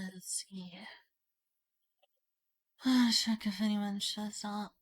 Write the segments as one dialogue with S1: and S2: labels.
S1: Let's see. Check if anyone shows up.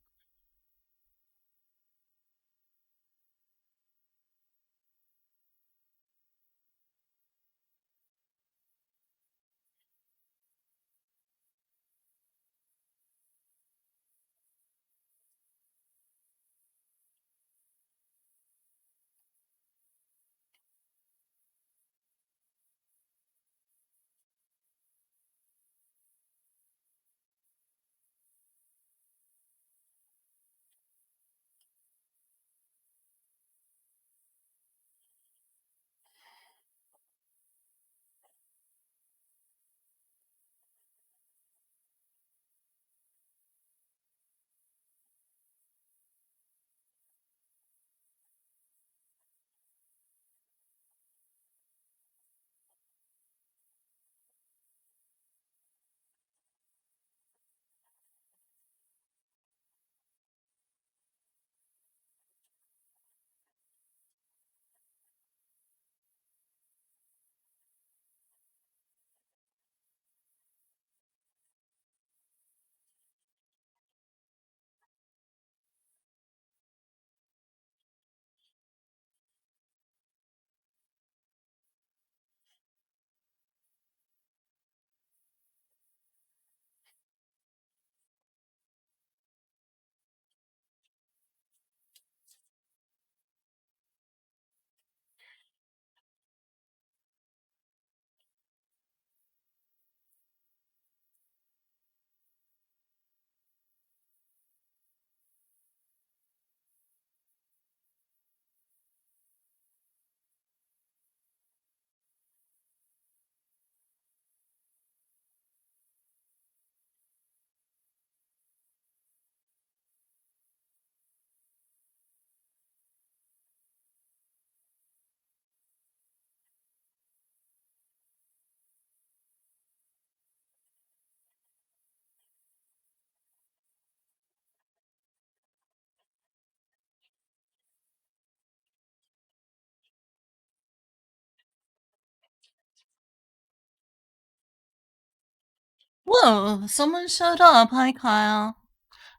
S1: Whoa, someone showed up. Hi, Kyle.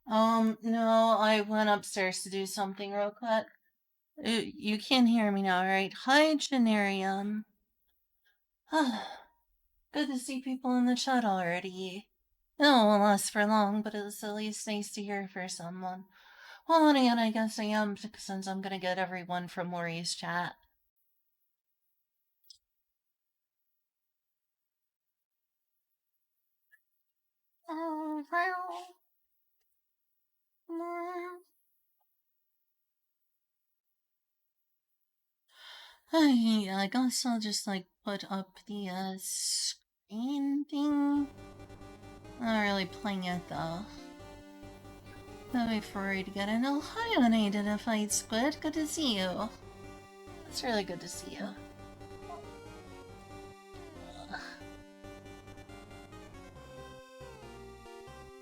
S1: No, I went upstairs to do something real quick. You can hear me now, right? Hi, Generium. Good to see people in the chat already. It won't last for long, but it's at least nice to hear for someone. Well, and again, I guess I am, since I'm gonna get everyone from Maury's chat. I guess I'll just, like, put up the, screen thing. Not really playing it, though. I'll wait for Rory to get in. Oh, hi, unidentified squid. Good to see you. It's really good to see you.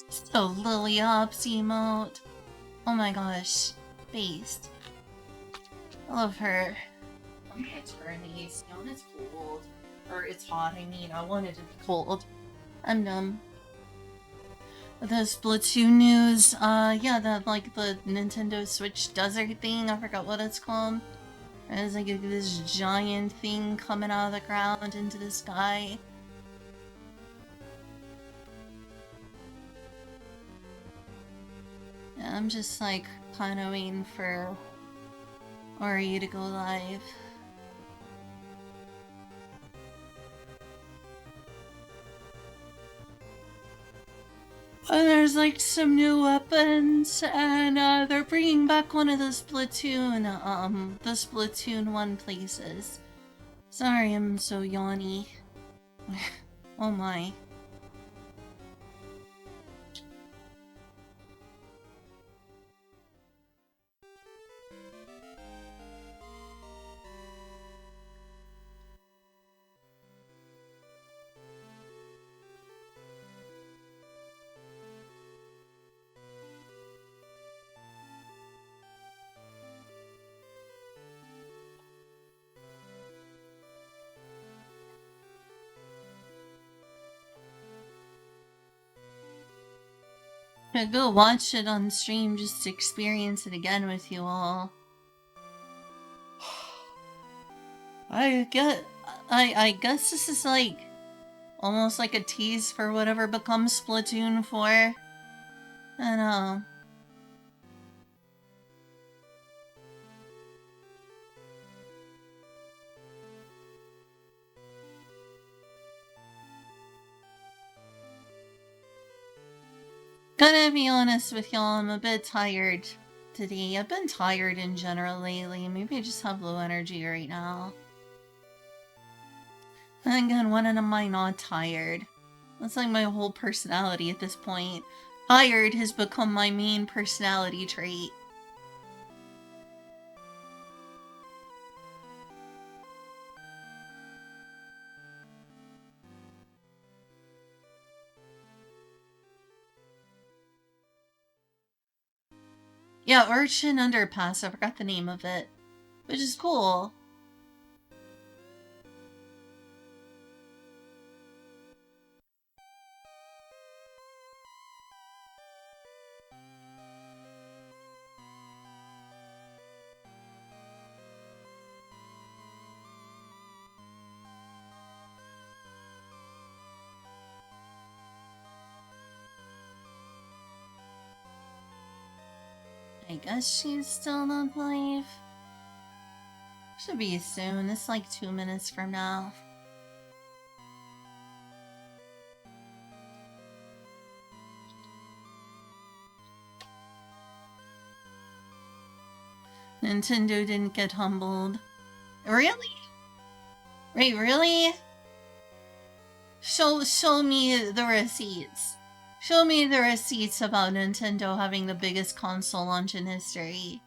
S1: So, Lily Ops emote. Oh my gosh. Based. I love her. It's her nice. No, it's cold. Or it's hot, I mean. I want it to be cold. I'm dumb. The Splatoon news, yeah, like, the Nintendo Switch desert thing, I forgot what it's called. There's, like, this giant thing coming out of the ground into the sky. Yeah, I'm just, like, kinda waiting for Ori to go live. And there's, like, some new weapons, and, they're bringing back one of the Splatoon 1 places. Sorry, I'm so yawny. Oh my. Could go watch it on stream just to experience it again with you all. I guess this is like almost like a tease for whatever becomes Splatoon 4. I know. Gotta be honest with y'all, I'm a bit tired today. I've been tired in general lately. Maybe I just have low energy right now. And again, when am I not tired? That's like my whole personality at this point. Tired has become my main personality trait. Yeah, Urchin Underpass, I forgot the name of it. Which is cool. I guess she's still not live. Should be soon. It's like 2 minutes from now. Nintendo didn't get humbled. Really? Wait, really? Show me the receipts. Show me the receipts about Nintendo having the biggest console launch in history.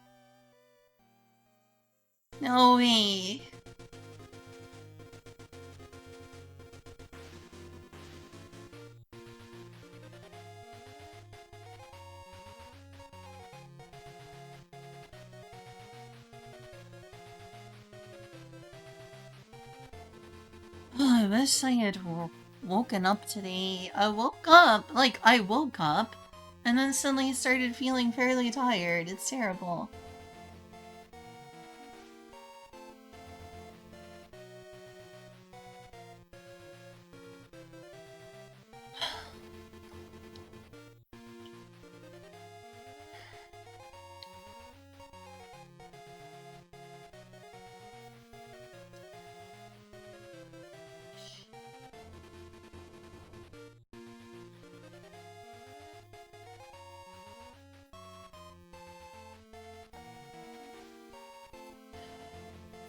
S1: No way. Oh, I wish I had woken up today. I woke up, and then suddenly started feeling fairly tired. It's terrible.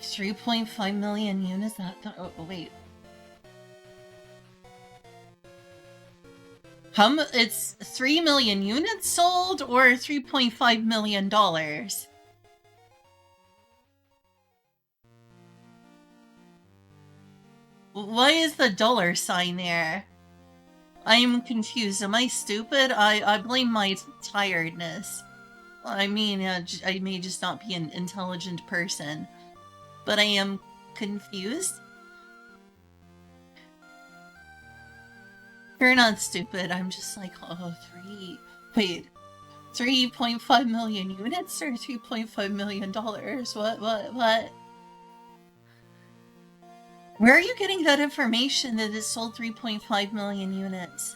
S1: $3.5 million units? Oh, wait. It's 3 million units sold or $3.5 million? Why is the dollar sign there? I'm confused. Am I stupid? I blame my tiredness. I mean, I may just not be an intelligent person, but I am confused. You're not stupid. I'm just like, oh, wait, 3.5 million units or $3.5 million? What? Where are you getting that information that it sold 3.5 million units?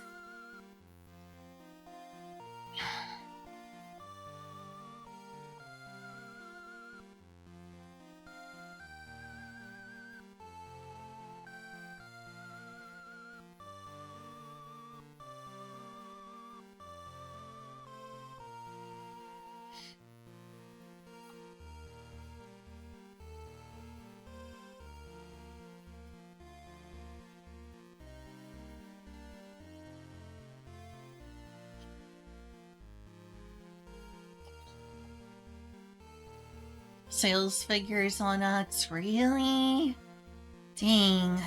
S1: Sales figures on X, really? Dang.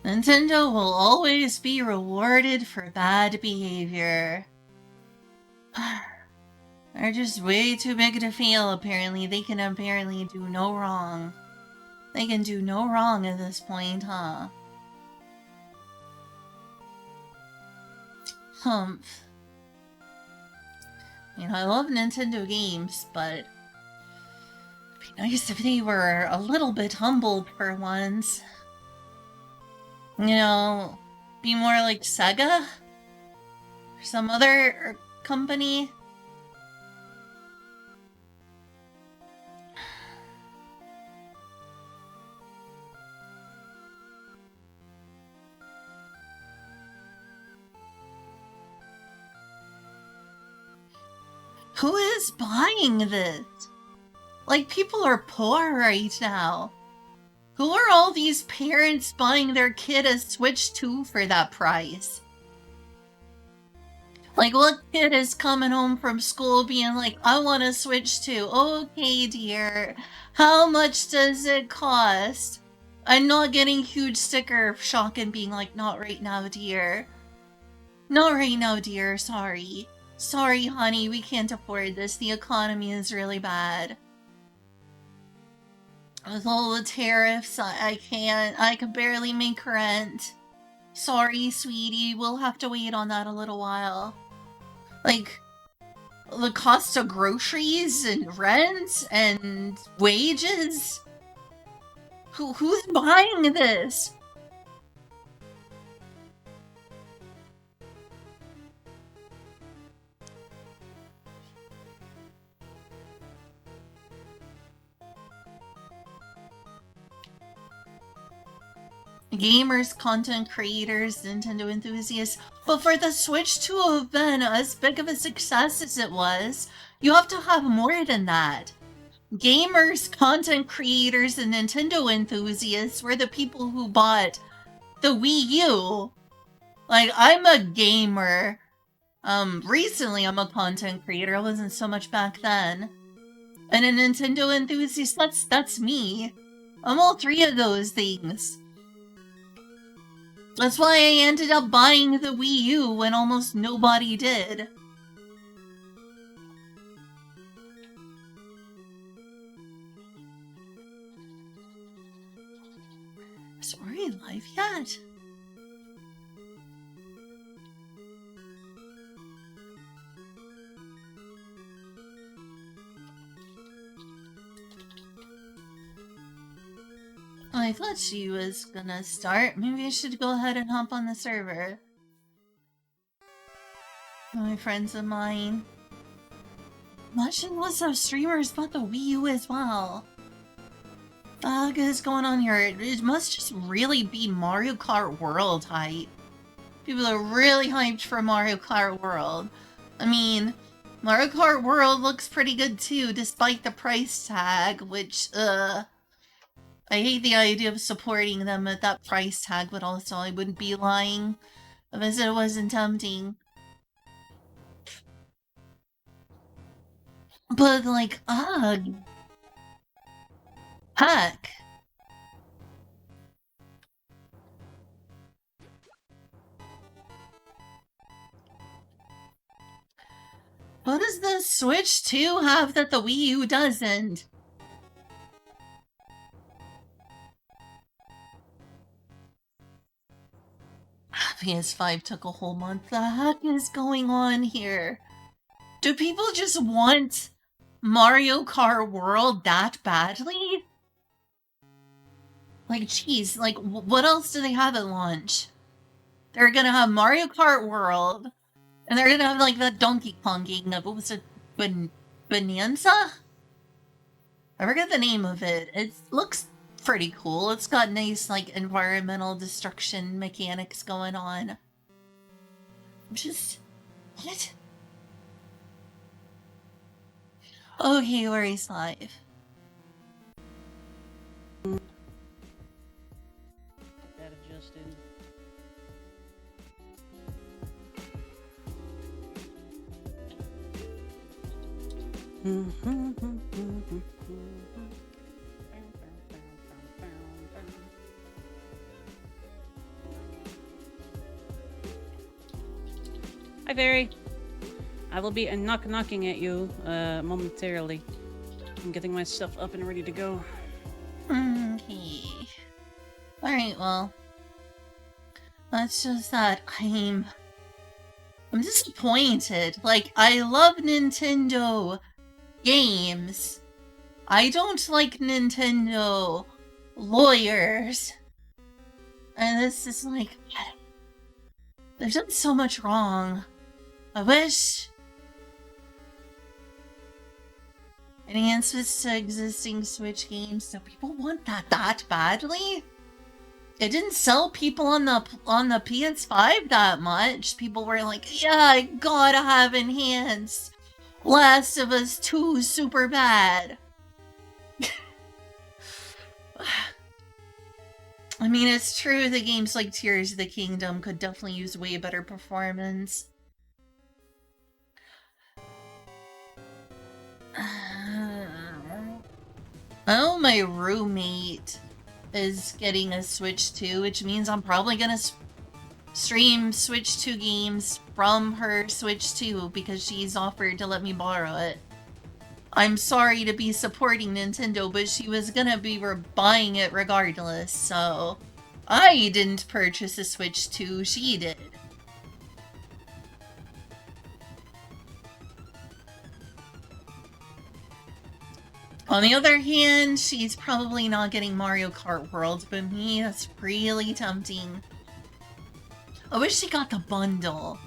S1: Nintendo will always be rewarded for bad behavior. They're just way too big to fail, apparently. They can apparently do no wrong. They can do no wrong at this point, huh? Humph. You know, I love Nintendo games, but it'd be nice if they were a little bit humbled for once. You know, be more like Sega? Or some other company? Who is buying this? Like, people are poor right now. Who are all these parents buying their kid a Switch 2 for that price? Like, what kid is coming home from school being like, I want a Switch 2. Okay, dear. How much does it cost? I'm not getting huge sticker shock and being like, not right now, dear. Not right now, dear. Sorry. Sorry, honey, we can't afford this. The economy is really bad. With all the tariffs, I can't. I can barely make rent. Sorry, sweetie. We'll have to wait on that a little while. Like, the cost of groceries and rent and wages? Who's buying this? Gamers, content creators, Nintendo enthusiasts. But for the Switch to have been as big of a success as it was, you have to have more than that. Gamers, content creators, and Nintendo enthusiasts were the people who bought the Wii U. Like, I'm a gamer. Recently I'm a content creator. I wasn't so much back then. And a Nintendo enthusiast, that's me. I'm all three of those things. That's why I ended up buying the Wii U when almost nobody did. Is Ori live yet? I thought she was gonna start. Maybe I should go ahead and hop on the server. My friends of mine. Imagine lots of streamers bought the Wii U as well. What the heck is going on here? It must just really be Mario Kart World hype. People are really hyped for Mario Kart World. I mean, Mario Kart World looks pretty good too, despite the price tag, which, I hate the idea of supporting them at that price tag, but also I wouldn't be lying if I said it wasn't tempting. But, like, ugh. Heck. What does the Switch 2 have that the Wii U doesn't? PS5 took a whole month. The heck is going on here? Do people just want Mario Kart World that badly? Like, geez, like, what else do they have at launch? They're gonna have Mario Kart World, and they're gonna have, like, that Donkey Kong game of, what was it, Bonanza? I forget the name of it. It looks pretty cool. It's got nice, like, environmental destruction mechanics going on. Just... what? Okay, Ori's live.
S2: That adjusted. Hi, Fairy. I will be knocking at you momentarily. I'm getting my stuff up and ready to go.
S1: Okay. Alright, well. That's just that I'm I'm disappointed. Like, I love Nintendo games. I don't like Nintendo lawyers. And this is like... They've done so much wrong. I wish... enhancements to existing Switch games. So people want that badly? It didn't sell people on the PS5 that much. People were like, yeah, I gotta have enhanced. Last of Us 2 super bad. I mean, it's true that games like Tears of the Kingdom could definitely use way better performance. Oh, my roommate is getting a Switch 2, which means I'm probably gonna stream Switch 2 games from her Switch 2 because she's offered to let me borrow it. I'm sorry to be supporting Nintendo, but she was gonna be buying it regardless, so... I didn't purchase a Switch 2, she did. On the other hand, she's probably not getting Mario Kart World, but me, that's really tempting. I wish she got the bundle.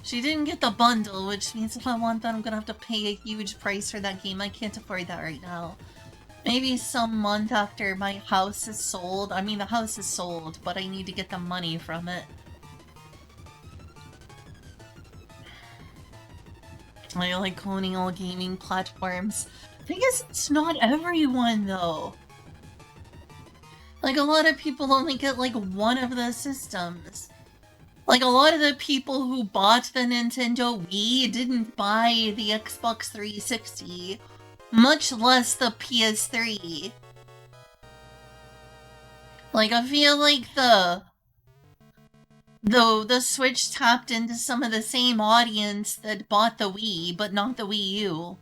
S1: She didn't get the bundle, which means if I want that, I'm gonna have to pay a huge price for that game. I can't afford that right now. Maybe some month after my house is sold. I mean, the house is sold, but I need to get the money from it. I like owning all gaming platforms. I think it's not everyone, though. Like, a lot of people only get, like, one of the systems. Like, a lot of the people who bought the Nintendo Wii didn't buy the Xbox 360, much less the PS3. Like, I feel like the Switch tapped into some of the same audience that bought the Wii, but not the Wii U.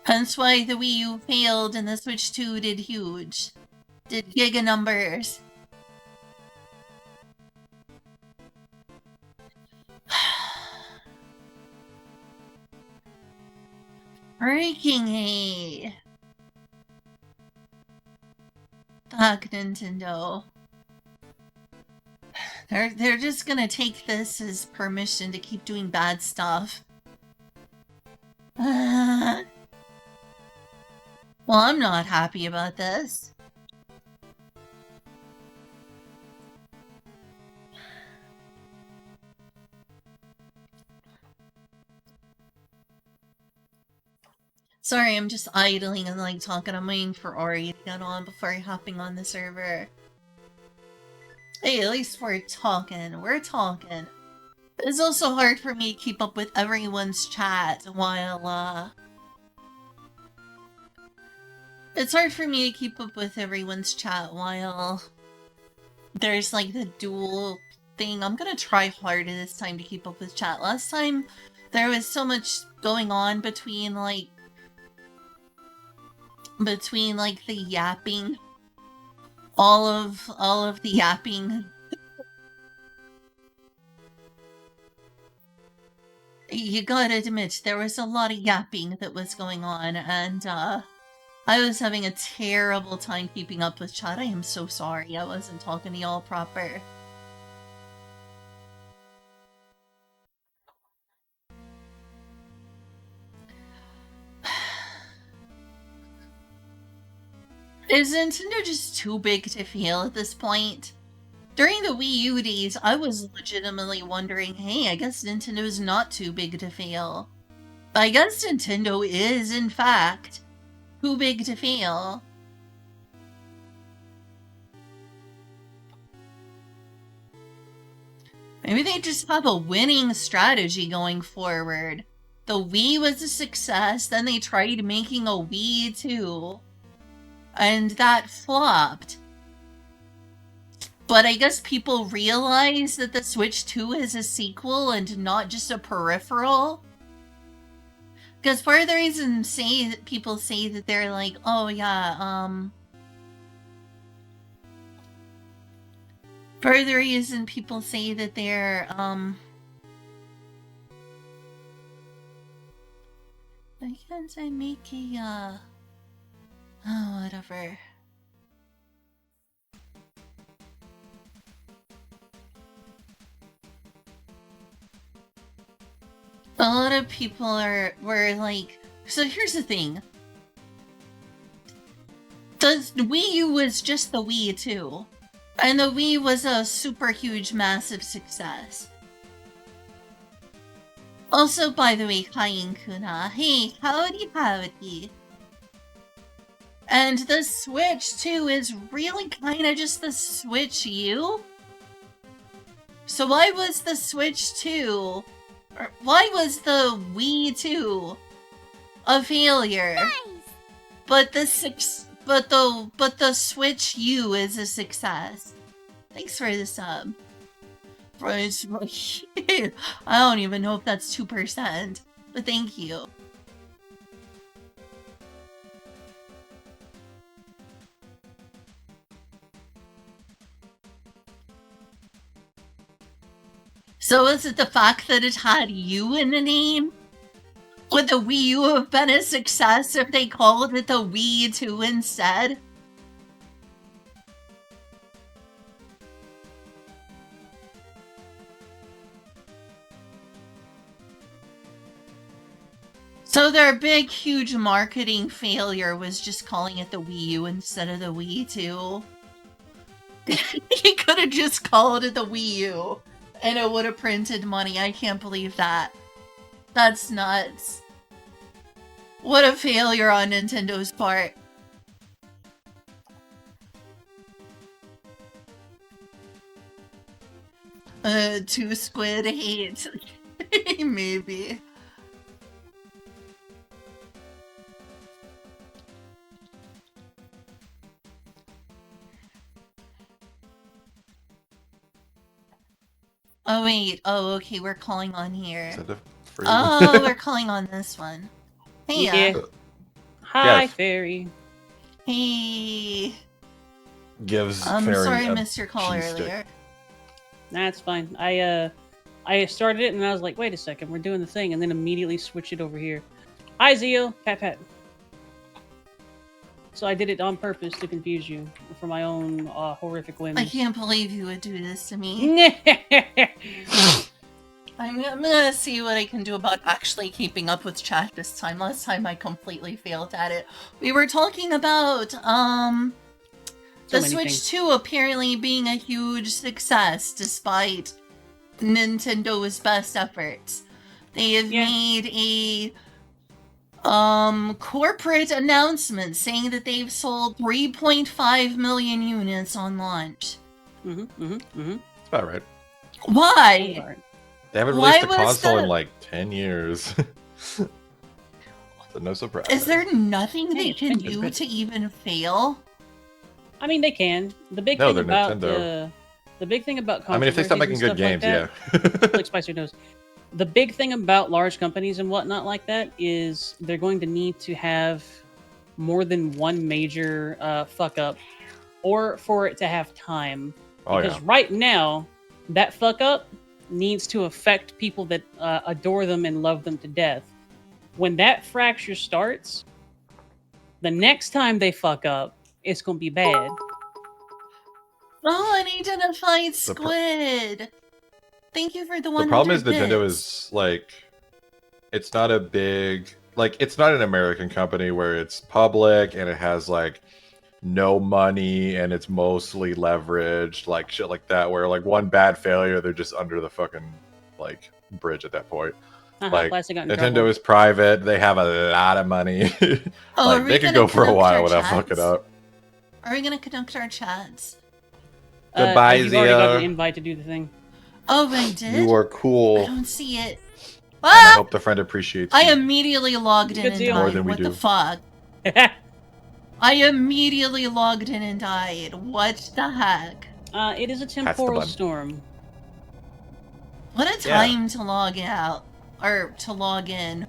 S1: Hence why the Wii U failed and the Switch 2 did huge. Did giga numbers. Freaking A. Fuck Nintendo. They're just gonna take this as permission to keep doing bad stuff. Well, I'm not happy about this. Sorry, I'm just idling and like talking. I'm waiting for Ori to get on before hopping on the server. Hey, at least we're talking. We're talking. It's also hard for me to keep up with everyone's chat while, It's hard for me to keep up with everyone's chat while there's, like, the dual thing. I'm gonna try harder this time to keep up with chat. Last time, there was so much going on between, like, the yapping. All of the yapping. You gotta admit, there was a lot of yapping that was going on, and, I was having a terrible time keeping up with chat. I am so sorry I wasn't talking to y'all proper. Is Nintendo just too big to fail at this point? During the Wii U days, I was legitimately wondering, hey, I guess Nintendo's not too big to fail. But I guess Nintendo is, in fact, too big to fail. Maybe they just have a winning strategy going forward. The Wii was a success, then they tried making a Wii 2. And that flopped. But I guess people realize that the Switch 2 is a sequel and not just a peripheral. Because part of the reason people say that they're like, oh yeah, part of the reason people say that they're, Why can't I make a, oh, whatever. A lot of people were like, so here's the thing. The Wii U was just the Wii too. And the Wii was a super huge, massive success. Also, by the way, hi Inkuna. Hey, howdy howdy. And the Switch too is really kinda just the Switch U? So why was the Switch 2, or why was the Wii 2 a failure?
S3: Nice.
S1: But the Switch U is a success. Thanks for the sub. I don't even know if that's 2%, but thank you. So is it the fact that it had U in the name? Would the Wii U have been a success if they called it the Wii 2 instead? So their big, huge marketing failure was just calling it the Wii U instead of the Wii 2. He could have just called it the Wii U, and it would have printed money. I can't believe that. That's nuts. What a failure on Nintendo's part. Two squid hate. Maybe. Oh wait, oh okay, we're calling on here. Oh, we're calling on this one. Hey,
S2: yeah. Hi,
S4: Yes.
S2: Fairy.
S1: Hey.
S4: Gives
S1: I'm
S4: Fairy
S1: sorry I
S4: a
S1: missed your call
S4: cheese stick.
S1: earlier.
S2: That's fine. I started it and I was like, wait a second, we're doing the thing, and then immediately switched it over here. Hi, Zio. Pat pat. So I did it on purpose to confuse you for my own horrific whims.
S1: I can't believe you would do this to me. I'm gonna see what I can do about actually keeping up with chat this time. Last time I completely failed at it. We were talking about, the Switch 2 apparently being a huge success despite Nintendo's best efforts. They have made a corporate announcement saying that they've sold 3.5 million units on launch.
S4: That's about right.
S1: Why?
S4: They haven't released a console in like 10 years. So no surprise.
S1: Is there nothing they can do to even fail?
S2: I mean, they can. The big
S4: No,
S2: thing
S4: they're
S2: about
S4: Nintendo.
S2: the big thing about
S4: I mean, if they stop making good games,
S2: like that, like Spicer knows. The big thing about large companies and whatnot like that is they're going to need to have more than one major fuck up, or for it to have time. Because right now, that fuck up needs to affect people that adore them and love them to death. When that fracture starts, the next time they fuck up, it's gonna be bad.
S1: Oh, I need to fight Squid. Thank you for the 100
S4: The problem is
S1: bits.
S4: Nintendo is like, it's not a big, like, it's not an American company where it's public and it has like no money and it's mostly leveraged, like shit like that, where like one bad failure, they're just under the fucking like bridge at that point. Like Nintendo is private, they have a lot of money. Like they could go for a while without fucking up.
S1: Are we gonna conduct our chats?
S4: Goodbye,
S2: you've already got
S4: Zia.
S2: an invite to do the thing.
S1: Oh, I did?
S4: You are cool.
S1: I don't see it.
S4: And I hope the friend appreciates you.
S1: I immediately logged in and died.
S4: More than we
S1: what
S4: do.
S1: the fuck? I immediately logged in and died. What the heck?
S2: It is a temporal storm.
S1: What a time to log out. Or to log in.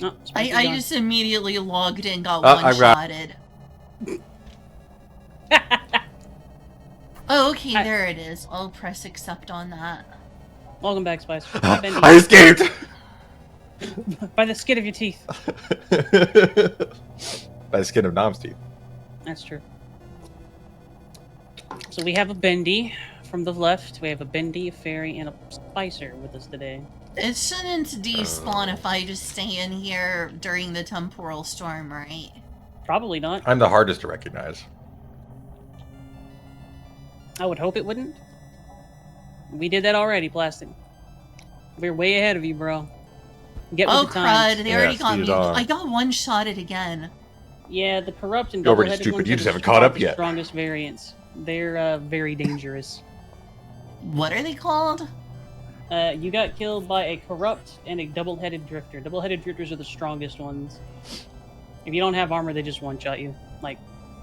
S2: Oh,
S1: I just immediately logged in, got one-shotted. Oh, okay, there it is. I'll press accept on that.
S2: Welcome back, Spice.
S4: I escaped!
S2: By the skin of your teeth.
S4: By the skin of Nom's teeth.
S2: That's true. So we have a Bendy from the left. We have a Bendy, a Fairy, and a Spicer with us today.
S1: It shouldn't despawn if I just stay in here during the temporal storm, right?
S2: Probably not.
S4: I'm the hardest to recognize.
S2: I would hope it wouldn't. We did that already, Plastic. We're way ahead of you, bro. Get with
S1: Oh
S2: the times.
S1: crud, they already got
S4: speed
S1: me.
S4: on.
S1: I got one-shotted again.
S2: Yeah, the corrupt and
S4: You're already
S2: double-headed
S4: stupid.
S2: ones
S4: You
S2: are
S4: just
S2: the
S4: haven't caught up
S2: the
S4: yet.
S2: Strongest variants. They're very dangerous.
S1: What are they called?
S2: You got killed by a corrupt and a double-headed drifter. Double-headed drifters are the strongest ones. If you don't have armor, they just one-shot you, like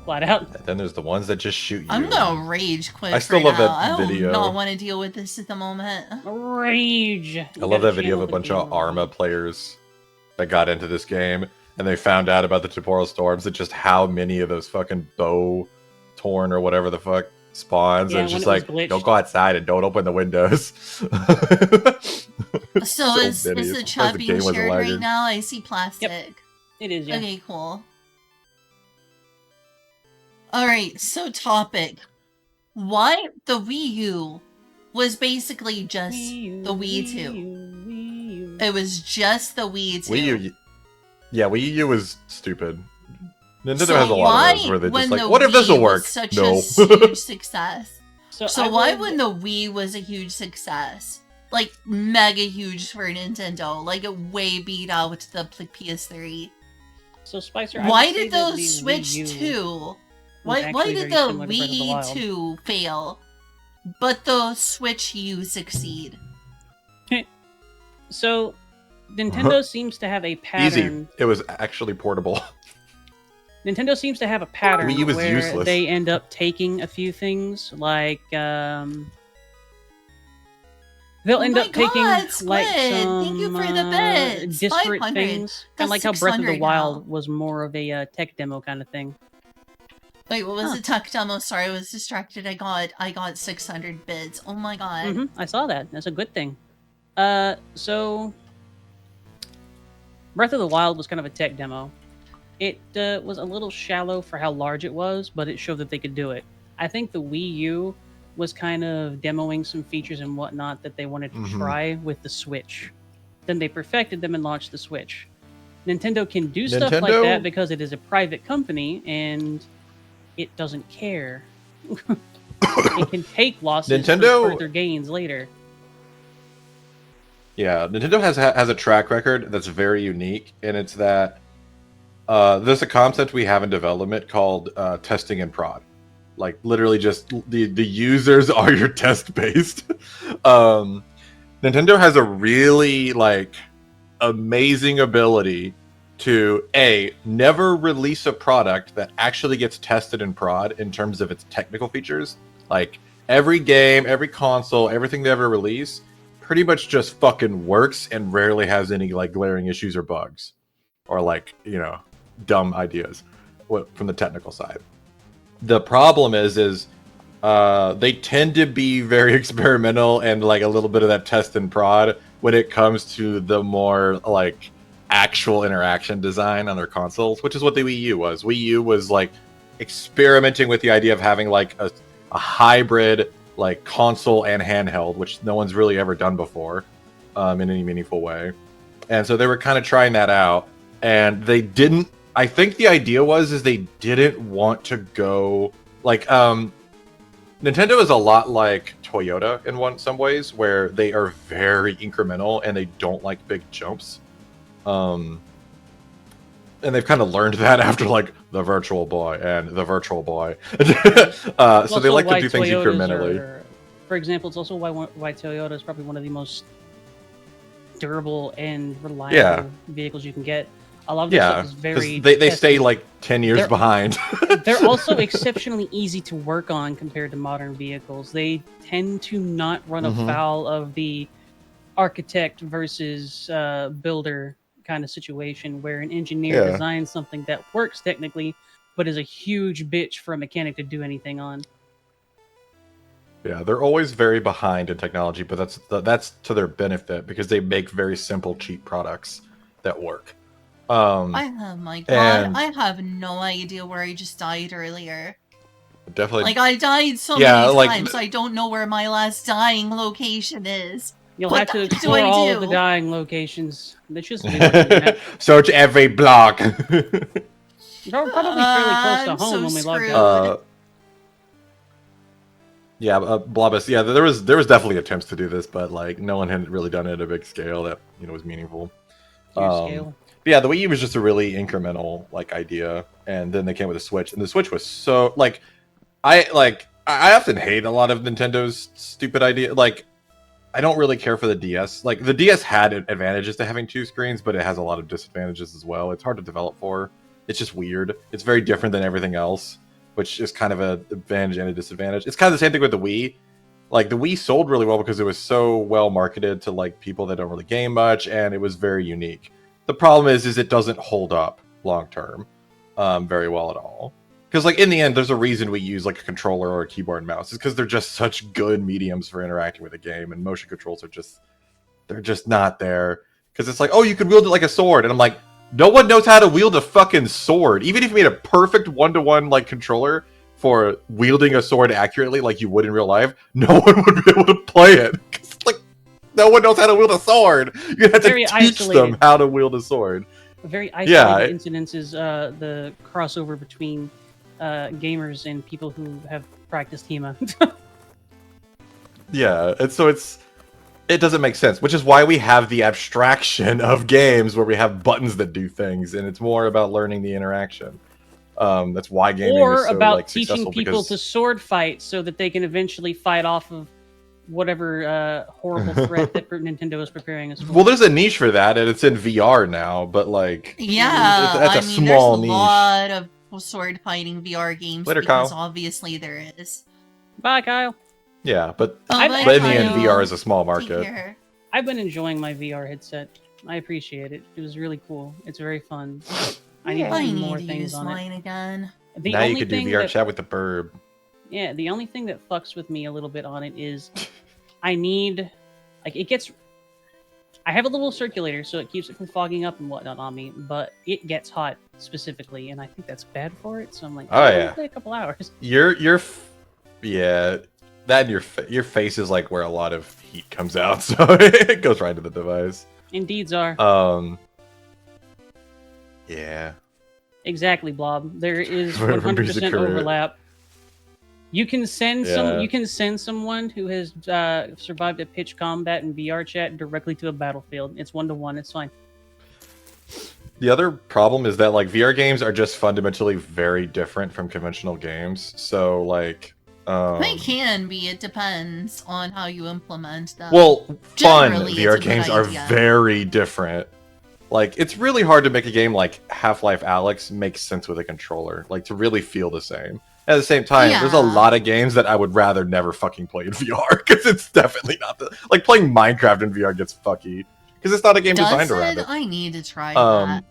S2: flat out.
S4: And then there's the ones that just shoot you.
S1: I'm gonna rage quit.
S4: I still
S1: for
S4: love
S1: now.
S4: that video.
S1: I do not want to deal with this at the moment.
S2: Rage.
S4: I love that video of a bunch of Arma players that got into this game, and they found out about the temporal storms and just how many of those fucking bow torn or whatever the fuck spawns.
S2: Yeah,
S4: and it's
S2: when
S4: just
S2: it was
S4: like,
S2: glitched.
S4: don't go outside and don't open the windows.
S1: So is
S4: many.
S1: the
S4: It's
S1: chat
S4: the
S1: being
S4: game wasn't
S1: shared right
S4: lagging.
S1: now? I see plastic.
S2: It is, yeah.
S1: Okay, cool. Alright, so topic. Why the Wii U was basically just the Wii 2. It was just the Wii 2.
S4: Wii U, yeah, Wii U was stupid. Nintendo
S1: So
S4: has a lot
S1: why,
S4: of those where they're
S1: when
S4: just like,
S1: the
S4: what if
S1: Wii
S4: this will
S1: was
S4: work?
S1: such
S4: No.
S1: a huge success?
S2: So
S1: So
S2: I
S1: why
S2: would-
S1: when the Wii was a huge success, like mega huge for Nintendo, like it way beat out the PS3?
S2: So Spicer, I
S1: Why
S2: would say
S1: did
S2: that
S1: those
S2: the
S1: Switch
S2: Wii U
S1: 2?
S2: was
S1: Why
S2: actually
S1: did
S2: very
S1: the
S2: similar to Breath of the
S1: Wii
S2: Wild.
S1: 2 fail, but the Switch U succeed?
S2: So Nintendo seems to have a pattern.
S4: Easy. It was actually portable.
S2: Nintendo seems to have a pattern
S4: Wii U was
S2: where
S4: useless.
S2: they end up taking a few things, like they'll
S1: Oh
S2: end
S1: my
S2: up taking
S1: God,
S2: like
S1: Squid,
S2: some
S1: thank you for the bits.
S2: disparate
S1: 500.
S2: things, kind
S1: That's
S2: of like how Breath of the
S1: 600
S2: Wild
S1: now.
S2: was more of a tech demo kind of thing.
S1: Wait, what was
S2: Huh.
S1: the tech demo? Sorry, I was distracted. I got 600 bids. Oh my god.
S2: I saw that. That's a good thing. So Breath of the Wild was kind of a tech demo. It was a little shallow for how large it was, but it showed that they could do it. I think the Wii U was kind of demoing some features and whatnot that they wanted to
S4: Mhm.
S2: try with the Switch. Then they perfected them and launched the Switch. Nintendo can do stuff like
S4: Nintendo-
S2: that because it is a private company and it doesn't care. It can take losses
S4: Nintendo-
S2: for further gains later.
S4: Yeah, Nintendo has a track record that's very unique, and it's that there's a concept we have in development called testing and prod. Like literally, just the users are your test based. Nintendo has a really amazing ability to never release a product that actually gets tested and prod in terms of its technical features. Like every game, every console, everything they ever release pretty much just fucking works and rarely has any glaring issues or bugs or dumb ideas from the technical side. The problem is they tend to be very experimental and a little bit of that test and prod when it comes to the more actual interaction design on their consoles, which is what the Wii U was. Wii U was experimenting with the idea of having a hybrid console and handheld, which no one's really ever done before in any meaningful way. And so they were kind of trying that out, and they didn't. I think the idea is they didn't want to go Nintendo is a lot like Toyota in some ways, where they are very incremental and they don't like big jumps. And they've kind of learned that after the Virtual Boy and the Virtual Boy. So they like to do things incrementally.
S2: For example, it's also why Toyota is probably one of the most durable and reliable vehicles you can get. A lot of this stuff is very
S4: they stay 10 years behind.
S2: They're also exceptionally easy to work on compared to modern vehicles. They tend to not run afoul of the architect versus builder kind of situation where an engineer designs something that works technically but is a huge bitch for a mechanic to do anything on.
S4: Yeah, they're always very behind in technology, but that's to their benefit because they make very simple, cheap products. that work.
S1: Oh my god, I have no idea where I just died earlier.
S4: Definitely.
S1: Like, I died so many times, I don't know where my last dying location is.
S2: You'll
S1: What
S2: have to
S1: the heck do
S2: explore
S1: I
S2: all of
S1: do?
S2: the dying locations. They should be working on that.
S4: Search every block.
S2: They're probably fairly close to
S1: I'm
S2: home
S1: so
S2: when we logged
S1: screwed.
S2: out.
S4: Yeah, Blobus. Yeah, there was definitely attempts to do this, but like no one had really done it at a big scale that was meaningful.
S2: Your scale.
S4: But yeah, the Wii U was just a really incremental like idea, and then they came with a Switch, and the Switch was so like I often hate a lot of Nintendo's stupid idea. Like I don't really care for the DS. Like the DS had advantages to having 2 screens, but it has a lot of disadvantages as well. It's hard to develop for. It's just weird. It's very different than everything else, which is kind of an advantage and a disadvantage. It's kind of the same thing with the Wii. Like the Wii sold really well because it was so well marketed to like people that don't really game much, and it was very unique. The problem is it doesn't hold up long term very well at all. Because like in the end, there's a reason we use like a controller or a keyboard and mouse. It's because they're just such good mediums for interacting with a game, and motion controls are they're just not there. Because it's like, oh, you could wield it like a sword, and I'm like, no one knows how to wield a fucking sword. Even if you made a perfect one-to-one like controller for wielding a sword accurately, like you would in real life, no one would be able to play it. Like, no one knows how to wield a sword. You have to teach them how to wield a sword.
S2: Very isolated incidents is the crossover between gamers and people who have practiced HEMA.
S4: Yeah, and so it doesn't make sense, which is why we have the abstraction of games where we have buttons that do things, and it's more about learning the interaction. That's why gaming is so
S2: about
S4: like,
S2: teaching people to sword fight so that they can eventually fight off of whatever horrible threat that Nintendo is preparing us for.
S4: Well, there's a niche for that, and it's in VR now, but like,
S1: yeah,
S4: that's a small niche.
S1: There's a lot of sword fighting VR games because Kyle. Obviously there is.
S2: Bye, Kyle.
S4: Yeah, but in the end, VR is a small market.
S2: I've been enjoying my VR headset. I appreciate it. It was really cool. It's very fun. I need to do more things on it.
S1: Again.
S4: Now you can do VR chat with the burb.
S2: Yeah, the only thing that fucks with me a little bit on it is I need, like, I have a little circulator, so it keeps it from fogging up and whatnot on me, but it gets hot specifically, and I think that's bad for it, so I'm like, play a couple hours.
S4: Yeah, that and your face is like where a lot of heat comes out, so it goes right to the device.
S2: Indeeds are.
S4: Yeah.
S2: Exactly, Blob. There is 100% overlap. You can send someone who has survived a pitch combat in VR chat directly to a battlefield. It's 1-to-1. It's fine.
S4: The other problem is that like VR games are just fundamentally very different from conventional games. So like
S1: they can be. It depends on how you implement them.
S4: Well, fun VR games are very different. Like it's really hard to make a game like Half-Life Alyx make sense with a controller, like to really feel the same. At the same time, there's a lot of games that I would rather never fucking play in VR because it's definitely not like playing Minecraft in VR gets fucky because it's not a game designed around it.
S1: I need to try that.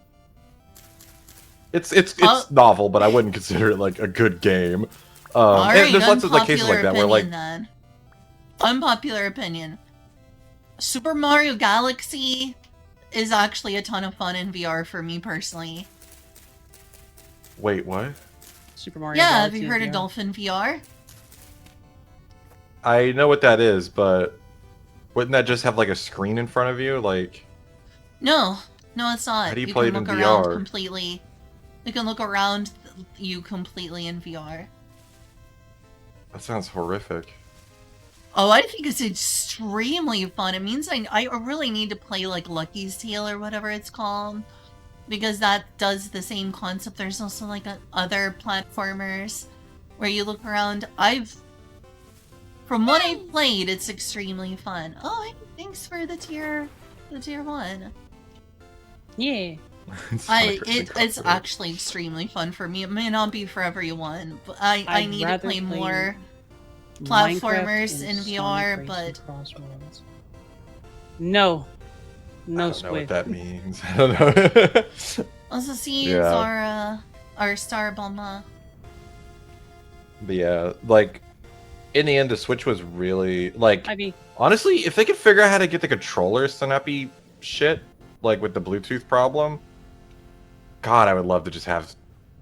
S4: It's novel, but I wouldn't consider it like a good game. And there's lots of like cases like that where like
S1: unpopular opinion, Super Mario Galaxy is actually a ton of fun in VR for me personally.
S4: Wait, what?
S2: Super Mario
S1: Galaxy
S2: have
S1: you heard of Dolphin VR?
S4: I know what that is, but wouldn't that just have like a screen in front of you? Like,
S1: no, it's not.
S4: How do you play it in VR?
S1: Completely. You can look around you completely in VR.
S4: That sounds horrific.
S1: Oh, I think it's extremely fun. It means I really need to play like Lucky's Tale or whatever it's called. Because that does the same concept. There's also like other platformers where you look around. From what I've played, it's extremely fun. Oh, hey, thanks for the tier 1.
S2: Yeah.
S1: It's actually extremely fun for me. It may not be for everyone, but I need to play more platformers in VR, but
S2: no
S4: I don't
S2: squid.
S4: know what that means. I don't know.
S1: Also, see, it's our star bomba.
S4: But yeah, like in the end, the Switch was really like. Honestly, if they could figure out how to get the controllers to not be shit, like with the Bluetooth problem, God, I would love to just have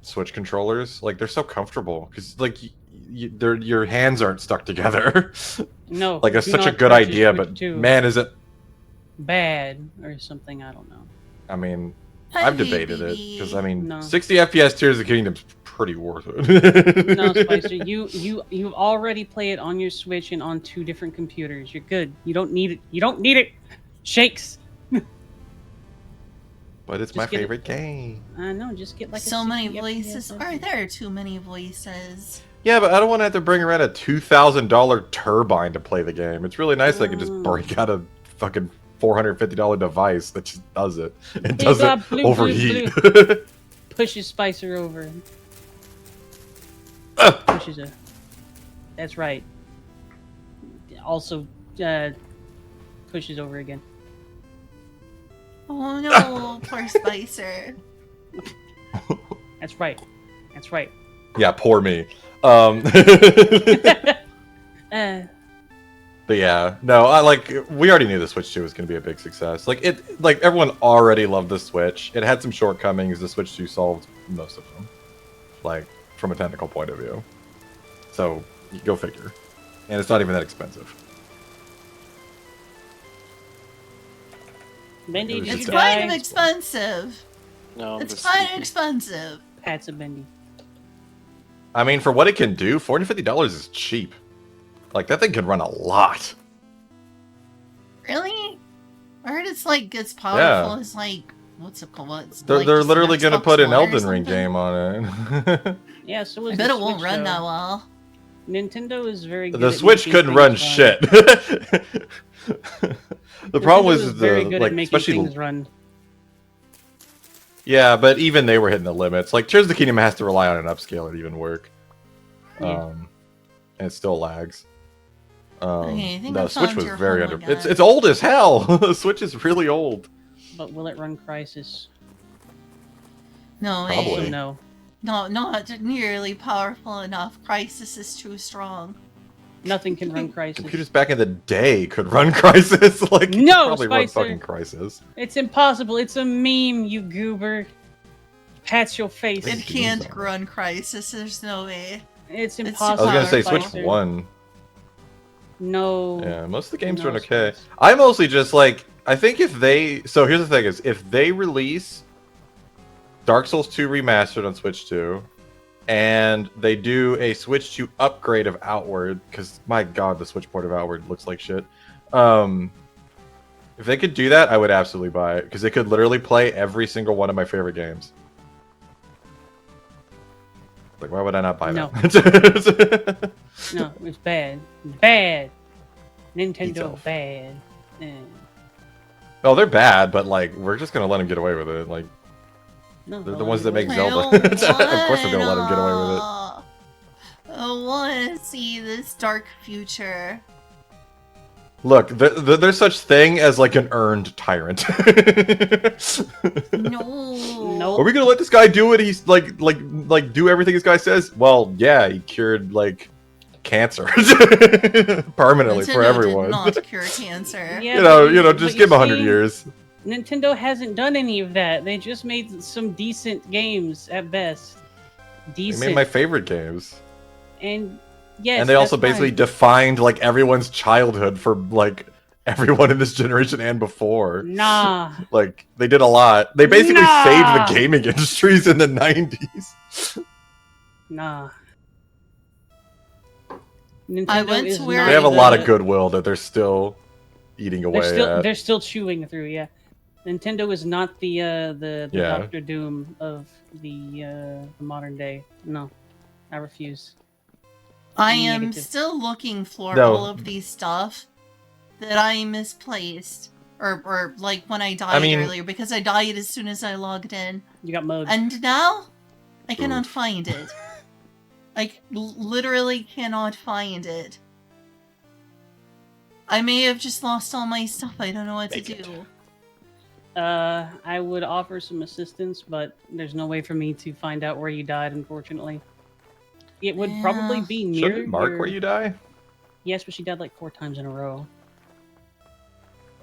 S4: Switch controllers. Like they're so comfortable because like your hands aren't stuck together.
S2: No,
S4: Like it's
S2: do
S4: such a
S2: not
S4: good
S2: purchase
S4: idea,
S2: Switch
S4: but
S2: 2.
S4: man, is it?
S2: Bad or something, I don't know.
S4: I mean,
S1: Hey,
S4: I've debated it
S1: baby.
S4: because I mean,
S2: No.
S4: 60 FPS Tears of the Kingdom's pretty worth it.
S2: No, Spicer, you already play it on your Switch and on 2 different computers. You're good. You don't need it. You don't need it. Shakes.
S4: But it's
S2: Just
S4: my
S2: get it.
S4: favorite game.
S2: I know. Just get like
S1: So
S2: a
S1: many
S2: 60
S1: voices.
S2: FPS.
S1: Are there too many voices?
S4: Yeah, but I don't want to have to bring around a $2,000 turbine to play the game. It's really nice that I can just break out a fucking $450 device that just does it. It
S2: Blah,
S4: doesn't
S2: blue,
S4: overheat.
S2: Pushes Spicer over.
S4: Ah!
S2: Pushes her. That's right. Also, pushes over again.
S1: Oh no, poor Spicer.
S2: That's right. That's right.
S4: Yeah, poor me. But yeah, no, I like. We already knew the Switch 2 was going to be a big success. Like like everyone already loved the Switch. It had some shortcomings. The Switch 2 solved most of them, like from a technical point of view. So you go figure. And it's not even that expensive.
S2: Bendy, did
S1: It's
S2: you
S1: kind
S2: die?
S1: of expensive.
S3: No,
S1: It's
S3: this
S1: kind of expensive.
S2: Pats a Bendy.
S4: I mean, for what it can do, $450 is cheap. Like that thing could run a lot.
S1: Really? I heard it's like as powerful as like what's it called? What's
S4: They're,
S1: like
S4: they're
S1: just an
S4: literally going to
S1: Xbox
S4: put an
S1: One or
S4: Elden Ring
S1: something?
S4: game on it.
S2: Yeah, so was
S1: I bet
S2: the
S1: it won't
S2: Switch,
S1: run
S2: though.
S1: that well.
S2: Nintendo is very good
S4: The
S2: at
S4: Switch
S2: making
S4: couldn't
S2: things
S4: run shit. The problem
S2: Nintendo
S4: was
S2: is very
S4: the
S2: good
S4: like
S2: at making
S4: especially
S2: things run.
S4: yeah, but even they were hitting the limits. Like Tears of the Kingdom has to rely on an upscale to even work.
S2: Yeah.
S4: And it still lags.
S1: Okay, I think
S4: No,
S1: I
S4: Switch
S1: found
S4: was
S1: your
S4: very
S1: home
S4: under. It's
S1: again.
S4: old as hell. The Switch is really old.
S2: But will it run Crisis?
S1: No,
S4: Probably.
S2: So
S1: way.
S2: no.
S1: No, not nearly powerful enough. Crisis is too strong.
S2: Nothing can run Crisis.
S4: Computers back in the day could run Crisis. Like you could
S2: No,
S4: probably run
S2: Spicer!
S4: fucking Crisis.
S2: It's impossible. It's a meme, you goober. Pats your face.
S1: It
S4: It
S1: can't
S4: seems
S1: run Crisis. There's no way.
S2: It's
S1: too
S4: I
S2: impossible.
S4: was gonna say
S1: Spicer.
S4: Switch 1.
S2: No.
S4: Yeah, most of the games
S2: No,
S4: run okay.
S2: Spicer.
S4: I mostly just like I think if they so here's the thing is if they release Dark Souls 2 remastered on Switch 2 and they do a Switch 2 upgrade of Outward because my god the Switch port of Outward looks like shit. If they could do that, I would absolutely buy it because it could literally play every single one of my favorite games. Like why would I not buy
S2: No.
S4: that?
S2: No, it's bad. Bad. Nintendo
S4: Yourself.
S2: bad. Eh.
S4: Oh, they're bad, but like we're just gonna let them get away with it. Like
S2: No,
S4: they're the
S2: well,
S4: ones that make
S2: well,
S4: Zelda. Of course they're gonna let him get away with it.
S1: I want to see this dark future.
S4: Look, there's such thing as like an earned tyrant.
S1: No.
S2: No.
S4: Are we gonna let this guy do what he's like do everything this guy says? Well, yeah, he cured like cancer permanently for
S1: Nintendo
S4: everyone.
S1: did not cure cancer.
S2: Yeah,
S4: you know,
S2: but
S4: just
S2: you
S4: give him 100
S2: see,
S4: years.
S2: Nintendo hasn't done any of that. They just made some decent games at best.
S4: They
S2: Decent.
S4: made my favorite games,
S2: And yes,
S4: and they also
S2: that's
S4: basically
S2: fine.
S4: defined like everyone's childhood for like everyone in this generation and before.
S2: Nah.
S4: Like they did a lot. They basically
S2: Nah.
S4: saved the gaming industries in the 90s.
S2: Nah.
S1: I
S2: Nintendo
S1: went
S2: is
S1: to where
S2: not
S4: They have a
S1: the-
S4: lot of goodwill that they're still eating away
S2: They're
S4: at.
S2: still chewing through. Yeah, Nintendo is not the
S4: Yeah.
S2: Doctor Doom of the modern day. No, I refuse.
S1: I am
S2: Negative.
S1: still looking for
S4: No.
S1: all of these stuff that I misplaced. Or like when I died
S4: mean-
S1: earlier, because I died as soon as I logged in.
S2: You got mugged.
S1: And now, I cannot
S4: Oof.
S1: find it. I literally cannot find it. I may have just lost all my stuff. I don't know what to
S4: Make it.
S1: do.
S2: I would offer some assistance, but there's no way for me to find out where you died. Unfortunately, it would probably
S1: Yeah.
S2: be near.
S4: Shouldn't it mark
S2: your-
S4: where you die?
S2: Yes, but she died like 4 times in a row.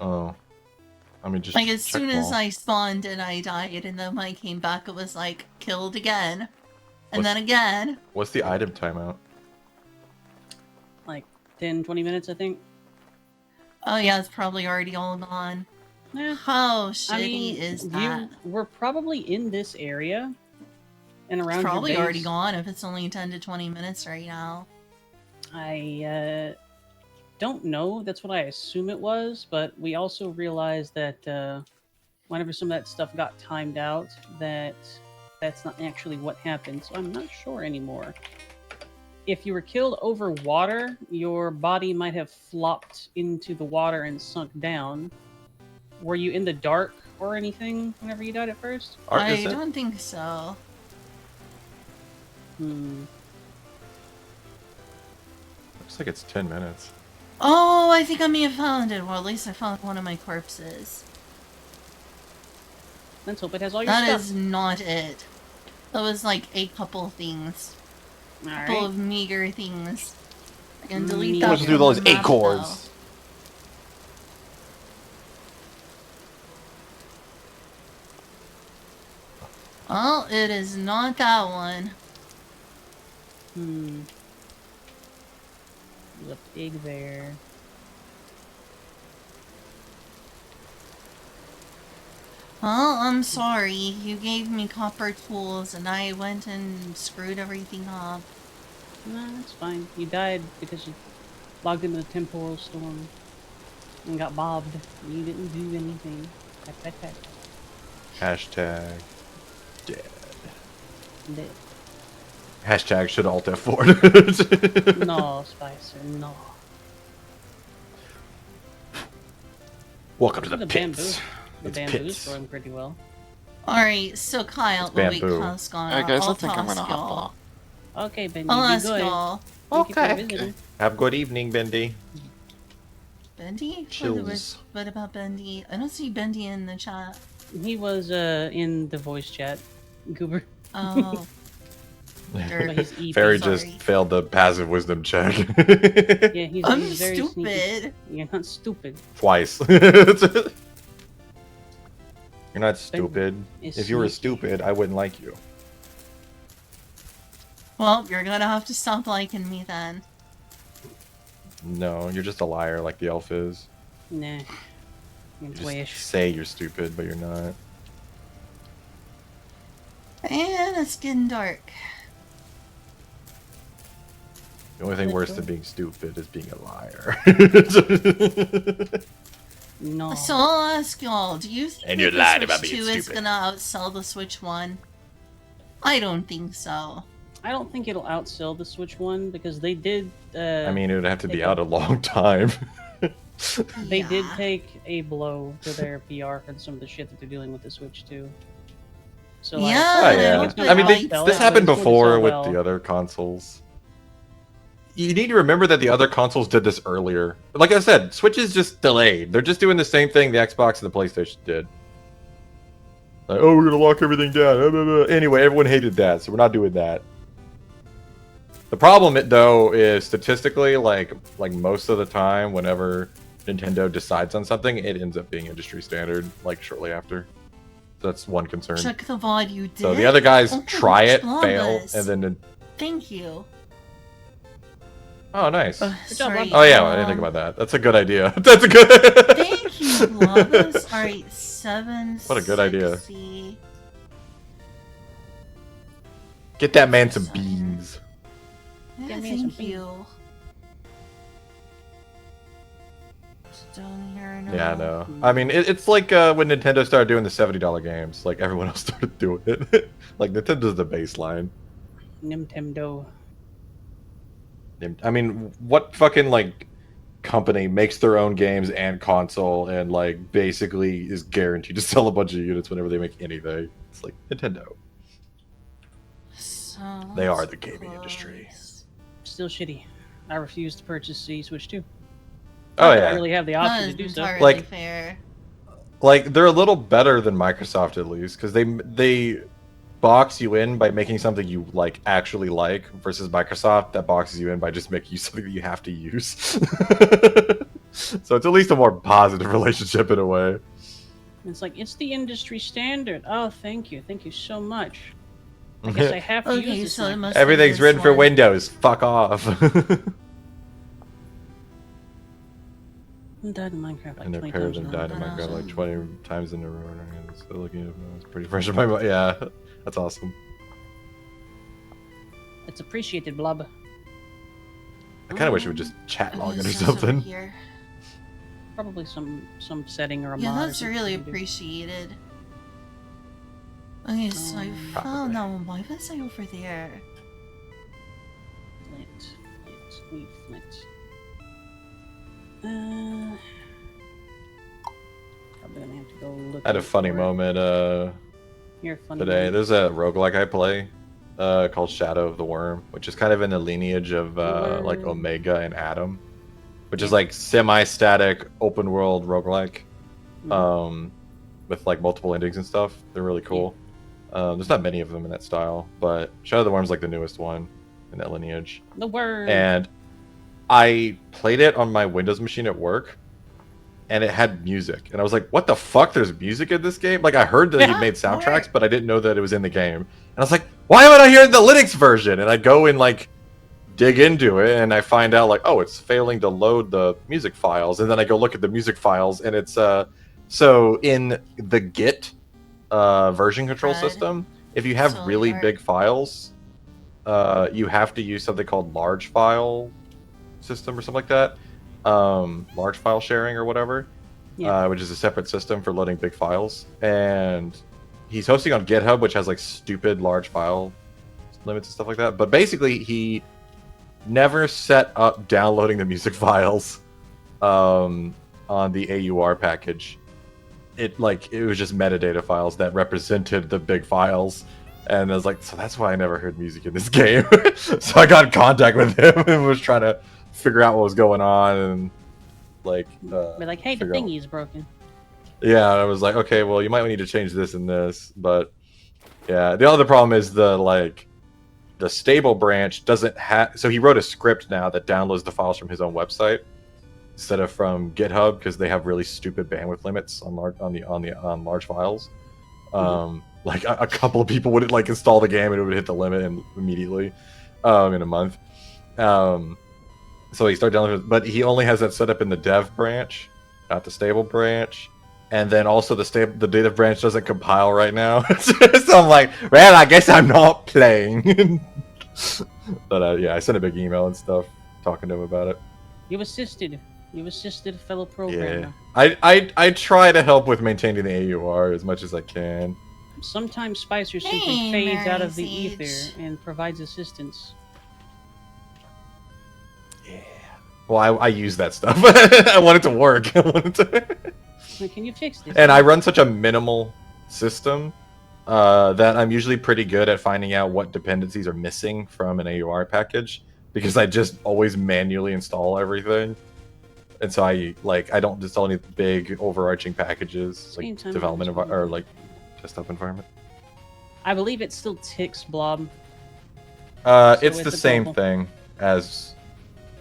S4: Oh. I mean, just
S1: Like, as
S4: check
S1: soon
S4: them
S1: as
S4: all.
S1: I spawned and I died, and then when I came back, it was like, killed again. And
S4: What's-
S1: then again.
S4: What's the item timeout?
S2: Like 10, 20 minutes, I think.
S1: Oh yeah, it's probably already all gone.
S2: Yeah.
S1: How shitty
S2: I mean,
S1: is that?
S2: we're probably in this area and
S1: It's
S2: around your
S1: probably
S2: base.
S1: already gone if it's only 10 to 20 minutes right now.
S2: I don't know. That's what I assume it was, but we also realized that whenever some of that stuff got timed out, that's not actually what happened. So I'm not sure anymore. If you were killed over water, your body might have flopped into the water and sunk down. Were you in the dark or anything whenever you died at first?
S1: I don't think so.
S4: Looks like it's 10 minutes.
S1: Oh, I think I may have found it. Well, at least I found one of my corpses.
S2: Let's hope it has all your
S1: That
S2: stuff.
S1: is not it. That was like a couple things. A couple
S2: Alright.
S1: of meager things. I can delete
S2: Meager.
S1: that.
S2: What'd
S4: you do
S1: from
S4: with
S1: the
S4: those
S1: map,
S4: acorns?
S1: though. Well, it is not that one.
S2: There's a pig there.
S1: Well, I'm sorry. You gave me copper tools and I went and screwed everything up.
S2: No, that's fine. You died because you logged into the temporal storm and got bobbed. You didn't do anything. Pat, pat, pat.
S4: Hashtag dead.
S2: Dead.
S4: Hashtag should alt F4.
S2: No, Spicer, no.
S4: Welcome to the
S2: bamboo.
S4: pits.
S2: The
S4: It's
S2: bamboo's
S4: pits.
S2: growing pretty well.
S1: Alright, so Kyle,
S4: It's
S1: the week
S4: bamboo.
S1: has gone
S3: Alright
S1: on.
S3: guys, I
S1: I'll
S3: think I'm
S1: toss
S3: gonna hop
S1: y'all.
S3: off.
S2: Okay, Bendy,
S1: I'll
S2: be
S1: ask
S2: good.
S1: y'all.
S2: Thank you for
S4: Okay.
S2: visiting.
S4: Have a good evening, Bendy.
S1: Bendy?
S4: Chills.
S1: What about Bendy? I don't see Bendy in the chat.
S2: He was in the voice chat, Goober.
S1: Oh.
S2: But he's EP.
S4: Fairy
S1: Sorry.
S4: just failed the passive wisdom check.
S2: Yeah, he's,
S1: I'm
S2: he's very sneaky.
S1: stupid.
S2: You're not stupid.
S4: Twice. You're not stupid.
S2: is
S4: If you were
S2: sneaky.
S4: stupid, I wouldn't like you.
S1: Well, you're gonna have to stop liking me then.
S4: No, you're just a liar like the elf is.
S2: Nah. You
S4: You just
S2: wish.
S4: say you're stupid, but you're not.
S1: And it's getting dark.
S4: The only thing
S2: Let
S4: worse
S2: go.
S4: than being stupid is being a liar.
S2: No.
S1: So I'll ask y'all, do you think
S4: And
S1: that
S4: you're
S1: the
S4: lying
S1: Switch
S4: about being
S1: 2 is
S4: stupid.
S1: gonna outsell the Switch 1? I don't think so.
S2: I don't think it'll outsell the Switch 1 because they did.
S4: I mean, it would have to be
S2: Take
S4: out a long time.
S2: They did
S1: Yeah.
S2: take a blow to their PR for some of the shit that they're dealing with the Switch 2. So,
S1: Yeah,
S2: like,
S4: Oh,
S1: and I
S4: yeah.
S1: hope it
S4: I mean,
S1: lights
S4: this
S1: up.
S4: happened
S2: It's going to
S4: before
S2: sell
S4: with
S2: well.
S4: the other consoles. You need to remember that the other consoles did this earlier. Like I said, Switch is just delayed. They're just doing the same thing the Xbox and the PlayStation did. Like, oh, we're gonna lock everything down. Blah, blah, blah. Anyway, everyone hated that, so we're not doing that. The problem, though, is statistically, like most of the time, whenever Nintendo decides on something, it ends up being industry standard, like shortly after. So that's one concern.
S1: Check the VOD you did.
S4: So the other guys
S1: Oh,
S4: try it,
S1: Llamas.
S4: fail, and then
S1: Thank you.
S4: oh, nice.
S2: Good job,
S1: Sorry.
S4: Oh yeah, I didn't think about that. That's a good idea. That's a good.
S1: Thank you, Llamas. Alright, 7.
S4: What a good idea.
S1: 60.
S4: Get that man some beans.
S1: Yeah,
S2: Give me some
S1: thank you. Down here now.
S4: Yeah, I know. I mean, it's like when Nintendo started doing the $70 games. Like everyone else started doing it. Like Nintendo's the baseline.
S2: Nintendo.
S4: I mean, what fucking like company makes their own games and console and like basically is guaranteed to sell a bunch of units whenever they make anything? It's like Nintendo.
S1: So
S4: They are
S1: let's
S4: the gaming industry.
S1: close.
S2: Still shitty. I refuse to purchase the Switch 2.
S4: Oh
S2: I
S4: yeah.
S2: really have the
S1: That
S2: option to
S1: is
S2: do so.
S1: entirely
S4: Like-
S1: fair.
S4: Like they're a little better than Microsoft at least because they box you in by making something you like actually like versus Microsoft that boxes you in by just making you something that you have to use. So it's at least a more positive relationship in a way.
S2: It's like, it's the industry standard. Oh, thank you so much. I guess I have to use
S1: Okay,
S2: this
S1: so it
S2: now.
S1: must be
S4: Everything's
S1: this
S4: written for
S1: one.
S4: Windows. Fuck off.
S2: Died in Minecraft like
S4: And a
S2: 20
S4: pair of
S2: times
S4: them
S2: now.
S4: died in Minecraft like 20 times in a row. And it's still looking, it's pretty fresh in my mind. Yeah, that's awesome.
S2: It's appreciated, blob.
S4: I kind of wish it would just chat
S1: Okay,
S4: login or
S1: so it's over
S4: something.
S1: here.
S2: Probably some setting or a
S1: Yeah,
S2: mod. or
S1: that's
S2: something
S1: really
S2: you do.
S1: appreciated. Okay, so I
S2: Probably.
S1: found that one. Why was I over there?
S2: Flint. Probably gonna have to go look.
S4: I had a funny moment
S2: Here, funny
S4: today.
S2: moment.
S4: There's a roguelike I play called Shadow of the Worm, which is kind of in the lineage of like
S2: Worm.
S4: Omega and Adam, which is
S2: Yeah.
S4: like semi-static open world roguelike
S2: Mhm.
S4: with like multiple endings and stuff. They're really cool. There's not many of them in that style, but Shadow of the Worm's like the newest one in that lineage.
S2: The worm.
S4: And I played it on my Windows machine at work, and it had music, and I was like, "What the fuck? There's music in this game?" Like, I heard that he
S1: Yeah,
S4: made soundtracks,
S1: alright.
S4: but I didn't know that it was in the game. And I was like, "Why am I not hearing the Linux version?" And I go and like dig into it, and I find out like, "Oh, it's failing to load the music files." And then I go look at the music files, and it's so in the Git version control
S1: Red.
S4: system, if you have
S1: So
S4: really
S1: you're-
S4: big files, you have to use something called large file system or something like that, large file sharing or whatever,
S2: Yeah.
S4: which is a separate system for loading big files. And he's hosting on GitHub, which has like stupid large file limits and stuff like that. But basically, he never set up downloading the music files on the AUR package. It was just metadata files that represented the big files. And I was like, so that's why I never heard music in this game. So I got in contact with him and was trying to figure out what was going on, and like
S2: Be like, hey, the
S4: figure out-
S2: thingy is broken.
S4: yeah, I was like, okay, well, you might need to change this and this. But yeah, the other problem is the stable branch doesn't have. So he wrote a script now that downloads the files from his own website instead of from GitHub, because they have really stupid bandwidth limits on large files. Like a couple of people would like install the game and it would hit the limit immediately in a month. So he started downloading, but he only has that set up in the dev branch, not the stable branch. And then also the data branch doesn't compile right now. So I'm like, well, I guess I'm not playing. But yeah, I sent a big email and stuff talking to him about it.
S2: You assisted a fellow programmer.
S4: Yeah, I try to help with maintaining the AUR as much as I can.
S2: Sometimes Spicer simply
S1: Hey,
S2: fades out
S1: Mary
S2: of the
S1: Sage.
S2: ether and provides assistance.
S4: Yeah. Well, I use that stuff. I want it to work.
S2: Like, can you fix this?
S4: And I run such a minimal system that I'm usually pretty good at finding out what dependencies are missing from an AUR package, because I just always manually install everything. And so I don't install any big overarching packages like development or like desktop environment.
S2: I believe it still ticks blob.
S4: It's the same thing as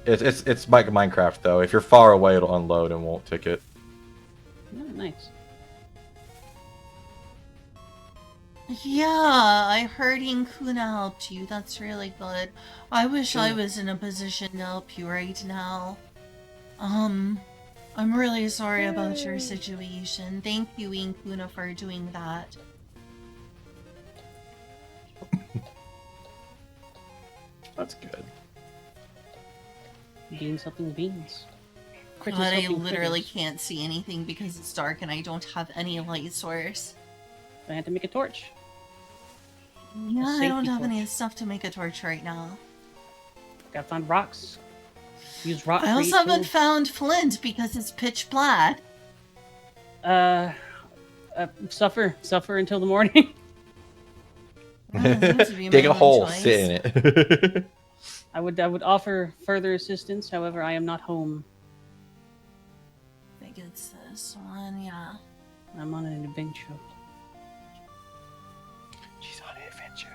S4: it's like Minecraft though. If you're far away, it'll unload and won't tick it.
S2: Oh, nice.
S1: Yeah, I heard Inkuna helped you. That's really good. I wish I was in a position to help you right now. I'm really sorry about your situation. Thank you, Inkuna, for doing that.
S4: That's good.
S2: Beans helping beans.
S1: God, I literally can't see anything because it's dark and I don't have any light source.
S2: I had to make a torch.
S1: Yeah, I don't
S2: safety
S1: have any
S2: torch.
S1: stuff to make a torch right now.
S2: Gotta find rocks. Use rock.
S1: I also haven't found flint because it's pitch black.
S2: Suffer until the morning.
S1: Well, that seems to be
S4: Dig
S1: my
S4: a
S1: own
S4: hole,
S1: choice.
S4: sit in it.
S2: I would offer further assistance. However, I am not home.
S1: I think it's this one, yeah.
S2: I'm on an adventure.
S4: She's on an adventure.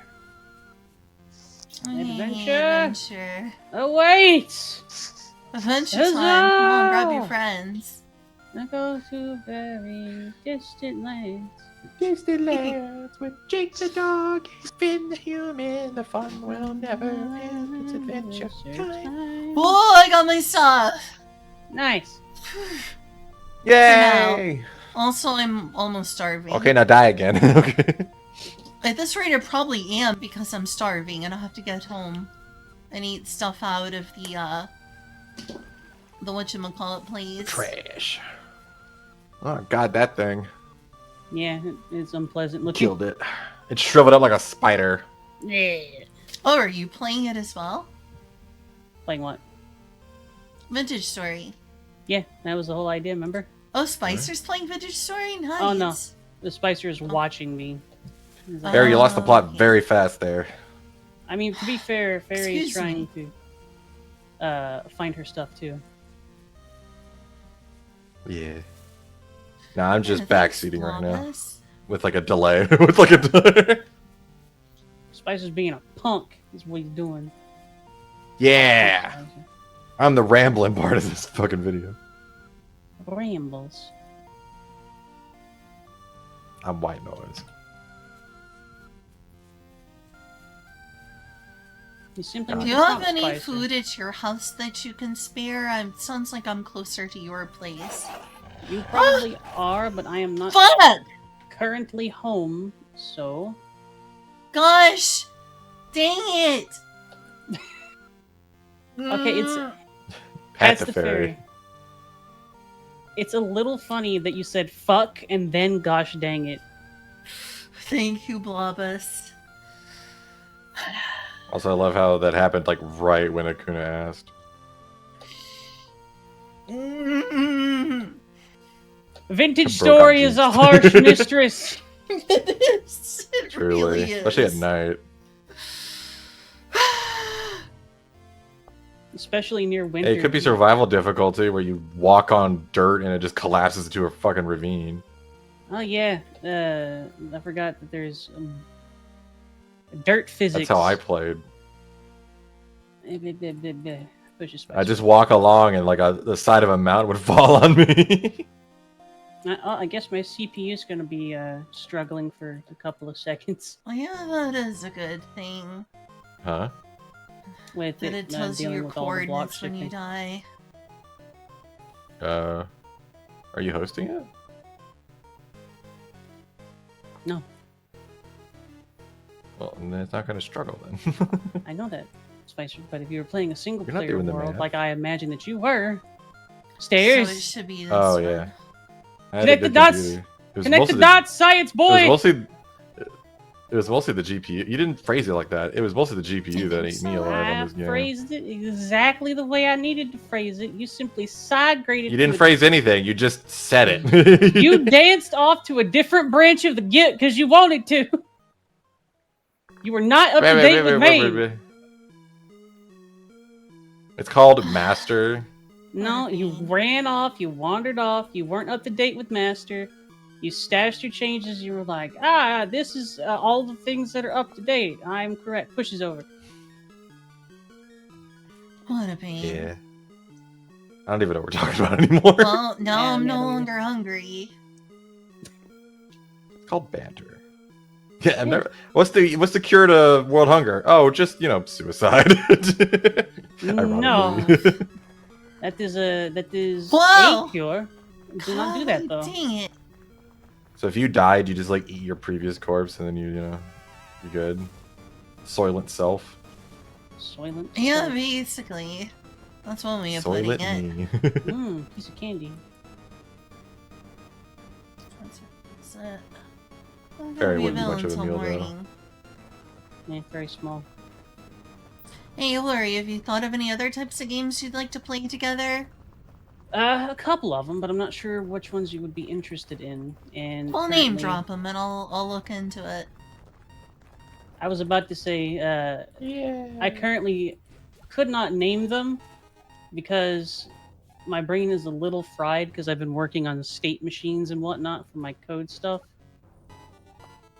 S1: Adventure.
S2: Oh wait!
S1: Adventure
S2: Huzzah!
S1: time. Come on, grab your friends.
S2: I go to very distant lands.
S4: Distant lands with Jake the dog, he's been the human. The fun will never end. It's adventure time.
S1: Oh, I got my stuff.
S2: Nice.
S4: Yay!
S1: Also, I'm almost starving.
S4: Okay, now die again. Okay.
S1: At this rate, I probably am because I'm starving and I have to get home and eat stuff out of the whatchamacallit place.
S4: Trash. Oh god, that thing.
S2: Yeah, it's unpleasant looking.
S4: Killed it. It shriveled up like a spider.
S2: Yeah.
S1: Oh, are you playing it as well?
S2: Playing what?
S1: Vintage Story.
S2: Yeah, that was the whole idea, remember?
S1: Oh, Spicer's playing Vintage Story? Nice.
S2: Oh, no. The Spicer is watching me. He's like,
S4: Barry, you lost the plot
S1: okay.
S4: very fast there.
S2: I mean, to be fair, Fairy's
S1: Excuse
S2: trying
S1: me.
S2: to find her stuff, too.
S4: Yeah. Nah, I'm just
S1: Thanks,
S4: backseating right now.
S1: Flawless.
S4: With like a delay. With like a delay.
S2: Spicer's being a punk is what he's doing.
S4: Yeah! I'm the rambling part of this fucking video.
S2: Rambles.
S4: I'm white noise.
S2: You simply
S1: Do
S2: need
S1: you
S2: to
S1: have
S2: stop,
S1: any
S2: Spicer.
S1: food at your house that you can spare? Sounds like I'm closer to your place.
S2: You probably are, but I am not
S1: Fuck!
S2: currently home, so...
S1: Gosh! Dang it!
S2: Okay, it's...
S4: Pat
S2: That's
S4: the fairy.
S2: It's a little funny that you said fuck and then gosh dang it.
S1: Thank you, Blobus.
S4: Also, I love how that happened like right when Akuna asked.
S2: Vintage
S4: I broke
S2: Story
S4: on
S2: is a
S4: jeans.
S2: harsh mistress.
S1: It is. It
S4: Truly.
S1: really is.
S4: Especially at night.
S2: Especially near winter.
S4: Hey, it could be survival difficulty where you walk on dirt and it just collapses into a fucking ravine.
S2: Oh yeah, I forgot that there's dirt physics.
S4: That's how I played.
S2: Push your
S4: I just walk along and like the side of a mountain would fall on me.
S2: I guess my CPU is gonna be struggling for a couple of seconds
S1: Well, yeah, that is a good thing.
S4: Huh?
S2: with
S1: That it tells you
S2: dealing
S1: your
S2: with all the block
S1: coordinates when you
S2: shifting.
S1: die.
S4: Are you hosting it?
S2: No,
S4: Well, then it's not going to struggle then.
S2: I know that, Spicer. But if you were playing a single
S4: You're not
S2: player
S4: doing the
S2: world
S4: math.
S2: like I imagined that you were,
S1: So it
S2: stairs.
S1: should be this
S4: Oh,
S1: one.
S4: yeah. I had a
S2: Connect the
S4: good
S2: dots!
S4: computer. It was
S2: Connect
S4: mostly
S2: the dots, science boy.
S4: It was mostly the GPU. You didn't phrase it like that. It was mostly the GPU that ate me alive
S2: I
S4: on this game.
S2: phrased it exactly the way I needed to phrase it. You simply side graded.
S4: You didn't phrase anything. You just said it.
S2: You danced off to a different branch of the Git because you wanted to. You were not up to date with me.
S4: It's called Master.
S2: No, you ran off. You wandered off. You weren't up to date with Master. You stashed your changes. You were like, this is all the things that are up to date. I'm correct. Pushes over.
S1: What a pain.
S4: Yeah. I don't even know what we're talking about anymore.
S1: Well, now
S2: Yeah,
S1: I'm no
S2: yeah, yeah.
S1: longer hungry.
S4: It's called banter. Yeah, I've never. What's the cure to world hunger? Oh, just suicide.
S2: No.
S4: Ironically.
S2: That is
S1: Whoa!
S2: a cure. Do not do that though.
S1: Dang it.
S4: So if you died, you just like eat your previous corpse, and then you're good. Soylent self.
S2: Soylent.
S1: Yeah, basically. That's one way of putting
S4: Soylent
S1: it.
S4: me.
S2: Piece of candy.
S1: That's it. I'm
S4: Very
S1: gonna be
S4: wouldn't be much of a
S1: until
S4: meal, though.
S1: morning.
S2: Yeah, very small.
S1: Hey, Lori, have you thought of any other types of games you'd like to play together?
S2: A couple of them, but I'm not sure which ones you would be interested in. And
S1: I'll name
S2: currently-
S1: drop them and I'll look into it.
S2: I was about to say, I currently could not name them because my brain is a little fried because I've been working on state machines and whatnot for my code stuff.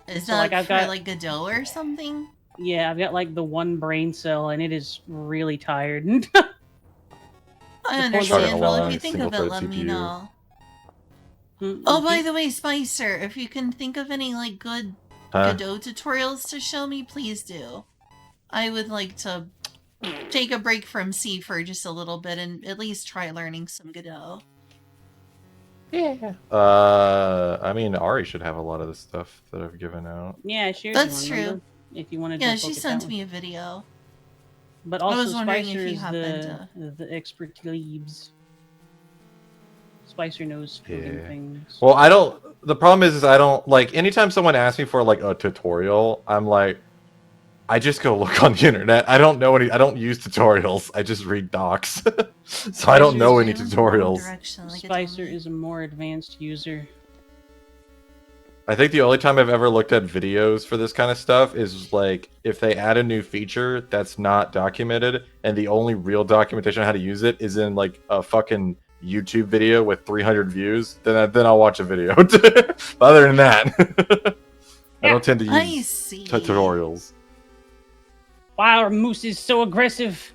S1: Is
S2: So,
S1: that
S2: like, I've
S1: for
S2: got-
S1: like Godot or something?
S2: Yeah, I've got like the one brain cell and it is really tired.
S1: I
S2: It's
S1: understand. Well, if
S4: long
S1: you think of it,
S4: single-thread
S1: let me
S4: CPU.
S1: know. Oh, by the way, Spicer, if you can think of any like good
S4: Huh?
S1: Godot tutorials to show me, please do. I would like to take a break from C for just a little bit and at least try learning some Godot.
S4: Yeah. I mean, Ari should have a lot of the stuff that I've given out.
S2: Yeah, I shared
S1: That's
S2: you one, remember?
S1: true.
S2: If you wanted
S1: Yeah,
S2: to
S1: she
S2: look at
S1: sent
S2: that
S1: me a video.
S2: But
S1: I
S2: also,
S1: was wondering
S2: Spicer
S1: if you
S2: is
S1: happened
S2: the expert leaves. Spicer knows coding things.
S4: Well, I don't. The problem is I don't like. Anytime someone asks me for like a tutorial, I'm like, I just go look on the internet. I don't know any. I don't use tutorials. I just read docs. So I don't know any tutorials.
S2: Spicer is a more advanced user.
S4: I think the only time I've ever looked at videos for this kind of stuff is like if they add a new feature that's not documented, and the only real documentation on how to use it is in like a fucking YouTube video with 300 views. Then I'll watch a video. But other than that, I don't tend to use tutorials.
S2: Why are mooses so aggressive?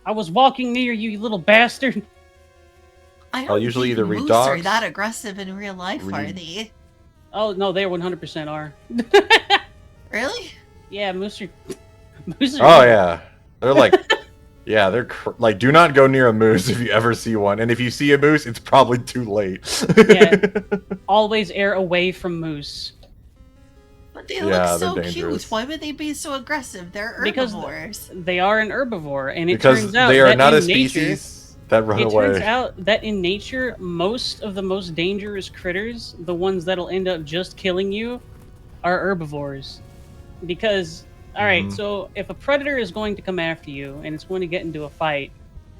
S2: I was walking near you, you little bastard.
S1: I'll
S4: usually either read
S1: moose
S4: docs.
S1: are that aggressive in real life, are they?
S2: Oh no, they 100% are.
S1: Really?
S2: Yeah, moose are.
S4: Oh yeah, they're like, yeah, they're like, do not go near a moose if you ever see one, and if you see a moose, it's probably too late.
S2: Yeah, always err away from moose.
S1: But they look so cute. Why would they be so aggressive? They're herbivores.
S2: Because they are an herbivore, and it
S4: because
S2: turns out
S4: they are
S2: that
S4: not a
S2: in nature,
S4: species that run away.
S2: It turns out that in nature, most of the most dangerous critters, the ones that'll end up just killing you, are herbivores. Because, alright, so if a predator is going to come after you and it's going to get into a fight,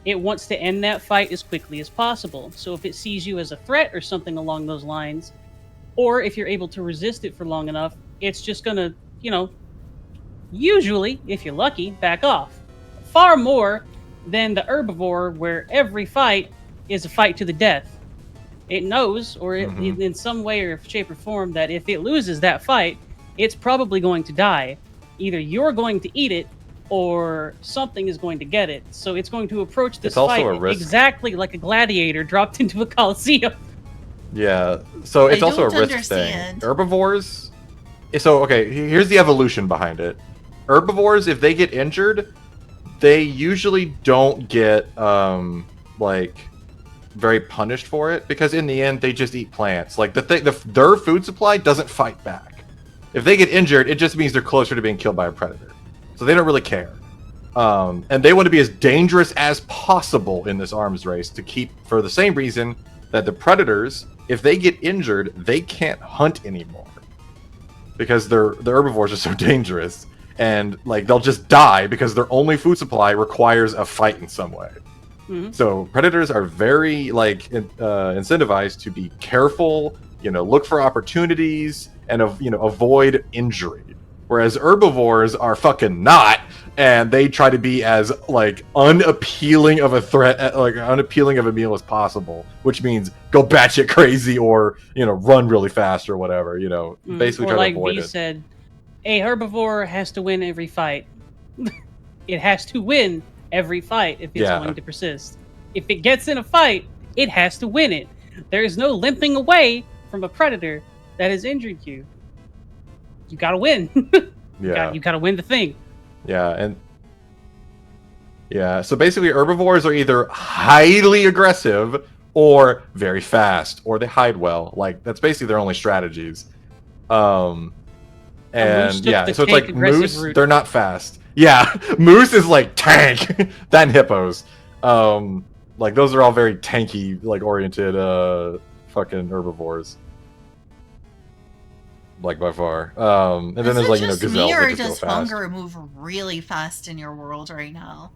S2: it wants to end that fight as quickly as possible. So if it sees you as a threat or something along those lines, or if you're able to resist it for long enough, it's just gonna, you know, usually, if you're lucky, back off. Far more than the herbivore, where every fight is a fight to the death. It knows, or in some way or shape or form, that if it loses that fight, it's probably going to die. Either you're going to eat it, or something is going to get it. So it's going to approach this fight exactly like a gladiator dropped into a coliseum.
S4: Yeah, so it's also a risk thing. Herbivores. So okay, here's the evolution behind it. Herbivores, if they get injured, they usually don't get like very punished for it, because in the end they just eat plants. Like their food supply doesn't fight back. If they get injured, it just means they're closer to being killed by a predator. So they don't really care. And they want to be as dangerous as possible in this arms race to keep, for the same reason that the predators, if they get injured, they can't hunt anymore. Because the herbivores are so dangerous, and like they'll just die because their only food supply requires a fight in some way. So predators are very like incentivized to be careful, look for opportunities, and avoid injury. Whereas herbivores are fucking not, and they try to be as like unappealing of a threat, like unappealing of a meal as possible, which means go batshit crazy or run really fast or whatever. Basically
S2: or
S4: try
S2: like
S4: to avoid
S2: V
S4: it.
S2: said, a herbivore has to win every fight. It has to win every fight if it's going to persist. If it gets in a fight, it has to win it. There is no limping away from a predator that has injured you. You gotta win. You gotta win the thing.
S4: So basically herbivores are either highly aggressive or very fast, or they hide well. Like that's basically their only strategies. And so it's like moose, they're not fast. Yeah, moose is like tank than hippos. Like those are all very tanky, like oriented fucking herbivores. Like by far. And then there's like gazelles that just
S1: does
S4: go fast.
S1: hunger move really fast in your world right now?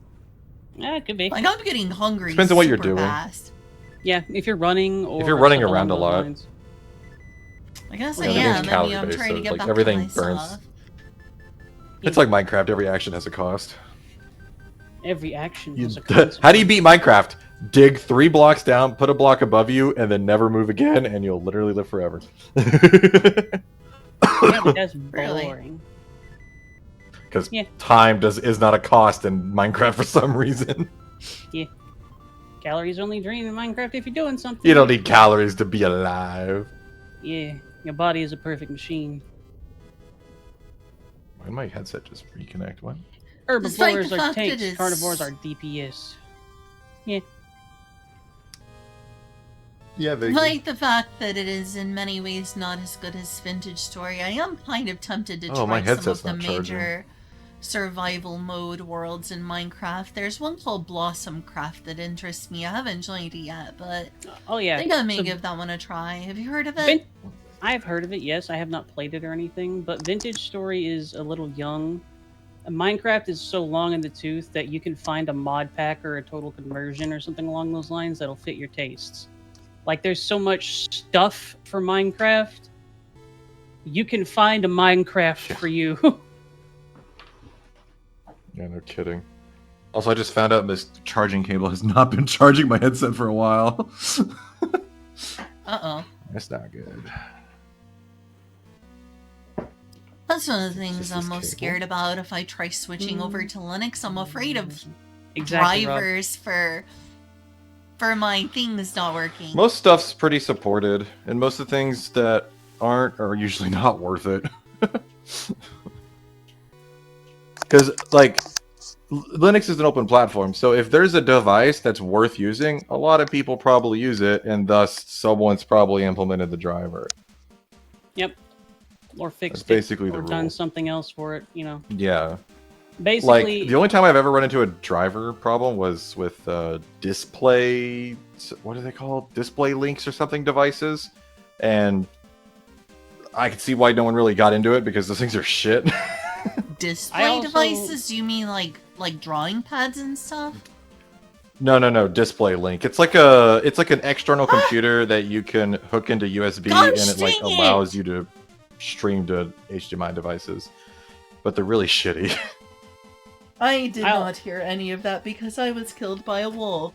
S2: Yeah, it could be.
S1: Like I'm getting hungry.
S4: Depends on what you're doing.
S1: Fast.
S2: Yeah, if you're running or
S4: if you're running around a lot.
S2: Lines.
S1: I guess I am. I'm trying to get back
S4: everything
S1: to myself.
S4: burns. It's like Minecraft. Every action has a cost.
S2: Every action has a cost.
S4: How do you beat Minecraft? Dig 3 blocks down, put a block above you, and then never move again, and you'll literally live forever.
S2: Yeah, but that's boring.
S4: Because time is not a cost in Minecraft for some reason.
S2: Yeah. Calories only drain in Minecraft if you're doing something.
S4: You don't need calories to be alive.
S2: Yeah, your body is a perfect machine.
S4: Why did my headset just reconnect? What?
S1: Despite
S2: Herbivores
S1: the
S2: are
S1: fact that
S2: tanks,
S1: it's-
S2: carnivores are DPS. Yeah.
S4: Yeah, they.
S1: Like the fact that it is in many ways not as good as Vintage Story, I am kind of tempted to
S4: Oh, my
S1: try some
S4: headset's
S1: of the
S4: not charging.
S1: major survival mode worlds in Minecraft. There's one called Blossom Craft that interests me. I haven't joined it yet, but
S2: Oh yeah.
S1: I think I may
S2: So
S1: give that one a try. Have you heard of it?
S2: Vin- I've heard of it. Yes, I have not played it or anything, but Vintage Story is a little young. Minecraft is so long in the tooth that you can find a mod pack or a total conversion or something along those lines that'll fit your tastes. Like, there's so much stuff for Minecraft. You can find a Minecraft for you.
S4: Yeah, no kidding. Also, I just found out this charging cable has not been charging my headset for a while.
S1: Uh-oh.
S4: That's not good.
S1: That's one of the
S4: Is
S1: things
S4: this
S1: I'm most
S4: cable?
S1: scared about if I try switching over to Linux. I'm afraid of
S2: Exactly, Rob.
S1: drivers for my things not working.
S4: Most stuff's pretty supported, and most of the things that aren't are usually not worth it. Because, like, Linux is an open platform, so if there's a device that's worth using, a lot of people probably use it, and thus someone's probably implemented the driver.
S2: Yep. Or fixed
S4: That's basically
S2: it,
S4: the
S2: or done
S4: rule.
S2: something else for it, you know.
S4: Yeah.
S2: Basically,
S4: Like, the only time I've ever run into a driver problem was with display... What are they called? Display links or something devices. And I could see why no one really got into it, because those things are shit.
S1: Display
S2: also-
S1: devices? You mean like drawing pads and stuff?
S4: No, display link. It's like an external computer that you can hook into USB,
S1: Gosh,
S4: and it like
S1: dang it!
S4: allows you to stream to HDMI devices. But they're really shitty.
S1: I did
S2: I'll-
S1: not hear any of that because I was killed by a wolf.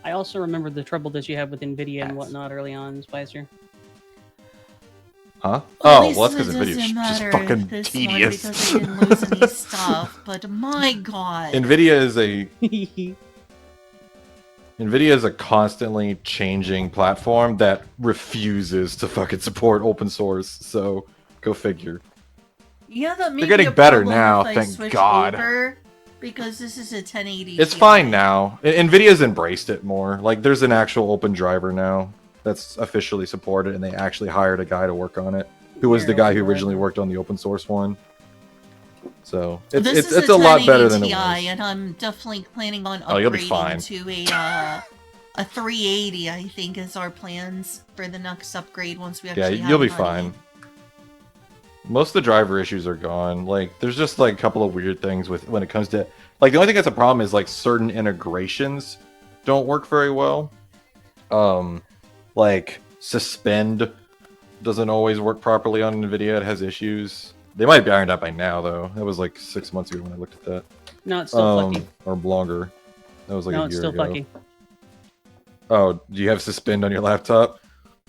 S2: I also remember the trouble that you had with NVIDIA and whatnot early on, Spicer.
S4: Huh?
S1: Well, at
S4: Oh,
S1: least
S4: well, that's because
S1: it
S4: the video's
S1: doesn't
S4: just
S1: matter
S4: fucking
S1: if this
S4: tedious.
S1: One because I didn't lose any stuff, but my god.
S4: NVIDIA is a constantly changing platform that refuses to fucking support open source. So go figure.
S1: Yeah, that may
S4: They're getting
S1: be a
S4: better
S1: problem
S4: now,
S1: if I
S4: thank
S1: switch
S4: God.
S1: Over, because this is a 1080.
S4: It's
S1: Ti.
S4: fine now. NVIDIA's embraced it more. Like, there's an actual open driver now that's officially supported, and they actually hired a guy to work on it, who was the guy who originally worked on the open source one. So
S1: This is
S4: it's a lot better than it
S1: 1080 Ti,
S4: was.
S1: and I'm definitely planning on
S4: Oh, you'll be fine.
S1: upgrading to a 380. I think is our plans for the next upgrade once we
S4: Yeah,
S1: actually have
S4: you'll be
S1: money.
S4: fine. Most of the driver issues are gone. Like, there's just like a couple of weird things with when it comes to like the only thing that's a problem is like certain integrations don't work very well. Like suspend doesn't always work properly on NVIDIA. It has issues. They might be ironed out by now though. That was like 6 months ago when I looked at that.
S2: No, it's still fucky.
S4: Or longer. That was like
S2: No,
S4: a
S2: it's
S4: year
S2: still
S4: ago.
S2: fucky.
S4: Oh, do you have suspend on your laptop?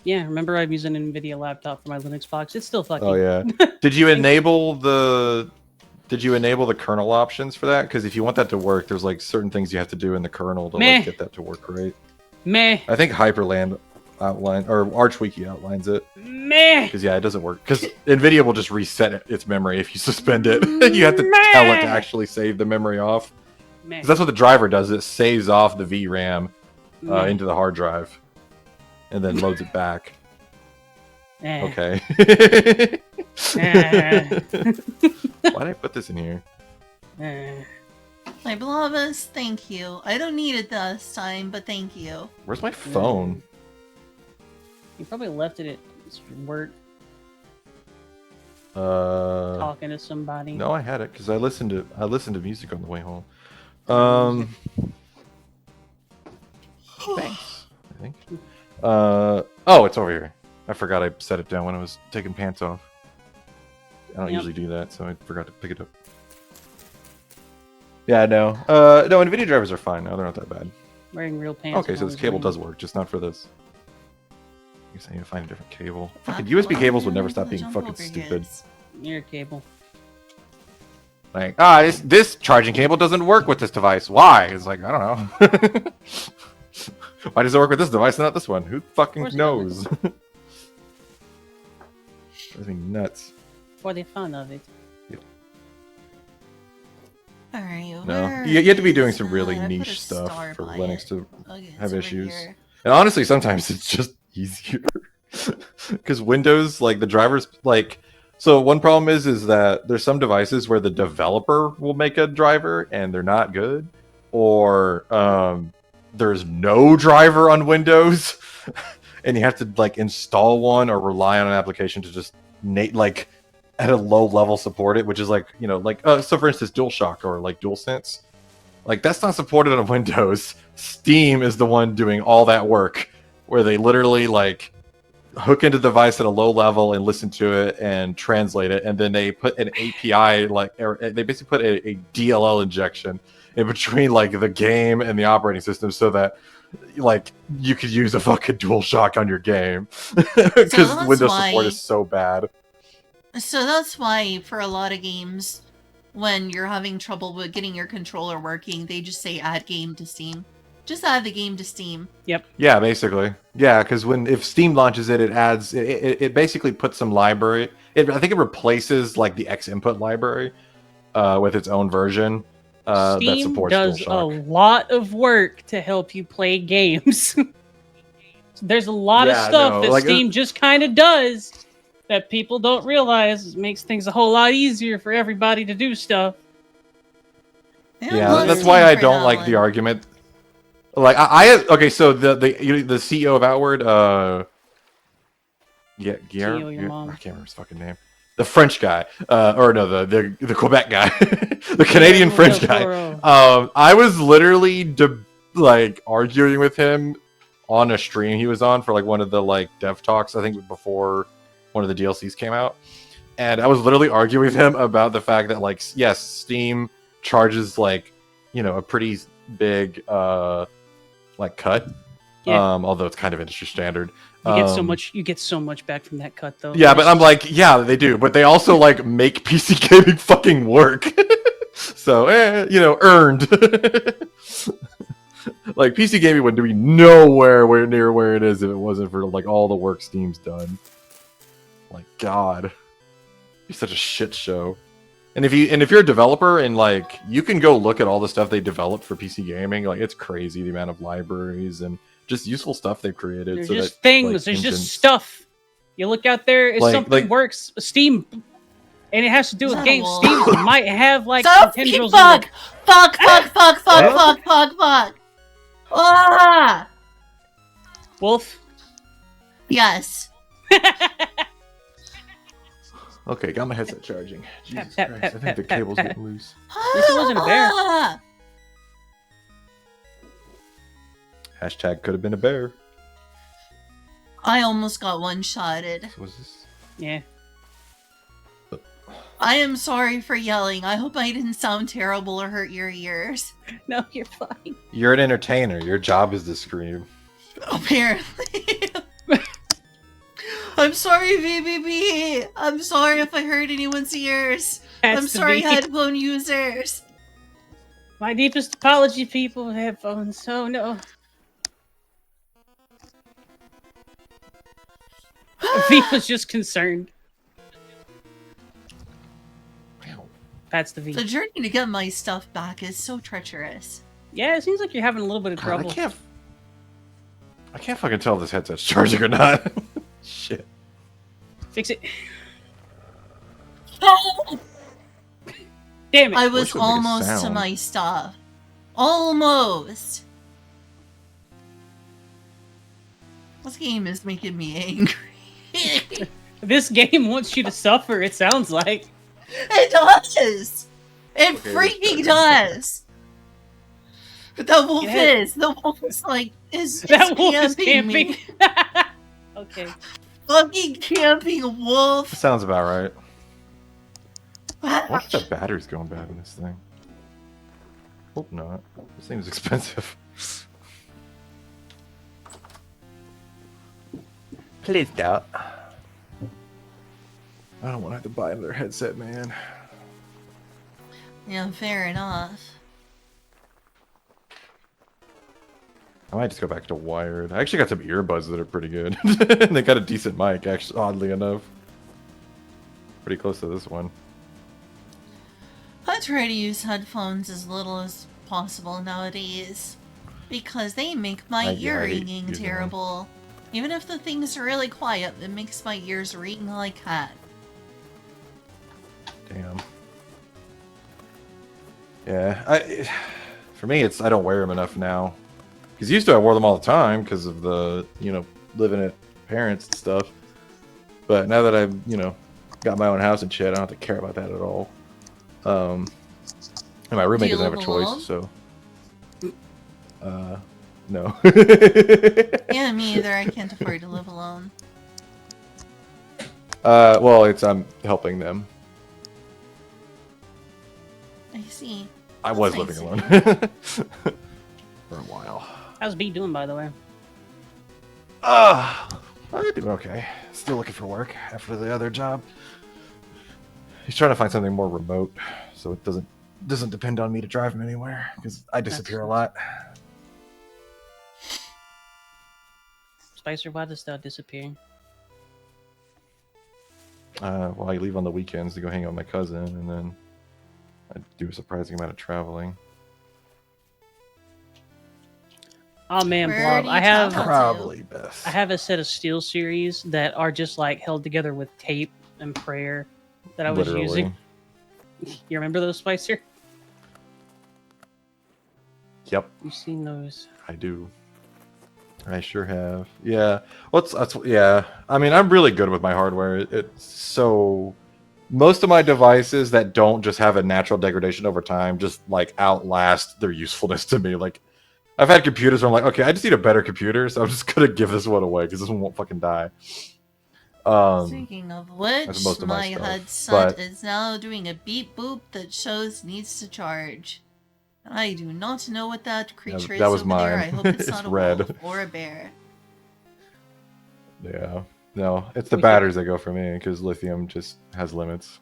S2: Yeah, remember I'm using an NVIDIA laptop for my Linux box. It's still fucky.
S4: Oh yeah. Did you enable the kernel options for that? Because if you want that to work, there's like certain things you have to do in the kernel to
S2: Meh.
S4: like get that to work right.
S2: Meh.
S4: I think Hyperland or ArchWiki outlines it.
S2: Meh.
S4: Because yeah, it doesn't work. Because NVIDIA will just reset its memory if you suspend it. You have to tell it to actually save the memory off.
S2: Meh.
S4: 'Cause that's what the driver does. It saves off the VRAM
S2: Meh.
S4: into the hard drive, and then loads it back.
S2: Eh.
S4: Okay.
S2: Eh.
S4: Why did I put this in here?
S2: Eh.
S1: My Blavas, thank you. I don't need it this time, but thank you.
S4: Where's my phone?
S2: You probably left it at work
S4: Uh,
S2: talking to somebody.
S4: no, I had it because I listened to music on the way home. Thanks. I think. Oh, it's over here. I forgot I set it down when I was taking pants off. I don't
S2: Yep.
S4: usually do that, so I forgot to pick it up. Yeah, no. No, NVIDIA drivers are fine now. They're not that bad.
S2: Wearing real pants.
S4: Okay, so
S2: while
S4: this
S2: I was
S4: cable
S2: wearing-
S4: does work, just not for this. I guess I need to find a different cable. Fucking USB cables would never stop being
S1: Jump
S4: fucking
S1: over
S4: stupid.
S1: his.
S2: Your cable.
S4: Like, this charging cable doesn't work with this device. Why? It's like, I don't know. Why does it work with this device and not this one? Who fucking
S2: course it
S4: knows? Drives me nuts.
S2: For the fun of it.
S1: Alright,
S4: No, you have to be doing some really niche stuff for Linux to have issues. And honestly, sometimes it's just easier because Windows, like the drivers, like. So one problem is that there's some devices where the developer will make a driver and they're not good, or there's no driver on Windows, and you have to like install one or rely on an application to just like at a low level support it, which is like so for instance DualShock or like DualSense, like that's not supported on Windows. Steam is the one doing all that work, where they literally like hook into the device at a low level and listen to it and translate it, and then they put an API they basically put a DLL injection in between like the game and the operating system so that like you could use a fucking DualShock on your game because Windows support is so bad.
S1: So that's why for a lot of games, when you're having trouble with getting your controller working, they just say add game to Steam. Just add the game to Steam.
S2: Yep.
S4: Yeah, basically. Yeah, because if Steam launches it, it adds it basically puts some library. I think it replaces like the X input library with its own version that
S2: Steam
S4: supports
S2: does
S4: DualShock.
S2: a lot of work to help you play games. There's a lot of stuff that Steam just kind of does that people don't realize. It makes things a whole lot easier for everybody to do stuff.
S4: Yeah, that's why I don't like the argument. Like okay, so the CEO of Outward, Guerre, I can't remember his fucking name. The French guy, or no, the Quebec guy, the Canadian French guy. I was literally like arguing with him on a stream he was on for like one of the like dev talks, I think before one of the DLCs came out, and I was literally arguing with him about the fact that like yes, Steam charges like a pretty big like cut, although it's kind of industry standard.
S2: You get so much back from that cut though.
S4: Yeah, but I'm like, yeah, they do, but they also like make PC gaming fucking work. So earned. Like PC gaming would be nowhere near where it is if it wasn't for like all the work Steam's done. Like God, it's such a shit show. And if you're a developer and like you can go look at all the stuff they developed for PC gaming, like it's crazy the amount of libraries and just useful stuff they've created.
S2: There's just things. Like, there's just stuff. You look out there, if something works, Steam, and it has to do with games. Steam might have like tendrils.
S1: Fuck! Ah!
S2: Wolf.
S1: Yes.
S4: Okay, got my headset charging. Jesus Christ, I think the cable's getting loose.
S2: At least it wasn't a bear.
S4: Hashtag could have been a bear.
S1: I almost got one-shotted.
S4: Was this?
S2: Yeah.
S1: I am sorry for yelling. I hope I didn't sound terrible or hurt your ears.
S2: No, you're fine.
S4: You're an entertainer. Your job is to scream.
S1: Apparently. I'm sorry, VBB. I'm sorry if I hurt anyone's ears. I'm sorry, headphone users.
S2: My deepest apology, people with headphones. Oh no. V was just concerned. That's the V.
S1: The journey to get my stuff back is so treacherous.
S2: Yeah, it seems like you're having a little bit of trouble.
S4: I can't fucking tell if this headset's charging or not. Shit.
S2: Fix it. Damn it.
S1: I was almost to my stuff. Almost. This game is making me angry.
S2: This game wants you to suffer, it sounds like.
S1: It does! It freaking does! The wolf is. The wolf is like, is camping me.
S2: Okay.
S1: Fucking camping wolf.
S4: Sounds about right. What if the battery's going bad in this thing? Hope not. This thing's expensive. Please don't. I don't want to have to buy another headset, man.
S1: Yeah, fair enough.
S4: I might just go back to wired. I actually got some earbuds that are pretty good. And they got a decent mic, actually, oddly enough. Pretty close to this one.
S1: I try to use headphones as little as possible nowadays because they make my
S4: I
S1: ear
S4: hate
S1: ringing
S4: using them.
S1: terrible. Even if the thing's really quiet, it makes my ears ring like heck.
S4: Damn. Yeah, for me, it's I don't wear them enough now. Because used to I wore them all the time because of the, living at parents and stuff. But now that I've, got my own house and shit, I don't have to care about that at all. And my roommate
S1: Do you
S4: doesn't have a
S1: live
S4: choice,
S1: alone?
S4: so... no.
S1: Yeah, me either. I can't afford to live alone.
S4: Well, I'm helping them.
S1: I see.
S4: I
S1: That's
S4: was
S1: nice
S4: living
S1: of
S4: alone.
S1: you.
S4: For a while.
S2: How's B doing, by the way?
S4: I'm doing okay. Still looking for work after the other job. He's trying to find something more remote, so it doesn't depend on me to drive him anywhere, because I disappear a lot.
S2: Spicer, why does that disappear?
S4: Well, I leave on the weekends to go hang out with my cousin, and then I do a surprising amount of traveling.
S2: Oh man,
S1: Where
S2: Blob,
S1: do you
S2: I have
S1: travel?
S4: Probably best.
S2: I have a set of steel series that are just like held together with tape and prayer that I was
S4: Literally.
S2: using. You remember those, Spicer?
S4: Yep,
S2: You've seen those.
S4: I do. I sure have. Yeah. Yeah. I mean, I'm really good with my hardware. It's so most of my devices that don't just have a natural degradation over time just like outlast their usefulness to me. Like I've had computers where I'm like, okay, I just need a better computer, so I'm just gonna give this one away because this one won't fucking die.
S1: Speaking of
S4: that's
S1: which,
S4: most of my
S1: my
S4: stuff,
S1: headset
S4: but-
S1: is now doing a beep boop that shows needs to charge. I do not know what that creature is
S4: that was
S1: over there.
S4: mine.
S1: I hope it's
S4: It's
S1: not a
S4: red.
S1: wolf or a bear.
S4: Yeah. No, it's the
S2: We should-
S4: batteries that go for me because lithium just has limits.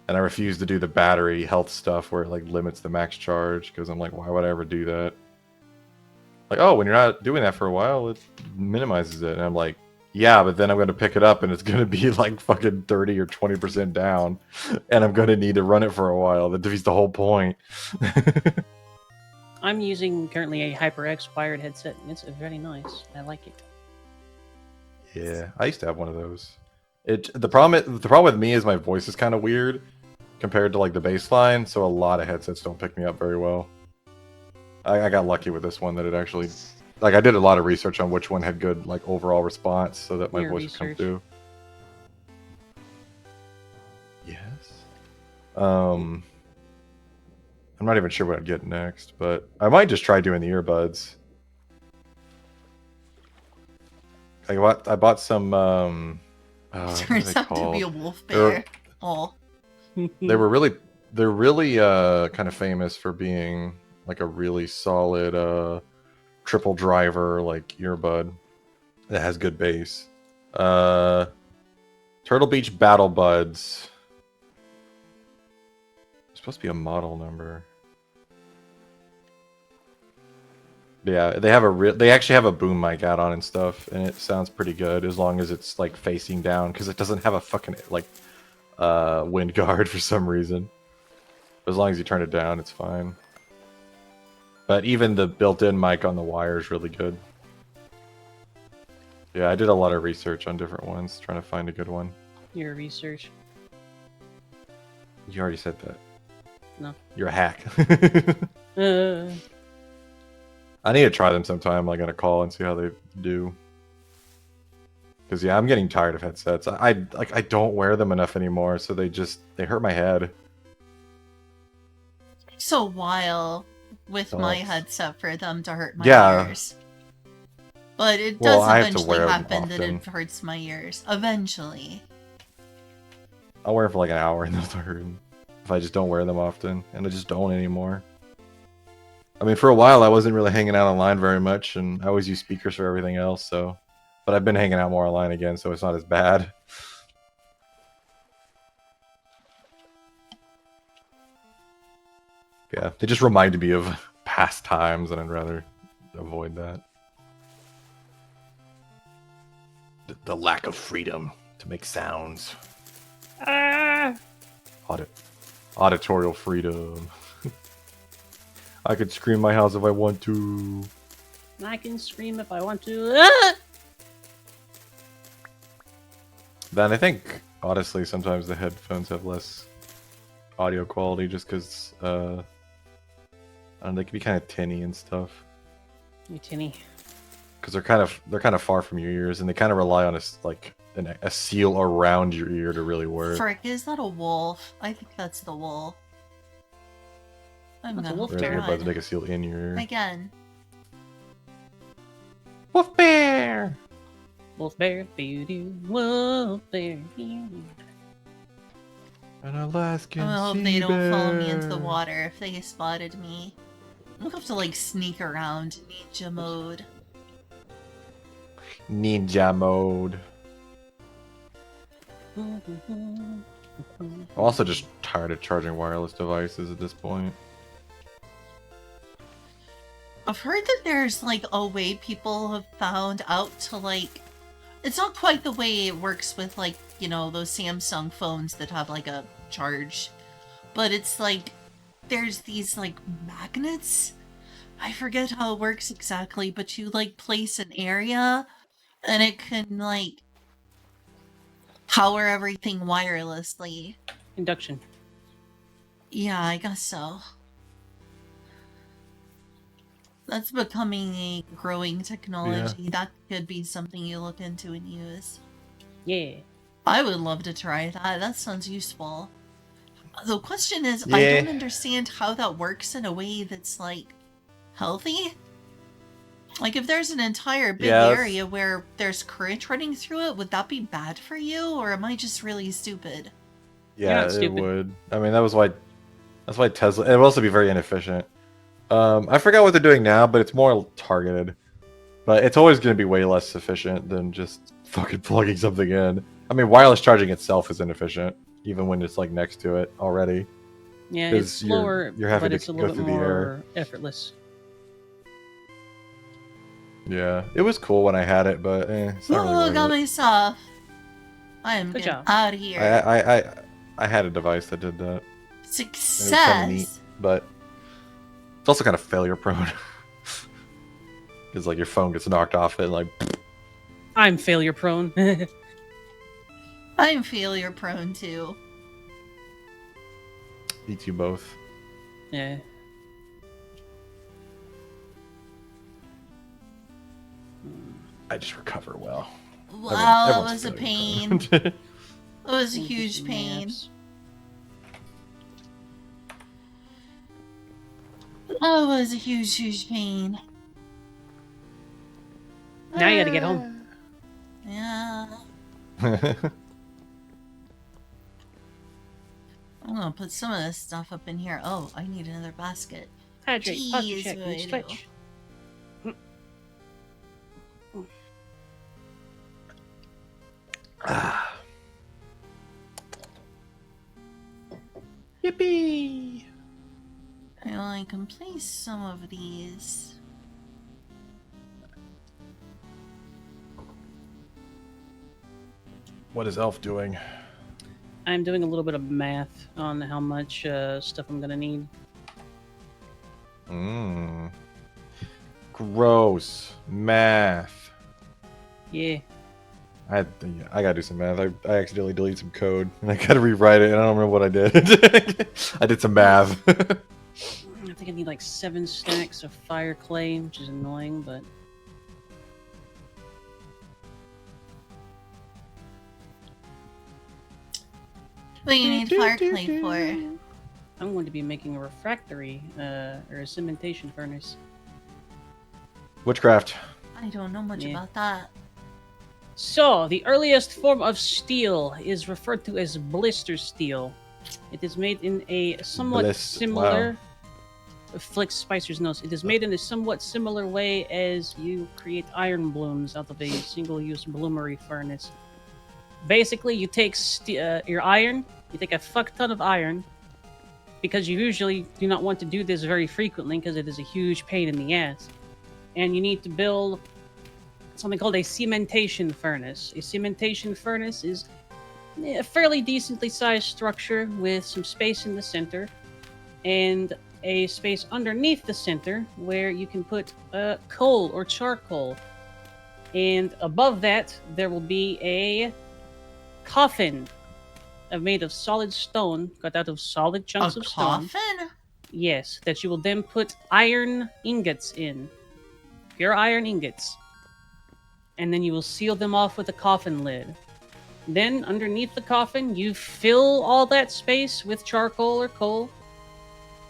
S4: And I refuse to do the battery health stuff where it like limits the max charge because I'm like, why would I ever do that? Like, oh, when you're not doing that for a while, it minimizes it. And I'm like, yeah, but then I'm going to pick it up and it's going to be like fucking 30 or 20% down. And I'm going to need to run it for a while. That defeats the whole point.
S2: I'm using currently a HyperX wired headset, and it's very nice. I like it.
S4: Yeah, I used to have one of those. The problem with me is my voice is kind of weird compared to like the baseline, so a lot of headsets don't pick me up very well. I got lucky with this one that it actually, like, I did a lot of research on which one had good like overall response so that my
S2: Your
S4: voice would come
S2: research.
S4: through. Yes. I'm not even sure what I'd get next, but I might just try doing the earbuds. I bought some what are
S1: Turns
S4: they
S1: out to be a
S4: called?
S1: wolf
S4: They're-
S1: bear. Oh,
S4: They're really kind of famous for being like a really solid triple driver like earbud that has good bass. Turtle Beach Battle Buds. There's supposed to be a model number. Yeah, they actually have a boom mic add-on and stuff, and it sounds pretty good as long as it's like facing down because it doesn't have a fucking like wind guard for some reason. As long as you turn it down, it's fine. But even the built-in mic on the wire is really good. Yeah, I did a lot of research on different ones, trying to find a good one.
S2: Your research.
S4: You already said that.
S2: No.
S4: You're a hack.
S2: Uh,
S4: I need to try them sometime, like on a call, and see how they do. Because yeah, I'm getting tired of headsets. I don't wear them enough anymore, so they hurt my head.
S1: takes a while with my
S4: Does.
S1: headset for them to hurt my
S4: Yeah.
S1: ears. But it
S4: Well,
S1: does
S4: I have to
S1: eventually
S4: wear them
S1: happen that it
S4: often.
S1: hurts my ears. Eventually.
S4: I'll wear it for like an hour and they'll start hurting. If I just don't wear them often, and I just don't anymore. I mean, for a while I wasn't really hanging out online very much, and I always use speakers for everything else. So, but I've been hanging out more online again, so it's not as bad. Yeah, they just reminded me of past times, and I'd rather avoid that. The lack of freedom to make sounds. Auditorial freedom. I could scream my house if I want to.
S2: I can scream if I want to.
S4: Then I think, honestly, sometimes the headphones have less audio quality just because they can be kind of tinny and stuff.
S2: You tinny.
S4: Because they're kind of far from your ears, and they kind of rely on a seal around your ear to really work.
S1: Frick, is that a wolf? I think that's the wolf. I'm
S2: That's a
S1: gonna
S2: wolf
S4: Whereas
S2: bear.
S4: you're about to make a seal in your ear.
S1: Again.
S4: Wolf bear.
S2: Wolf bear, doo-doo, wolf bear.
S4: An Alaskan
S1: I hope
S4: sea
S1: they don't follow me into the
S4: bear.
S1: water if they spotted me. I'm gonna have to like sneak around ninja mode.
S4: Ninja mode. I'm also just tired of charging wireless devices at this point.
S1: I've heard that there's like a way people have found out to like, it's not quite the way it works with like, you know, those Samsung phones that have like a charge, but it's like there's these like magnets. I forget how it works exactly, but you like place an area and it can like power everything wirelessly.
S2: Induction.
S1: Yeah, I guess so. That's becoming a growing technology. That could be something you look into and use.
S2: Yeah.
S1: I would love to try that. That sounds useful. The question is, I
S4: Yeah.
S1: don't understand how that works in a way that's like healthy. Like if there's an entire big
S4: Yeah, that's-
S1: area where there's current running through it, would that be bad for you, or am I just really stupid?
S2: You're
S4: Yeah,
S2: not
S4: it
S2: stupid.
S4: would. I mean, that's why Tesla. It would also be very inefficient. I forgot what they're doing now, but it's more targeted. But it's always going to be way less efficient than just fucking plugging something in. I mean, wireless charging itself is inefficient, even when it's like next to it already.
S2: Yeah,
S4: 'Cause
S2: it's slower,
S4: you're having
S2: but
S4: to
S2: it's a
S4: go
S2: little bit
S4: through the air.
S2: more effortless.
S4: Yeah, it was cool when I had it, but it's not
S1: Oh,
S4: really
S1: got
S4: worth it.
S1: my stuff. I am
S2: Good
S1: getting
S2: job.
S1: out of here.
S4: I had a device that did that.
S1: Success.
S4: It was kind of neat, but it's also kind of failure prone. Because like your phone gets knocked off it, and like
S2: I'm failure prone.
S1: I'm failure prone too.
S4: eats you both.
S2: Yeah.
S4: I just recover well.
S1: Wow, that
S4: Everyone's
S1: was a
S4: failure
S1: pain.
S4: prone.
S1: It was a huge pain.
S2: Naps.
S1: Oh, it was a huge, huge pain.
S2: Now you gotta get home.
S1: Yeah. I'm gonna put some of this stuff up in here. Oh, I need another basket.
S2: Hydrate, posture
S1: Jeez,
S2: check,
S1: what do I
S2: and
S1: do?
S2: stretch.
S4: Yippee!
S1: Well, I can place some of these.
S4: What is Elf doing?
S2: I'm doing a little bit of math on how much stuff I'm gonna need.
S4: Gross. Math.
S2: Yeah.
S4: I gotta do some math. I accidentally deleted some code and I gotta rewrite it and I don't remember what I did. I did some math.
S2: I think I need like 7 stacks of fire clay, which is annoying, but
S1: What do you need fire clay for?
S2: I'm going to be making a refractory or a cementation furnace.
S4: Witchcraft.
S1: I don't know much
S2: Yeah.
S1: about that.
S2: So, the earliest form of steel is referred to as blister steel. It is made in a somewhat similar. Flick Spicer's notes. It is made in a somewhat similar way as you create iron blooms out of a single-use bloomery furnace. Basically, you take your iron, you take a fuck ton of iron, because you usually do not want to do this very frequently because it is a huge pain in the ass. and you need to build something called a cementation furnace. A cementation furnace is a fairly decently sized structure with some space in the center and a space underneath the center where you can put coal or charcoal. And above that, there will be a coffin made of solid stone, cut out of solid chunks
S1: A
S2: of stone.
S1: coffin?
S2: Yes, that you will then put iron ingots in. Pure iron ingots. And then you will seal them off with a coffin lid. Then, underneath the coffin, you fill all that space with charcoal or coal.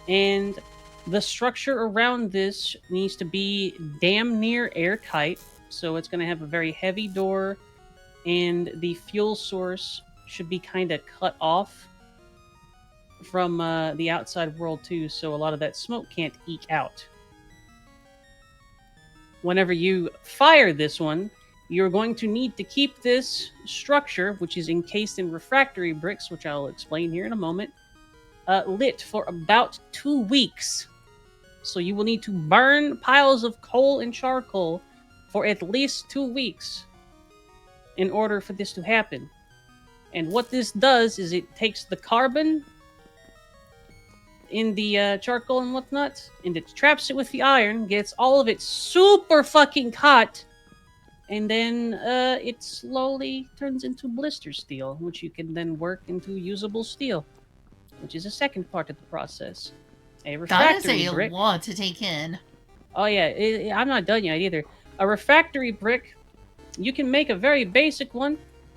S2: And the structure around this needs to be damn near airtight. So it's going to have a very heavy door, and the fuel source should be kind of cut off from the outside world too, so a lot of that smoke can't eke out. Whenever you fire this one, you're going to need to keep this structure, which is encased in refractory bricks, which I'll explain here in a moment, lit for about 2 weeks. So you will need to burn piles of coal and charcoal for at least 2 weeks in order for this to happen. And what this does is it takes the carbon in the charcoal and whatnot, and it traps it with the iron, gets all of it super fucking hot, and then it slowly turns into blister steel, which you can then work into usable steel, which is a second part of the process. A
S1: That is
S2: refractory
S1: a
S2: brick.
S1: lot to take in.
S2: Oh yeah, I'm not done yet either. A refractory brick, you can make a very basic one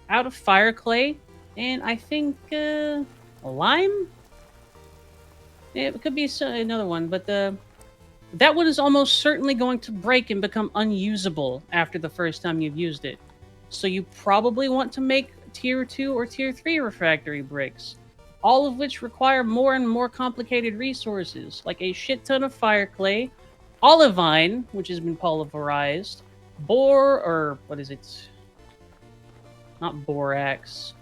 S2: out of fire clay, and I think lime. It could be another one, but that one is almost certainly going to break and become unusable after the first time you've used it. So you probably want to make tier 2 or tier 3 refractory bricks, all of which require more and more complicated resources, like a shit ton of fire clay, olivine, which has been pulverized, or what is it? Not borax.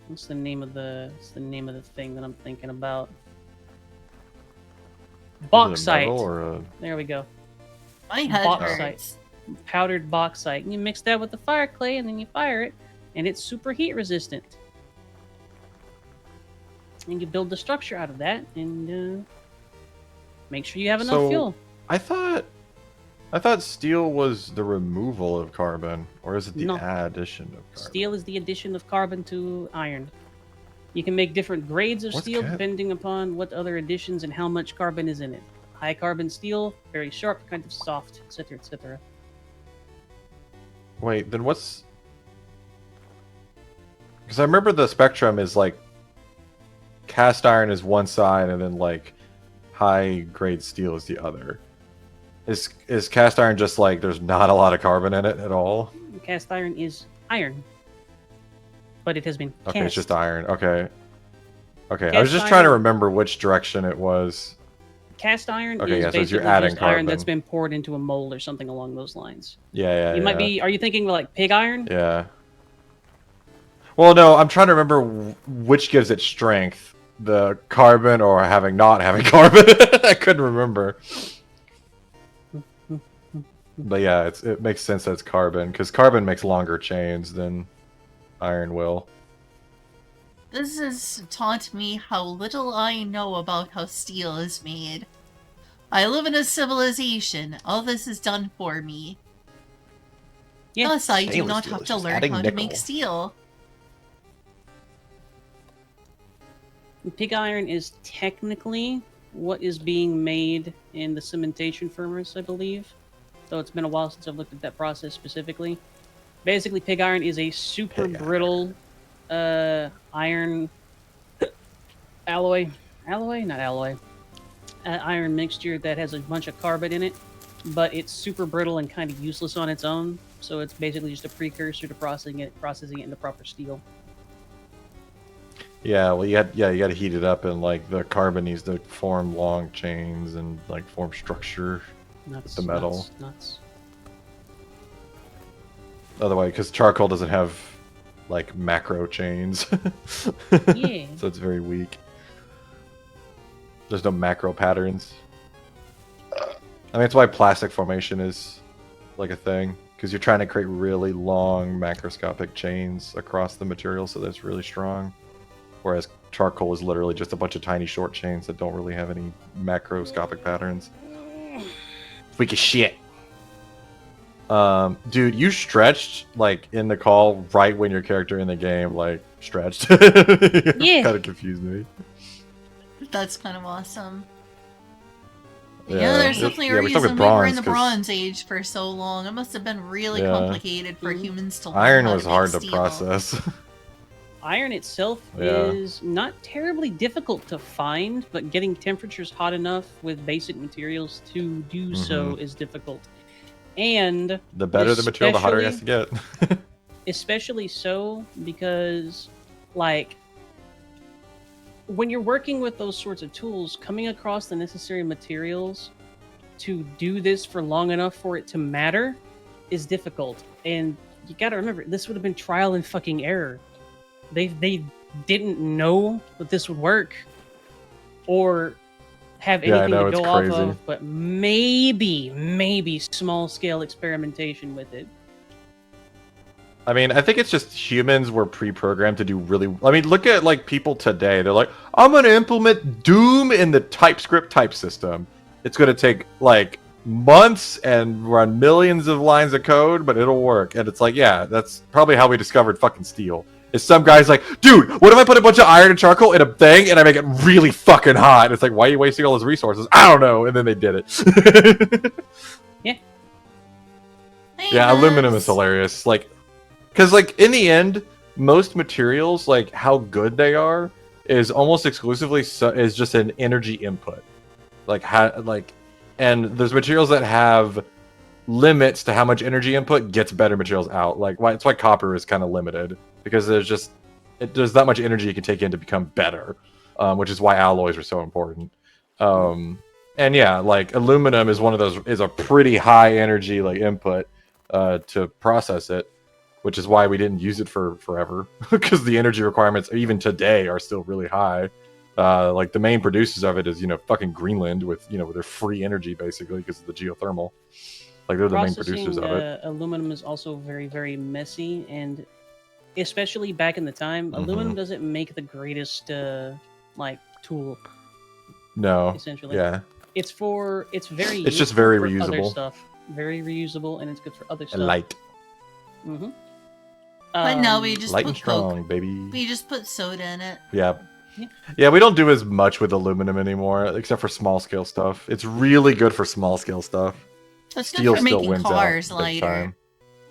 S2: What's the name of the thing that I'm thinking about? Bauxite. There we go.
S1: My head
S2: Bauxite.
S1: hurts.
S2: Powdered bauxite. And you mix that with the fire clay, and then you fire it, and it's super heat resistant. And you build the structure out of that, and make sure you have enough fuel.
S4: I thought steel was the removal of carbon, or is it the addition of carbon?
S2: Steel is the addition of carbon to iron. You can make different grades of steel depending upon what other additions and how much carbon is in it. High carbon steel, very sharp, kind of soft, etc., etc.
S4: Wait, then what's... Because I remember the spectrum is like cast iron is one side, and then like high grade steel is the other. Is cast iron just like there's not a lot of carbon in it at all?
S2: Cast iron is iron, but it has been cast.
S4: Okay, it's just iron. Okay.
S2: Cast
S4: I was just trying to remember which direction it was.
S2: Cast iron is
S4: so
S2: basically
S4: you're adding
S2: just iron
S4: carbon.
S2: that's been poured into a mold or something along those lines.
S4: Yeah.
S2: You might be. Are you thinking like pig iron?
S4: Yeah. Well, no, I'm trying to remember which gives it strength, the carbon or not having carbon. I couldn't remember. But yeah, it makes sense that it's carbon, because carbon makes longer chains than iron will.
S1: This has taught me how little I know about how steel is made. I live in a civilization. All this is done for me.
S2: Yeah.
S1: Thus, I do
S4: Stainless
S1: not
S4: steel
S1: have
S4: is
S1: to
S4: just
S1: learn
S4: adding
S1: how to make
S4: nickel.
S1: steel.
S2: Pig iron is technically what is being made in the cementation furnace, I believe. Though it's been a while since I've looked at that process specifically. Basically, pig iron is a super brittle iron alloy. Not alloy. Iron mixture that has a bunch of carbon in it, but it's super brittle and kind of useless on its own. So it's basically just a precursor to processing it into proper steel.
S4: Yeah, well, you got to heat it up, and like the carbon needs to form long chains and like form structure. The metal.
S2: Nuts.
S4: Otherwise, because charcoal doesn't have like macro chains.
S2: Yeah.
S4: So it's very weak. There's no macro patterns. I mean, it's why plastic formation is like a thing, because you're trying to create really long macroscopic chains across the material so that it's really strong. Whereas charcoal is literally just a bunch of tiny short chains that don't really have any macroscopic patterns. Freak of shit. Dude, you stretched like in the call right when your character in the game like stretched.
S2: Yeah.
S4: Kind of confused me.
S1: That's kind of awesome.
S4: Yeah,
S1: Yeah, there's definitely a
S4: we stuck with
S1: reason we were in the
S4: 'cause
S1: Bronze Age for so long. It must have been really
S4: Yeah.
S1: complicated for humans to learn
S4: iron
S1: how
S4: was
S1: to make
S4: hard to
S1: steel.
S4: process.
S2: Iron itself
S4: Yeah.
S2: is not terribly difficult to find, but getting temperatures hot enough with basic materials to do so is difficult. And
S4: The better the material, the hotter it has to get.
S2: especially so because, like, when you're working with those sorts of tools, coming across the necessary materials to do this for long enough for it to matter is difficult. And you gotta remember, this would have been trial and fucking error. They didn't know that this would work or have
S4: Yeah, I
S2: anything
S4: know,
S2: to
S4: it's
S2: go off
S4: crazy.
S2: of, but maybe small scale experimentation with it.
S4: I mean, I think it's just humans were pre-programmed to do really. I mean, look at like people today. They're like, I'm gonna implement Doom in the TypeScript type system. It's gonna take like months and run millions of lines of code, but it'll work. And it's like, yeah, that's probably how we discovered fucking steel. Is some guy's like, dude, what if I put a bunch of iron and charcoal in a thing and I make it really fucking hot? And it's like, why are you wasting all those resources? I don't know. And then they did it.
S1: Hey,
S4: Yeah, aluminum
S1: Nubs.
S4: is hilarious. Like, because like in the end, most materials, like how good they are, is almost exclusively is just an energy input. And there's materials that have limits to how much energy input gets better materials out. Like, it's why copper is kind of limited, because there's that much energy you can take in to become better, which is why alloys are so important. And yeah, like aluminum is one of those, is a pretty high energy like input to process it, which is why we didn't use it for forever, because the energy requirements even today are still really high. Like the main producers of it is fucking Greenland with with their free energy basically because of the geothermal. Like they're the main producers of it.
S2: Aluminum is also very, very messy, and especially back in the time, aluminum doesn't make the greatest like tool.
S4: No.
S2: Essentially,
S4: Yeah.
S2: It's very.
S4: It's just very
S2: for other
S4: reusable.
S2: stuff. Very reusable, and it's good for other stuff.
S4: Light.
S2: Mm-hmm.
S1: But no, we just
S4: light
S1: put
S4: and strong,
S1: Coke.
S4: baby.
S1: We just put soda in it.
S4: Yeah. Yeah, we don't do as much with aluminum anymore, except for small scale stuff. It's really good for small scale stuff.
S1: That's
S4: Steel
S1: good for
S4: still
S1: making
S4: wins
S1: cars
S4: out big
S1: lighter.
S4: time.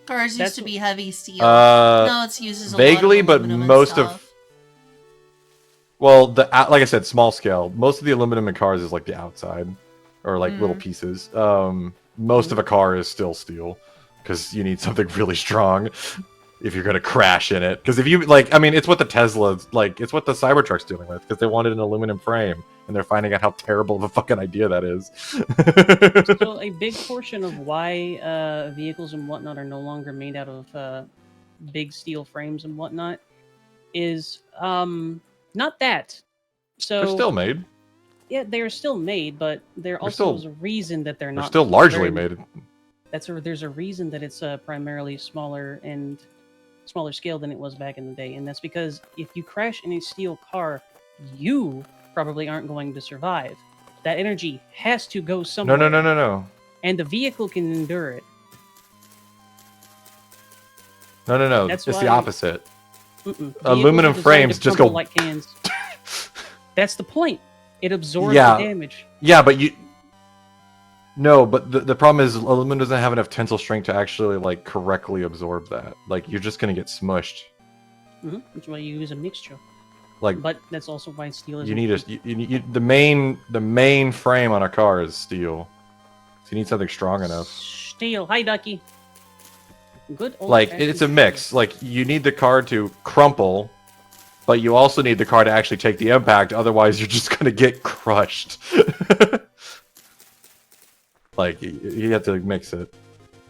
S1: Cars used to be heavy steel.
S4: Uh,
S1: now it's uses a
S4: vaguely,
S1: lot of
S4: but
S1: aluminum and
S4: most
S1: stuff.
S4: of well, like I said, small scale. Most of the aluminum in cars is like the outside, or like little pieces. Most of a car is still steel, because you need something really strong if you're gonna crash in it. Because if you it's what the Tesla's like. It's what the Cybertruck's dealing with, because they wanted an aluminum frame, and they're finding out how terrible of a fucking idea that is.
S2: So a big portion of why vehicles and whatnot are no longer made out of big steel frames and whatnot is not that. So
S4: They're still made.
S2: Yeah, they are still made, but there also is a reason that they're not.
S4: They're still largely made.
S2: There's a reason that it's primarily smaller scale than it was back in the day, and that's because if you crash in a steel car, you probably aren't going to survive. That energy has to go somewhere.
S4: No.
S2: And the vehicle can endure it.
S4: No.
S2: That's
S4: it's
S2: why...
S4: the opposite.
S2: Vehicles
S4: Aluminum
S2: are designed
S4: frames
S2: to
S4: just
S2: crumple
S4: go
S2: like cans. That's the point. It absorbs
S4: Yeah.
S2: the damage.
S4: Yeah, but No, but the problem is aluminum doesn't have enough tensile strength to actually like correctly absorb that. Like you're just gonna get smushed.
S2: Which is why you use a mixture.
S4: Like,
S2: but that's also why steel is.
S4: You need the main frame on a car is steel. So you need something strong enough.
S2: Steel. Hi, Ducky. Good.
S4: Like it's a mix. Like you need the car to crumple, but you also need the car to actually take the impact. Otherwise, you're just gonna get crushed. Like you have to mix it.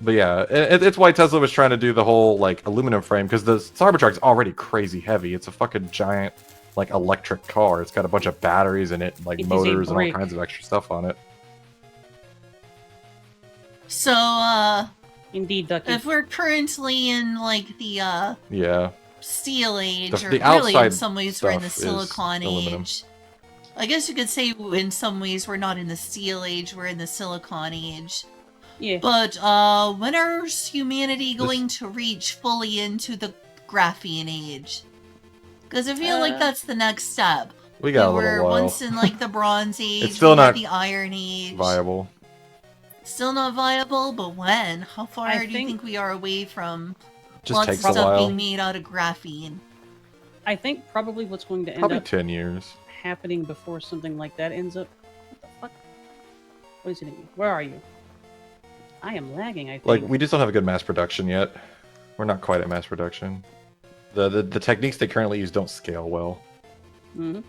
S4: But yeah, it's why Tesla was trying to do the whole like aluminum frame, because the Cybertruck's already crazy heavy. It's a fucking giant like electric car. It's got a bunch of batteries in it, like motors and all kinds of extra stuff on it.
S1: So,
S2: Indeed, Ducky.
S1: if we're currently in, like, the,
S4: Yeah.
S1: Steel Age,
S4: The
S1: or really
S4: outside
S1: in some ways we're in the
S4: stuff is
S1: Silicon
S4: aluminum.
S1: Age. I guess you could say in some ways we're not in the Steel Age, we're in the Silicon Age.
S2: Yeah.
S1: But, when is humanity going to reach fully into the Graphene Age? Because I feel like that's the next step.
S4: We got a
S1: were
S4: little while.
S1: once in, like, the Bronze Age,
S4: still
S1: we had
S4: not
S1: the Iron Age.
S4: Viable.
S1: Still not viable, but when? How far
S2: I
S1: do you think we are away from
S4: Just
S1: lots of
S4: takes a
S1: stuff
S4: while.
S1: being made out of graphene?
S2: I think probably what's going to end
S4: Probably
S2: up
S4: 10 years.
S2: happening before something like that ends up. What the fuck? What is it in me? Where are you? I am lagging, I think.
S4: Like, we just don't have a good mass production yet. We're not quite at mass production. The techniques they currently use don't scale well.
S2: Mm-hmm.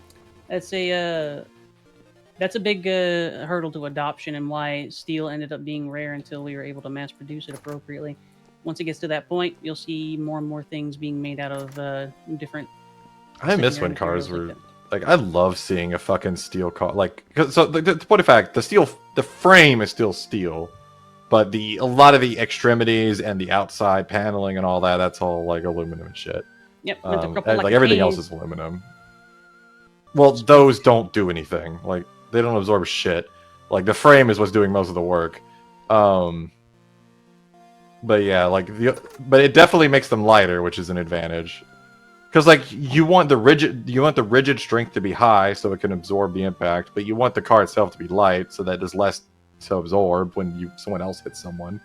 S2: That's a big hurdle to adoption, and why steel ended up being rare until we were able to mass produce it appropriately. Once it gets to that point, you'll see more and more things being made out of different.
S4: I miss
S2: secondary
S4: when cars
S2: materials
S4: were
S2: like
S4: like, I love seeing a fucking steel car. Like, so the point of fact, the frame is still steel, but a lot of the extremities and the outside paneling and all that, that's all like aluminum and shit.
S2: Yep, meant to propel
S4: Like
S2: a
S4: everything
S2: cane.
S4: else is aluminum. Well, those don't do anything. Like, they don't absorb shit. Like, the frame is what's doing most of the work. But yeah, but it definitely makes them lighter, which is an advantage. Because like you want the rigid strength to be high so it can absorb the impact, but you want the car itself to be light so that there's less to absorb when someone else hits someone.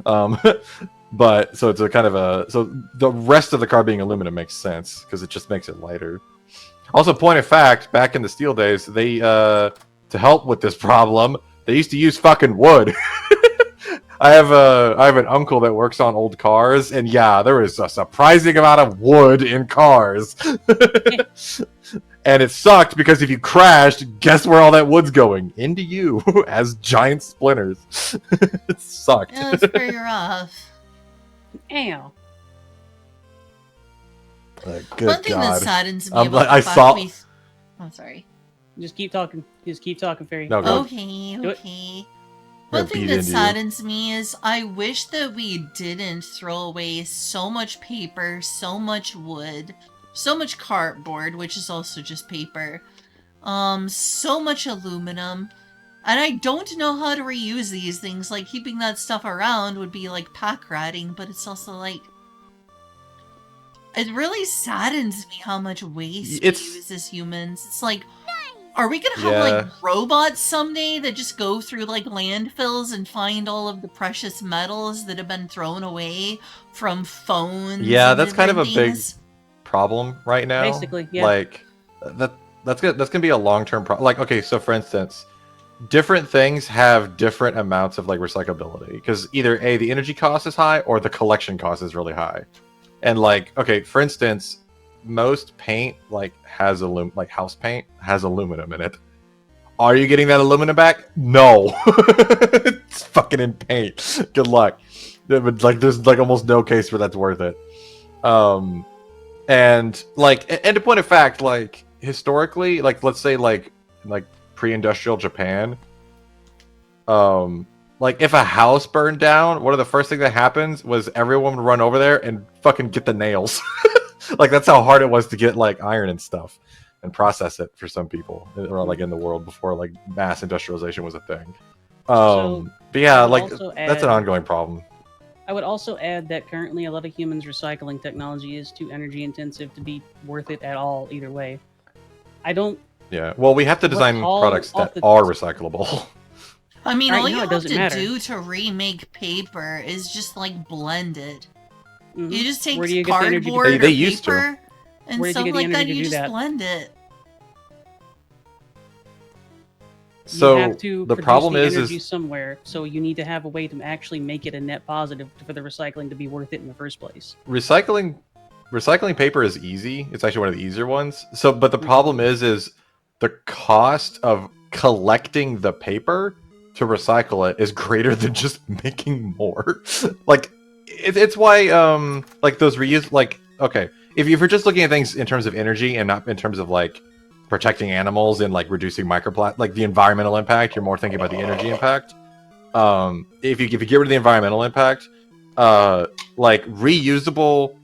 S4: But so it's a kind of so the rest of the car being aluminum makes sense because it just makes it lighter. Also, point of fact, back in the steel days, they to help with this problem, they used to use fucking wood. I have an uncle that works on old cars, and yeah, there is a surprising amount of wood in cars. And it sucked because if you crashed, guess where all that wood's going? Into you as giant splinters. It sucked.
S1: Yeah, that's pretty rough.
S2: Ow.
S4: Good
S1: One thing that
S4: God.
S1: saddens me
S4: I'm
S1: about
S4: like-
S1: the
S4: I
S1: fact
S4: saw-
S1: we... I'm sorry.
S2: Just keep talking. Fairy.
S4: No, go.
S1: Okay,
S2: Do it.
S1: okay.
S4: Gonna
S1: One thing
S4: beat
S1: that
S4: into you.
S1: saddens me is I wish that we didn't throw away so much paper, so much wood, so much cardboard, which is also just paper, so much aluminum, and I don't know how to reuse these things. Like, keeping that stuff around would be like pack ratting, but it's also like... It really saddens me how much waste we use as humans. It's like... Are we gonna have, like, robots someday that just go through, like, landfills and find all of the precious metals that have been thrown away from phones?
S4: Yeah,
S1: and
S4: that's kind of a big
S1: things?
S4: problem right now.
S2: Basically, yeah.
S4: Like that's gonna be a long-term problem. Like, okay, so for instance, different things have different amounts of like recyclability because either A, the energy cost is high or the collection cost is really high. And like, okay, for instance, most paint has house paint has aluminum in it. Are you getting that aluminum back? No. It's fucking in paint. Good luck. There's like almost no case where that's worth it. And to point of fact, like historically, like let's say like pre-industrial Japan, like if a house burned down, one of the first things that happens was everyone would run over there and fucking get the nails. Like that's how hard it was to get like iron and stuff and process it for some people or like in the world before like mass industrialization was a thing. But yeah, like that's an ongoing problem.
S2: I would also add that currently a lot of humans' recycling technology is too energy intensive to be worth it at all either way. I don't...
S4: Yeah, well, we have to design products that are recyclable.
S1: I mean,
S2: Right
S1: all
S2: now,
S1: you
S2: it
S1: have
S2: doesn't
S1: to
S2: matter.
S1: do to remake paper is just, like, blend it.
S2: Mhm.
S1: You just take
S2: Where do you get the energy to
S1: cardboard
S2: do
S1: or
S4: They used to.
S1: paper and
S2: Where did you
S1: stuff
S2: get the
S1: like that,
S2: energy to
S1: you
S2: do
S1: just
S2: that?
S1: blend it.
S4: So
S2: you have to
S4: the
S2: produce
S4: problem
S2: the
S4: is
S2: energy somewhere, so you need to have a way to actually make it a net positive for the recycling to be worth it in the first place.
S4: recycling paper is easy. It's actually one of the easier ones. So, but the problem is the cost of collecting the paper to recycle it is greater than just making more. Like, it's why like those reuse okay, if you're just looking at things in terms of energy and not in terms of like protecting animals and like reducing like the environmental impact, you're more thinking about the energy impact. if you get rid of the environmental impact, like reusable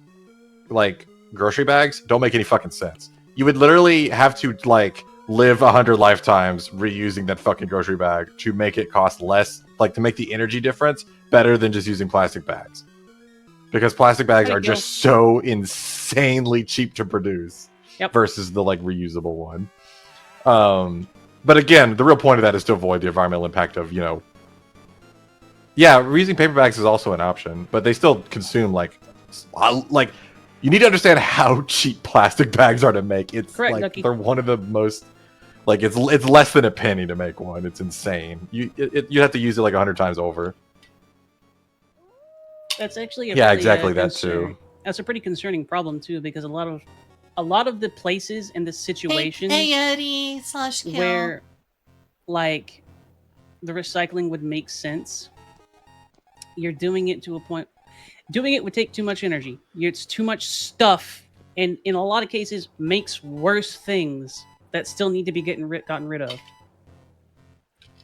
S4: like grocery bags don't make any fucking sense. You would literally have to like live 100 lifetimes reusing that fucking grocery bag to make it cost less, like to make the energy difference better than just using plastic bags. Because plastic bags are just so insanely cheap to produce versus the like reusable one. But again, the real point of that is to avoid the environmental impact of, you know, yeah, reusing paper bags is also an option, but they still consume like you need to understand how cheap plastic bags are to make. It's correct, like Ducky. They're one of the most like it's less than a penny to make one. It's insane. You have to use it like 100 times over.
S2: That's actually
S4: exactly that too.
S2: That's a pretty concerning problem too, because a lot of the places and the situations
S1: hey Eddie / Kill.
S2: Where like the recycling would make sense, you're doing it to a point. Doing it would take too much energy. It's too much stuff, and in a lot of cases, makes worse things that still need to be gotten rid of.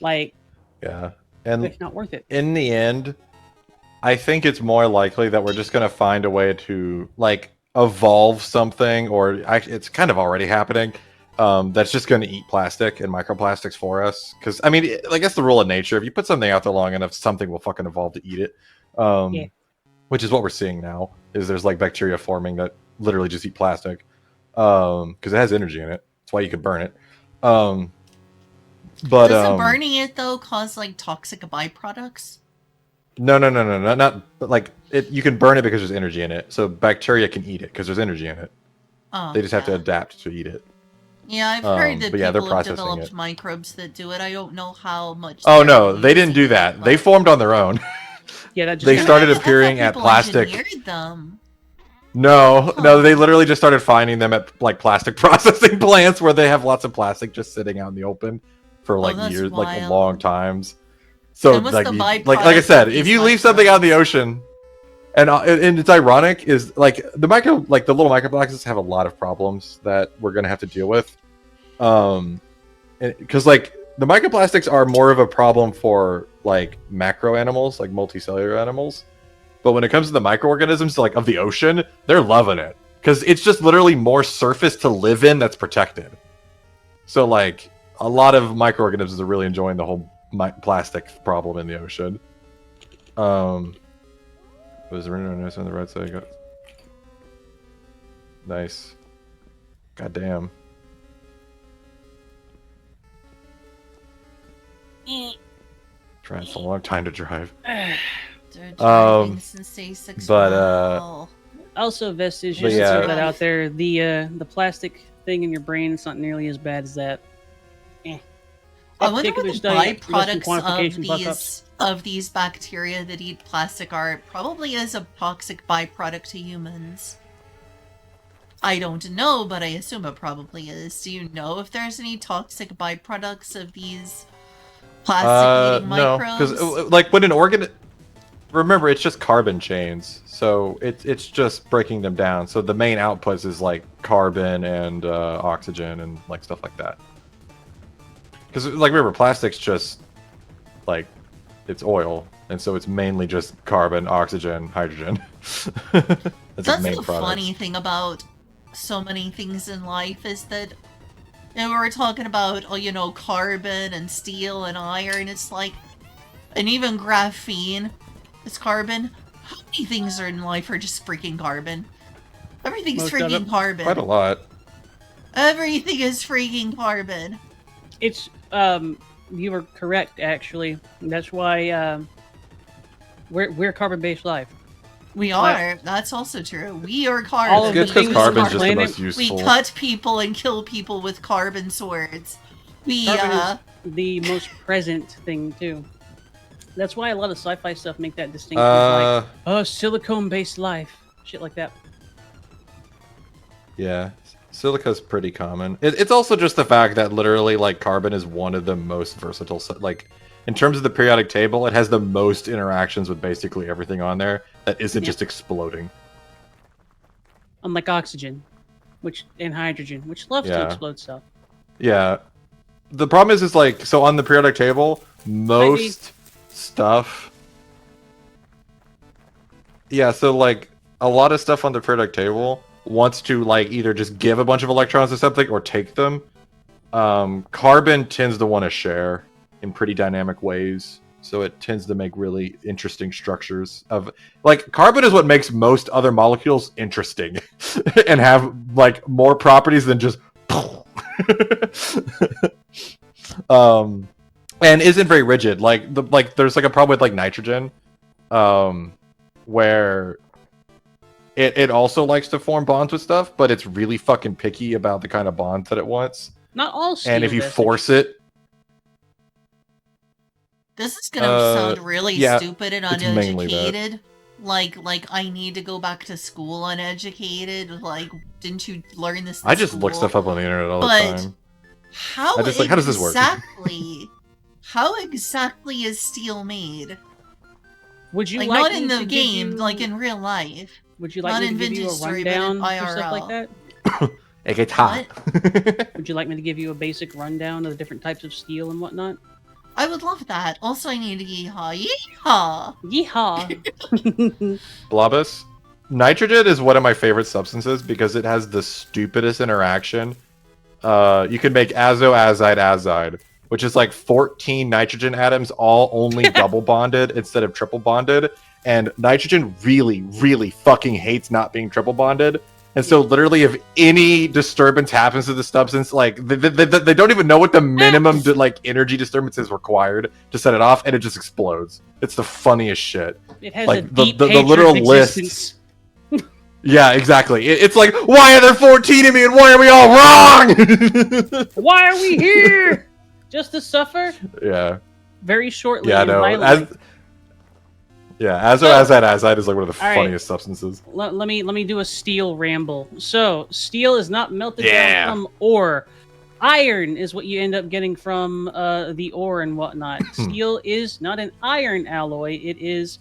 S2: Like,
S4: yeah, and
S2: it's not worth it.
S4: In the end, I think it's more likely that we're just going to find a way to like evolve something, or it's kind of already happening. That's just going to eat plastic and microplastics for us. Because I mean, I guess the rule of nature: if you put something out there long enough, something will fucking evolve to eat it. Yeah. Which is what we're seeing now. Is there's like bacteria forming that literally just eat plastic, because it has energy in it. That's why you can burn it. But
S1: doesn't burning it though cause like toxic byproducts?
S4: No, not like it. You can burn it because there's energy in it. So bacteria can eat it because there's energy in it.
S1: Oh,
S4: they just have to adapt to eat it.
S1: Yeah, I've heard that people have developed microbes that do it. I don't know how much.
S4: Oh no, they didn't do that. They formed on their own.
S2: Yeah, that
S4: they started appearing at plastic.
S1: Them.
S4: No, they literally just started finding them at like plastic processing plants where they have lots of plastic just sitting out in the open for like years,
S1: wild.
S4: like long times. So like I said, if you leave something out in the ocean, and it's ironic is like the little microplastics have a lot of problems that we're gonna have to deal with, because like the microplastics are more of a problem for like macro animals, like multicellular animals, but when it comes to the microorganisms like of the ocean, they're loving it because it's just literally more surface to live in that's protected. So like a lot of microorganisms are really enjoying the whole plastic problem in the ocean. Was there anyone else on the right side? Nice. God damn. Trying so long time to drive.
S1: Since day 6
S4: but
S2: also Vestige, just to throw that out there, the plastic thing in your brain is not nearly as bad as that.
S1: I wonder what the byproducts of these bacteria that eat plastic are. Probably as a toxic byproduct to humans. I don't know, but I assume it probably is. Do you know if there's any toxic byproducts of these plastic-eating microbes?
S4: No, because like when an remember, it's just carbon chains, so it's just breaking them down. So the main outputs is like carbon and oxygen and like stuff like that. Because like remember, plastic's just like it's oil, and so it's mainly just carbon, oxygen, hydrogen.
S1: That's the funny thing about so many things in life is that we're talking about carbon and steel and iron. It's like, and even graphene is carbon. How many things are in life are just freaking carbon? Everything's freaking carbon.
S4: Quite a lot.
S1: Everything is freaking carbon.
S2: It's you were correct actually. That's why we're carbon-based life.
S1: We are. That's also true. We are carbon.
S4: It's because carbon's just the most useful.
S1: We cut people and kill people with carbon swords.
S2: Carbon is the most present thing too. That's why a lot of sci-fi stuff make that distinction. Like, silicone-based life, shit like that.
S4: Yeah, silica's pretty common. It's also just the fact that literally, like, carbon is one of the most versatile. Like, in terms of the periodic table, it has the most interactions with basically everything on there that isn't just exploding.
S2: Unlike oxygen, and hydrogen, which loves to explode stuff.
S4: Yeah. The problem is like, so on the periodic table, most stuff. Yeah, so like a lot of stuff on the periodic table wants to like either just give a bunch of electrons to something or take them. Carbon tends to want to share in pretty dynamic ways, so it tends to make really interesting structures of like carbon is what makes most other molecules interesting and have like more properties than just and isn't very rigid. Like there's like a problem with like nitrogen, where it also likes to form bonds with stuff, but it's really fucking picky about the kind of bonds that it wants.
S2: Not all steel.
S4: And if you force it,
S1: This is gonna sound really stupid and
S4: it's mainly that.
S1: uneducated. Like I need to go back to school uneducated. Like, didn't you learn this in
S4: I just
S1: school?
S4: look stuff up on the internet all the time.
S1: How
S4: I just like, how does this work?
S1: How exactly is steel made?
S2: Would you
S1: like
S2: like
S1: not
S2: me
S1: in the
S2: to
S1: game,
S2: give you...
S1: like in real life?
S2: Would you like
S1: not
S2: me to give you a rundown for stuff like that? Would you like me to give you a basic rundown of the different types of steel and whatnot?
S1: I would love that. Also, I need to yeehaw. Yeehaw!
S2: Yeehaw!
S4: Blobus. Nitrogen is one of my favorite substances because it has the stupidest interaction. You can make azo-azide-azide, which is like 14 nitrogen atoms all only double bonded instead of triple bonded. And nitrogen really, really fucking hates not being triple bonded. And so literally if any disturbance happens to the substance, like they don't even know what the minimum like energy disturbance is required to set it off, and it just explodes. It's the funniest shit.
S2: It has
S4: like
S2: a deep
S4: the literal
S2: existence.
S4: list. Yeah, exactly. It's like, why are there 14 of me and why are we all wrong?
S2: Why are we here? Just to suffer?
S4: Yeah.
S2: Very shortly.
S4: Yeah, no. Azo-azide-azide is like one of the funniest substances.
S2: Let me do a steel ramble. So, steel is not melted down from ore. Iron is what you end up getting from the ore and whatnot. Steel is not an iron alloy. It is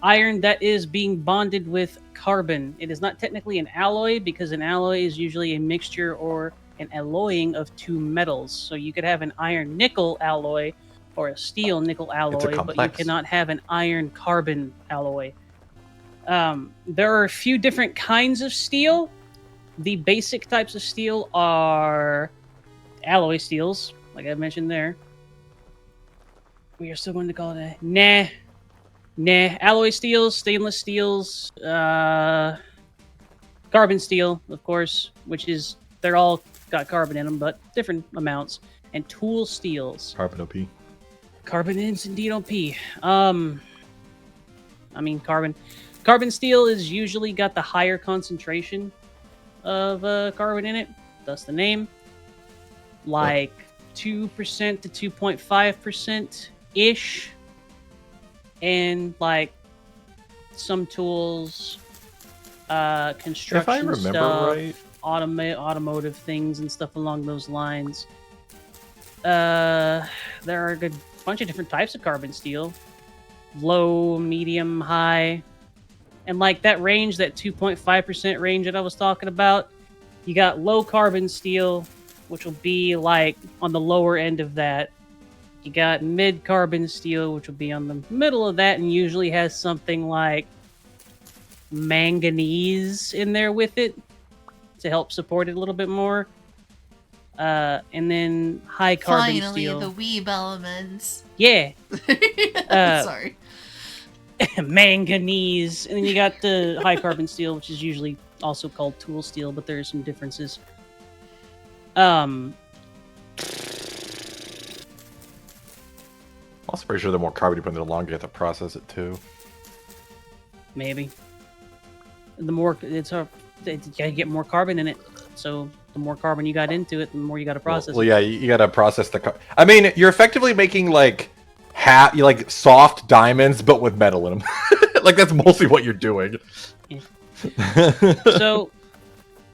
S2: iron that is being bonded with carbon. It is not technically an alloy because an alloy is usually a mixture or an alloying of two metals. So you could have an iron-nickel alloy or a steel-nickel alloy, but you cannot have an iron-carbon alloy. There are a few different kinds of steel. The basic types of steel are alloy steels, like I mentioned there. We are still going to call it a alloy steels, stainless steels, carbon steel, of course, which is, they're all got carbon in them, but different amounts, and tool steels.
S4: Carbon OP.
S2: Carbon is indeed OP. I mean, carbon steel is usually got the higher concentration of carbon in it, thus the name. Like 2% to 2.5%-ish. And like some tools, construction
S4: if I remember
S2: stuff,
S4: right,
S2: automotive things and stuff along those lines. There are a good bunch of different types of carbon steel. Low, medium, high. And like that range, that 2.5% range that I was talking about, you got low carbon steel, which will be like on the lower end of that. You got mid-carbon steel, which will be on the middle of that and usually has something like manganese in there with it to help support it a little bit more. And then high-carbon steel.
S1: Finally, the weeb elements.
S2: Yeah.
S1: Sorry.
S2: Manganese. And then you got the high-carbon steel, which is usually also called tool steel, but there are some differences.
S4: I'm also pretty sure the more carbon you put in the longer you have to process it too.
S2: Maybe. The more you get more carbon in it, so the more carbon you got into it, the more you got to process.
S4: Well, yeah, you got to process the. I mean, you're effectively making like like soft diamonds, but with metal in them. Like that's mostly what you're doing.
S2: Yeah. So,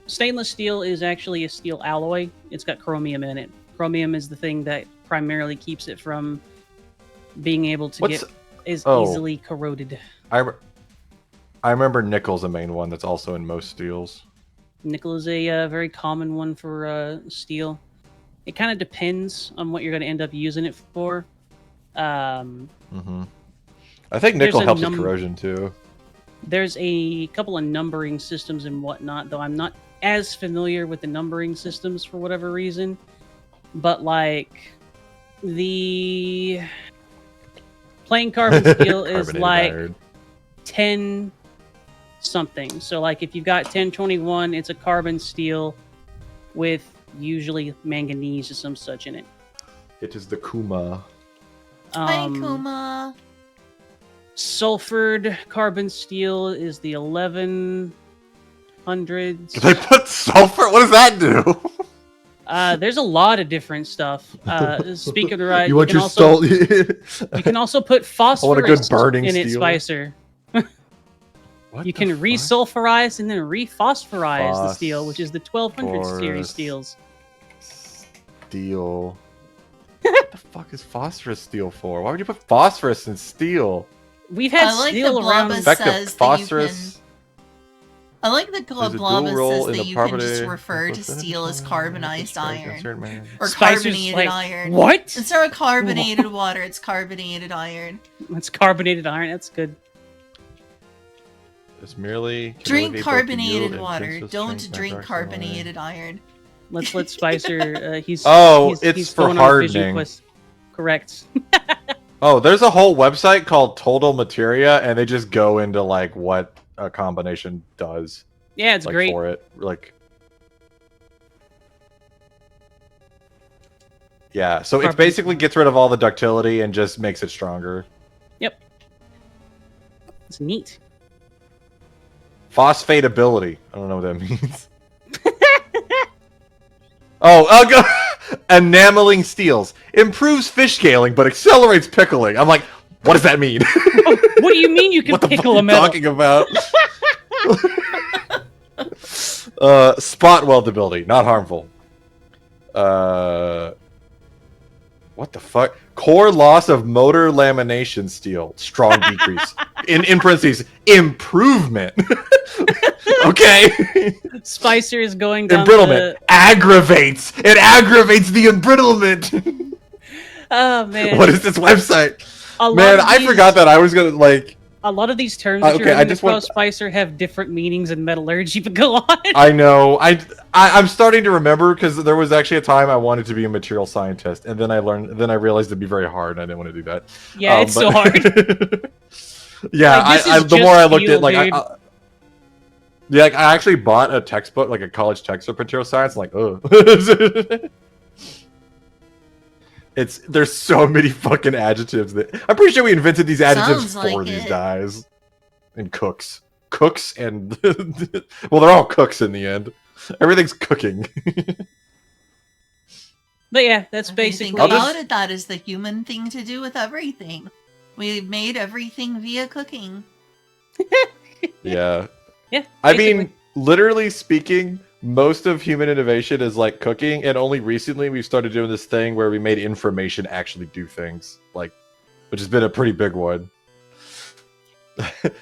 S2: stainless steel is actually a steel alloy. It's got chromium in it. Chromium is the thing that primarily keeps it from being able to get easily corroded.
S4: I remember nickel's a main one that's also in most steels.
S2: Nickel is a very common one for steel. It kind of depends on what you're going to end up using it for.
S4: Mm-hmm. I think
S2: There's
S4: nickel
S2: a
S4: helps with corrosion too.
S2: There's a couple of numbering systems and whatnot, though I'm not as familiar with the numbering systems for whatever reason. But like the plain carbon steel is
S4: Carbonated
S2: like
S4: iron.
S2: 10 something. So like if you've got 1021, it's a carbon steel with usually manganese or some such in it.
S4: It is the Kuma.
S1: Hi, Kuma.
S2: Sulfured carbon steel is the 1100s.
S4: Did they put sulfur? What does that do?
S2: There's a lot of different stuff. Speaking of right,
S4: You want
S2: can
S4: your
S2: also,
S4: you
S2: can also put
S4: I
S2: phosphorus
S4: want a good burning
S2: in it,
S4: steel.
S2: Spicer.
S4: What
S2: You
S4: the
S2: can
S4: fuck?
S2: resulfurize and then rephosphorize the steel, which is the 1200 series
S4: Phosphorus.
S2: steels.
S4: Steel. What the fuck is phosphorus steel for? Why would you put phosphorus in steel?
S2: We've had
S1: I like
S2: steel
S1: the
S2: around.
S1: Blobus
S4: Effective
S1: says that
S4: phosphorus.
S1: I like that
S4: There's a dual
S1: Globus
S4: role
S1: says
S4: in
S1: that
S4: the
S1: you can just
S4: property-
S1: refer to steel as carbonized iron. Or
S2: Spicer's
S1: carbonated
S2: like,
S1: iron.
S2: what?
S1: Instead of carbonated water, it's carbonated iron.
S2: It's carbonated iron. That's good.
S4: It's merely
S1: Drink
S4: both the
S1: carbonated
S4: yield and
S1: water.
S4: princess
S1: Don't
S4: strength
S1: drink
S4: by
S1: carbonated iron.
S2: Let's let Spicer. He's
S4: it's
S2: he's
S4: for
S2: going on a vision
S4: hardening.
S2: quest. Correct.
S4: Oh, there's a whole website called Total Materia, and they just go into like what a combination does.
S2: Yeah, it's
S4: like,
S2: great.
S4: for it. Like, yeah, so it
S2: Carbon-
S4: basically gets rid of all the ductility and just makes it stronger.
S2: Yep. It's neat.
S4: Phosphatability. I don't know what that means. Oh, I'll go. Enameling steels improves fish scaling but accelerates pickling. I'm like, what does that mean?
S2: What do you mean you can
S4: What the fuck
S2: pickle
S4: are
S2: a
S4: you
S2: metal?
S4: talking about? Spot weldability, not harmful. What the fuck? Core loss of motor lamination steel, strong decrease. In parentheses, improvement. Okay.
S2: Spicer is going down
S4: Embrittlement aggravates. It aggravates the embrittlement.
S2: Oh man.
S4: What is this website?
S2: A lot
S4: Man,
S2: of
S4: I
S2: these-
S4: forgot that I was gonna like.
S2: A lot of these terms that
S4: Okay,
S2: you're
S4: I
S2: running
S4: just
S2: across,
S4: want-
S2: Spicer, have different meanings in metallurgy, but go on.
S4: I know. I'm starting to remember because there was actually a time I wanted to be a material scientist, and then I realized it'd be very hard, and I didn't want to do that.
S2: Yeah, it's so hard.
S4: Yeah,
S2: Like, this is
S4: the more
S2: just
S4: I looked
S2: steel,
S4: at like
S2: dude.
S4: yeah, like, I actually bought a textbook, like a college textbook for material science. Like, oh, there's so many fucking adjectives that I'm pretty sure we invented these adjectives
S1: Sounds
S4: for
S1: like
S4: these
S1: it.
S4: guys and cooks, and well, they're all cooks in the end. Everything's cooking.
S2: But yeah, that's
S1: If you think
S2: basically.
S1: about it, that is the human thing to do with everything. We made everything via cooking.
S4: Yeah.
S2: Yeah.
S4: I
S2: basically.
S4: mean, literally speaking, most of human innovation is like cooking, and only recently we've started doing this thing where we made information actually do things, like, which has been a pretty big one.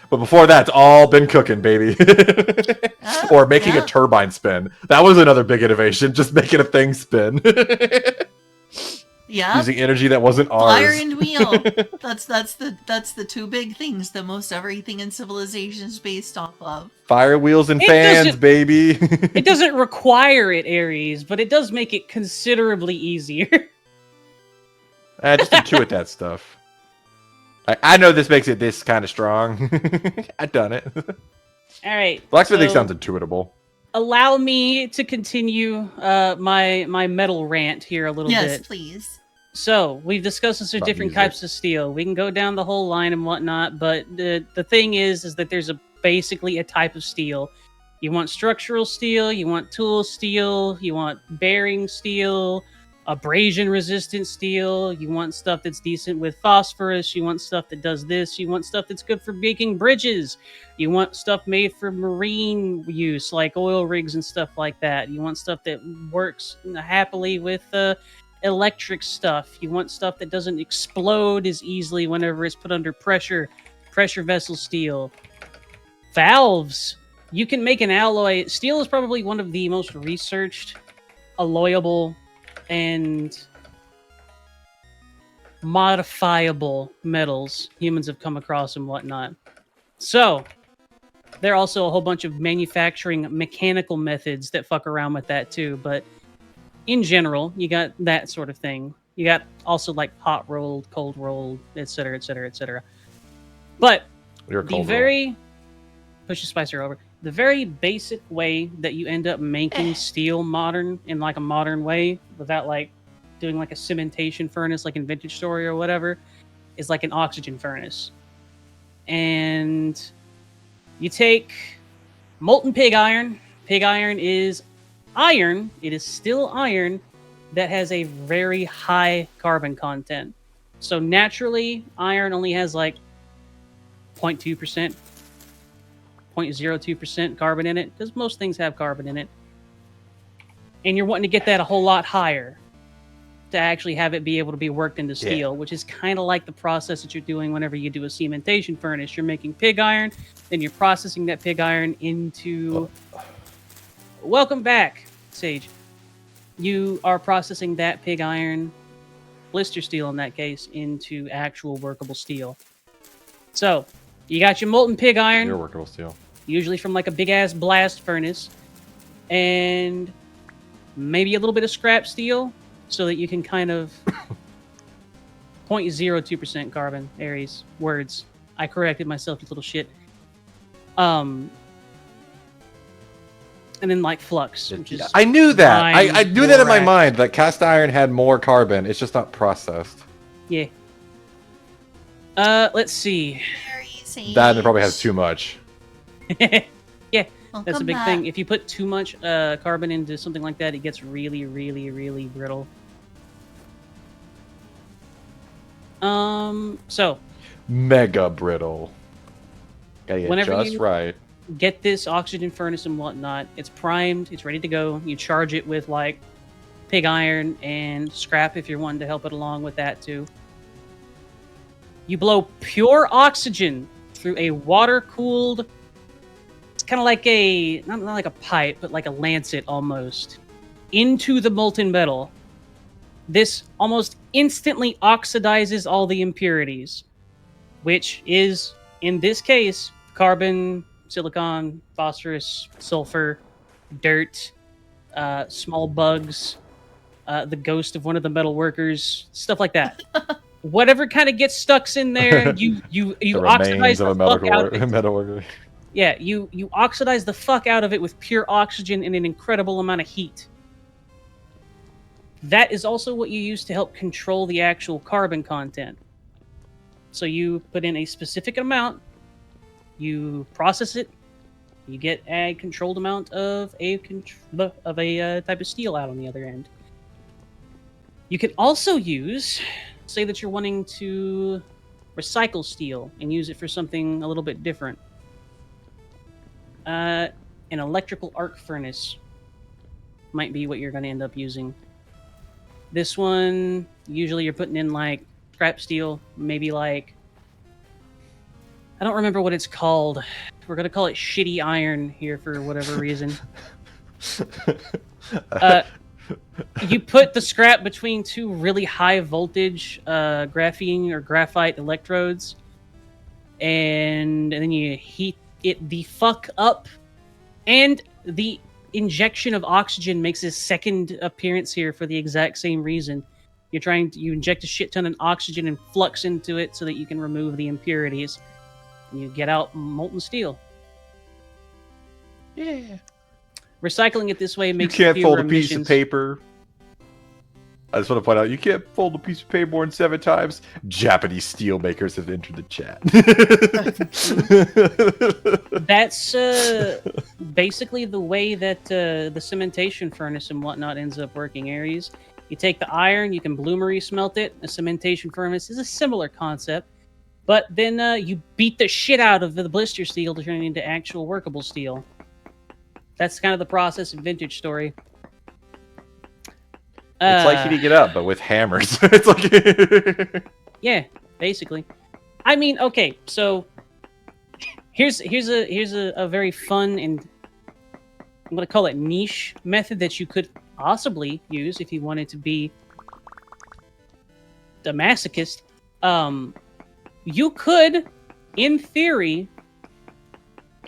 S4: But before that, it's all been cooking, baby. Or making
S1: yeah.
S4: a turbine spin. That was another big innovation, just making a thing spin.
S1: Yeah.
S4: Using energy that wasn't ours.
S1: Fire and wheel. That's the two big things that most everything in civilization is based off of.
S4: Fire wheels and
S2: It
S4: fans,
S2: doesn't-
S4: baby.
S2: It doesn't require it, Ares, but it does make it considerably easier.
S4: Just intuit that stuff. I know this makes it this kind of strong. I've done it.
S2: All right.
S4: Blacksmithing
S2: so
S4: sounds intuitable.
S2: Allow me to continue my metal rant here a little
S1: Yes,
S2: bit.
S1: please.
S2: So we've discussed this with
S4: About
S2: different
S4: music.
S2: types of steel. We can go down the whole line and whatnot, but the thing is that there's basically a type of steel. You want structural steel, you want tool steel, you want bearing steel, abrasion resistant steel, you want stuff that's decent with phosphorus, you want stuff that does this, you want stuff that's good for making bridges, you want stuff made for marine use like oil rigs and stuff like that, you want stuff that works happily with electric stuff, you want stuff that doesn't explode as easily whenever it's put under pressure vessel steel, valves. You can make an alloy. Steel is probably one of the most researched alloyable and modifiable metals humans have come across and whatnot. So there are also a whole bunch of manufacturing mechanical methods that fuck around with that too. But in general, you got that sort of thing. You got also like hot rolled, cold rolled, etc., etc., etc. But
S4: You're
S2: the
S4: cold
S2: very push the spicer over. The very basic way that you end up making steel modern in like a modern way without like doing like a cementation furnace like in Vintage Story or whatever is like an oxygen furnace. And you take molten pig iron. Pig iron is iron. It is still iron that has a very high carbon content. So naturally, iron only has like 0.2%, 0.02% carbon in it, because most things have carbon in it. And you're wanting to get that a whole lot higher to actually have it be able to be worked into steel, which is kind of like the process that you're doing whenever you do a cementation furnace. You're making pig iron, then you're processing that pig iron into... Welcome back, Sage. You are processing that pig iron, blister steel in that case, into actual workable steel. So, you got your molten pig iron.
S4: Your workable steel.
S2: Usually from like a big-ass blast furnace. And maybe a little bit of scrap steel, so that you can kind of 0.02% carbon. Aries words. I corrected myself, you little shit. And then like flux, which is
S4: I knew that.
S2: lime,
S4: I knew that in my
S2: borax.
S4: mind that cast iron had more carbon. It's just not processed.
S2: Yeah. Let's see.
S1: Very
S4: That and it probably has too much.
S2: Yeah,
S1: Welcome
S2: that's a big
S1: back.
S2: thing. If you put too much carbon into something like that, it gets really, really, really brittle. So
S4: Mega brittle. Gotta get
S2: Whenever
S4: just
S2: you-
S4: right.
S2: get this oxygen furnace and whatnot. It's primed. It's ready to go. You charge it with like pig iron and scrap if you're wanting to help it along with that too. You blow pure oxygen through a water-cooled. It's kind of like a not like a pipe, but like a lancet almost into the molten metal. This almost instantly oxidizes all the impurities, which is in this case carbon, silicon, phosphorus, sulfur, dirt, small bugs, the ghost of one of the metal workers, stuff like that. Whatever kind of gets stuck in there, you
S4: The
S2: oxidize
S4: remains of
S2: the
S4: a
S2: fuck out of it.
S4: metal worker.
S2: Yeah, you oxidize the fuck out of it with pure oxygen and an incredible amount of heat. That is also what you use to help control the actual carbon content. So you put in a specific amount, you process it, you get a controlled amount of a type of steel out on the other end. You can also use, say that you're wanting to recycle steel and use it for something a little bit different. An electrical arc furnace might be what you're going to end up using. This one, usually you're putting in like scrap steel, maybe like, I don't remember what it's called. We're going to call it shitty iron here for whatever reason. You put the scrap between two really high voltage graphene or graphite electrodes, and then you heat it the fuck up, and the injection of oxygen makes a second appearance here for the exact same reason. You inject a shit ton of oxygen and flux into it so that you can remove the impurities. And you get out molten steel.
S4: Yeah.
S2: Recycling it this way
S4: You
S2: makes
S4: can't
S2: fewer
S4: fold a piece of
S2: emissions.
S4: paper. I just want to point out, you can't fold a piece of paper more than 7 times. Japanese steel makers have entered the chat.
S2: That's basically the way that the cementation furnace and whatnot ends up working, Aries. You take the iron, you can bloomery smelt it. A cementation furnace is a similar concept, but then you beat the shit out of the blister steel to turn it into actual workable steel. That's kind of the process in Vintage Story.
S4: It's like heating it up, but with hammers. It's like
S2: Yeah, basically. I mean, okay, so here's a very fun and I'm gonna call it niche method that you could possibly use if you wanted to be a masochist, you could, in theory,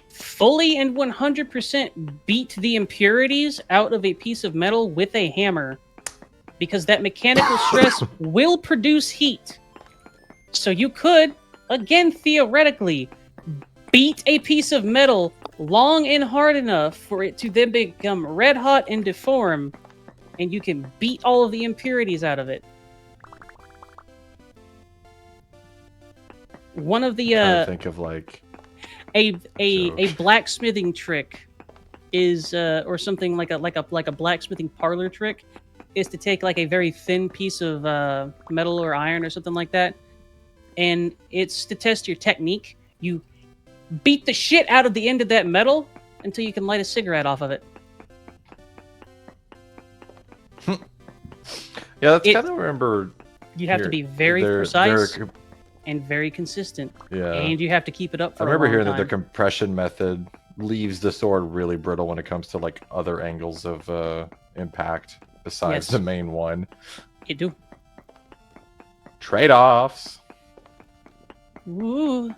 S2: fully and 100% beat the impurities out of a piece of metal with a hammer, because that mechanical stress will produce heat. So you could, again, theoretically, beat a piece of metal long and hard enough for it to then become red hot and deform, and you can beat all of the impurities out of it. One of the
S4: trying to think of like
S2: a blacksmithing trick is or something like a blacksmithing parlor trick is to take like a very thin piece of metal or iron or something like that, and it's to test your technique. You beat the shit out of the end of that metal until you can light a cigarette off of it.
S4: Yeah, that's kind of remember.
S2: You have to be very precise and very consistent.
S4: Yeah,
S2: and you have to keep it up for
S4: I remember
S2: a long
S4: hearing
S2: time.
S4: that the compression method leaves the sword really brittle when it comes to like other angles of impact besides the main one.
S2: You do.
S4: Trade-offs.
S2: Ooh.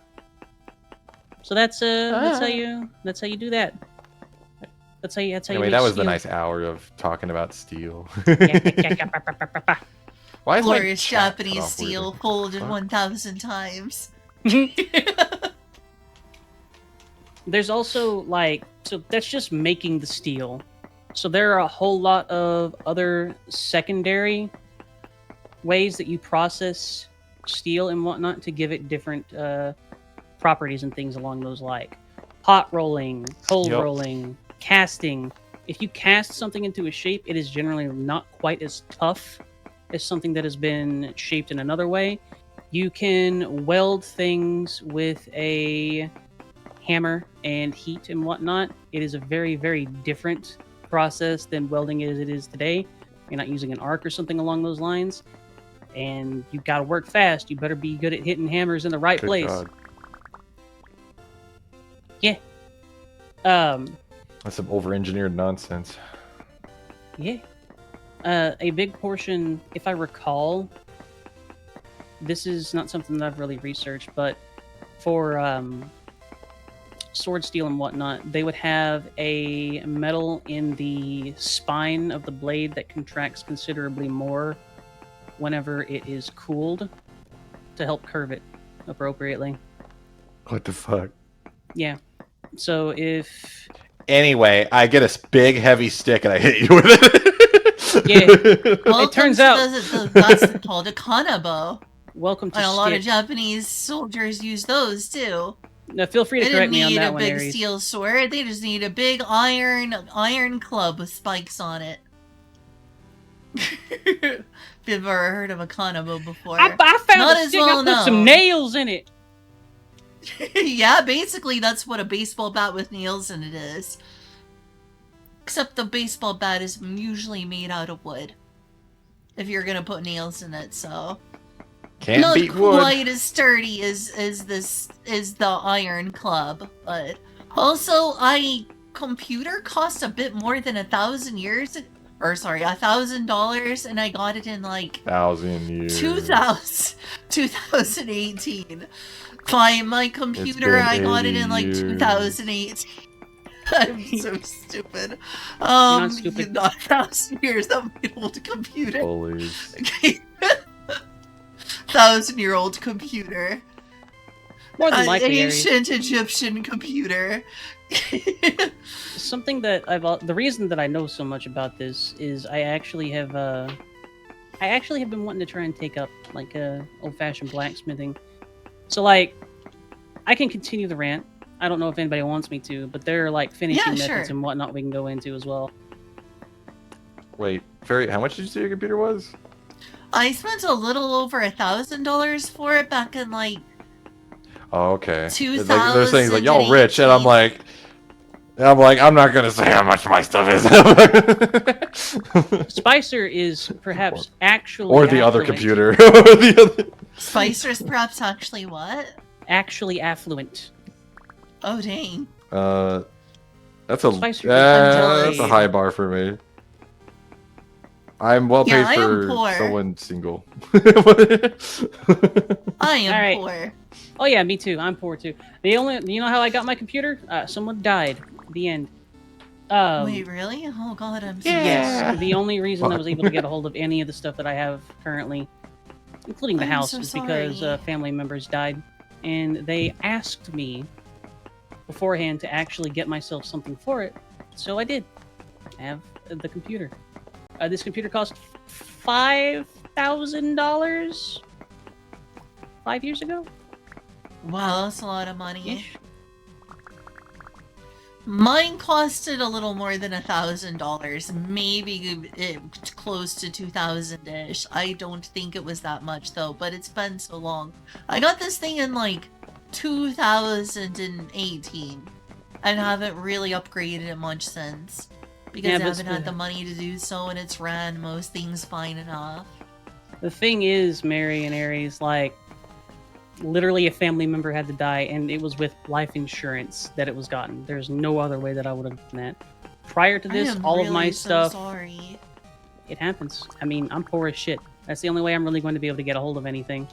S2: So that's how you do that. That's how you
S4: Anyway,
S2: make
S4: that was
S2: steel.
S4: the nice hour of talking about steel.
S2: Yeah.
S4: Why is
S1: Glorious
S4: my chat cut
S1: Japanese
S4: off
S1: steel
S4: weirdly?
S1: folded
S4: Fuck.
S1: 1,000 times.
S2: There's also like, so that's just making the steel. So there are a whole lot of other secondary ways that you process steel and whatnot to give it different properties and things along those like pot rolling, cold rolling, casting. If you cast something into a shape, it is generally not quite as tough as something that has been shaped in another way. You can weld things with a hammer and heat and whatnot. It is a very, very different process than welding as it is today. You're not using an arc or something along those lines. And you gotta work fast. You better be good at hitting hammers in the right place.
S4: God.
S2: Yeah.
S4: That's some over-engineered nonsense.
S2: Yeah. A big portion, if I recall, this is not something that I've really researched, but for sword steel and whatnot, they would have a metal in the spine of the blade that contracts considerably more whenever it is cooled to help curve it appropriately.
S4: What the fuck?
S2: Yeah. So if...
S4: Anyway, I get a big, heavy stick and I hit you with it.
S2: Yeah.
S1: Well,
S2: It turns out...
S1: that's called a kanabo.
S2: Welcome to
S1: And a lot of
S2: Stick.
S1: Japanese soldiers use those too.
S2: Now, feel free to correct me on that one,
S1: They didn't need a big
S2: Aries.
S1: steel sword. They just need a big iron club with spikes on it. If you've ever heard of a kanabo before.
S2: I found
S1: Not
S2: a
S1: as
S2: stick.
S1: well
S2: I put some
S1: known.
S2: nails in it.
S1: Yeah, basically that's what a baseball bat with nails in it is. Except the baseball bat is usually made out of wood. If you're gonna put nails in it, so
S4: Can't
S1: not
S4: beat wood.
S1: quite as sturdy as the iron club, but also computer cost a bit more than $1,000, and I got it in like
S4: 1,000 years.
S1: 2018. My computer, I got it in like 2008. I'm so stupid.
S2: not stupid.
S1: Not 1,000 years. That would be an old computer.
S4: Holy.
S1: 1,000-year-old computer.
S2: More than
S1: An
S2: likely, Aries.
S1: ancient Egyptian computer.
S2: Something that the reason that I know so much about this is I actually have been wanting to try and take up like old-fashioned blacksmithing. So like, I can continue the rant. I don't know if anybody wants me to, but there are like finishing methods and whatnot we can go into as well.
S4: Wait, Fairy, how much did you say your computer was?
S1: I spent a little over $1,000 for it back in like.
S4: Oh, okay.
S1: 2018.
S4: Like, they're saying like y'all rich, and I'm like, I'm not gonna say how much my stuff is.
S2: Spicer is perhaps actually
S4: or the other
S2: affluent.
S4: computer.
S1: Spicer's perhaps actually what?
S2: Actually affluent.
S1: Oh dang.
S4: That's a
S2: Spicer
S4: that's
S1: is
S4: a high bar for me. I'm well paid
S1: Yeah, I am
S4: for
S1: poor.
S4: someone single.
S1: I am
S2: Alright.
S1: poor.
S2: Oh yeah, me too. I'm poor too. You know how I got my computer? Someone died. The end.
S1: Wait, really? Oh god, I'm so
S2: Yes.
S1: sorry.
S2: The only reason I
S4: Fuck.
S2: was able to get a hold of any of the stuff that I have currently, including the
S1: I'm
S2: house,
S1: so
S2: is because
S1: sorry.
S2: family members died, and they asked me beforehand to actually get myself something for it, so I did. I have the computer. This computer cost $5,000 5 years ago.
S1: Wow, that's a lot of money.
S2: Ish.
S1: Mine costed a little more than $1,000, maybe close to 2,000-ish. I don't think it was that much though, but it's been so long. I got this thing in like 2018 and haven't really upgraded it much since because
S2: Yeah,
S1: I
S2: but
S1: haven't had the money to do so, and it's ran most things fine enough.
S2: The thing is, Mary and Aries, like, literally a family member had to die, and it was with life insurance that it was gotten. There's no other way that I would have done that. Prior to this,
S1: I am
S2: all
S1: really
S2: of my
S1: so
S2: stuff,
S1: sorry.
S2: it happens. I mean, I'm poor as shit. That's the only way I'm really going to be able to get a hold of anything.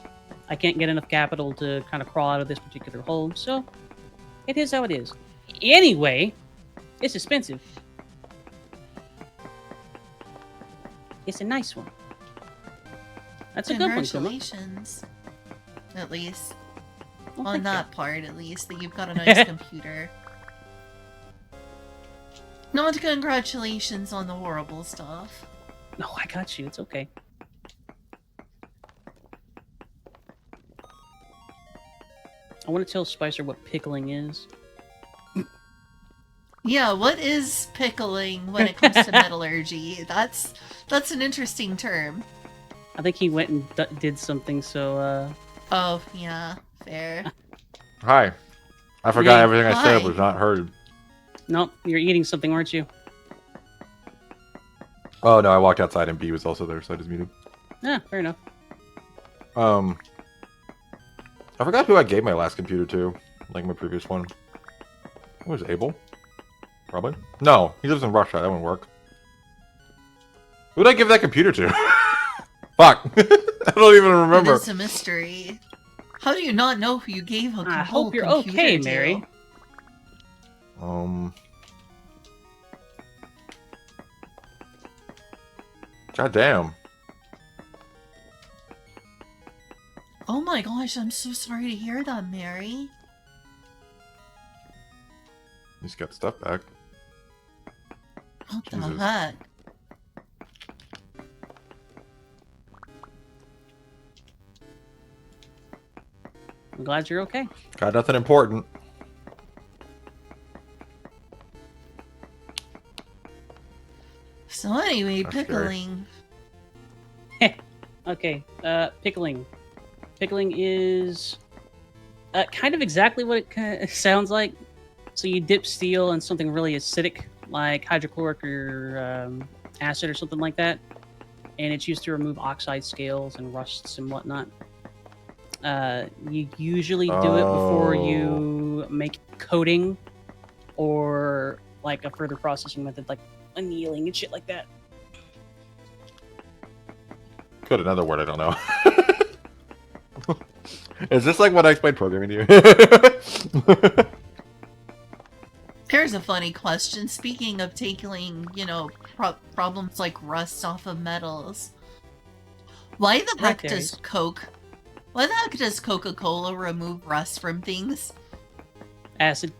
S2: I can't get enough capital to kind of crawl out of this particular hole, so it is how it is. Anyway, it's expensive. It's a nice one. That's a good one, Kuma.
S1: Congratulations. At least.
S2: Well,
S1: On
S2: thank you.
S1: that part, at least, that you've got a nice computer. Not congratulations on the horrible stuff.
S2: No, I got you. It's okay. I want to tell Spicer what pickling is.
S1: Yeah, what is pickling when it comes to metallurgy? That's an interesting term.
S2: I think he went and did something, so,
S1: Oh, yeah, fair.
S4: Hi. I forgot
S2: Hey.
S4: everything I said
S1: Hi.
S4: was not heard.
S2: Nope, you're eating something, aren't you?
S4: Oh no, I walked outside and B was also there, so I just muted.
S2: Yeah, fair enough.
S4: I forgot who I gave my last computer to, like my previous one. Who was Abel? Probably. No, he lives in Russia. That wouldn't work. Who did I give that computer to? Fuck. I don't even remember.
S1: It is a mystery. How do you not know who you gave a
S2: I
S1: whole
S2: hope you're
S1: computer
S2: okay,
S1: to?
S2: Mary.
S4: God damn.
S1: Oh my gosh, I'm so sorry to hear that, Mary.
S4: He's got stuff back.
S1: What the
S4: Jesus.
S1: heck?
S2: I'm glad you're okay.
S4: Got nothing important.
S1: So anyway,
S4: That's scary.
S1: pickling.
S2: Okay, pickling. Pickling is kind of exactly what it sounds like. So you dip steel in something really acidic, like hydrochloric or acid or something like that, and it's used to remove oxide scales and rusts and whatnot. You usually do it before you make coating or like a further processing method, like annealing and shit like that.
S4: Good, another word I don't know. Is this like what I explained programming to you?
S1: Here's a funny question. Speaking of taking, you know, problems like rust off of metals, why the heck does Coca-Cola remove rust from things?
S2: Acid.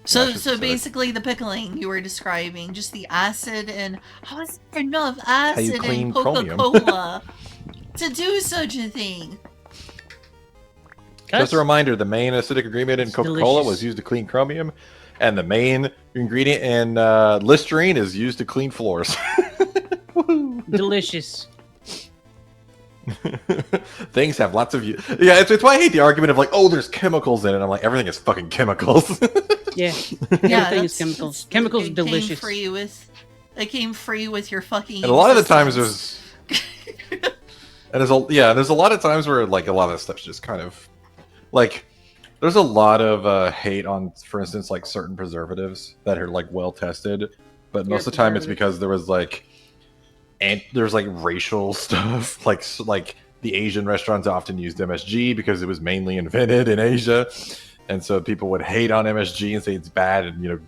S1: So,
S4: That's just
S1: so
S4: acidic.
S1: basically, the pickling you were describing, just the acid, and how is there enough
S4: you
S1: acid in
S4: clean chromium.
S1: Coca-Cola to do such a thing?
S4: Just a reminder, the main acidic ingredient in
S2: It's
S4: Coca-Cola
S2: delicious.
S4: was used to clean chromium, and the main ingredient in Listerine is used to clean floors.
S2: Delicious.
S4: Things have lots of use. Yeah, it's why I hate the argument of like, oh, there's chemicals in it. I'm like, everything is fucking chemicals.
S2: Yeah.
S1: Yeah,
S2: Everything is chemicals.
S1: it's-
S2: Chemicals are
S1: it
S2: delicious.
S1: came free with your fucking.
S4: And a lot of the times
S1: existence.
S4: there's there's a lot of times where like a lot of that stuff's just kind of like there's a lot of hate on, for instance, like certain preservatives that are like well tested, but most of the time it's
S2: preservative.
S4: because there was like and there's like racial stuff, like the Asian restaurants often used MSG because it was mainly invented in Asia, and so people would hate on MSG and say it's bad and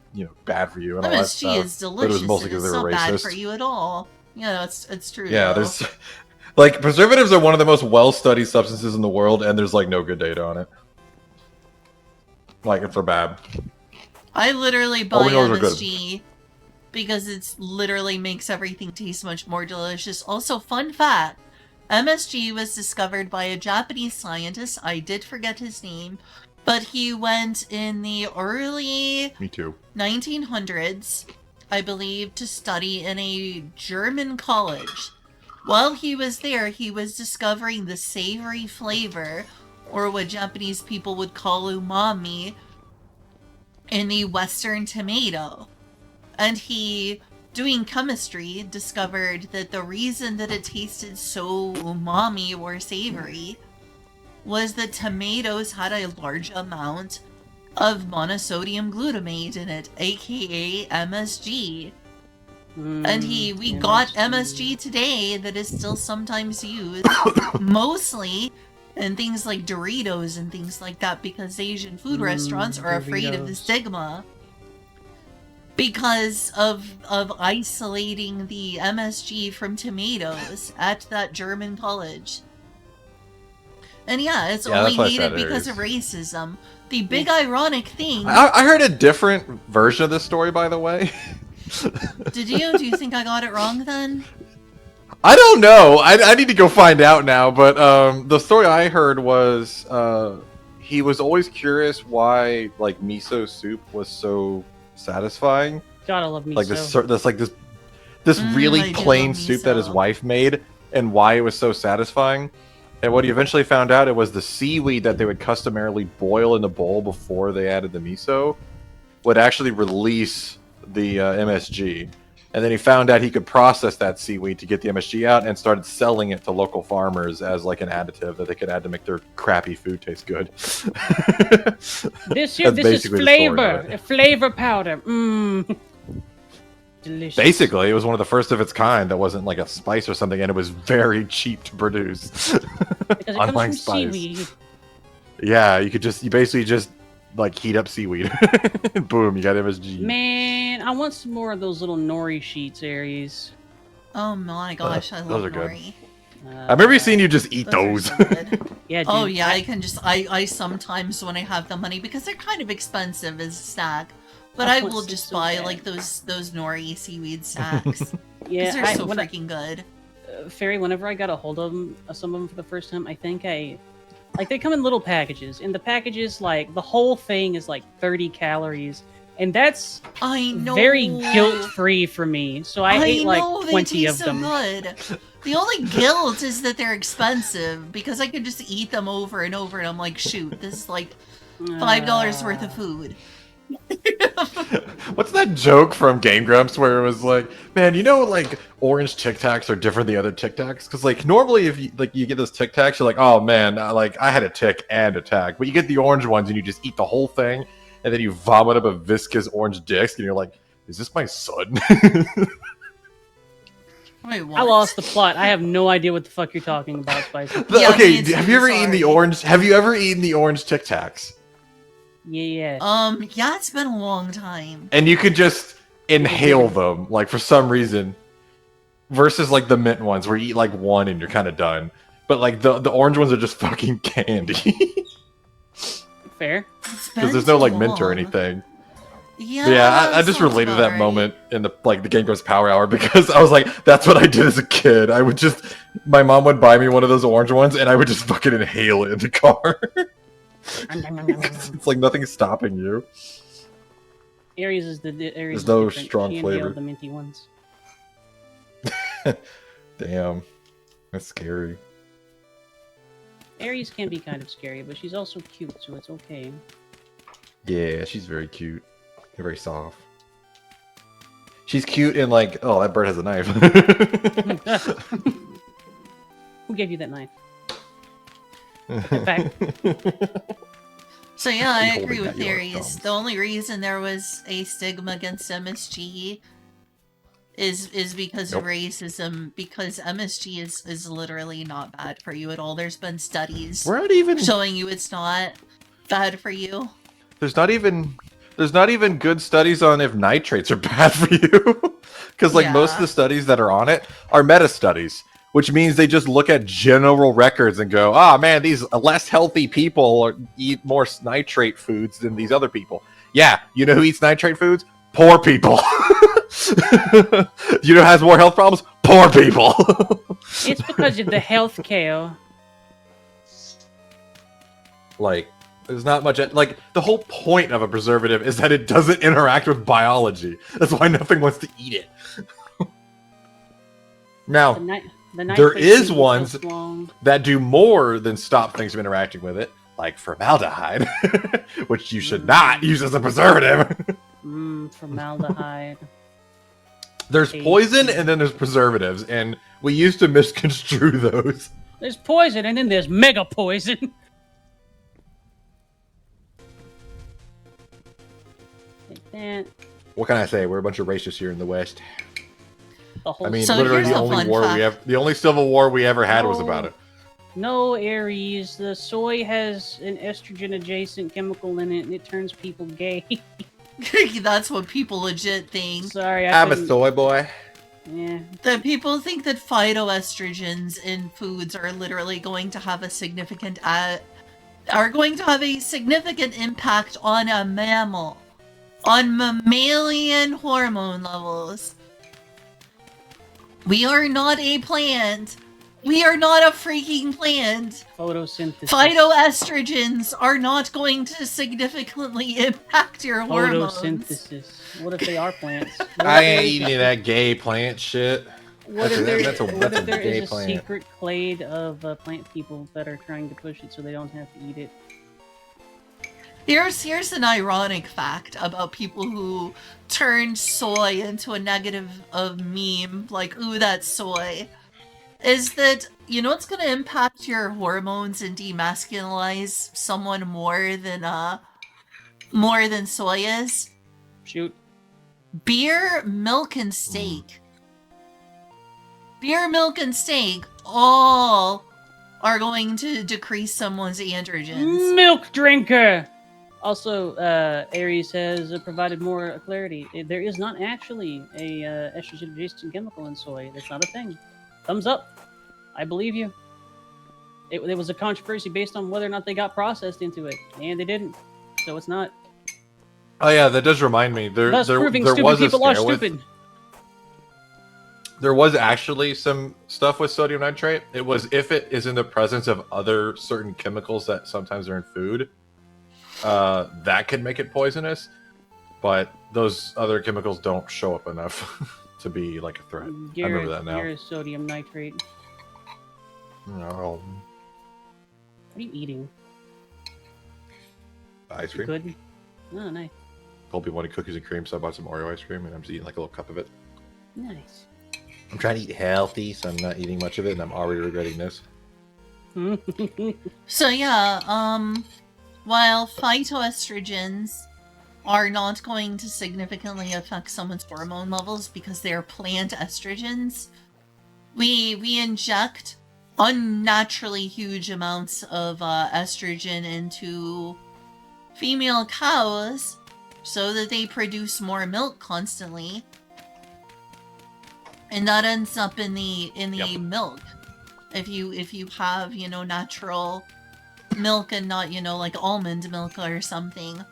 S4: bad for you and all that
S1: MSG
S4: stuff.
S1: is
S4: But it was
S1: delicious
S4: mostly
S1: and
S4: because they
S1: it's
S4: were
S1: not bad for
S4: racist.
S1: you at all. Yeah, it's true.
S4: Yeah,
S1: though.
S4: there's like preservatives are one of the most well-studied substances in the world, and there's like no good data on it. Like if they're bad.
S1: I literally
S4: All
S1: buy
S4: we know is they're good.
S1: MSG because it literally makes everything taste much more delicious. Also, fun fact, MSG was discovered by a Japanese scientist. I did forget his name, but he went in the early
S4: Me too.
S1: 1900s, I believe, to study in a German college. While he was there, he was discovering the savory flavor, or what Japanese people would call umami, in the Western tomato. And he, doing chemistry, discovered that the reason that it tasted so umami or savory was that tomatoes had a large amount of monosodium glutamate in it, aka MSG. And we got MSG today that is still sometimes used, mostly in things like Doritos and things like that, because Asian food restaurants are afraid of the
S2: Doritos.
S1: stigma because of isolating the MSG from tomatoes at that German college. And yeah, it's
S4: Yeah,
S1: only
S4: that's why I
S1: hated
S4: said
S1: because
S4: it
S1: of
S4: is.
S1: racism. The big ironic thing.
S4: I heard a different version of this story, by the way.
S1: Did you? Do you think I got it wrong then?
S4: I don't know. I need to go find out now. But the story I heard was he was always curious why like miso soup was so satisfying.
S2: God, I love miso.
S4: Like this really
S1: I do
S4: plain
S1: love
S4: soup that his
S1: miso.
S4: wife made, and why it was so satisfying. And what he eventually found out, it was the seaweed that they would customarily boil in the bowl before they added the miso would actually release the MSG. And then he found out he could process that seaweed to get the MSG out and started selling it to local farmers as like an additive that they could add to make their crappy food taste good.
S2: This is
S4: basically the story of
S2: flavor,
S4: it.
S2: flavor powder. Mmm, delicious.
S4: Basically, it was one of the first of its kind that wasn't like a spice or something, and it was very cheap to produce.
S2: Because it comes
S4: Unlike
S2: from
S4: spice.
S2: seaweed.
S4: Yeah, you basically just like heat up seaweed. Boom, you got MSG.
S2: Man, I want some more of those little nori sheets, Aries.
S1: Oh my gosh, I
S4: those
S1: love
S4: are good.
S1: nori.
S4: I remember seeing you just eat
S1: Those
S4: those.
S1: are so good.
S2: Yeah, dude.
S1: Oh yeah, I can just I sometimes when I have the money, because they're kind of expensive as a snack, but
S2: I
S1: I
S2: want
S1: will
S2: some
S1: just
S2: so
S1: buy
S2: bad.
S1: like those nori seaweed snacks
S2: Yeah,
S1: because they're so
S2: when
S1: freaking good.
S2: Fairy, whenever I got a hold of some of them for the first time, I think like they come in little packages. In the packages, like the whole thing is like 30 calories, and that's
S1: I know.
S2: very guilt-free for me. So I ate like
S1: know, they
S2: 20
S1: taste
S2: of them.
S1: So good. The only guilt is that they're expensive because I could just eat them over and over, and I'm like, shoot, this is like $5 worth of food.
S4: What's that joke from Game Grumps where it was like, man, like orange Tic Tacs are different than the other Tic Tacs? Because like normally if you get those Tic Tacs, you're like, oh man, I had a tick and a tac. But you get the orange ones and you just eat the whole thing, and then you vomit up a viscous orange disc, and you're like, is this my son?
S1: Wait, what?
S2: I lost the plot. I have no idea what the fuck you're talking about, Spicy.
S1: Yeah,
S4: Okay,
S1: me too,
S4: have you ever eaten the
S1: sorry.
S4: orange? Have you ever eaten the orange Tic Tacs?
S2: Yeah.
S1: Yeah, it's been a long time.
S4: And you could just inhale them, like for some reason, versus like the mint ones where you eat like one and you're kind of done. But like the orange ones are just fucking candy
S2: Fair.
S4: because there's no like mint or anything.
S1: Yeah,
S4: But yeah, I just
S1: sounds
S4: related
S1: about
S4: that
S1: right.
S4: moment in the Game Grumps Power Hour because I was like, that's what I did as a kid. I would just, my mom would buy me one of those orange ones, and I would just fucking inhale it in the car. It's like nothing's stopping you.
S2: Aries is the Aries.
S4: There's
S2: is
S4: no
S2: different.
S4: strong
S2: She inhaled
S4: flavor.
S2: the minty ones.
S4: Damn, that's scary.
S2: Aries can be kind of scary, but she's also cute, so it's okay.
S4: Yeah, she's very cute. Very soft. She's cute and like, oh, that bird has a knife.
S2: Who gave you that knife? In fact,
S1: So yeah, I
S4: Holding
S1: agree with
S4: at your
S1: Aries.
S4: thumbs.
S1: The only reason there was a stigma against MSG is because
S4: Nope.
S1: of racism, because MSG is literally not bad for you at all. There's been studies
S4: We're not even
S1: showing you it's not bad for you.
S4: there's not even good studies on if nitrates are bad for you. Because like most of
S1: Yeah.
S4: the studies that are on it are meta studies, which means they just look at general records and go, ah, man, these less healthy people eat more nitrate foods than these other people. Yeah, you know who eats nitrate foods? Poor people. You know who has more health problems? Poor people.
S2: It's because of the health care.
S4: Like, there's not much. Like, the whole point of a preservative is that it doesn't interact with biology. That's why nothing wants to eat it. Now,
S2: The
S4: there
S2: nitrate
S4: is
S2: thing
S4: ones
S2: so long.
S4: that do more than stop things from interacting with it, like formaldehyde, which you should not use as a preservative.
S2: Formaldehyde.
S4: There's poison and then there's preservatives, and we used to misconstrue those.
S2: There's poison and then there's mega poison. Like that.
S4: What can I say? We're a bunch of racists here in the West.
S2: The whole
S4: I mean,
S1: So
S4: literally
S1: here's
S4: the
S1: a
S4: only
S1: fun
S4: war
S1: fact.
S4: we have, the only civil war we ever had was
S2: No.
S4: about it.
S2: No, Aries. The soy has an estrogen-adjacent chemical in it, and it turns people gay.
S1: That's what people legit think.
S2: Sorry, I
S4: I'm a
S2: couldn't-
S4: soy boy.
S2: Yeah.
S1: That people think that phytoestrogens in foods are literally going to have a significant impact on a mammal, on mammalian hormone levels. We are not a plant. We are not a freaking plant.
S2: Photosynthesis.
S1: Phytoestrogens are not going to significantly impact your hormones.
S2: Photosynthesis. What if they are plants? What if
S4: I
S2: there
S4: ain't
S2: is-
S4: eating that gay plant shit.
S2: What
S4: That's
S2: if
S4: a-
S2: there,
S4: that's a-
S2: what
S4: that's
S2: if
S4: a
S2: there
S4: gay
S2: is a
S4: plant.
S2: secret clade of plant people that are trying to push it so they don't have to eat it?
S1: Here's an ironic fact about people who turned soy into a negative meme, like, ooh, that's soy, is that, you know what's gonna impact your hormones and demasculinize someone more than soy is?
S2: Shoot.
S1: Beer, milk, and steak. Beer, milk, and steak all are going to decrease someone's androgens.
S2: Milk drinker! Also, Aries has provided more clarity. There is not actually a estrogen-adjacent chemical in soy. That's not a thing. Thumbs up. I believe you. It was a controversy based on whether or not they got processed into it, and they didn't. So it's not.
S4: Oh yeah, that does remind me.
S2: Thus
S4: there
S2: proving
S4: was
S2: stupid
S4: a
S2: people are
S4: scare with-
S2: stupid.
S4: There was actually some stuff with sodium nitrate. It was if it is in the presence of other certain chemicals that sometimes are in food, that could make it poisonous. But those other chemicals don't show up enough to be like a threat. I remember that now.
S2: Here is sodium nitrate.
S4: No.
S2: What are you eating?
S4: Ice cream.
S2: Good. Oh, nice.
S4: Told people wanted cookies and cream, so I bought some Oreo ice cream, and I'm just eating like a little cup of it.
S2: Nice.
S4: I'm trying to eat healthy, so I'm not eating much of it, and I'm already regretting this.
S1: So yeah, while phytoestrogens are not going to significantly affect someone's hormone levels because they're plant estrogens, we inject unnaturally huge amounts of estrogen into female cows so that they produce more milk constantly, and that ends up in the
S4: Yep.
S1: milk. If you have, natural milk and not, like almond milk or something.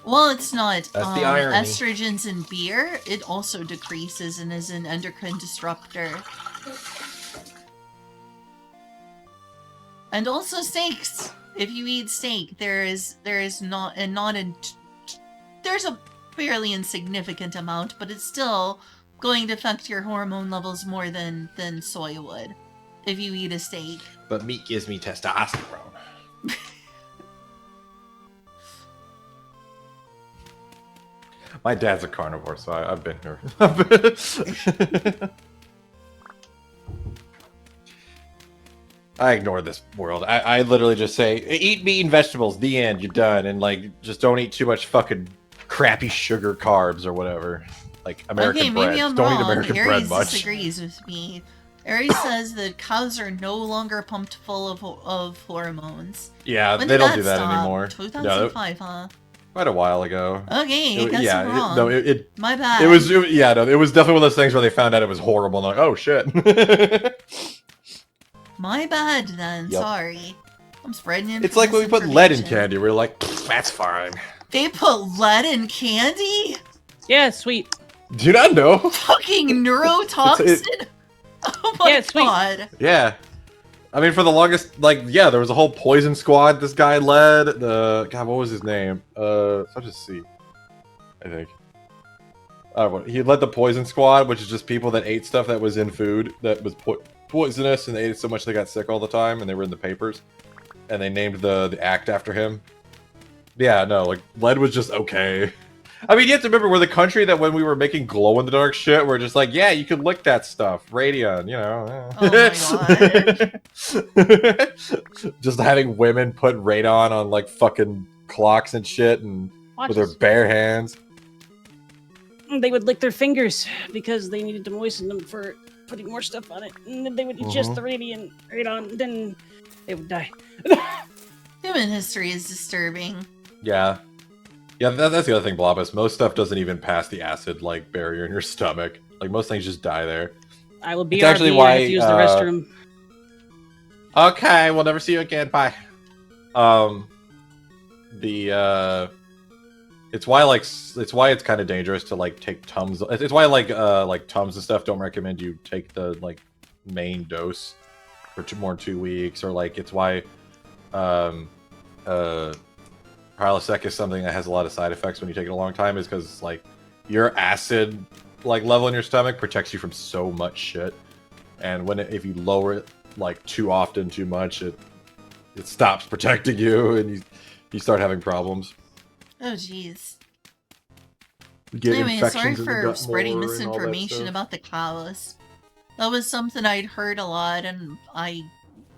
S1: Well, it's not
S4: That's the irony.
S1: estrogens in beer, it also decreases and is an endocrine disruptor. And also steaks. If you eat steak, there's a fairly insignificant amount, but it's still going to affect your hormone levels more than soy would if you eat a steak.
S4: But meat gives me testosterone. My dad's a carnivore, so I've been here. I ignore this world. I literally just say, eat meat and vegetables, the end, you're done. And, like, just don't eat too much fucking crappy sugar carbs or whatever. like American
S1: Okay,
S4: bread.
S1: maybe I'm
S4: Don't eat
S1: wrong.
S4: American bread
S1: Aries
S4: much.
S1: disagrees with me. Aries says that cows are no longer pumped full of hormones.
S4: Yeah,
S1: When
S4: they
S1: did
S4: don't
S1: that
S4: do that
S1: stop?
S4: anymore. No,
S1: 2005, huh?
S4: quite a while ago.
S1: Okay, I guess I'm wrong.
S4: No,
S1: My bad.
S4: it was yeah, no, it was definitely one of those things where they found out it was horrible and like, oh shit.
S1: My bad then.
S4: Yep.
S1: Sorry. I'm spreading information.
S4: It's like when we put lead in candy. We're like, that's fine.
S1: They put lead in candy?
S2: Yeah, sweet.
S4: Do you not know?
S1: Fucking neurotoxin? Oh my
S2: Yeah, it's sweet.
S1: god.
S4: Yeah. I mean, for the longest, like, yeah, there was a whole poison squad this guy led. God, what was his name? Such a C, I think. He led the poison squad, which is just people that ate stuff that was in food that was poisonous, and they ate it so much they got sick all the time, and they were in the papers. And they named the act after him. Yeah, no, like, lead was just okay. I mean, you have to remember, we're the country that when we were making glow-in-the-dark shit, we're just like, yeah, you can lick that stuff. Radion, you know.
S1: Oh my
S4: god. Just having women put radon on, like, fucking clocks and shit, and with their bare hands.
S2: They would lick their fingers because they needed to moisten them for putting more stuff on it. And then they would ingest the radon, then they would die.
S1: Human history is disturbing.
S4: Yeah. Yeah, that's the other thing, Blobus. Most stuff doesn't even pass the acid, like, barrier in your stomach. Like, most things just die there.
S2: I will be
S4: It's actually why,
S2: I have to use the restroom.
S4: Okay, we'll never see you again. Bye. It's why it's kind of dangerous to, like, take Tums. It's why, like Tums and stuff don't recommend you take the, like, main dose for more than 2 weeks, or, like, it's why, Prilosec is something that has a lot of side effects when you take it a long time, is because, like, your acid, like, level in your stomach protects you from so much shit, and if you lower it, like, too often, too much, it stops protecting you, and you start having problems.
S1: Oh jeez.
S4: Anyway,
S1: sorry for spreading misinformation about the cows. That was something I'd heard a lot, and I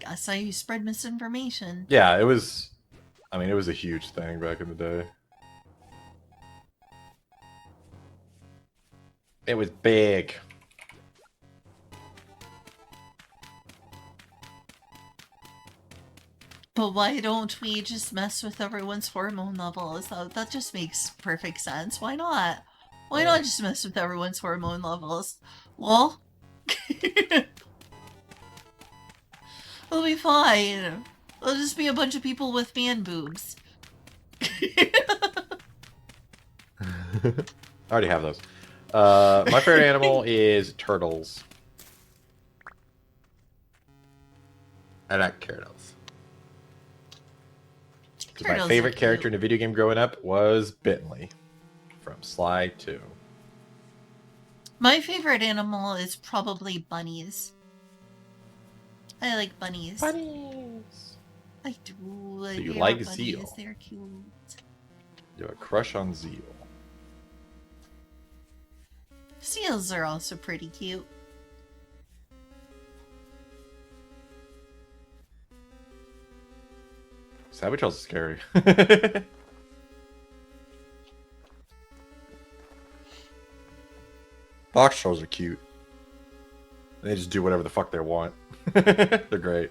S1: guess I spread misinformation.
S4: Yeah, it was... I mean, it was a huge thing back in the day. It was big.
S1: But why don't we just mess with everyone's hormone levels? That just makes perfect sense. Why not? Why not just mess with everyone's hormone levels? Well, it'll be fine. It'll just be a bunch of people with man boobs.
S4: I already have those. My favorite animal is turtles. I like turtles. My favorite character in a video game growing up was Bentley from Sly 2.
S1: My favorite animal is probably bunnies. I like bunnies.
S4: Bunnies!
S1: I do.
S4: So you like
S1: bunnies.
S4: Zeal?
S1: They're cute.
S4: You have a crush on Zeal.
S1: Seals are also pretty cute.
S4: Sabotage is scary. Box trolls are cute. They just do whatever the fuck they want. They're great.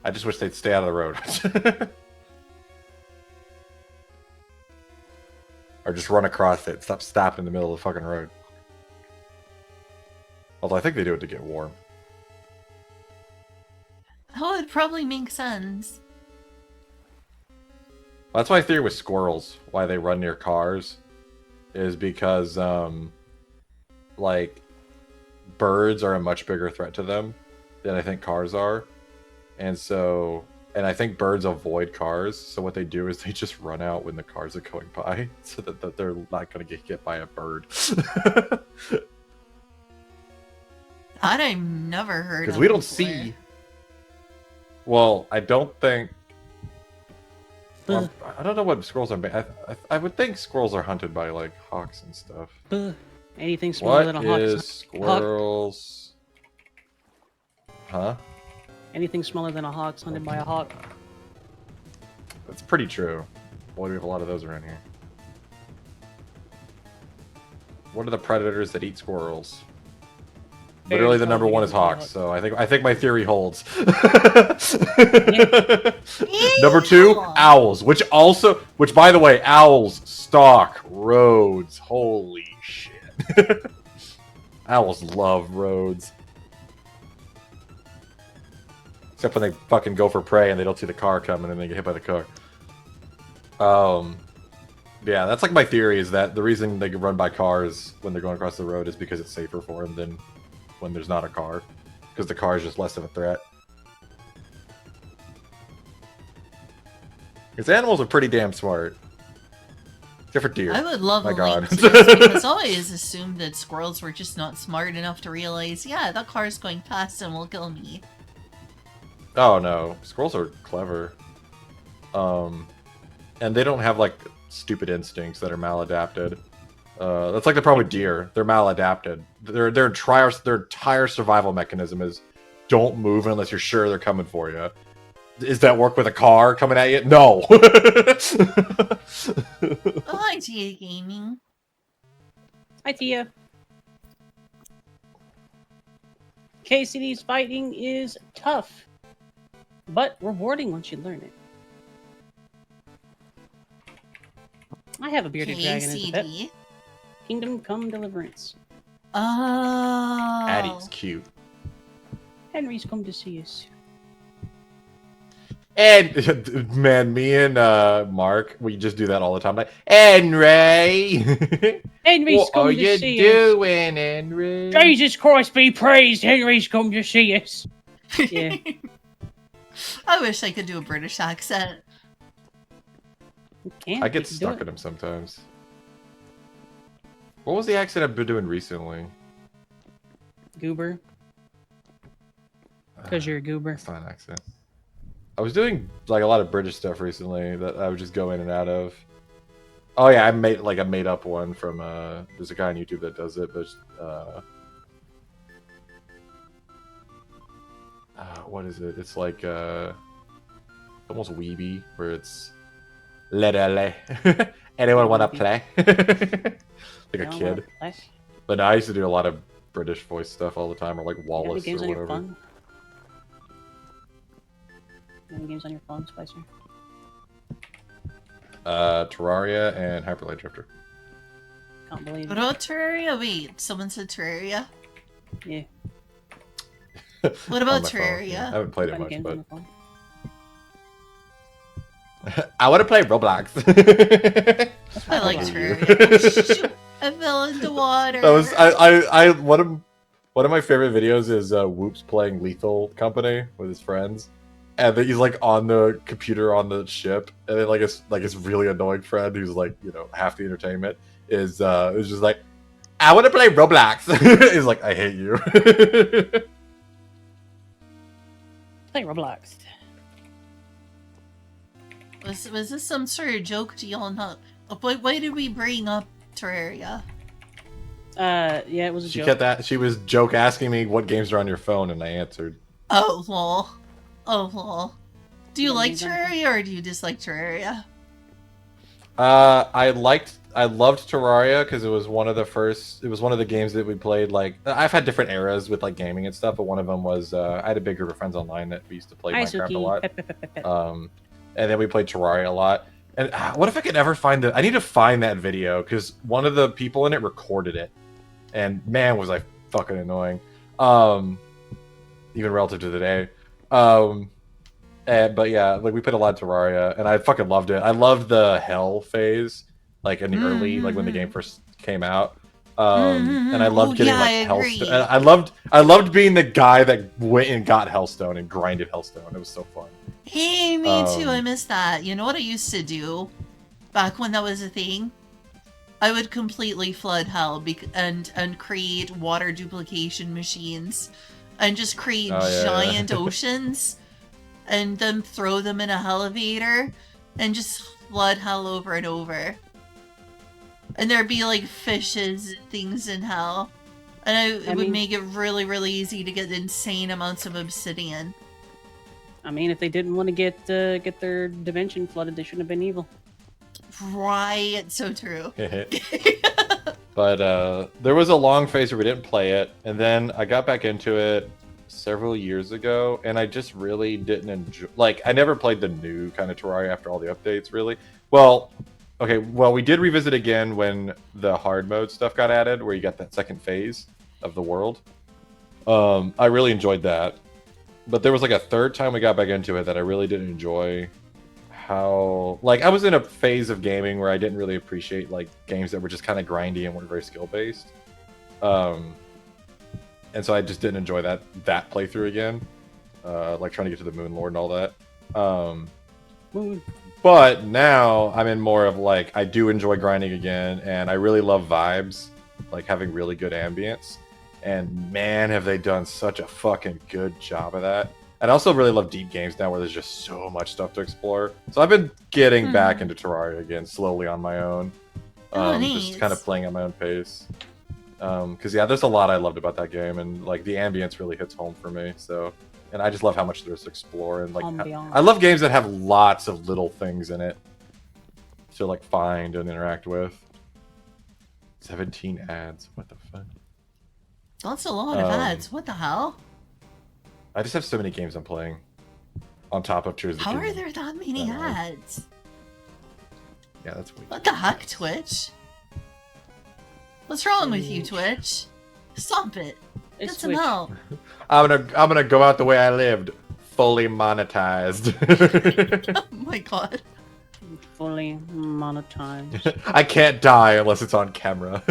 S4: I just wish they'd stay out of the road. Or just run across it. Stop stopping in the middle of the fucking road. Although I think they do it to get warm.
S1: That would probably make sense.
S4: Well, that's my theory with squirrels. Why they run near cars. Is because, like, birds are a much bigger threat to them than I think cars are. And so... And I think birds avoid cars, so what they do is they just run out when the cars are going by, so that they're not going to get hit by a bird.
S1: That I've never heard of.
S4: Because we don't see... Well, I don't think... Well, I don't know what squirrels are... I would think squirrels are hunted by, like, hawks and stuff.
S2: Anything smaller than a hawk.
S4: What is squirrels... Huh?
S2: Anything smaller than a hawk's hunted by a hawk.
S4: That's pretty true. Boy, we have a lot of those around here. What are the predators that eat squirrels?
S2: Bears
S4: Literally, the number
S2: probably
S4: one is
S2: get the
S4: hawks. So I think my theory holds. Number 2,
S1: Yeah.
S4: owls. Which by the way, owls stalk roads. Holy shit. Owls love roads. Except when they fucking go for prey and they don't see the car coming and they get hit by the car. Yeah, that's like my theory is that the reason they get run by cars when they're going across the road is because it's safer for them than when there's not a car. Because the car is just less of a threat. Because animals are pretty damn smart. Except for deer.
S1: I would love
S4: My
S1: a
S4: God.
S1: link to this because I always assumed that squirrels were just not smart enough to realize, yeah, that car's going past and will kill me.
S4: Oh no, squirrels are clever. And they don't have like stupid instincts that are maladapted. That's like the problem with deer. They're maladapted. Their entire survival mechanism is don't move unless you're sure they're coming for you. Does that work with a car coming at you? No.
S1: Oh, I see gaming.
S2: Hi, Tia. KCD's fighting is tough, but rewarding once you learn it. I have a bearded dragon as a pet.
S1: KCD.
S2: Kingdom Come Deliverance.
S1: Oh.
S4: Addie's cute.
S2: Henry's come to see us.
S4: And man, me and Mark, we just do that all the time. Like, Henry,
S2: Henry's
S4: what
S2: come
S4: are
S2: to
S4: you
S2: see us.
S4: doing, Henry?
S2: Jesus Christ be praised! Henry's come to see us. Yeah.
S1: I wish I could do a British accent.
S2: You can,
S4: I
S2: you
S4: get
S2: can do
S4: stuck
S2: it.
S4: at him sometimes. What was the accent I've been doing recently?
S2: Goober. Because you're a goober.
S4: It's not an accent. I was doing like a lot of British stuff recently that I would just go in and out of. Oh yeah, I made like a made up one from there's a guy on YouTube that does it, but what is it? It's like almost weeby, where it's le. Anyone wanna play? Like a kid. But no, I used to do a lot of British voice stuff all the time, or like
S2: Any
S4: Wallace
S2: games
S4: or
S2: on your
S4: whatever.
S2: phone? Any games on your phone, Spicer?
S4: Terraria and Hyperlight Drifter.
S2: Can't believe
S1: What
S2: it.
S1: about Terraria? Wait, someone said Terraria?
S2: Yeah.
S1: What
S4: On
S1: about
S4: my phone, yeah. I
S1: Terraria?
S4: haven't played it
S2: Any
S4: much,
S2: games on
S4: but
S2: the phone?
S4: I want to play Roblox.
S1: I like
S4: hate you.
S1: Terraria. Oh, shoot, I fell into water.
S4: That was I one of my favorite videos is Whoops playing Lethal Company with his friends, and then he's like on the computer on the ship, and then his really annoying friend who's like half the entertainment is just like, I want to play Roblox. He's like, I hate you.
S2: Play Roblox.
S1: Was this some sort of joke to y'all not? Why did we bring up Terraria?
S2: Yeah, it was a
S4: She
S2: joke.
S4: kept that. She was joke asking me what games are on your phone, and I answered.
S1: Oh lol. Oh lol. Do you
S2: Yeah,
S1: like
S2: games on-
S1: Terraria or do you dislike Terraria?
S4: I loved Terraria because it was one of the games that we played. Like, I've had different eras with like gaming and stuff, but one of them was I had a big group of friends online that we used to play
S2: Hi,
S4: Minecraft a
S2: Suki.
S4: lot.
S2: Pet, pet, pet, pet, pet.
S4: And then we played Terraria a lot. And what if I could ever find I need to find that video because one of the people in it recorded it, and man, was I fucking annoying. Even relative to today. But yeah, like we played a lot of Terraria, and I fucking loved it. I loved the hell phase, like in the early, like when the game first came out. And I loved getting like Hellstone. I loved being the guy that went and got Hellstone and grinded Hellstone. It was so fun.
S1: Hey, me too. I missed that. You know what I used to do back when that was a thing? I would completely flood hell and create water duplication machines and just create giant oceans and then throw them in a elevator and just flood hell over and over. And there'd be like fishes and things in hell. And it would make it really, really easy to get insane amounts of obsidian.
S2: I mean, if they didn't want to get their dimension flooded, they shouldn't have been evil.
S1: Right, so true.
S4: But there was a long phase where we didn't play it, and then I got back into it several years ago, and I just really didn't enjoy. Like, I never played the new kind of Terraria after all the updates, really. Well, okay, well, we did revisit again when the hard mode stuff got added, where you got that second phase of the world. I really enjoyed that, but there was like a third time we got back into it that I really didn't enjoy. How, like, I was in a phase of gaming where I didn't really appreciate like games that were just kind of grindy and weren't very skill based, and so I just didn't enjoy that playthrough again, like trying to get to the Moon Lord and all that. But now I'm in more of like, I do enjoy grinding again, and I really love vibes, like having really good ambience, and man, have they done such a fucking good job of that. And I also really love deep games now where there's just so much stuff to explore. So I've been getting back into Terraria again, slowly on my own. Just kind of playing at my own pace. Because, yeah, there's a lot I loved about that game, and, like, the ambience really hits home for me. So, and I just love how much there's to explore. And, like, I love games that have lots of little things in it to, like, find and interact with. 17 ads. What the fuck?
S1: That's a lot of ads. What the hell?
S4: I just have so many games I'm playing on top of Tears of the
S1: How
S4: Kingdom.
S1: are there that many ads?
S4: Yeah, that's weird.
S1: What the heck, Twitch? What's wrong with you, Twitch? Stop it. Get some help.
S4: I'm gonna go out the way I lived, fully monetized.
S1: Oh my god.
S2: Fully monetized.
S4: I can't die unless it's on camera.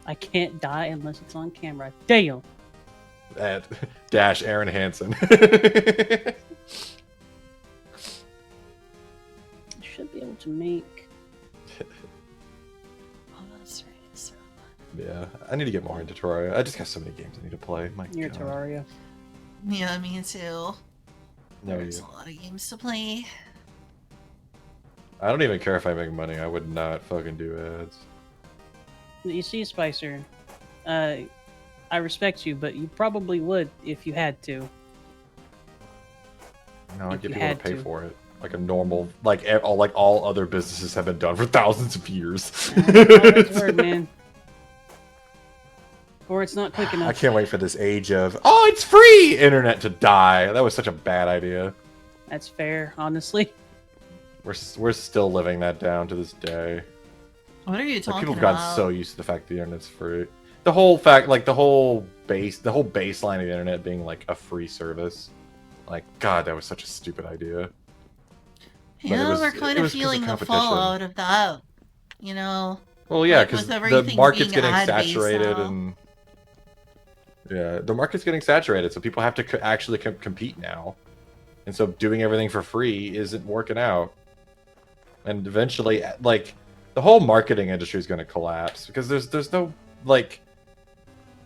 S2: I can't die unless it's on camera. Damn.
S4: At Dash Aaron Hansen.
S2: Should be able to make.
S1: Oh, that's right. So...
S4: Yeah, I need to get more into Terraria. I just got so many games I need to play. My
S2: Near
S4: God.
S2: Terraria.
S1: Yeah, me too.
S4: No,
S1: There's a lot of games to play.
S4: I don't even care if I make money. I would not fucking do ads.
S2: You see, Spicer, I respect you, but you probably would if you had to.
S4: No, I
S2: If
S4: get
S2: you
S4: people to
S2: had
S4: pay
S2: to.
S4: for it. Like a normal, like all other businesses have been done for thousands of years.
S2: Always word, man. Or it's not quick enough.
S4: I can't wait for this age of, oh, it's free internet to die. That was such a bad idea.
S2: That's fair, honestly.
S4: We're still living that down to this day.
S1: What are you
S4: Like,
S1: talking
S4: people have
S1: about?
S4: gotten so used to the fact the internet's free. The whole fact, like the whole baseline of the internet being like a free service. Like, God, that was such a stupid idea.
S1: Yeah, we're kind
S4: it
S1: of
S4: was 'cause of
S1: feeling the
S4: competition.
S1: fallout of that. You know.
S4: Well, yeah,
S1: like,
S4: because
S1: with
S4: the
S1: everything
S4: market's
S1: being
S4: getting
S1: ad-based
S4: saturated,
S1: now.
S4: and yeah, the market's getting saturated, so people have to actually compete now, and so doing everything for free isn't working out, and eventually, like, the whole marketing industry is going to collapse because there's no, like,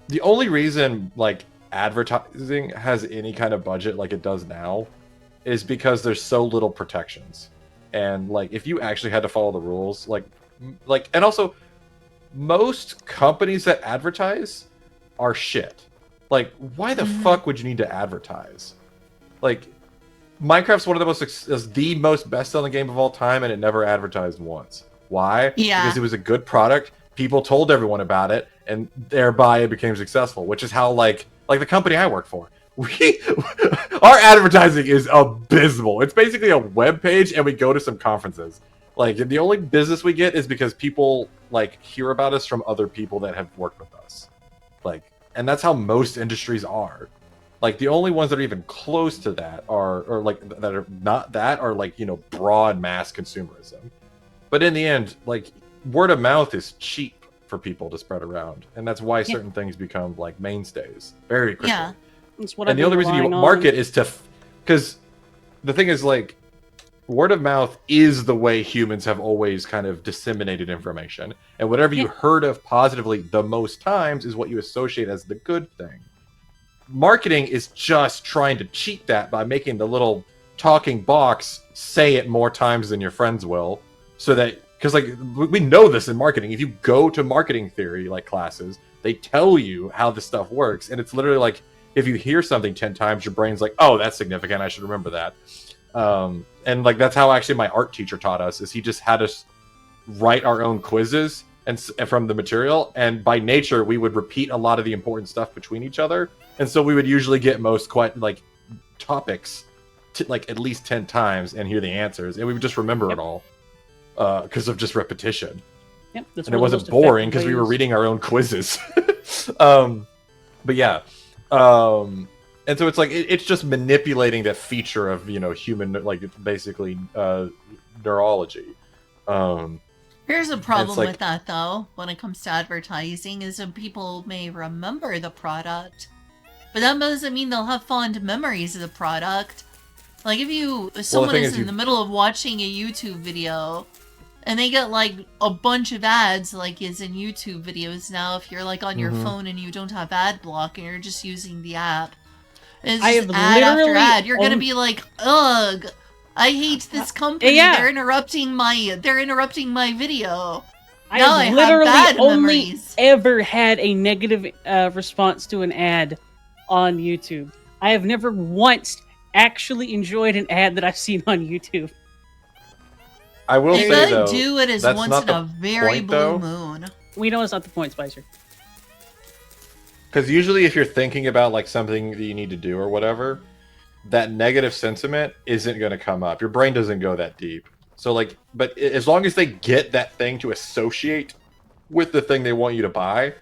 S4: the only reason like advertising has any kind of budget like it does now is because there's so little protections, and like if you actually had to follow the rules, like, and also most companies that advertise are shit. Like, why the fuck would you need to advertise? Like, Minecraft's one of the most is the most best-selling game of all time, and it never advertised once. Why?
S1: Yeah.
S4: Because it was a good product. People told everyone about it, and thereby it became successful. Which is how like the company I work for, our advertising is abysmal. It's basically a web page, and we go to some conferences. Like, the only business we get is because people like hear about us from other people that have worked with us. Like, and that's how most industries are. Like, the only ones that are even close to that are like that are not that are like, you know, broad mass consumerism. But in the end, like, word of mouth is cheap for people to spread around, and that's why certain things become like mainstays very quickly.
S1: Yeah.
S2: That's what
S4: And the only reason you market is to, because the thing is, like, word of mouth is the way humans have always kind of disseminated information, and whatever you heard of positively the most times is what you associate as the good thing. Marketing is just trying to cheat that by making the little talking box say it more times than your friends will, so that, because like we know this in marketing, if you go to marketing theory like classes, they tell you how this stuff works, and it's literally like, if you hear something 10 times, your brain's like, oh, that's significant, I should remember that. And like, that's how actually my art teacher taught us, is he just had us write our own quizzes, and from the material, and by nature we would repeat a lot of the important stuff between each other, and so we would usually get most quite like topics like at least 10 times and hear the answers, and we would just remember it all because of just repetition.
S2: Yep, that's
S4: and it wasn't boring because we were reading our own quizzes. But yeah, and so it's like it's just manipulating that feature of human, like basically neurology.
S1: Here's a problem
S4: like,
S1: with that though when it comes to advertising, is that people may remember the product, but that doesn't mean they'll have fond memories of the product. Like if someone is in the middle of watching a YouTube video and they get like a bunch of ads, like is in YouTube videos now, if you're like on your phone and you don't have ad block and you're just using the app, it's just ad after ad, you're gonna be like, ugh, I hate this company.
S2: Yeah.
S1: They're interrupting my video.
S2: I
S1: Now
S2: have
S1: I have
S2: literally
S1: bad
S2: only
S1: memories.
S2: ever had a negative response to an ad on YouTube. I have never once actually enjoyed an ad that I've seen on YouTube.
S4: I will
S1: If
S4: say
S1: I
S4: though,
S1: do it as
S4: that's
S1: once
S4: not
S1: in
S4: the
S1: a very
S4: point,
S1: blue
S4: though.
S1: moon.
S2: We know it's not the point, Spicer.
S4: Because usually if you're thinking about like something that you need to do or whatever, that negative sentiment isn't going to come up. Your brain doesn't go that deep. So like, but as long as they get that thing to associate with the thing they want you to buy,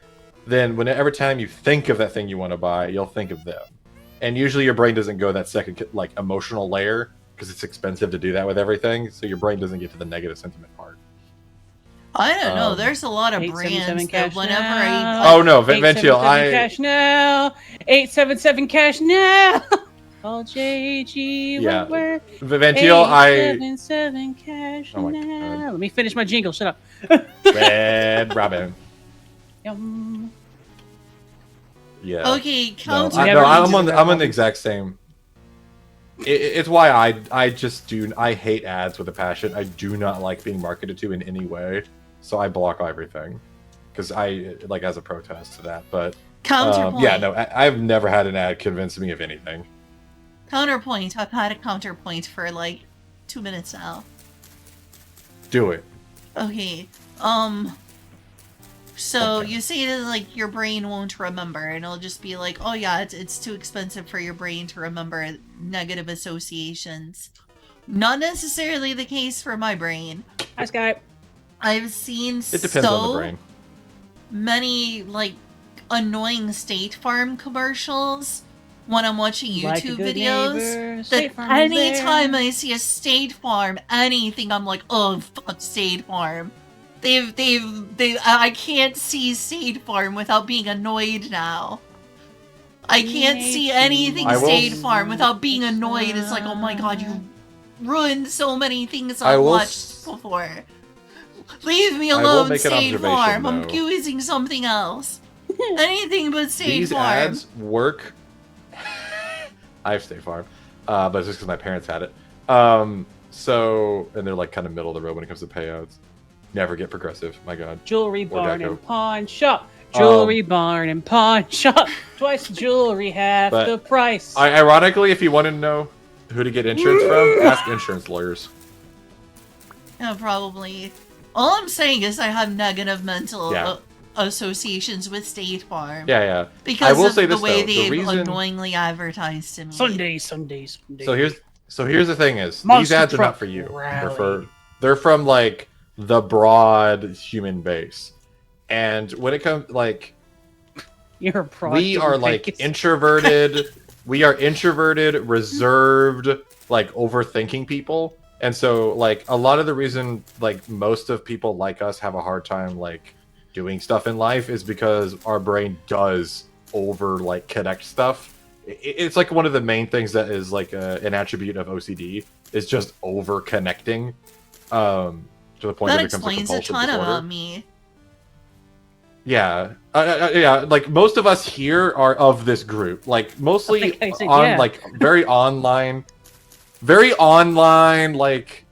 S4: then every time you think of that thing you want to buy, you'll think of them. And usually your brain doesn't go that second like emotional layer because it's expensive to do that with everything. So your brain doesn't get to the negative sentiment part.
S1: I don't know. There's a lot of
S2: 877
S1: brands that
S2: cash
S1: whenever
S2: now.
S1: I
S4: Oh no, Ventile,
S2: 877 cash now. 877 cash now. Call JG.
S4: Yeah.
S2: Where?
S4: Ventile,
S2: 877 cash
S4: Oh my
S2: now.
S4: God.
S2: Let me finish my jingle. Shut up.
S4: Red Robin.
S2: Yum.
S4: Yeah.
S1: okay,
S4: No,
S1: counter.
S4: I'm on the exact same. It's why I just I hate ads with a passion. I do not like being marketed to in any way, so I block everything because I like as a protest to that. But
S1: Counterpoint.
S4: yeah, no, I've never had an ad convince me of anything.
S1: Counterpoint. I've had a counterpoint for like 2 minutes now.
S4: Do it.
S1: Okay. So
S4: Okay.
S1: you say that like your brain won't remember, and it'll just be like, oh yeah, it's too expensive for your brain to remember negative associations. Not necessarily the case for my brain.
S2: Hi, Sky.
S1: I've seen
S4: It depends on the brain.
S1: many like annoying State Farm commercials when I'm watching
S2: Like a
S1: YouTube
S2: good
S1: videos.
S2: neighbor,
S1: That
S2: State Farm is
S1: anytime
S2: there.
S1: I see a State Farm, anything, I'm like, oh fuck State Farm. I can't see State Farm without being annoyed now. I can't see anything
S4: I will-
S1: State Farm without being annoyed. It's like, oh my god, you ruined so many things
S4: I
S1: I've
S4: will
S1: watched before. Leave me
S4: I will
S1: alone,
S4: make an
S1: State
S4: observation,
S1: Farm. I'm
S4: though.
S1: using something else. Anything but State
S4: These
S1: Farm.
S4: ads work. I have State Farm, but it's just because my parents had it. So, and they're like kind of middle of the road when it comes to payouts. Never get Progressive. My God.
S2: Jewelry
S4: Or
S2: barn
S4: Deco.
S2: and pawn shop. Jewelry barn and pawn shop. Twice the jewelry, half
S4: But
S2: the price.
S4: Ironically, if you want to know who to get insurance from, ask insurance lawyers.
S1: Yeah, probably. All I'm saying is I have negative mental
S4: Yeah.
S1: associations with State Farm.
S4: Yeah.
S1: Because
S4: I will
S1: of
S4: say
S1: the
S4: this,
S1: way
S4: though, the
S1: they've
S4: reason-
S1: annoyingly advertised to me.
S2: Sunday.
S4: So here's the thing: is
S2: Monster
S4: these ads are
S2: truck
S4: not for you.
S2: rally.
S4: They're from like the broad human base, and when it comes like
S2: You're a product
S4: we
S2: of
S4: are
S2: the
S4: like
S2: biggest-
S4: introverted, we are introverted, reserved, like overthinking people, and so like a lot of the reason like most of people like us have a hard time like doing stuff in life is because our brain does over like connect stuff. It's like one of the main things that is like an attribute of OCD is just over connecting to the point
S1: That
S4: that it becomes a
S1: explains a
S4: compulsive
S1: ton
S4: disorder.
S1: about me.
S4: Yeah, yeah. Like most of us here are of this group. Like mostly
S2: Okay, so,
S4: on
S2: yeah.
S4: like very online, like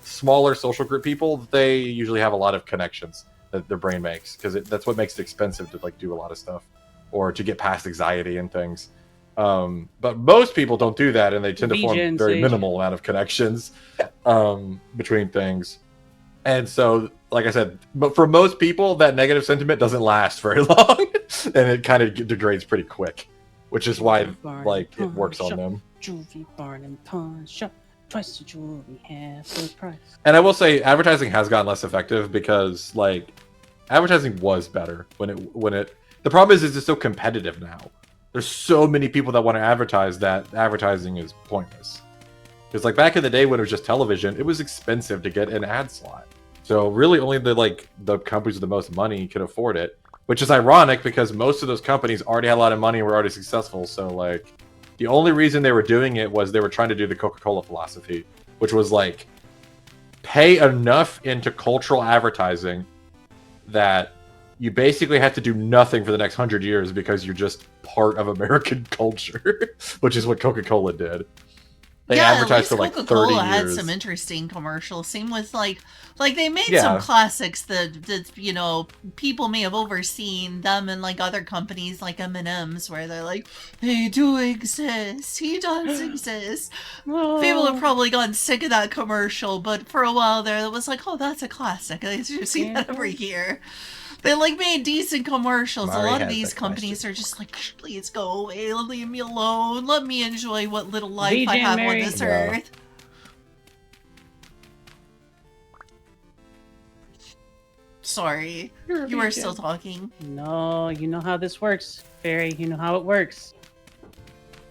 S4: smaller social group people. They usually have a lot of connections that their brain makes because that's what makes it expensive to like do a lot of stuff or to get past anxiety and things. But most people don't do that, and they tend to form
S2: VGen
S4: very
S2: Sage.
S4: minimal amount of connections between things. And so like I said, but for most people, that negative sentiment doesn't last very long, and it kind of degrades pretty quick, which is why like it works on them.
S2: Juvie Barn and Pawn Shop, twice the jewelry, half the price.
S4: And I will say, advertising has gotten less effective because like advertising was better when it. The problem is it's so competitive now. There's so many people that want to advertise that advertising is pointless. Because like back in the day when it was just television, it was expensive to get an ad slot. So really only the companies with the most money could afford it, which is ironic because most of those companies already had a lot of money and were already successful. So like the only reason they were doing it was they were trying to do the Coca-Cola philosophy, which was like pay enough into cultural advertising that you basically have to do nothing for the next 100 years because you're just part of American culture, which is what Coca-Cola did. They advertised for like 30
S1: Coca-Cola
S4: years.
S1: had some interesting commercials. Same with like they made some classics that you know people may have overseen them and like other companies like M&M's where they're like they do exist. He does exist. People have probably gotten sick of that commercial, but for a while there it was like, oh, that's a classic. I used to see that every year. They like made decent commercials.
S4: Mari
S1: a lot of
S4: has
S1: these
S4: that
S1: companies
S4: question.
S1: are just like, please go away, leave me alone, let me enjoy what little life
S2: VJ
S1: I have
S2: Mary.
S1: on this
S4: Yeah.
S1: earth. Sorry, you were still talking.
S2: No, you know how this works, Fairy. You know how it works.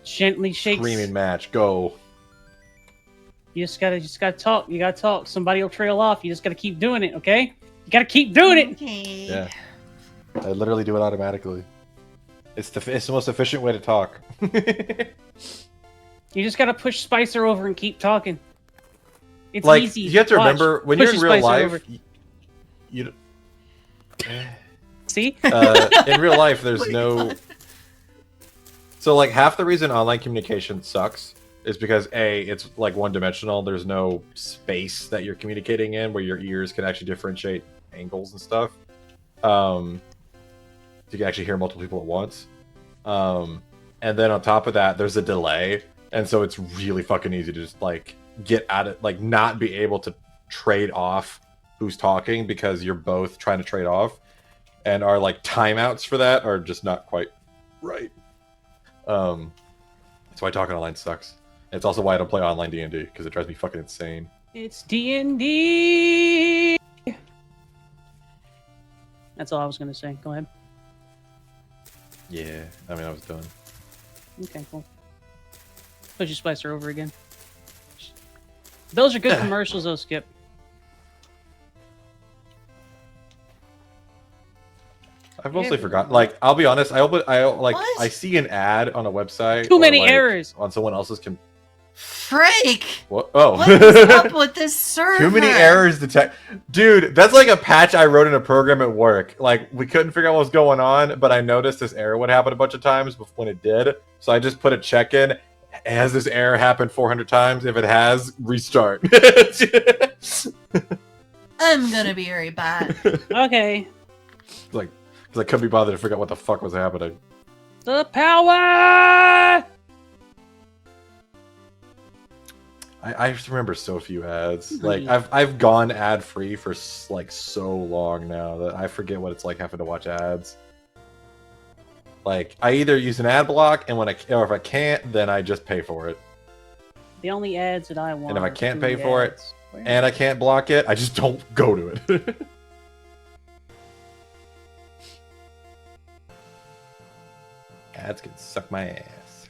S2: Gently shakes.
S4: Screaming match, go.
S2: You just gotta talk. You gotta talk. Somebody will trail off. You just gotta keep doing it, okay? You gotta keep doing it.
S1: Okay.
S4: Yeah. I literally do it automatically. It's the most efficient way to talk.
S2: You just gotta push Spicer over and keep talking. It's
S4: like
S2: easy.
S4: you have to
S2: Watch.
S4: remember when
S2: Push
S4: you're in
S2: the
S4: real
S2: Spicer
S4: life,
S2: over.
S4: you
S2: See?
S4: in real life there's
S1: What are you
S4: no.
S1: talking-
S4: So like half the reason online communication sucks is because A, it's like one dimensional. There's no space that you're communicating in where your ears can actually differentiate angles and stuff. You can actually hear multiple people at once. And then on top of that, there's a delay. And so it's really fucking easy to just like get at it, like not be able to trade off who's talking because you're both trying to trade off. And our like timeouts for that are just not quite right. That's why talking online sucks. It's also why I don't play online D&D because it drives me fucking insane.
S2: It's D&D. That's all I was gonna say. Go ahead.
S4: Yeah, I mean I was done.
S2: Okay, cool. Push your Spicer over again. Those are good commercials, though, Skip.
S4: I've mostly forgotten. Like, I'll be honest.
S1: What?
S4: I see an ad on a website.
S2: Too many
S4: or, like,
S2: errors.
S4: on someone else's.
S1: Freak!
S4: What? Oh,
S1: What is up with this server?
S4: too many errors detect. Dude, that's like a patch I wrote in a program at work. Like, we couldn't figure out what was going on, but I noticed this error would happen a bunch of times when it did. So I just put a check in. Has this error happened 400 times? If it has, restart.
S1: I'm gonna be right back.
S2: Okay.
S4: Like, because I couldn't be bothered to figure out what the fuck was happening.
S2: The power!
S4: I just remember so few ads. Like I've gone ad free for like so long now that I forget what it's like having to watch ads. Like I either use an ad block, and or if I can't, then I just pay for it.
S2: The only ads that I want.
S4: And if I
S2: are
S4: can't
S2: food
S4: pay for it,
S2: ads. Where?
S4: and I can't block it, I just don't go to it. Ads can suck my ass.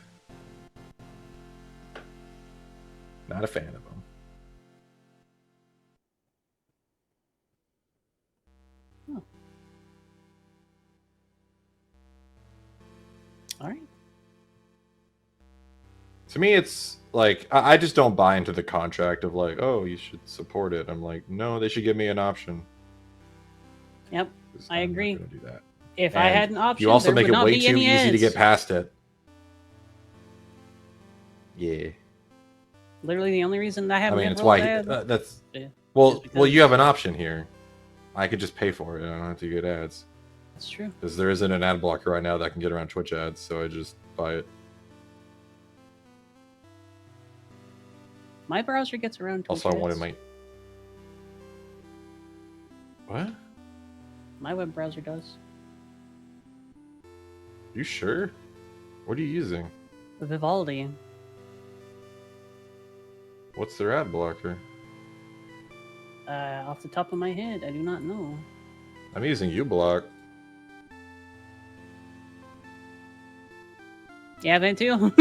S4: Not a fan of them.
S2: All right.
S4: To me, it's like I just don't buy into the contract of like, oh, you should support it. I'm like, no, they should give me an option.
S2: Yep,
S4: 'Cause
S2: I
S4: I'm not
S2: agree.
S4: gonna do that.
S2: If I
S4: And
S2: had an option,
S4: you also
S2: there
S4: make
S2: would
S4: it
S2: not
S4: way
S2: be
S4: too
S2: any
S4: easy to
S2: ads.
S4: get past it. Yeah,
S2: Literally, the only reason I
S4: I
S2: haven't
S4: mean,
S2: had
S4: it's
S2: roll
S4: why
S2: ads.
S4: that's
S2: Yeah,
S4: well,
S2: just
S4: well,
S2: because-
S4: you have an option here. I could just pay for it. I don't have to get ads
S2: That's true.
S4: because there isn't an ad blocker right now that can get around Twitch ads. So I just buy it.
S2: My browser gets around.
S4: Also, I
S2: Twitch
S4: wanted
S2: ads.
S4: my. What?
S2: My web browser does.
S4: You sure? What are you using?
S2: Vivaldi.
S4: What's their ad blocker?
S2: Off the top of my head, I do not know.
S4: I'm using uBlock.
S2: Yeah, that too.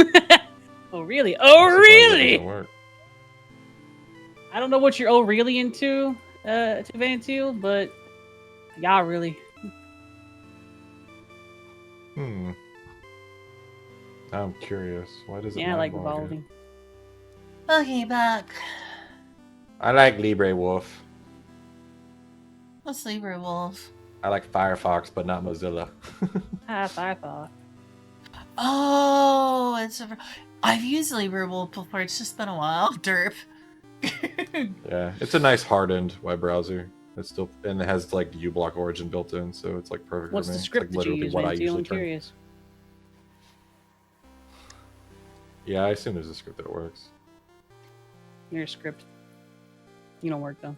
S2: Oh really? Oh
S4: I'm surprised that
S2: really?
S4: doesn't work.
S2: I don't know what you're really into, to Van Teel, but y'all really.
S4: Hmm. I'm curious. Why does it
S2: Yeah, I
S4: not
S2: like
S4: log
S2: Vivaldi.
S4: in?
S1: Okay, back.
S4: I like LibreWolf.
S1: What's LibreWolf?
S4: I like Firefox, but not Mozilla.
S2: Ah, Firefox.
S1: Oh, I've used LibreWolf before. It's just been a while. Derp.
S4: Yeah, it's a nice hardened web browser. It's still and it has like uBlock origin built in, so it's like perfect
S2: What's
S4: for me.
S2: the
S4: It's
S2: script
S4: like
S2: that you
S4: literally
S2: use,
S4: what I
S2: Van Teel?
S4: usually
S2: I'm
S4: turn.
S2: curious.
S4: Yeah, I assume there's a script that works.
S2: You're a script. You don't work though.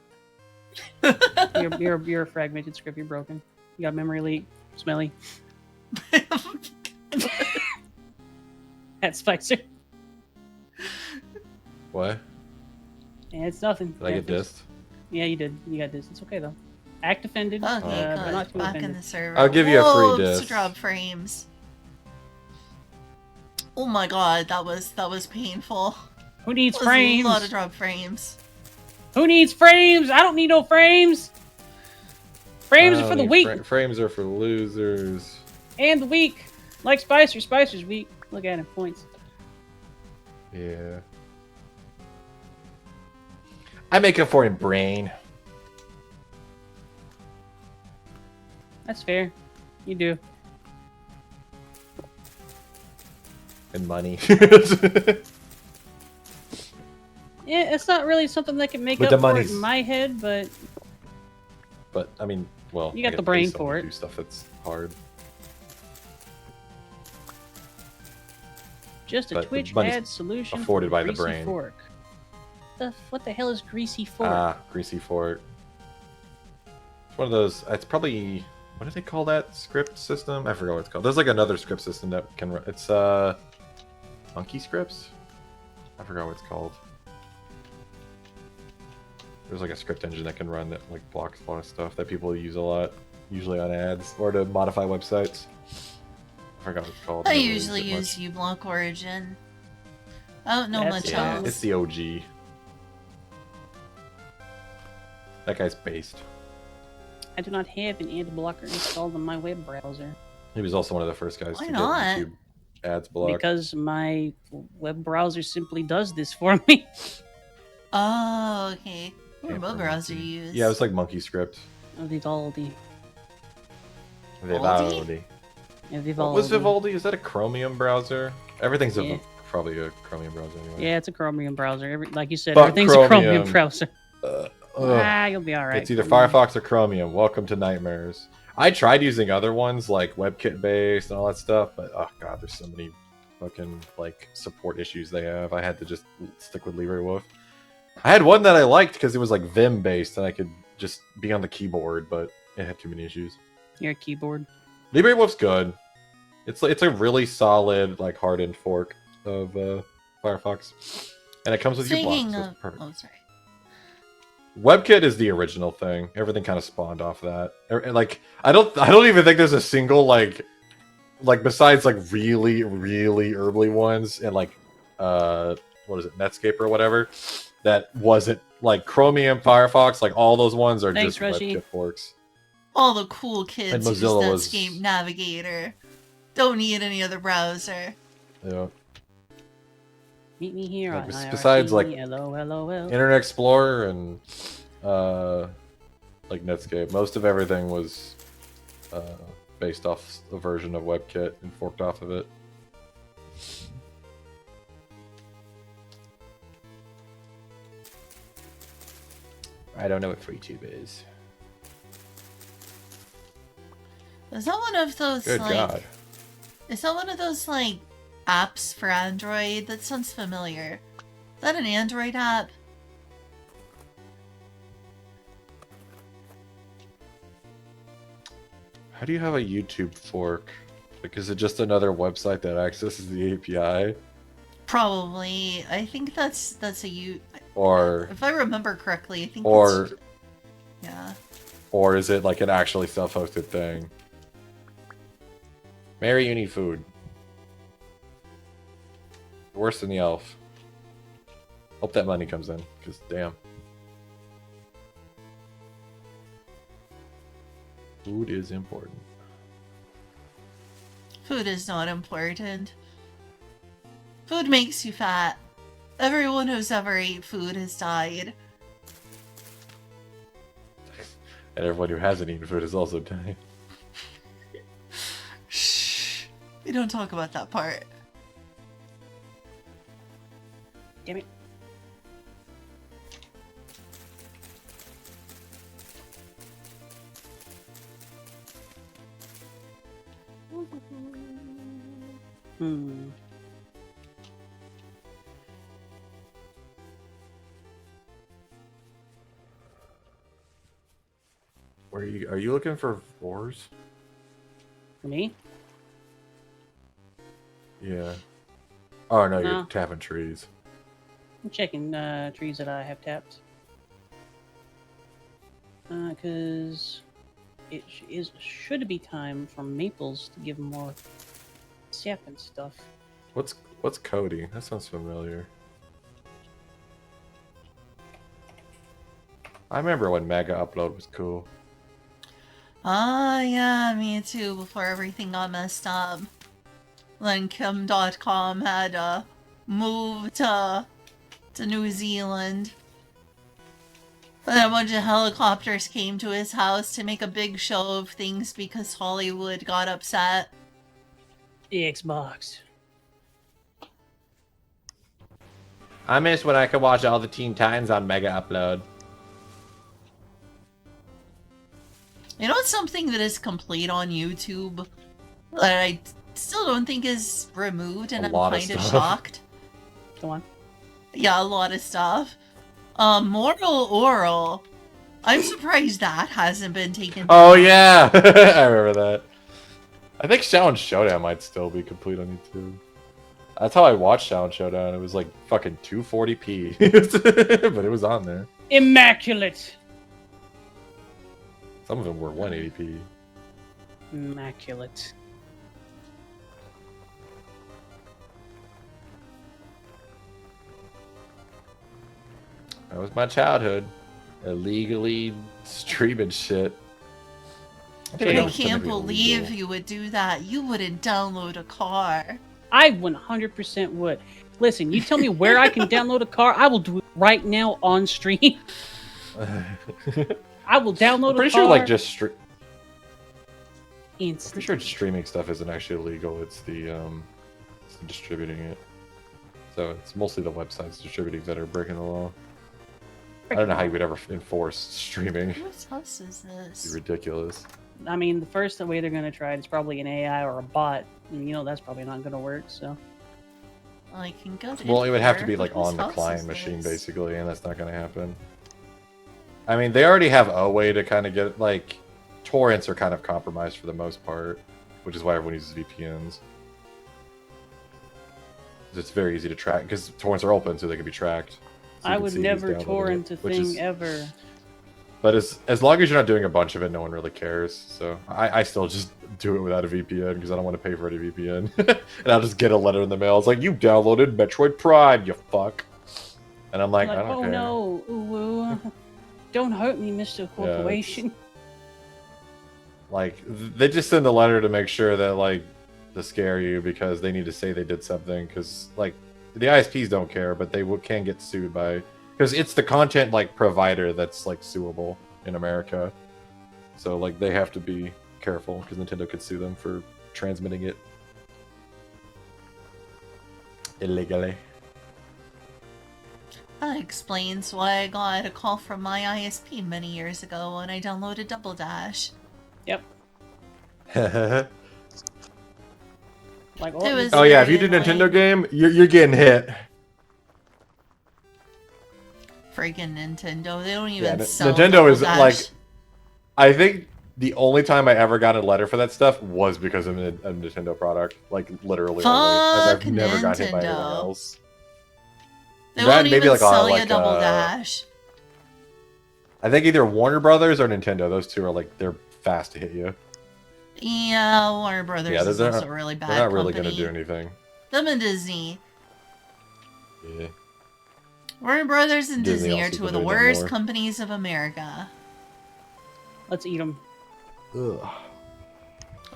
S2: You're a fragmented script. You're broken. You got memory leak. Smelly. That's Spicer.
S4: What?
S2: Yeah, it's nothing.
S4: Did I get dissed?
S2: Yeah, you did. You got this. It's okay though. Act offended,
S1: Okay,
S2: but not
S1: good.
S2: too
S1: Back in
S2: offended.
S1: the server.
S4: I'll give you a free
S1: Whoa,
S4: disc.
S1: drop frames. Oh my god, that was painful.
S2: Who needs
S1: That was
S2: frames?
S1: a lot of drop frames.
S2: Who needs frames? I don't need no frames. Frames are for the weak
S4: Frames are for losers.
S2: and the weak. Like Spicer. Spicer's weak. Look at him. Points.
S4: Yeah. I make it for him, brain.
S2: That's fair. You do.
S4: And money.
S2: Yeah, it's not really something that can make
S4: With
S2: up
S4: the
S2: for it
S4: monies.
S2: in my head, but
S4: But I mean, well,
S2: You got
S4: I
S2: the
S4: pay
S2: brain
S4: someone
S2: for
S4: to
S2: it.
S4: Do stuff that's hard.
S2: just a
S4: But the
S2: Twitch
S4: money's
S2: ad solution
S4: afforded
S2: for
S4: by the
S2: Greasy
S4: brain.
S2: Fork. What the hell is Greasy Fork?
S4: Ah, Greasy Fork. It's one of those. It's probably what do they call that script system? I forgot what it's called. There's like another script system that can run. It's Monkey Scripts. I forgot what it's called. There's like a script engine that can run that like blocks a lot of stuff that people use a lot, usually on ads or to modify websites. I forgot what it's called.
S1: I
S4: never
S1: usually
S4: used
S1: use uBlock Origin. I don't know
S2: That's
S1: much
S4: it much. Yeah,
S1: else.
S4: it's the OG. That guy's based.
S2: I do not have an ad blocker installed on my web browser
S4: He was also one of the first guys
S1: Why
S4: to
S1: not?
S4: get YouTube ads blocked.
S2: because my web browser simply does this for me.
S1: Oh, okay. What
S4: Can't
S1: web
S4: promote
S1: browser
S4: it.
S1: you use?
S4: Yeah, it was like Monkey Script.
S2: Vivaldi.
S4: Vivaldi.
S2: Yeah, Vivaldi.
S4: What was Vivaldi? Is that a Chromium browser? Everything's
S2: Yeah.
S4: probably a Chromium browser anyway.
S2: Yeah, it's a Chromium browser. Like you said,
S4: Fuck
S2: everything's a Chromium
S4: Chromium.
S2: browser.
S4: Ugh.
S2: You'll be alright.
S4: It's either Firefox or Chromium. Welcome to nightmares. I tried using other ones like WebKit based and all that stuff, but oh god, there's so many fucking like support issues they have. I had to just stick with LibreWolf. I had one that I liked because it was like Vim based and I could just be on the keyboard, but it had too many issues.
S2: Your keyboard.
S4: LibreWolf's good. It's a really solid like hardened fork of Firefox, and it comes with
S1: Speaking
S4: uBlock, so
S1: of,
S4: it's perfect.
S1: oh sorry.
S4: WebKit is the original thing. Everything kind of spawned off that. Like I don't even think there's a single like besides like really early ones and like what is it, Netscape or whatever, that wasn't like Chromium, Firefox, like all those ones are
S2: Thanks,
S4: just
S2: Rashi.
S4: WebKit forks.
S1: All the cool kids
S4: And
S1: use
S4: Mozilla was-
S1: Netscape Navigator. Don't need any other browser.
S4: Yeah.
S2: Meet me here
S4: Like,
S2: on IRC.
S4: besides, like,
S2: LOL.
S4: Internet Explorer and like Netscape, most of everything was based off a version of WebKit and forked off of it. I don't know what FreeTube is.
S1: Is that one of those
S4: Good
S1: like?
S4: God.
S1: Is that one of those like apps for Android? That sounds familiar. Is that an Android app?
S4: How do you have a YouTube fork? Like, is it just another website that accesses the API?
S1: Probably. I think that's
S4: Or
S1: if I remember correctly, I think
S4: or
S1: yeah.
S4: or is it like an actually self-hosted thing? Mary, you need food. Worse than the elf. Hope that money comes in, because damn. Food is important.
S1: Food is not important. Food makes you fat. Everyone who's ever ate food has died.
S4: And everyone who hasn't eaten food has also died.
S1: Shh. We don't talk about that part.
S2: Damn it. Hmm.
S4: Where are you looking for ores?
S2: For me?
S4: Yeah. Oh no,
S2: No.
S4: you're tapping trees.
S2: I'm checking trees that I have tapped. Because it should be time for maples to give more sap and stuff.
S4: What's Cody? That sounds familiar. I remember when Mega Upload was cool.
S1: Ah, yeah, me too, before everything got messed up. When Kim.com had moved to New Zealand. Then a bunch of helicopters came to his house to make a big show of things because Hollywood got upset.
S2: Xbox.
S4: I miss when I could watch all the Teen Titans on Mega Upload.
S1: You know, it's something that is complete on YouTube that I still don't think is removed, and
S4: A
S1: I'm
S4: lot of
S1: kind of
S4: stuff.
S1: shocked.
S2: Go on.
S1: Yeah, a lot of stuff. Moral Oral. I'm surprised that hasn't been taken
S4: Oh
S1: down.
S4: yeah, I remember that. I think Shaolin Showdown might still be complete on YouTube. That's how I watched Shaolin Showdown. It was like fucking 240p, but it was on there.
S2: Immaculate.
S4: Some of them were 180p.
S2: Immaculate.
S4: That was my childhood. Illegally streaming shit.
S1: I can't believe you would do that. You wouldn't download a car.
S2: I 100% would. Listen, you tell me where I can download a car, I will do it right now on stream. I will download
S4: I'm pretty
S2: a car.
S4: sure like just I'm
S2: instant.
S4: pretty sure streaming stuff isn't actually illegal. It's the distributing it. So it's mostly the websites distributing that are breaking the law. I don't know how you would ever enforce streaming.
S1: Whose house is this?
S4: It'd be ridiculous.
S2: I mean, the first way they're going to try it is probably an AI or a bot. And you know that's probably not going to work, so.
S1: I can go to
S4: Well, it would have to
S1: here,
S4: be
S1: but
S4: like
S1: whose
S4: on the
S1: house
S4: client
S1: is
S4: machine,
S1: this?
S4: basically, and that's not going to happen. I mean, they already have a way to kind of get, like, torrents are kind of compromised for the most part, which is why everyone uses VPNs. It's very easy to track, because torrents are open, so they can be tracked. So you
S2: I
S4: can
S2: would
S4: see who's
S2: never
S4: downloading
S2: torrent a
S4: it, which
S2: thing
S4: is-
S2: ever.
S4: But as long as you're not doing a bunch of it, no one really cares. So I still just do it without a VPN because I don't want to pay for any VPN. And I'll just get a letter in the mail. It's like, you downloaded Metroid Prime, you fuck. And I'm like, I don't
S2: oh
S4: care.
S2: no, ooh, don't hurt me, Mr. Corporation.
S4: Like, they just send a letter to make sure that, like, to scare you because they need to say they did something. Because, like, the ISPs don't care, but they can get sued by... Because it's the content, like, provider that's, like, suable in America. So, like, they have to be careful because Nintendo could sue them for transmitting it illegally.
S1: That explains why I got a call from my ISP many years ago when I downloaded Double Dash.
S2: Yep. Like,
S1: It was
S4: Oh yeah, if you
S1: very
S4: did a Nintendo
S1: annoying.
S4: game, you're getting hit.
S1: Freaking Nintendo. They don't
S4: Yeah,
S1: even sell
S4: Nintendo
S1: Double
S4: is
S1: Dash.
S4: like, I think The only time I ever got a letter for that stuff was because of a Nintendo product. Like, literally only. As I've
S1: Fuck
S4: never got hit by anything
S1: Nintendo.
S4: else.
S1: They
S4: That
S1: won't
S4: maybe
S1: even
S4: like
S1: sell you Double Dash.
S4: I think either Warner Brothers or Nintendo. Those two are like, they're fast to hit you.
S1: Yeah, Warner Brothers
S4: Yeah,
S1: is
S4: they're
S1: also
S4: not,
S1: a really bad
S4: they're not really
S1: company.
S4: going to do anything.
S1: Them and Disney.
S4: Yeah.
S1: Warner Brothers and
S4: Disney
S1: Disney are
S4: also
S1: two of the
S4: could've done
S1: worst
S4: more.
S1: companies of America.
S2: Let's eat them.
S4: Ugh.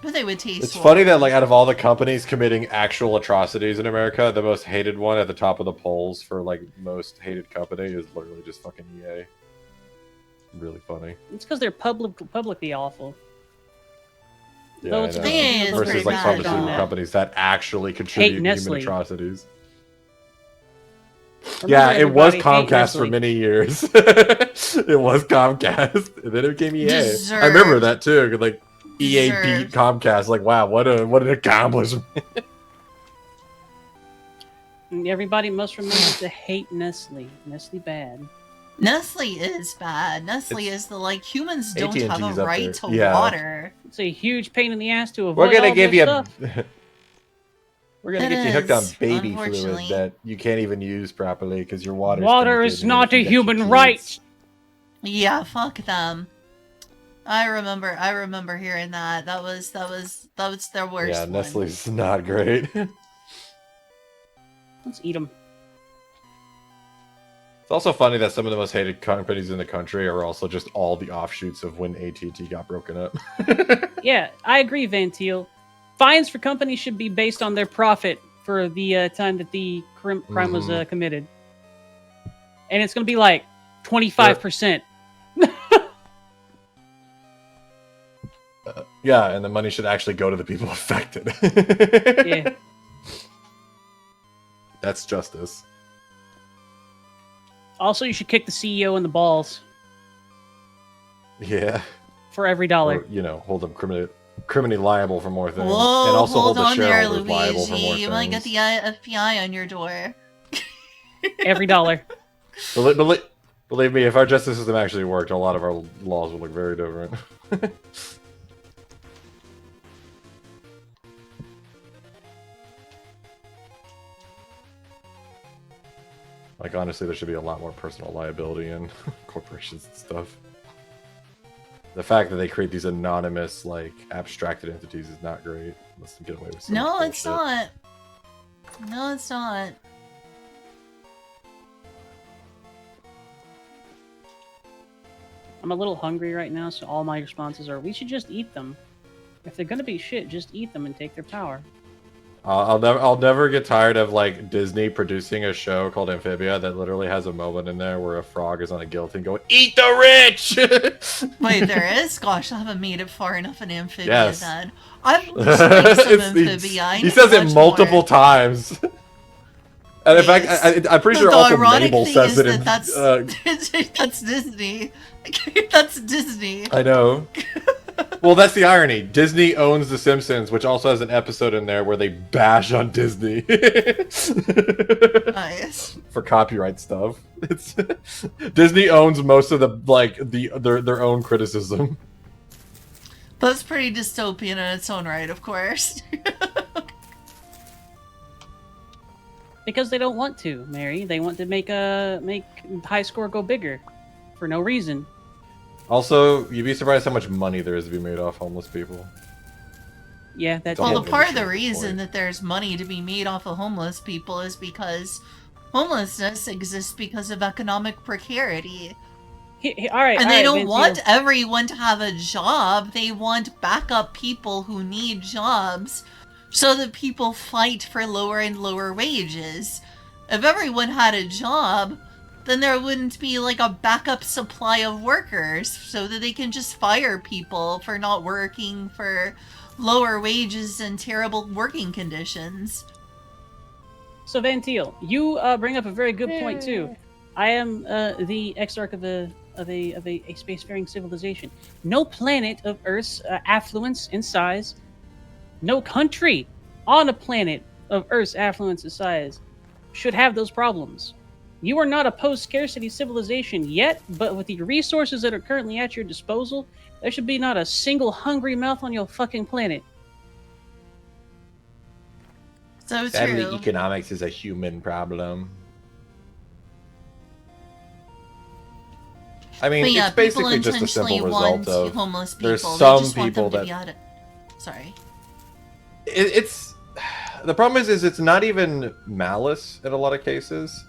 S1: But they would taste
S4: It's funny
S1: horrible.
S4: that, like, out of all the companies committing actual atrocities in America, the most hated one at the top of the polls for, like, most hated company is literally just fucking EA. Really funny.
S2: It's because they're publicly awful.
S4: Yeah,
S2: Though
S4: I
S2: it's
S4: know.
S1: Yeah, it's
S4: Versus,
S1: pretty
S4: like,
S1: bad,
S4: pharmaceutical
S1: though.
S4: companies that actually contribute to
S2: Nestle.
S4: human atrocities.
S2: Remember,
S4: Yeah, it was
S2: everybody, hate
S4: Comcast for
S2: Nestle.
S4: many years. It was Comcast, and then it became EA. I remember
S1: Deserved.
S4: that too. 'Cause, like, EA beat
S1: Deserved.
S4: Comcast. Like, wow, what an accomplishment!
S2: And everybody must remember to hate Nestle. Nestle bad.
S1: Nestle is bad. Nestle is the, like, humans don't
S4: AT&T's
S1: have
S4: up
S1: a right
S4: there.
S1: to
S4: Yeah.
S1: water.
S2: It's a huge pain in the ass to avoid
S4: We're gonna
S2: all
S4: give
S2: this
S4: you.
S2: stuff.
S4: We're gonna
S1: It
S4: get you hooked on
S1: is,
S4: baby fluid
S1: unfortunately.
S4: that you can't even use properly because your water.
S2: Water is not a human right.
S1: Yeah, fuck them. I remember hearing that. That was their worst
S4: Yeah,
S1: one.
S4: Nestle's not great.
S2: Let's eat them.
S4: It's also funny that some of the most hated companies in the country are also just all the offshoots of when AT&T got broken up.
S2: Yeah, I agree, Van Teal. Fines for companies should be based on their profit for the time that the crime was committed. And it's going to be like 25%.
S4: Yeah, and the money should actually go to the people affected.
S2: Yeah.
S4: That's justice.
S2: Also, you should kick the CEO in the balls
S4: Yeah.
S2: for every dollar.
S4: Or, you know, hold them criminally liable for more things.
S1: Whoa,
S4: and also
S1: hold
S4: hold the
S1: on there,
S4: shareholders liable for more
S1: Luigi. You might get
S4: things.
S1: the FBI on your door.
S2: Every dollar.
S4: Believe me, if our justice system actually worked, a lot of our laws would look very different. Like, honestly, there should be a lot more personal liability in corporations and stuff. The fact that they create these anonymous, like, abstracted entities is not great. Let's get away with some
S1: No,
S4: bullshit.
S1: it's not. No, it's not.
S2: I'm a little hungry right now, so all my responses are, we should just eat them. If they're gonna be shit, just eat them and take their power.
S4: I'll never get tired of, like, Disney producing a show called Amphibia that literally has a moment in there where a frog is on a guillotine going, "Eat the rich!"
S1: Wait, there is? Gosh, I haven't made it far enough in Amphibia
S4: Yes.
S1: then. I'd like some Amphibia. I
S4: He
S1: need
S4: says
S1: to
S4: it
S1: watch
S4: multiple
S1: more.
S4: times. And in fact, I'm pretty sure
S1: The
S4: also
S1: ironic
S4: Mabel
S1: thing
S4: says
S1: is
S4: it in...
S1: that that's Disney. That's Disney.
S4: I know. Well, that's the irony. Disney owns The Simpsons, which also has an episode in there where they bash on Disney.
S1: Nice.
S4: For copyright stuff. It's Disney owns most of the, like, their own criticism.
S1: That's pretty dystopian in its own right, of course.
S2: Because they don't want to, Mary. They want to make high score go bigger. For no reason.
S4: Also, you'd be surprised how much money there is to be made off homeless people.
S2: Yeah, that's
S4: Well,
S1: Well,
S2: it.
S1: the part of the
S4: Point.
S1: reason that there's money to be made off of homeless people is because homelessness exists because of economic precarity.
S2: All right,
S1: And they don't
S2: Van
S1: want
S2: Teal.
S1: everyone to have a job. They want backup people who need jobs so that people fight for lower and lower wages. If everyone had a job, then there wouldn't be like a backup supply of workers so that they can just fire people for not working for lower wages and terrible working conditions.
S2: So Van Teal, you bring up a very good point too. I am the exarch of a spacefaring civilization. No planet of Earth's affluence and size, no country on a planet of Earth's affluence and size should have those problems. You are not a post-scarcity civilization yet, but with the resources that are currently at your disposal, there should be not a single hungry mouth on your fucking planet.
S1: So
S4: Sadly,
S1: true.
S4: economics is a human problem. I mean,
S1: But yeah,
S4: it's basically
S1: people
S4: just a simple
S1: intentionally
S4: result
S1: want
S4: of
S1: homeless people.
S4: there's
S1: They
S4: some
S1: just want them
S4: people
S1: to
S4: that
S1: be out of... Sorry.
S4: it's the problem is it's not even malice in a lot of cases.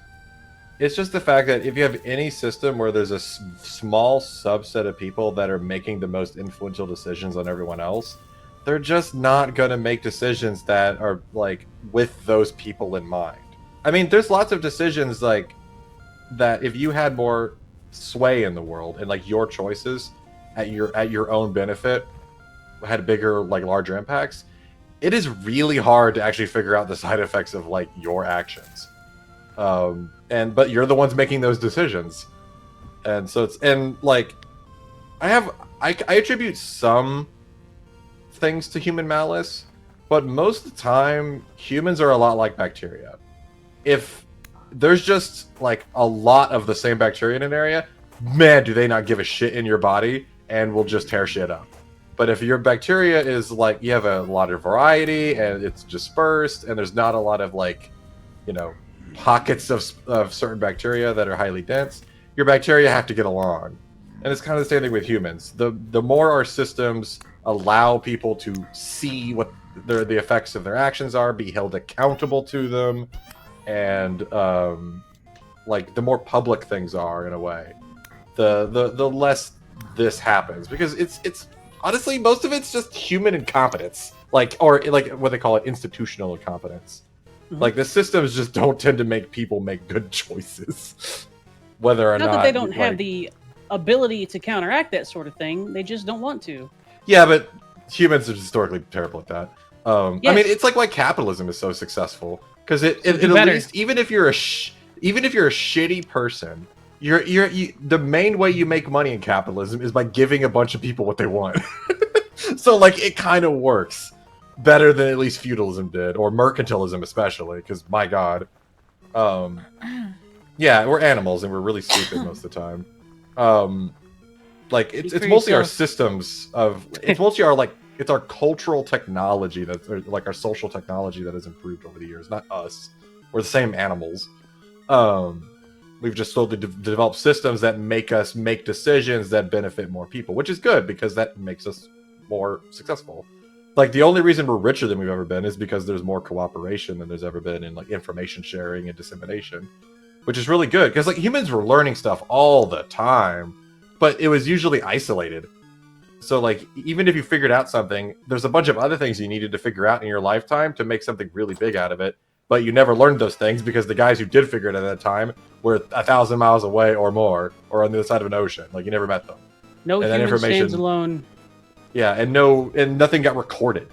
S4: It's just the fact that if you have any system where there's a small subset of people that are making the most influential decisions on everyone else, they're just not going to make decisions that are like with those people in mind. I mean, there's lots of decisions like that if you had more sway in the world and like your choices at your own benefit had bigger, like larger impacts, it is really hard to actually figure out the side effects of like your actions. But you're the ones making those decisions, and so it's like I attribute some things to human malice, but most of the time humans are a lot like bacteria. If there's just like a lot of the same bacteria in an area, man, do they not give a shit in your body and will just tear shit up. But if your bacteria is like, you have a lot of variety and it's dispersed and there's not a lot of like, you know, pockets of certain bacteria that are highly dense, your bacteria have to get along. And it's kind of the same thing with humans. The more our systems allow people to see what the effects of their actions are, be held accountable to them, and like the more public things are in a way, the less this happens, because it's honestly most of it's just human incompetence, like, or like what they call it, institutional incompetence. Like the systems just don't tend to make people make good choices, whether or
S2: Not
S4: not
S2: that they don't
S4: like,
S2: have the ability to counteract that sort of thing, they just don't want to.
S4: yeah, but humans are historically terrible at that.
S2: Yes.
S4: I mean, it's like why capitalism is so successful, because it at least, even if you're a shitty person, the main way you make money in capitalism is by giving a bunch of people what they want. So like it kind of works better than at least feudalism did, or mercantilism especially, because my god, yeah, we're animals and we're really stupid most of the time. Like it's mostly our systems of, it's mostly our like, it's our cultural technology that's, or like our social technology that has improved over the years, not us. We're the same animals. We've just slowly developed systems that make us make decisions that benefit more people, which is good because that makes us more successful. Like the only reason we're richer than we've ever been is because there's more cooperation than there's ever been in like information sharing and dissemination, which is really good because like humans were learning stuff all the time, but it was usually isolated. So like even if you figured out something, there's a bunch of other things you needed to figure out in your lifetime to make something really big out of it, but you never learned those things because the guys who did figure it out at that time were 1,000 miles away or more, or on the other side of an ocean. Like you never met them.
S2: No
S4: and
S2: human stands alone.
S4: Yeah, and nothing got recorded.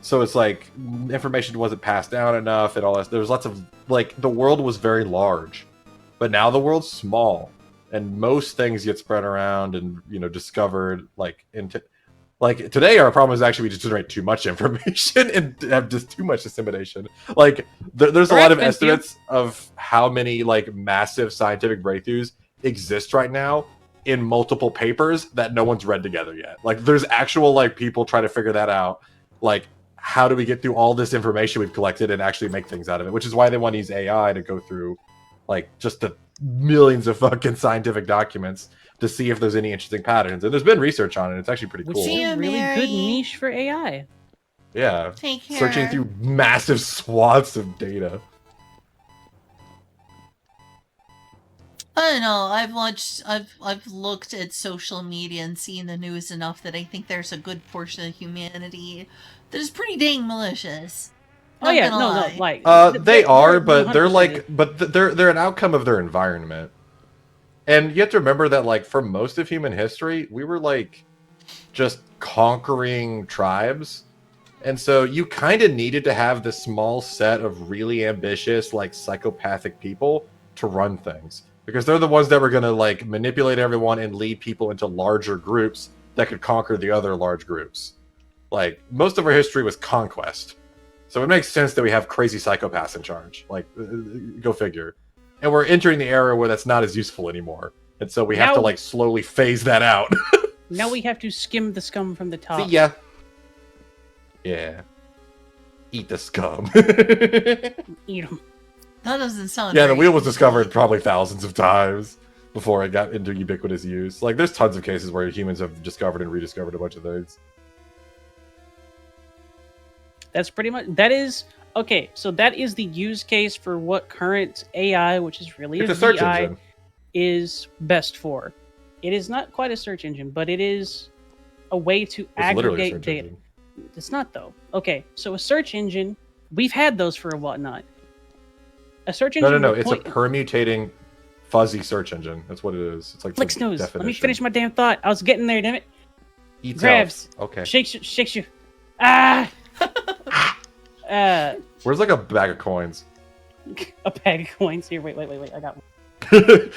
S4: So it's like information wasn't passed down enough and all that. There was lots of like, the world was very large, but now the world's small, and most things get spread around and, you know, discovered like into, like today our problem is actually we just generate too much information and have just too much dissemination. Like there's a lot of estimates of how many like massive scientific breakthroughs exist right now in multiple papers that no one's read together yet. Like there's actual like people trying to figure that out. Like how do we get through all this information we've collected and actually make things out of it? Which is why they want to use AI to go through like just the millions of fucking scientific documents to see if there's any interesting patterns. And there's been research on it. It's actually pretty cool.
S2: Which is a really good niche for AI.
S4: Yeah.
S1: Take care.
S4: Searching through massive swaths of data.
S1: I don't know. I've looked at social media and seen the news enough that I think there's a good portion of humanity that is pretty dang malicious.
S2: Oh yeah, no, like
S4: they are, but they're like, they're an outcome of their environment. And you have to remember that, like, for most of human history, we were like just conquering tribes. And so you kind of needed to have this small set of really ambitious, like, psychopathic people to run things. Because they're the ones that were going to, like, manipulate everyone and lead people into larger groups that could conquer the other large groups. Like, most of our history was conquest. So it makes sense that we have crazy psychopaths in charge. Like, go figure. And we're entering the era where that's not as useful anymore. And so we have to, like, slowly phase that out.
S2: Now we have to skim the scum from the top.
S4: See ya. Yeah. Eat the scum.
S2: Eat them.
S1: That doesn't sound
S4: Yeah, the
S1: right.
S4: wheel was discovered probably thousands of times before it got into ubiquitous use. Like, there's tons of cases where humans have discovered and rediscovered a bunch of things.
S2: That's pretty much... That is... Okay, so that is the use case for what current AI, which is really
S4: It's
S2: a
S4: a search
S2: VI,
S4: engine.
S2: is best for. It is not quite a search engine, but it is a way to
S4: It's literally a
S2: aggregate
S4: search
S2: data.
S4: engine.
S2: It's not, though. Okay, so a search engine, we've had those for a whatnot. A search engine...
S4: No. It's a permutating fuzzy search engine. That's what it is. It's like
S2: Flick
S4: the
S2: snooze. Let me
S4: definition.
S2: finish my damn thought. I was getting there, damn it.
S4: Eats
S2: Grabs.
S4: elf. Okay.
S2: Shakes you. Ah!
S4: Where's like a bag of coins?
S2: A bag of coins here. Wait. I got one.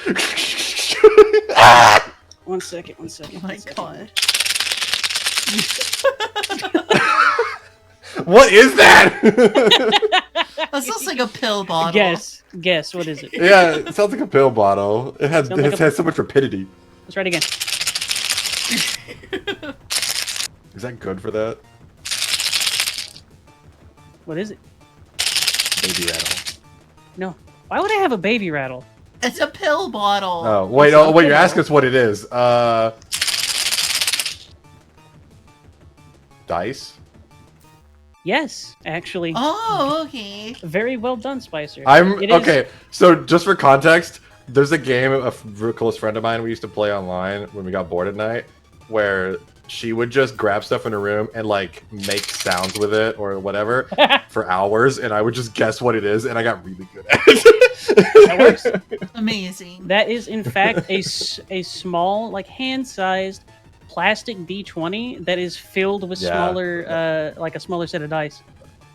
S4: Ah!
S2: One second.
S1: Oh my god.
S4: What is that?
S1: That sounds like a pill bottle.
S2: Guess. What is it?
S4: Yeah, it sounds like a pill bottle. It has
S2: Sounds like
S4: has so much rapidity.
S2: Let's try it again.
S4: Is that good for that?
S2: What is it?
S4: Baby rattle.
S2: No. Why would I have a baby rattle?
S1: It's a pill bottle.
S4: Oh wait,
S2: It's not
S4: wait! You're
S2: pill.
S4: asking us what it is. Dice.
S2: Yes, actually.
S1: Oh, okay.
S2: Very well done, Spicer.
S4: I'm
S2: It is-
S4: okay. So just for context, there's a game a real close friend of mine we used to play online when we got bored at night, where she would just grab stuff in her room and like make sounds with it or whatever for hours, and I would just guess what it is, and I got really good at it.
S2: That works.
S1: Amazing.
S2: That is, in fact, a small, like hand-sized plastic D20 that is filled with
S4: Yeah.
S2: smaller, like a smaller set of dice.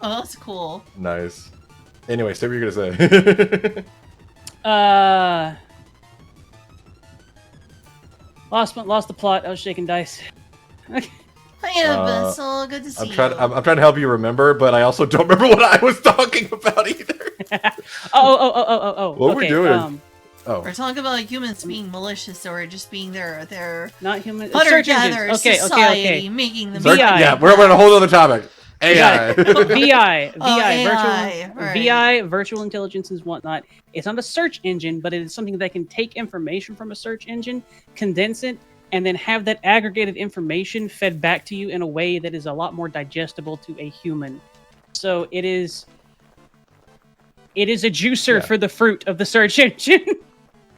S1: Oh, that's cool.
S4: Nice. Anyway, so what were you gonna say?
S2: Lost the plot. I was shaking dice.
S1: Hiya, Vessel. Good to see
S4: I'm trying.
S1: you.
S4: I'm trying to help you remember, but I also don't remember what I was talking about either.
S2: Oh.
S4: What were we
S2: okay,
S4: doing? Oh,
S1: We're talking about humans being malicious or just being their
S2: not human.
S1: hunter
S2: Search
S1: gatherer
S2: engines. Okay.
S1: society, making them.
S2: Sorry, VI.
S4: yeah, we're on a whole other topic. AI.
S2: VI,
S1: AI,
S2: virtual,
S1: right.
S2: VI, virtual intelligence and whatnot. It's not a search engine, but it is something that can take information from a search engine, condense it, and then have that aggregated information fed back to you in a way that is a lot more digestible to a human. So it is a juicer
S4: Yeah.
S2: for the fruit of the search engine.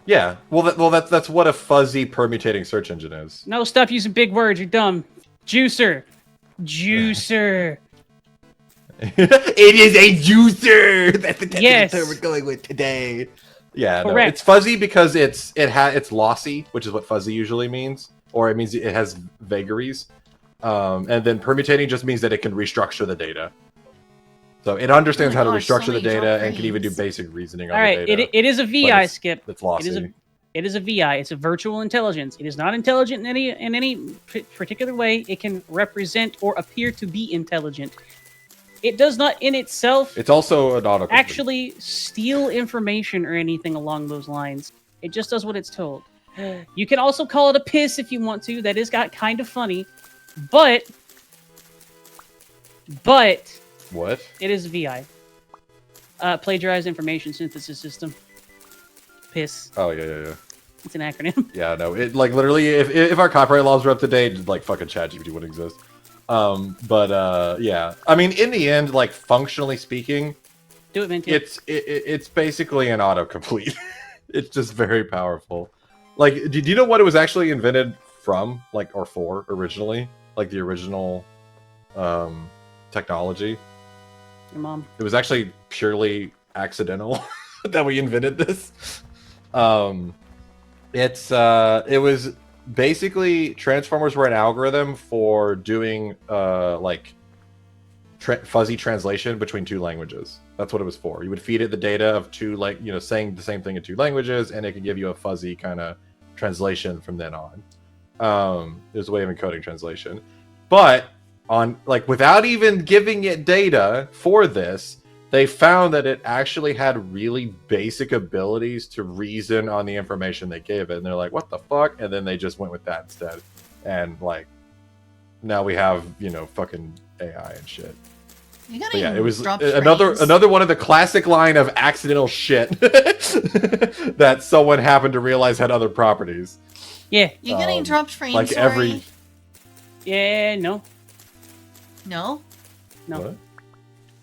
S4: Yeah. Well, that's what a fuzzy permutating search engine is.
S2: No, stop using big words. You're dumb. Juicer.
S4: It is a juicer. That's the
S2: Yes.
S4: term we're going with today. Yeah, no,
S2: Correct.
S4: it's fuzzy because it's lossy, which is what fuzzy usually means, or it means it has vagaries. And then permutating just means that it can restructure the data. So it understands how to
S1: gosh, so
S4: restructure the
S1: many
S4: data
S1: job
S4: and can even do
S1: names.
S4: basic reasoning on
S2: All right,
S4: the data.
S2: it is a VI,
S4: it's-
S2: Skip.
S4: It's lossy.
S2: It is a VI. It's a virtual intelligence. It is not intelligent in any particular way. It can represent or appear to be intelligent. It does not in itself
S4: It's also an auto.
S2: actually steal information or anything along those lines. It just does what it's told. You can also call it a piss if you want to. That is got kind of funny, but
S4: What?
S2: it is a VI. Plagiarized information synthesis system. Piss.
S4: Oh yeah.
S2: It's an acronym.
S4: Yeah, no. It like literally, if our copyright laws were up to date, like fucking ChatGPT wouldn't exist. Yeah. I mean, in the end, like functionally speaking,
S2: Do it, Minty.
S4: it's basically an autocomplete. It's just very powerful. Like, do you know what it was actually invented from, like, or for originally? Like the original technology.
S2: Your mom.
S4: It was actually purely accidental that we invented this. It was basically Transformers were an algorithm for doing fuzzy translation between two languages. That's what it was for. You would feed it the data of two, like, saying the same thing in two languages, and it could give you a fuzzy kind of translation from then on. It was a way of encoding translation, but on, like, without even giving it data for this, they found that it actually had really basic abilities to reason on the information they gave it. And they're like, what the fuck? And then they just went with that instead. And like, now we have, you know, fucking AI and shit.
S1: You gotta
S4: But yeah, it was
S1: drop
S4: another one of the classic line of accidental shit that someone happened to realize had other properties.
S2: Yeah.
S1: You getting dropped frames?
S4: Like every.
S2: Yeah. No.
S1: No.
S2: No.
S4: What?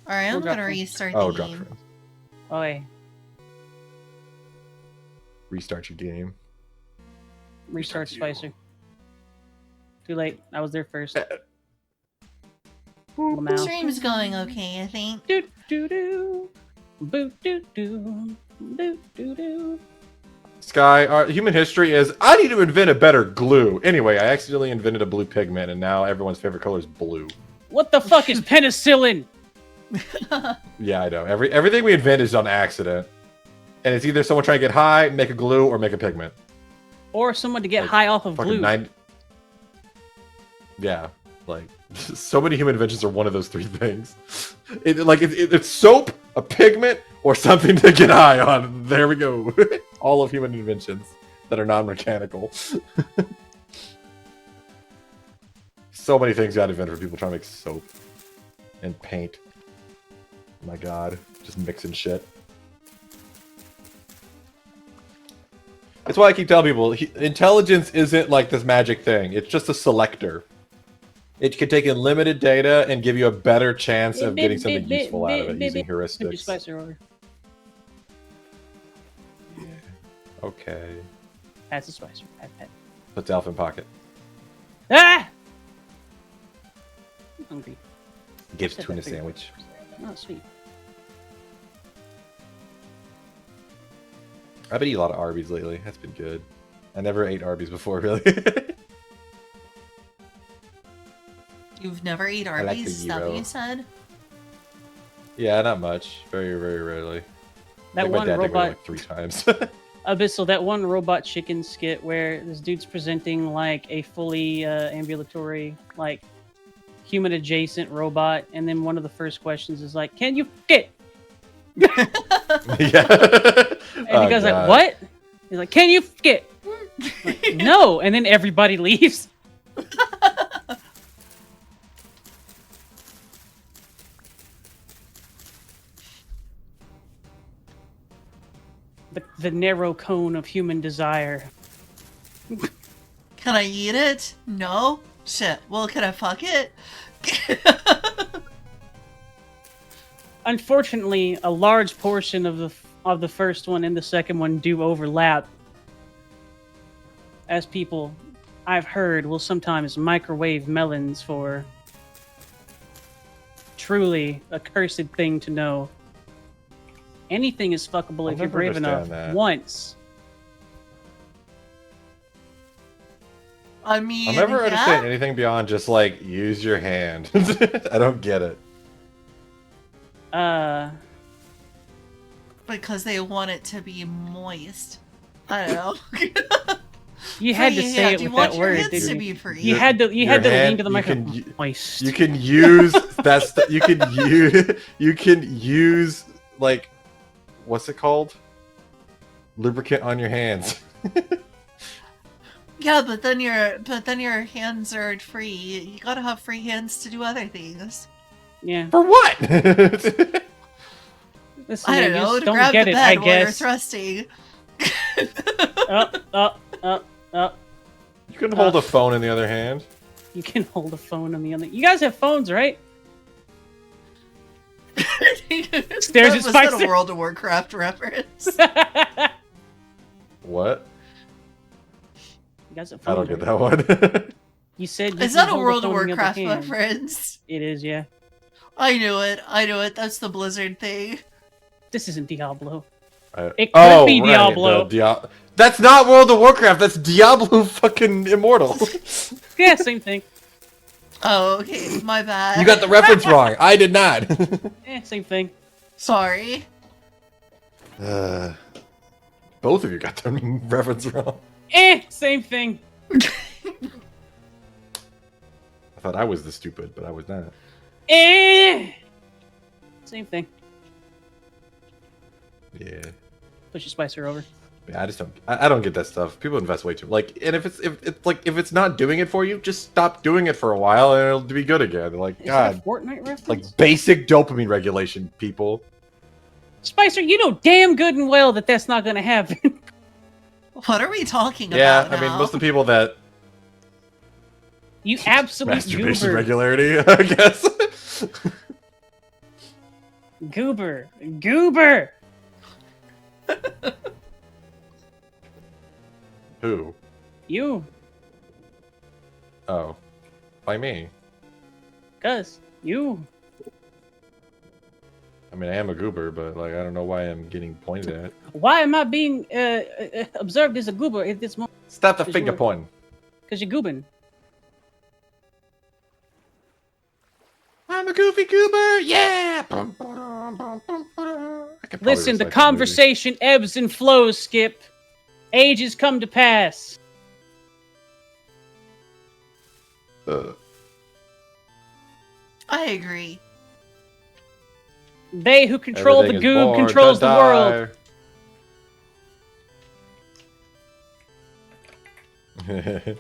S1: All right, I'm
S2: We'll drop
S1: gonna
S2: frames.
S1: restart
S4: Oh,
S1: the
S4: drop
S1: game.
S4: frames.
S2: Oh, hey.
S4: Restart your game.
S2: Restart
S4: Restart you.
S2: Spicer. Too late. I was there first.
S1: Stream's going okay, I think.
S2: Do do do. Boo do do. Do do do.
S4: Sky, our human history is I need to invent a better glue. Anyway, I accidentally invented a blue pigment, and now everyone's favorite color is blue.
S2: What the fuck is penicillin?
S4: Yeah, I know. Everything we invent is on accident, and it's either someone trying to get high, make a glue, or make a pigment.
S2: Or someone to get
S4: Like,
S2: high off of
S4: Fucking
S2: glue.
S4: Yeah, like so many human inventions are one of those three things. It's soap, a pigment, or something to get high on. There we go. All of human inventions that are non-mechanical. So many things got invented for people trying to make soap and paint. Oh my god, just mixing shit. That's why I keep telling people, intelligence isn't like this magic thing. It's just a selector. It can take in limited data and give you a better chance of getting something useful out of it using heuristics.
S2: Spicer order.
S4: Okay.
S2: Pass the Spicer. Pat.
S4: Puts Alpha in pocket.
S2: Ah! I'm hungry.
S4: Gives tuna sandwich.
S2: Oh, sweet.
S4: I've been eating a lot of Arby's lately. That's been good. I never ate Arby's before, really.
S1: You've never ate
S4: I like
S1: Arby's?
S4: the
S1: Is that what
S4: gyro.
S1: you said?
S4: Yeah, not much. Very, very rarely.
S2: That
S4: Like my
S2: one
S4: dad did
S2: robot
S4: like 3 times.
S2: Abyssal, that one robot chicken skit where this dude's presenting like a fully ambulatory, like human adjacent robot, and then one of the first questions is like, "Can you get?"
S4: Yeah.
S2: And the guy's like, "What?" He's like, "Can you get?" Like, no, and then everybody leaves. The narrow cone of human desire.
S1: Can I eat it? No? Shit. Well, can I fuck it?
S2: Unfortunately, a large portion of the first one and the second one do overlap. As people I've heard will sometimes microwave melons for truly a cursed thing to know. Anything is fuckable if you're brave enough once.
S1: I mean,
S4: I'll never
S1: yeah?
S4: understand anything beyond just like use your hand. I don't get it.
S1: Because they want it to be moist. I don't know.
S2: You had to say it with that word,
S1: hands
S2: didn't
S1: to
S2: you?
S1: be free.
S2: You had to lean to the
S4: you
S2: microphone.
S4: can-
S2: Moist.
S4: You can use you can use like what's it called? Lubricant on your hands.
S1: Yeah, but then your hands are free. You gotta have free hands to do other things.
S2: Yeah.
S4: For what?
S2: Listen,
S1: I don't
S2: man, you
S1: know,
S2: just
S1: to
S2: don't
S1: grab
S2: get
S1: the
S2: it,
S1: bed
S2: I
S1: while you're
S2: guess.
S1: thrusting.
S2: Up.
S4: You can hold a phone in the other hand.
S2: You can hold a phone on the other. You guys have phones, right?
S1: Was
S2: at
S1: that
S2: Spicer.
S1: a World of Warcraft reference?
S2: You
S4: What?
S2: guys have
S4: I don't
S2: phones,
S4: get
S2: right?
S4: that one.
S2: You said you
S1: Is
S2: can
S1: that a
S2: hold
S1: World of
S2: phone in the other
S1: Warcraft
S2: hand.
S1: reference?
S2: It is, yeah.
S1: I knew it. That's the Blizzard thing.
S2: This isn't Diablo.
S4: It
S2: could be Diablo.
S4: That's not World of Warcraft. That's Diablo fucking Immortal.
S2: Yeah, same thing.
S1: Oh, okay. My bad.
S4: You got the reference wrong. I did not.
S2: Same thing.
S1: Sorry.
S4: Both of you got the reference wrong.
S2: Same thing.
S4: I thought I was the stupid, but I was not.
S2: Same thing.
S4: Yeah.
S2: Push your Spicer over.
S4: Yeah, I just don't. I don't get that stuff. People invest way too. Like, and if it's not doing it for you, just stop doing it for a while, and it'll be good again. Like,
S2: Is
S4: God,
S2: that a Fortnite reference?
S4: like basic dopamine regulation, people.
S2: Spicer, you know damn good and well that that's not going to happen.
S1: What are we talking
S4: Yeah,
S1: about
S4: I mean,
S1: now?
S4: most of the people that
S2: You absolute
S4: masturbation
S2: goober.
S4: regularity, I guess.
S2: Goober. Goober!
S4: Who?
S2: You.
S4: Oh, by me.
S2: Cuz. You.
S4: I mean, I am a goober, but like, I don't know why I'm getting pointed at.
S2: Why am I being observed as a goober at this moment?
S4: Stop the
S2: Because
S4: finger
S2: you're-
S4: pointing.
S2: Because you're goobing.
S4: I'm a goofy goober, yeah. I could probably
S2: Listen, the
S4: recite that
S2: conversation ebbs and flows, Skip. Ages come to pass.
S4: movie.
S1: I agree.
S2: They who control
S4: Everything
S2: the
S4: is
S2: goob
S4: born
S2: controls
S4: to
S2: the world.
S4: die.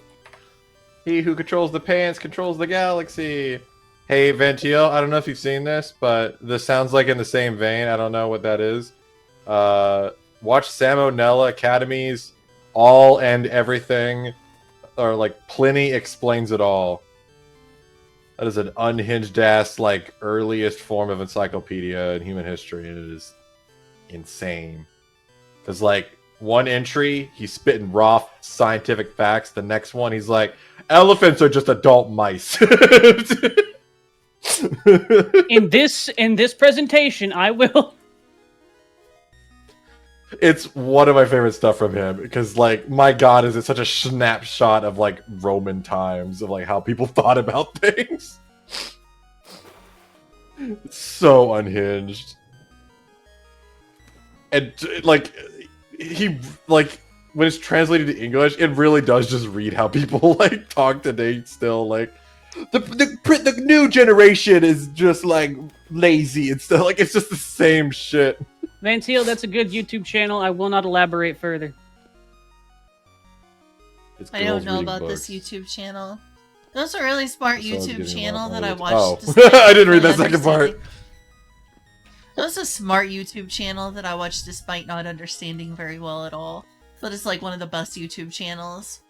S4: He who controls the pants controls the galaxy. Hey, Ventiel, I don't know if you've seen this, but this sounds like in the same vein. I don't know what that is. Watch Salmonella Academy's All and Everything, or like Pliny Explains It All. That is an unhinged ass, like, earliest form of encyclopedia in human history, and it is insane. Because, like, one entry, he's spitting raw scientific facts. The next one, he's like, elephants are just adult mice.
S2: In this presentation, I will.
S4: It's one of my favorite stuff from him because, like, my God, is it such a snapshot of like Roman times of like how people thought about things. It's so unhinged, and like he like when it's translated to English, it really does just read how people like talk today. Still, like the new generation is just like lazy and stuff. Like it's just the same shit.
S2: Vanteel, that's a good YouTube channel. I will not elaborate further.
S4: It's
S1: I don't
S4: girls
S1: know
S4: reading
S1: about
S4: books.
S1: this YouTube channel. That's a really smart
S4: Someone's
S1: YouTube
S4: getting
S1: channel that I
S4: long-winded.
S1: watched.
S4: Oh.
S1: despite
S4: I didn't read
S1: not
S4: that second part.
S1: understanding. That's a smart YouTube channel that I watched despite not understanding very well at all. But it's like one of the best YouTube channels.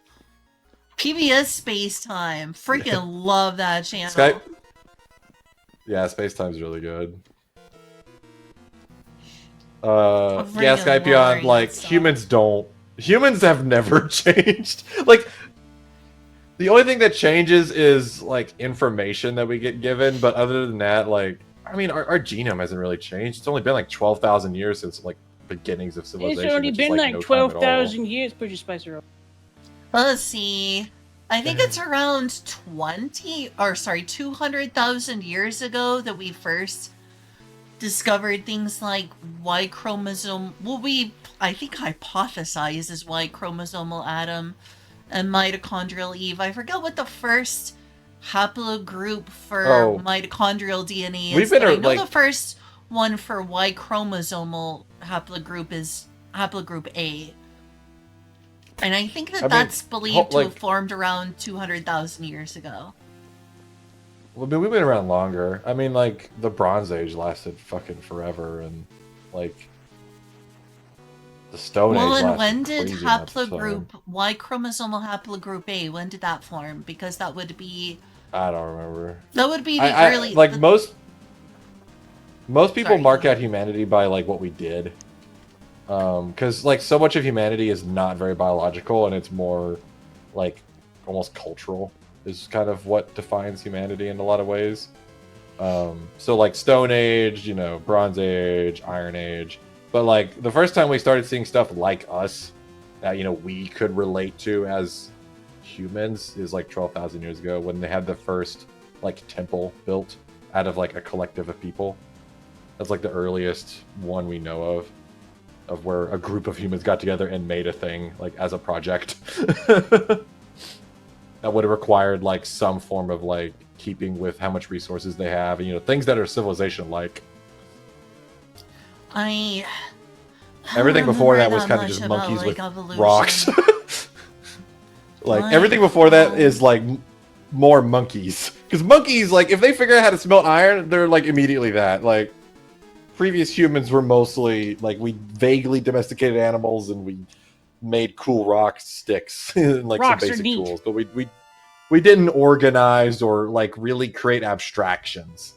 S1: PBS Space Time. Freaking love that channel.
S4: Skype. Yeah, Space Time's really good. Yeah,
S1: freaking
S4: Skype
S1: love
S4: Beyond,
S1: reading
S4: like,
S1: that stuff.
S4: humans have never changed. Like, the only thing that changes is, like, information that we get given, but other than that, like, I mean, our genome hasn't really changed. It's only been, like, 12,000 years since, like, beginnings of civilization.
S2: It's only
S4: which is,
S2: been like
S4: no time at all.
S2: 12,000 years. Put your Spicer up.
S1: Let's see. I think it's around 200,000 years ago that we first discovered things like Y chromosome. Well, I think hypothesized as Y chromosomal atom and mitochondrial Eve. I forget what the first haplogroup for mitochondrial DNA is.
S4: We've been
S1: but I know
S4: like
S1: the first one for Y chromosomal haplogroup is haplogroup A. And I think that that's believed to have formed around 200,000 years ago.
S4: Well, I mean, we've been around longer. I mean, like, the Bronze Age lasted fucking forever, and, like, the Stone Age lasted
S1: and when did
S4: crazy amounts of time.
S1: haplogroup, Y chromosomal haplogroup A, when did that form? Because that would be...
S4: I don't remember.
S1: That would be the early...
S4: Like,
S1: the,
S4: most people
S1: Sorry.
S4: mark out humanity by, like, what we did. Because, like, so much of humanity is not very biological, and it's more, like, almost cultural is kind of what defines humanity in a lot of ways. So, like, Stone Age, you know, Bronze Age, Iron Age. But, like, the first time we started seeing stuff like us that, you know, we could relate to as humans is, like, 12,000 years ago when they had the first, like, temple built out of, like, a collective of people. That's, like, the earliest one we know of where a group of humans got together and made a thing, like, as a project. That would have required, like, some form of, like, keeping with how much resources they have, and, you know, things that are civilization-like. Everything
S1: don't
S4: before
S1: remember
S4: that was
S1: that
S4: kind of
S1: much
S4: just
S1: about,
S4: monkeys
S1: like,
S4: with
S1: evolution.
S4: rocks. Like
S1: Like,
S4: everything before that is like more monkeys. Because monkeys, like if they figure out how to smelt iron, they're like immediately that. Like previous humans were mostly like we vaguely domesticated animals and we made cool rock sticks and like
S2: Rocks
S4: some
S2: are
S4: basic
S2: neat.
S4: tools, but we didn't organize or like really create abstractions,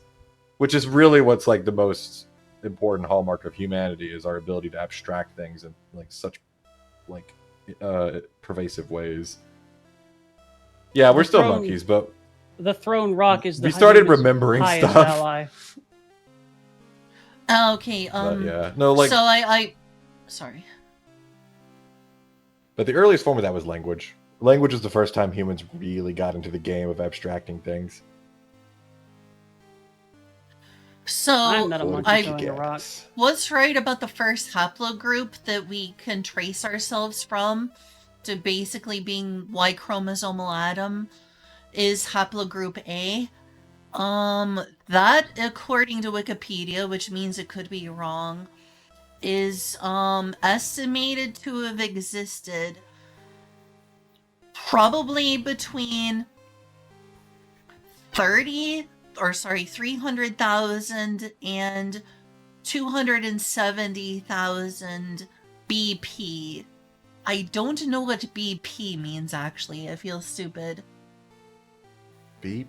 S4: which is really what's like the most important hallmark of humanity is our ability to abstract things in like such like pervasive ways. Yeah, we're
S2: The
S4: still
S2: throne-
S4: monkeys, but
S2: The throne rock is the
S4: we started
S2: human's
S4: remembering
S2: highest
S4: stuff.
S2: ally.
S1: Okay,
S4: But yeah, no, like,
S1: so I sorry.
S4: but the earliest form of that was language. Language was the first time humans really got into the game of abstracting things.
S1: So
S2: I'm not a monkey
S1: I
S2: throwing a rock.
S1: what's right about the first haplogroup that we can trace ourselves from to basically being Y chromosomal atom is haplogroup A. That according to Wikipedia, which means it could be wrong, is estimated to have existed probably between 300,000 and 270,000 BP. I don't know what BP means actually. I feel stupid.
S4: Beep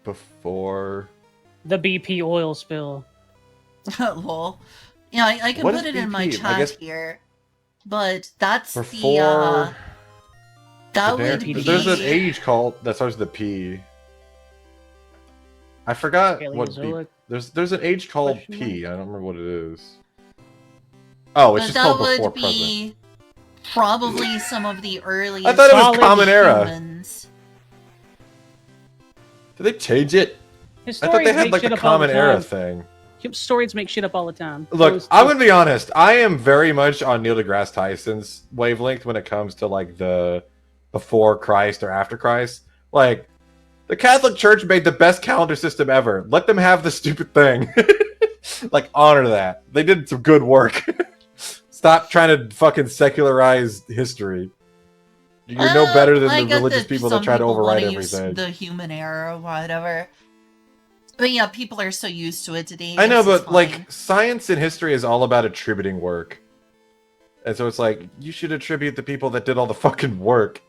S4: before.
S2: The BP oil spill.
S1: Lol. Yeah, I can
S4: What
S1: put
S4: is
S1: it in my
S4: BP? I
S1: chat
S4: guess
S1: here. But that's
S4: before.
S1: that
S4: There-
S1: would be
S4: There's an age called that starts with the P. I forgot what B.
S2: Paleozoic.
S4: There's an age called
S2: Question
S4: P. I don't remember what it is. Oh, it's
S1: but
S4: just
S1: that
S4: called
S1: would
S4: before
S1: be probably some of the earliest
S4: present. I thought it was
S2: Solid
S4: Common Era.
S1: humans.
S4: Did they change it? I thought
S2: Historians
S4: they had
S2: make
S4: like
S2: shit
S4: the
S2: up all the
S4: Common Era
S2: time.
S4: thing.
S2: Historians make shit up all the time.
S4: Look,
S2: Those-
S4: I'm gonna be honest. I am very much on Neil deGrasse Tyson's wavelength when it comes to like the before Christ or after Christ. Like, the Catholic Church made the best calendar system ever. Let them have the stupid thing. Like, honor that. They did some good work. Stop trying to fucking secularize history. You're no better than
S1: I
S4: the
S1: get
S4: religious people that
S1: some
S4: try to
S1: people
S4: override
S1: wanna use
S4: everything.
S1: the human era or whatever. But yeah, people are so used to it today.
S4: I know,
S1: guess it's
S4: but like
S1: fine.
S4: science and history is all about attributing work. And so it's like you should attribute the people that did all the fucking work.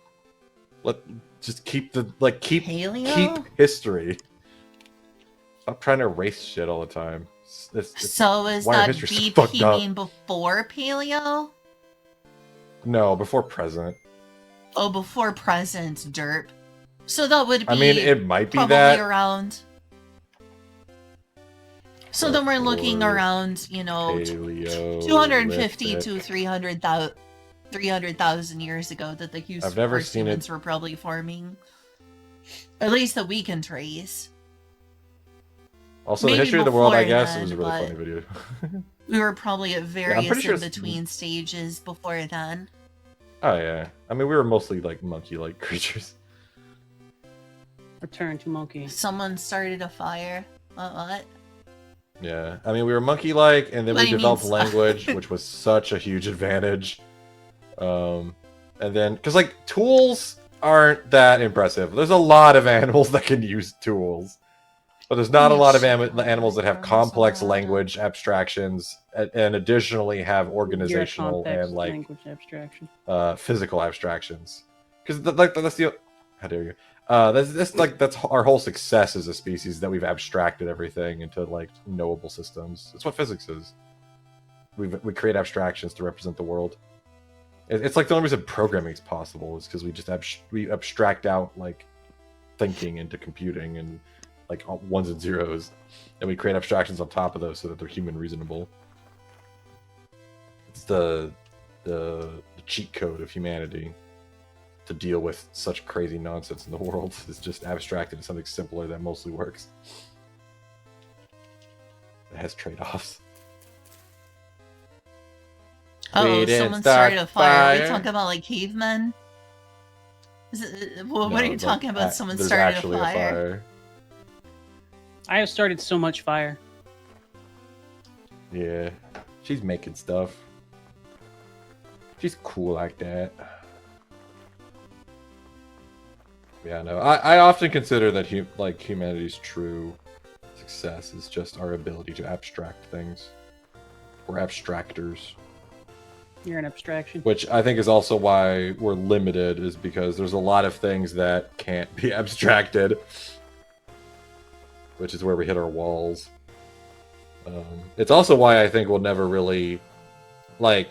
S4: Just keep the keep
S1: Paleo?
S4: history. Stop trying to erase shit all the time.
S1: So is
S4: why our
S1: that
S4: history's so fucked
S1: BP
S4: up.
S1: mean before paleo?
S4: No, before present.
S1: Oh, before present, derp. So that would be
S4: I mean, it might be
S1: probably
S4: that.
S1: around. So then we're looking
S4: Before
S1: around, you know,
S4: Paleolithic.
S1: 250 to 300,000 years ago that the
S4: I've never
S1: first
S4: seen
S1: humans
S4: it.
S1: were probably forming. At least that we can trace.
S4: Also, the
S1: maybe
S4: history of the world, I
S1: before
S4: guess, it was a
S1: then,
S4: really
S1: but-
S4: funny video.
S1: We were probably at various
S4: pretty sure it's-
S1: in-between stages before then.
S4: Oh yeah, I mean, we were mostly like monkey-like creatures.
S2: Return to monkey.
S1: Someone started a fire. What?
S4: Yeah, I mean, we were monkey-like, and then
S1: What
S4: we
S1: do you
S4: developed
S1: mean?
S4: language, which was such a huge advantage. And then, because like tools aren't that impressive. There's a lot of animals that can use tools, but there's not a lot of animals that have complex language abstractions, and additionally have organizational
S2: Context,
S4: and like
S2: language abstraction.
S4: physical abstractions. Because that's the how dare you? That's our whole success as a species, that we've abstracted everything into like knowable systems. That's what physics is. We create abstractions to represent the world. It's like the only reason programming is possible is because we just we abstract out like thinking into computing and like ones and zeros, and we create abstractions on top of those so that they're human reasonable. It's the cheat code of humanity to deal with such crazy nonsense in the world. Is just abstracted into something simpler that mostly works. It has trade-offs.
S1: Oh,
S4: We didn't
S1: someone
S4: start
S1: started a fire. Are we
S4: fire.
S1: talking about like cavemen? What are you
S4: No,
S1: talking
S4: but
S1: about? Someone
S4: there's
S1: started
S4: actually
S1: a fire.
S2: I have started so much fire.
S4: Yeah, she's making stuff. She's cool like that. Yeah, no. I often consider that humanity's true success is just our ability to abstract things. We're abstractors.
S2: You're an abstraction.
S4: Which I think is also why we're limited, is because there's a lot of things that can't be abstracted. Which is where we hit our walls. It's also why I think we'll never really... Like,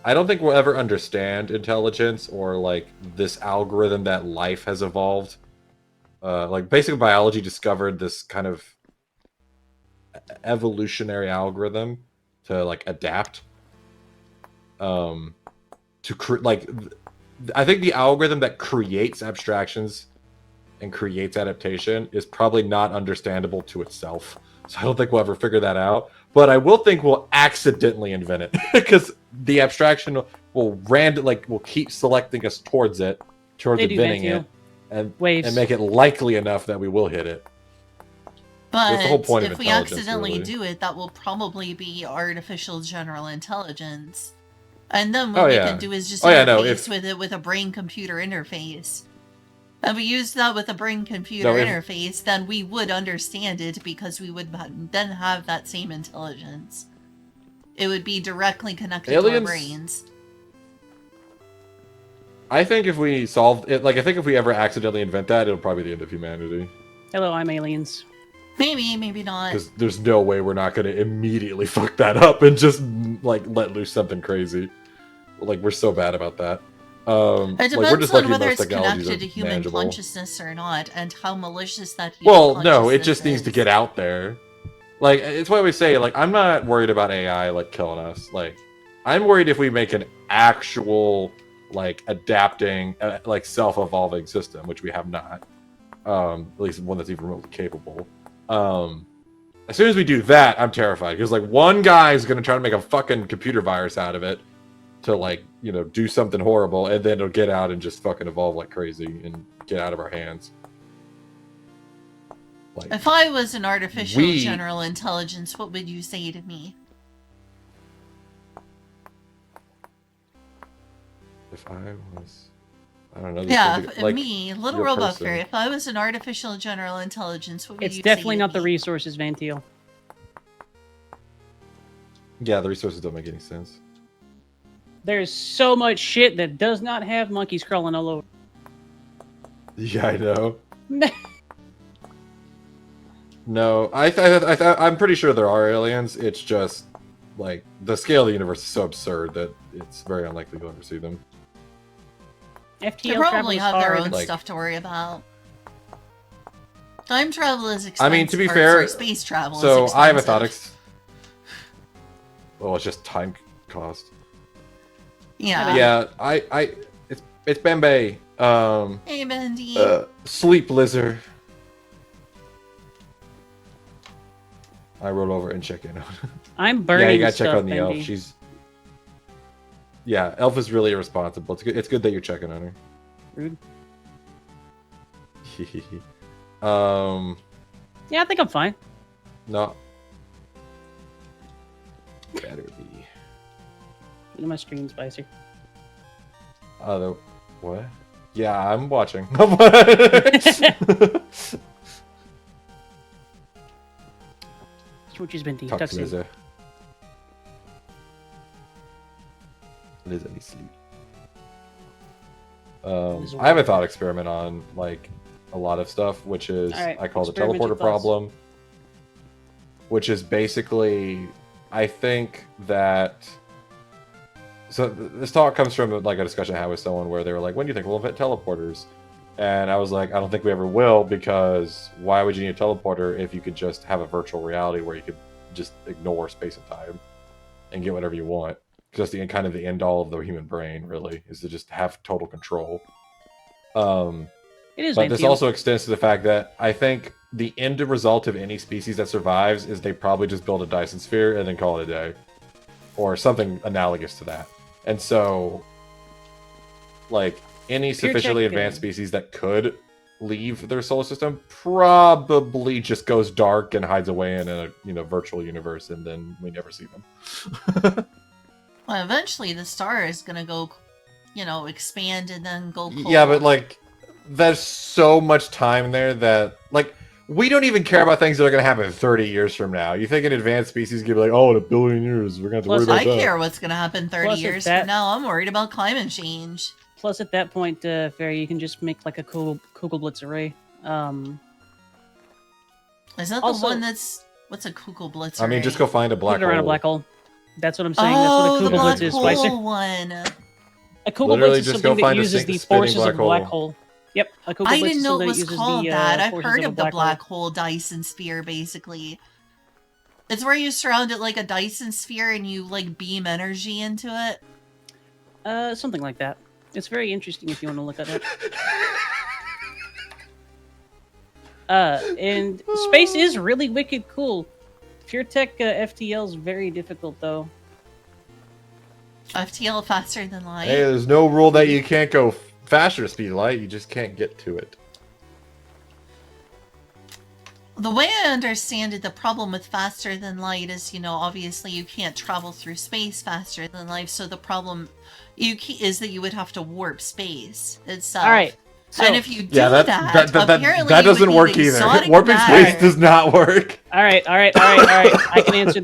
S4: I don't think we'll ever understand intelligence or, like, this algorithm that life has evolved. Like, basic biology discovered this kind of evolutionary algorithm to, like, adapt. I think the algorithm that creates abstractions and creates adaptation is probably not understandable to itself. So I don't think we'll ever figure that out. But I will think we'll accidentally invent it. Because the abstraction will keep selecting us towards inventing it. And make it likely enough that we will hit it.
S1: But
S4: that's the whole point
S1: if we accidentally do it, that will probably be artificial general intelligence. And then what we can do is just interface with it with a brain-computer interface. And we use that with a brain-computer interface, then we would understand it because we would then have that same intelligence. It would be directly connected to our brains.
S4: I think if we solved it, I think if we ever accidentally invent that, it'll probably be the end of humanity.
S2: Hello, I'm aliens.
S1: Maybe, maybe not.
S4: Because there's no way we're not going to immediately fuck that up and just, let loose something crazy. We're so bad about that.
S1: It depends on whether it's connected to human consciousness or not, and how malicious that human consciousness
S4: no, it just needs to get out there. It's why we say, I'm not worried about AI, killing us. I'm worried if we make an actual, adapting, self-evolving system, which we have not. At least one that's even remotely capable. As soon as we do that, I'm terrified. Because, one guy's going to try to make a fucking computer virus out of it to, do something horrible, and then it'll get out and just fucking evolve like crazy and get out of our hands.
S1: If I was an artificial general intelligence, what would you say to me?
S4: If I was... I don't know.
S1: Yeah, me, Little Robot Fairy, if I was an artificial general intelligence, what would you say?
S2: It's definitely not the resources, Vantiel.
S4: Yeah, the resources don't make any sense.
S2: There's so much shit that does not have monkeys crawling all over.
S4: Yeah, I know. No, I'm pretty sure there are aliens. It's just, the scale of the universe is so absurd that it's very unlikely you'll ever see them.
S2: FTL
S1: they probably have their own stuff to worry about. Time travel is expensive.
S4: I mean, to be fair,
S1: space travel
S4: so
S1: is expensive.
S4: I have a thought. Well, it's just time cost.
S1: Yeah.
S4: Yeah, it's Bembe.
S1: Hey, Bendy.
S4: Sleep Lizard. I roll over and check in on.
S2: I'm burning.
S4: Yeah, you gotta
S2: stuff,
S4: check on the
S2: Bendy.
S4: elf. Elf is really irresponsible. It's good that you're checking on her.
S2: Rude.
S4: Yeah,
S2: I think I'm fine.
S4: No. Better be.
S2: Look at my screen, Spicer.
S4: What? Yeah, I'm watching.
S2: Switches Bendy.
S4: Talk
S2: Talk
S4: to
S2: soon.
S4: Liza. Liza needs sleep. I have a thought experiment on a lot of stuff, which is I call the teleporter problem, which is basically I think that. So this talk comes from a discussion I had with someone where they were like, "When do you think we'll invent teleporters?" And I was like, "I don't think we ever will, because why would you need a teleporter if you could just have a virtual reality where you could just ignore space and time and get whatever you want?" Because that's kind of the end all of the human brain, really, is to just have total control.
S2: It is.
S4: But this also extends to the fact that I think the end result of any species that survives is they probably just build a Dyson sphere and then call it a day, or something analogous to that. And so, any sufficiently advanced species that could leave their solar system probably just goes dark and hides away in a virtual universe, and then we never see them.
S1: Well, eventually the star is gonna go, you know, expand and then go cold.
S4: Yeah, but like, there's so much time there that like we don't even care about things that are going to happen 30 years from now. You think an advanced species could be like, oh, in a billion years, we're going to have to worry about
S1: I
S4: that.
S1: care what's gonna happen 30
S2: Plus,
S1: years
S2: that-
S1: from now. I'm worried about climate change.
S2: Plus, at that point, Fairy, you can just make like a Kugelblitz array.
S1: Is that
S2: Also-
S1: the one that's... What's a Kugelblitz?
S4: I mean, just go find a black
S2: Put it around a
S4: hole.
S2: black hole. That's what I'm saying.
S1: Oh, the
S2: That's what a
S1: black
S2: Kugelblitz is,
S1: hole
S2: Spicer.
S1: one.
S2: A Kugelblitz
S4: Literally
S2: is
S4: just
S2: something
S4: go
S2: that
S4: find a
S2: uses the
S4: spinning
S2: forces of a
S4: black
S2: black
S4: hole.
S2: hole. Yep, a Kugelblitz
S1: I didn't
S2: is
S1: know
S2: something
S1: it
S2: that
S1: was
S2: uses
S1: called
S2: the,
S1: that. I've
S2: forces
S1: heard
S2: a
S1: of the
S2: hole.
S1: black hole Dyson sphere, basically. It's where you surround it like a Dyson sphere and you, like, beam energy into it.
S2: Something like that. It's very interesting if you want to look at it. And space is really wicked cool. PureTech FTL is very difficult, though.
S1: FTL faster than light.
S4: Hey, there's no rule that you can't go faster at speed of light. You just can't get to it.
S1: The way I understand it, the problem with faster than light is, you know, obviously you can't travel through space faster than light, so the problem is that you would have to warp space itself.
S2: All right. So,
S1: and if you do
S4: Yeah,
S1: apparently
S4: that
S1: you would
S4: doesn't
S1: need
S4: work either.
S1: exotic
S4: Warping
S1: matter.
S4: space does not work.
S2: all right. I can answer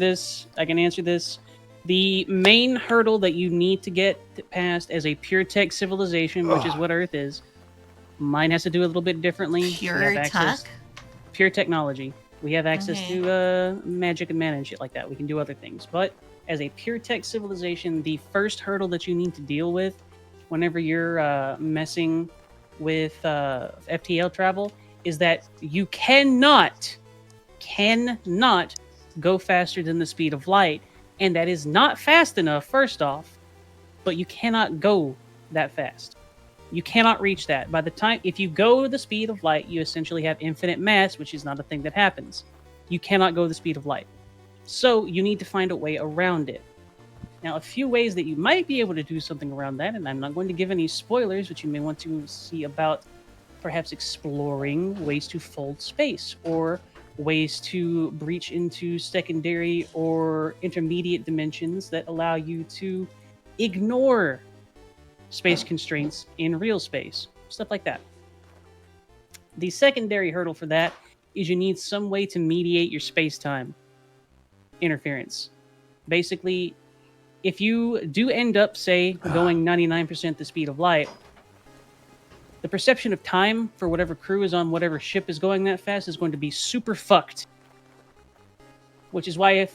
S2: this. The main hurdle that you need to get past as a PureTech civilization, which is what Earth is, mine has to do a little bit differently. We
S1: Pure
S2: have
S1: tech?
S2: access- Pure technology. We have access
S1: Okay.
S2: to magic and mana and shit like that. We can do other things. But as a pure tech civilization, the first hurdle that you need to deal with whenever you're messing with FTL travel is that you cannot go faster than the speed of light. And that is not fast enough, first off, but you cannot go that fast. You cannot reach that. By the time, if you go the speed of light, you essentially have infinite mass, which is not a thing that happens. You cannot go the speed of light. So you need to find a way around it. Now, a few ways that you might be able to do something around that, and I'm not going to give any spoilers, but you may want to see about perhaps exploring ways to fold space or ways to breach into secondary or intermediate dimensions that allow you to ignore space constraints in real space, stuff like that. The secondary hurdle for that is you need some way to mediate your space-time interference. Basically, if you do end up, say, going 99% the speed of light, the perception of time for whatever crew is on whatever ship is going that fast is going to be super fucked. Which is why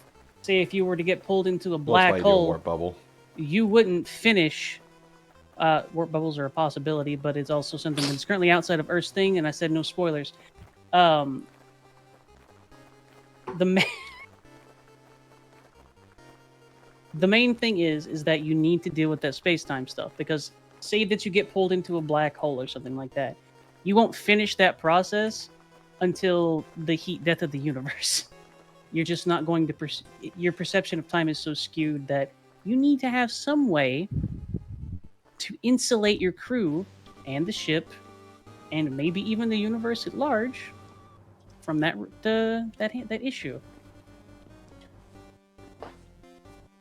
S2: if you were to get pulled into a black
S4: That's why you do a
S2: hole,
S4: warp bubble.
S2: you wouldn't finish. Warp bubbles are a possibility, but it's also something that's currently outside of Earth's thing, and I said no spoilers. The main thing is that you need to deal with that space-time stuff, because say that you get pulled into a black hole or something like that, you won't finish that process until the heat death of the universe. You're just not going to your perception of time is so skewed that you need to have some way to insulate your crew and the ship, and maybe even the universe at large, from that issue.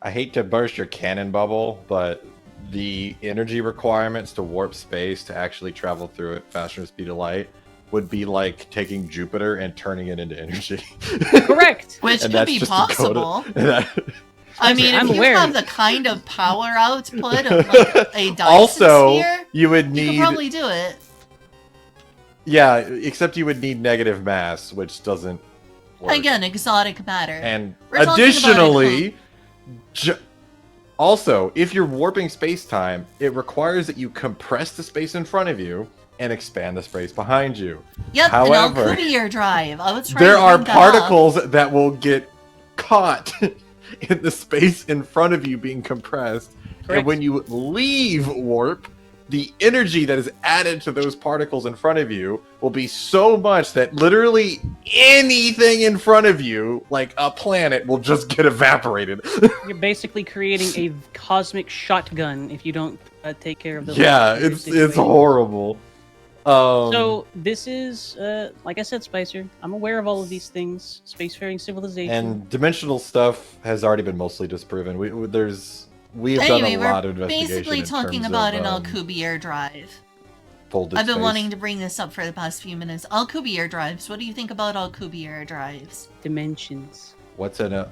S4: I hate to burst your cannon bubble, but the energy requirements to warp space to actually travel through it faster than the speed of light would be like taking Jupiter and turning it into energy.
S2: Correct.
S1: Which
S4: And
S1: could
S4: that's
S1: be
S4: just
S1: possible.
S4: Dakota.
S1: I mean,
S2: I'm
S1: if you
S2: aware.
S1: have the kind of power output of like a Dyson
S4: Also,
S1: sphere,
S4: you would
S1: you could
S4: need
S1: probably do it.
S4: yeah, except you would need negative mass, which doesn't work.
S1: Again, exotic matter.
S4: And
S1: We're talking about
S4: additionally, also, if you're warping space-time, it requires that you compress the space in front of you and expand the space behind you.
S1: Yep,
S4: However,
S1: an Alcubierre drive. I was trying
S4: There
S1: to
S4: are
S1: bring that up.
S4: particles that will get caught in the space in front of you being compressed.
S2: Correct.
S4: And when you leave warp, the energy that is added to those particles in front of you will be so much that literally anything in front of you, like a planet, will just get evaporated.
S2: You're basically creating a cosmic shotgun if you don't take care of the
S4: Yeah, it's horrible.
S2: So this is, like I said, Spicer, I'm aware of all of these things. Spacefaring civilization.
S4: And dimensional stuff has already been mostly disproven. we've done
S1: Anyway,
S4: a
S1: we're
S4: lot of investigation
S1: basically
S4: in
S1: talking
S4: terms
S1: about
S4: of,
S1: an Alcubierre drive.
S4: folded
S1: I've been
S4: space.
S1: wanting to bring this up for the past few minutes. Alcubierre drives. What do you think about Alcubierre drives?
S2: Dimensions.
S4: What's in it?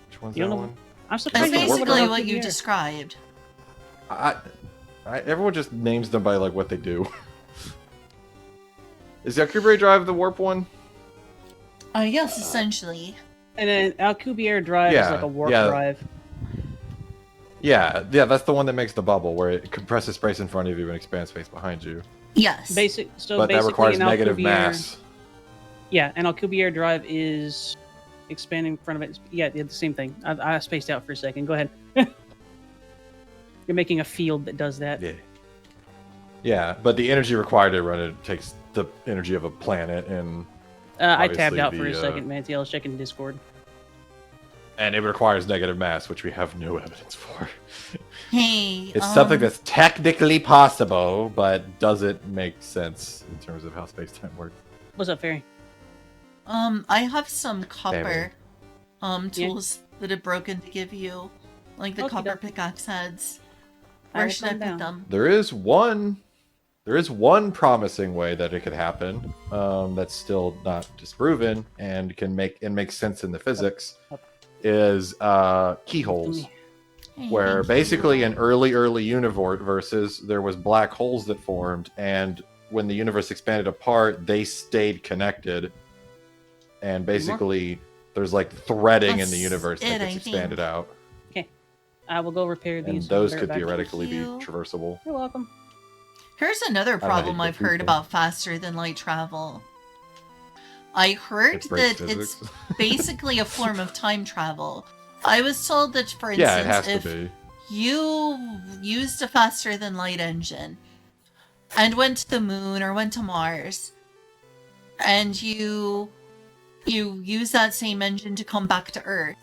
S4: Which one's
S2: You
S4: that
S2: don't know-
S4: one?
S2: I'm
S1: It's
S2: surprised
S4: the
S2: you don't know
S1: basically
S2: about
S1: what you
S2: Alcubierre.
S1: described.
S4: Everyone just names them by like what they do. Is the Alcubierre Drive the warp one?
S1: Yes, essentially.
S2: And then Alcubierre drive is
S4: Yeah,
S2: like a warp
S4: yeah.
S2: drive.
S4: Yeah, that's the one that makes the bubble, where it compresses space in front of you and expands space behind you.
S1: Yes.
S2: So
S4: But
S2: basically,
S4: that requires
S2: an
S4: negative
S2: Alcubierre-
S4: mass.
S2: Yeah, an Alcubierre drive is expanding in front of it. Yeah, the same thing. I spaced out for a second. Go ahead. You're making a field that does that.
S4: Yeah. Yeah, but the energy required to run it takes the energy of a planet, and
S2: I tabbed
S4: obviously
S2: out for a
S4: the,
S2: second, Manty. I was checking Discord.
S4: it requires negative mass, which we have no evidence for.
S1: Hey,
S4: It's something that's technically possible, but doesn't make sense in terms of how space-time works.
S2: What's up, Fairy?
S1: I have some copper,
S2: Yeah.
S1: tools that have broken to give you, like the
S2: Okie
S1: copper
S2: doke.
S1: pickaxe heads.
S2: I
S1: Where
S2: will
S1: should I
S2: come
S1: put
S2: down.
S1: them?
S4: There is one promising way that it could happen, that's still not disproven and can make sense in the physics,
S2: Up.
S4: is keyholes.
S1: Hey,
S4: Where
S1: thank
S4: basically
S1: you.
S4: in early universes there was black holes that formed, and when the universe expanded apart they stayed connected, and basically there's like threading in the
S1: That's
S4: universe that
S1: it,
S4: gets
S1: I
S4: expanded
S1: think.
S4: out,
S2: I will go repair
S4: and
S2: these.
S4: those
S2: I'll be
S4: could
S2: right back.
S4: theoretically be
S1: you.
S4: traversable.
S2: You're welcome.
S1: Here's another
S4: know how
S1: problem
S4: you
S1: I've
S4: get
S1: heard
S4: food,
S1: about faster than light travel. I heard
S4: It breaks
S1: that
S4: physics.
S1: it's basically a form of time travel. I was told that, for
S4: Yeah, it has
S1: instance,
S4: to
S1: if
S4: be.
S1: you used a faster than light engine and went to the moon or went to Mars, and you use that same engine to come back to Earth,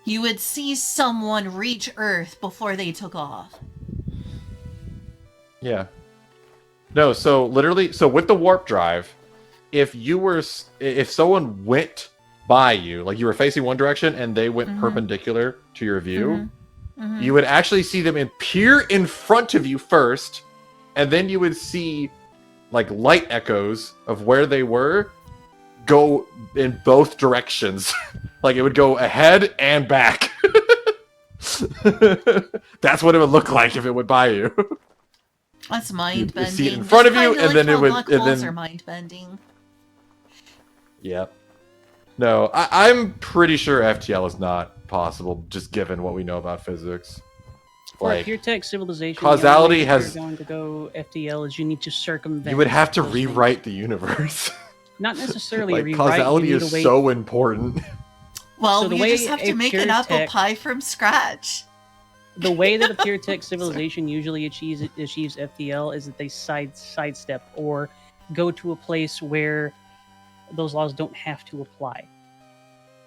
S1: you would see someone reach Earth before they took off.
S4: Yeah. No, so literally, so with the warp drive, if someone went by you, like you were facing one direction and they went
S1: Mhm.
S4: perpendicular to your view,
S1: Mhm.
S4: you would actually see them appear in front of you first, and then you would see like light echoes of where they were go in both directions. Like it would go ahead and back. That's what it would look like if it went by you.
S1: That's mind bending.
S4: see it in front of you, and then it would-
S1: Black
S4: and
S1: holes
S4: then-
S1: are mind bending.
S4: Yep. No, I'm pretty sure FTL is not possible, just given what we know about physics.
S2: For a
S4: Like,
S2: pure tech civilization,
S4: causality
S2: the only way that
S4: has-
S2: you're going to go FTL is you need to circumvent.
S4: you would have to
S2: those things.
S4: rewrite the universe.
S2: Not necessarily
S4: Like,
S2: rewrite.
S4: causality
S2: you need
S4: is
S2: a way.
S4: so important.
S1: Well,
S2: So the
S1: you
S2: way
S1: just have
S2: a
S1: to make an
S2: pure
S1: apple
S2: tech-
S1: pie from scratch.
S2: The way that a pure tech civilization usually achieves FTL is that they sidestep or go to a place where those laws don't have to apply.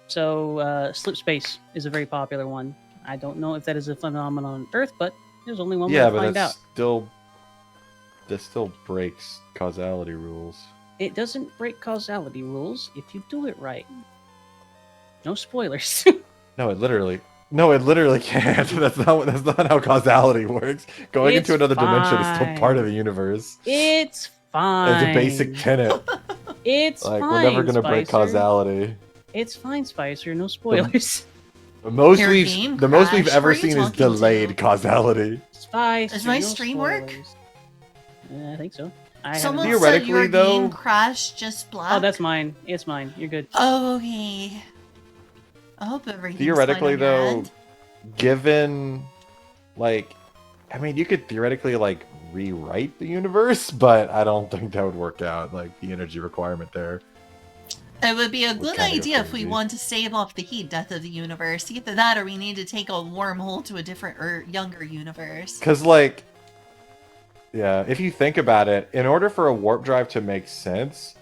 S2: So slip space is a very popular one. I don't know if that is a phenomenon on Earth, but there's only one way
S4: Yeah,
S2: to
S4: but
S2: find out.
S4: that still breaks causality rules.
S2: It doesn't break causality rules if you do it right. No spoilers.
S4: No, it literally can't. That's not how causality works. Going
S2: It's
S4: into another dimension is still part
S2: fine.
S4: of the universe.
S2: It's fine.
S4: It's a basic tenet.
S2: It's
S4: Like,
S2: fine.
S4: we're never gonna break
S2: Spicer.
S4: causality.
S2: It's fine, Spicer. No spoilers.
S4: The most
S1: Your
S4: we've
S1: game
S4: the most we've
S1: crashed?
S4: ever
S1: Who are you
S4: seen is
S1: talking to?
S4: delayed causality.
S2: Spicer.
S1: Does my
S2: no
S1: stream work?
S2: spoilers. I think so. I haven't-
S1: Someone said
S4: Theoretically,
S1: your
S4: though-
S1: game crashed just black.
S2: Oh, that's mine. It's mine. You're good.
S1: Oh, okay. I hope everything's
S4: Theoretically,
S1: fine on your
S4: though,
S1: end.
S4: given like, I mean, you could theoretically like rewrite the universe, but I don't think that would work out. Like the energy requirement there.
S1: It would be a
S4: Would
S1: good
S4: kinda go
S1: idea if we
S4: crazy.
S1: want to stave off the heat death of the universe. Either that, or we need to take a wormhole to a different or younger universe.
S4: Because, like, yeah, if you think about it, in order for a warp drive to make sense,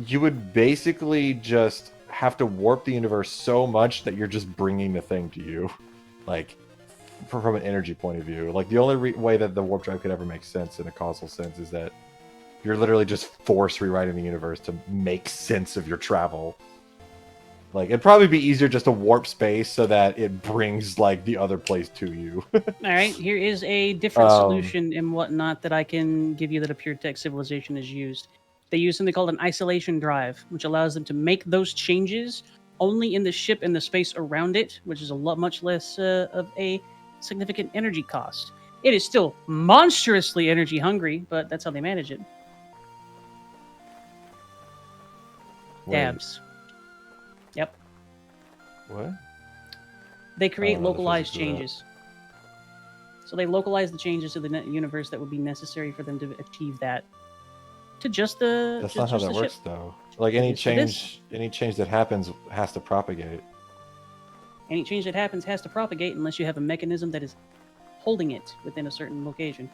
S4: you would basically just have to warp the universe so much that you're just bringing the thing to you. Like, from an energy point of view. Like, the only way that the warp drive could ever make sense in a causal sense is that you're literally just force rewriting the universe to make sense of your travel. Like, it'd probably be easier just to warp space so that it brings, like, the other place to you.
S2: All right, here is a different
S4: Um,
S2: solution and whatnot that I can give you that a pure tech civilization has used. They use something called an isolation drive, which allows them to make those changes only in the ship and the space around it, which is a lot much less of a significant energy cost. It is still monstrously energy hungry, but that's how they manage it.
S4: wait,
S2: Dabs. Yep.
S4: what?
S2: They create
S4: know the
S2: localized
S4: physics of that.
S2: changes. So they localize the changes to the universe that would be necessary for them to achieve that. To just the
S4: That's
S2: just,
S4: not how
S2: just
S4: that
S2: the
S4: works,
S2: ship.
S4: though. Like, any
S2: Yes, it is.
S4: change that happens has to propagate.
S2: Any change that happens has to propagate unless you have a mechanism that is holding it within a certain location.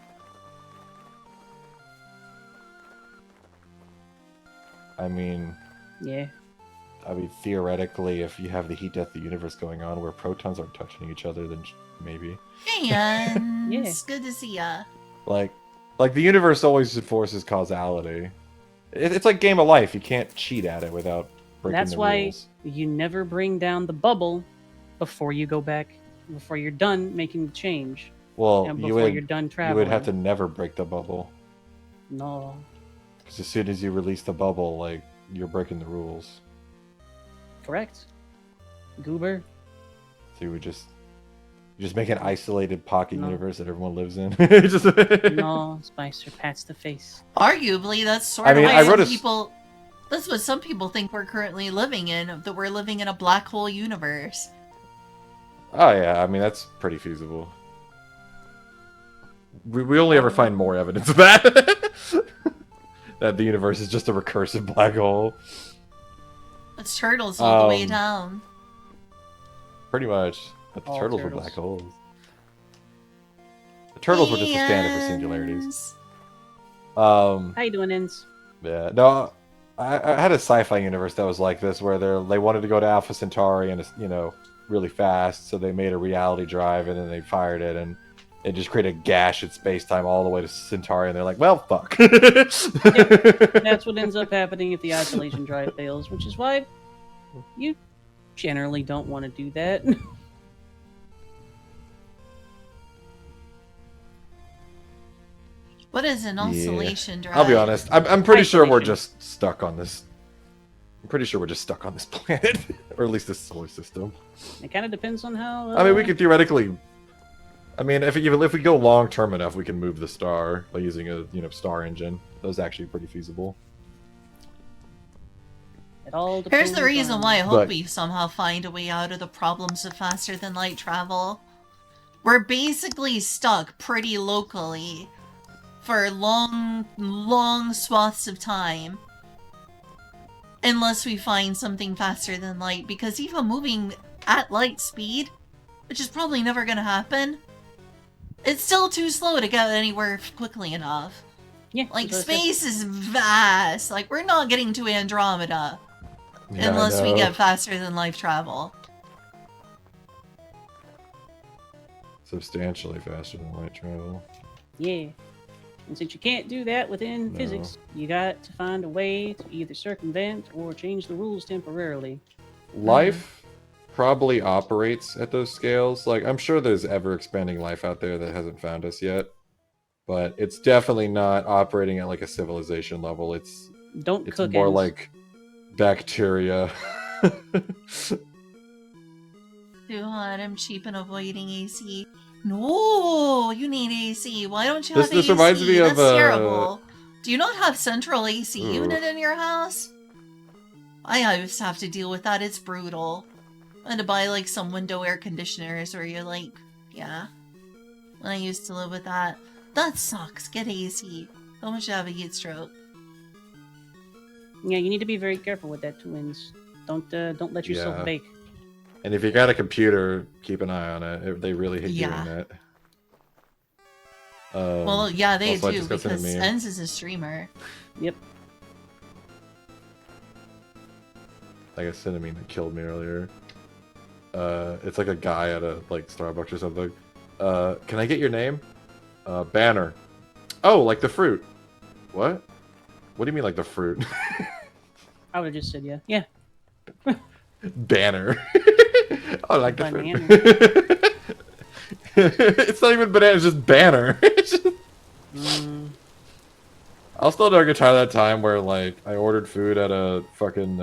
S4: I mean,
S2: Yeah.
S4: theoretically, if you have the heat death of the universe going on where protons aren't touching each other, then maybe.
S1: Hey, Jens.
S2: Yeah.
S1: Good to see ya.
S4: Like the universe always enforces causality. It's like Game of Life. You can't cheat at it without breaking
S2: That's
S4: the
S2: why
S4: rules.
S2: you never bring down the bubble before you go back, before you're done making the change,
S4: Well,
S2: and
S4: you
S2: before you're done
S4: would
S2: traveling.
S4: have to never break the bubble.
S2: No.
S4: Because as soon as you release the bubble, like, you're breaking the rules.
S2: Correct. Goober.
S4: So you just make an isolated pocket
S2: No.
S4: universe that everyone lives in.
S2: No, Spicer pats the face.
S1: Arguably, that's sort
S4: I
S1: of
S4: mean,
S1: what
S4: I wrote
S1: some
S4: a s-
S1: people. That's what some people think we're currently living in. That we're living in a black hole universe.
S4: Oh yeah, I mean that's pretty feasible. We only ever find more evidence of that. That the universe is just a recursive black hole.
S1: It's turtles all the way
S4: Um,
S1: down.
S4: Pretty much. But the
S2: All
S4: turtles were
S2: turtles.
S4: black holes. The turtles were just a stand-in for singularities.
S1: Jens.
S2: How you doing, Ins?
S4: Yeah, no, I had a sci-fi universe that was like this, where they wanted to go to Alpha Centauri and really fast, so they made a reality drive and then they fired it and it just created a gash in space-time all the way to Centauri, and they're like, well, fuck.
S2: That's what ends up happening if the isolation drive fails, which is why you generally don't want to do that.
S1: What is an oscillation drive?
S4: I'll be honest. I'm pretty sure we're
S2: Isolation.
S4: just stuck on this. I'm pretty sure we're just stuck on this planet, or at least this solar system.
S2: It kind of depends on how.
S4: I mean, we could theoretically. I mean, if we go long term enough, we can move the star by using a star engine. That's actually pretty feasible.
S2: It all
S1: Here's
S2: depends
S1: the reason
S2: on-
S1: why I hope
S4: But-
S1: we somehow find a way out of the problems of faster than light travel. We're basically stuck pretty locally for long swaths of time. Unless we find something faster than light, because even moving at light speed, which is probably never gonna happen, it's still too slow to get anywhere quickly enough.
S2: Yeah,
S1: Like,
S2: that's what I said.
S1: space is vast. Like, we're not getting to Andromeda
S4: Yeah, I
S1: unless we
S4: know.
S1: get faster than light travel.
S4: Substantially faster than light travel.
S2: Yeah. And since you can't do that within
S4: No.
S2: physics, you got to find a way to either circumvent or change the rules temporarily.
S4: Life probably operates at those scales. Like, I'm sure there's ever expanding life out there that hasn't found us yet, but it's definitely not operating at like a civilization level. It's
S2: Don't cook
S4: more
S2: ends.
S4: like bacteria.
S1: Too hot, I'm cheap and avoiding AC. No, you need AC. Why don't you
S4: This-
S1: have
S4: this
S1: AC?
S4: reminds me of,
S1: That's terrible. Do you not have central AC
S4: Ooh.
S1: unit in your house? I used to have to deal with that. It's brutal. I had to buy like some window air conditioners where you're like, yeah. When I used to live with that. That sucks. Get AC. Don't want you to have a heat stroke.
S2: Yeah, you need to be very careful with that, twins. Don't let yourself
S4: Yeah.
S2: bake.
S4: And if you got a computer, keep an eye on it. They really hate
S1: Yeah.
S4: doing that.
S1: Well, yeah, they
S4: also I
S1: do
S4: just got sent a
S1: because
S4: meme.
S1: Enz is a streamer.
S2: Yep.
S4: Like a cinnamon that killed me earlier. It's like a guy at a like Starbucks or something. Can I get your name? Banner. Oh, like the fruit. What? What do you mean like the fruit?
S2: I would have just said yeah. Yeah.
S4: Banner. I like
S2: Banana.
S4: different. It's not even banana, it's just banner.
S2: Mm,
S4: I'll still never get tired of that time where like I ordered food at a fucking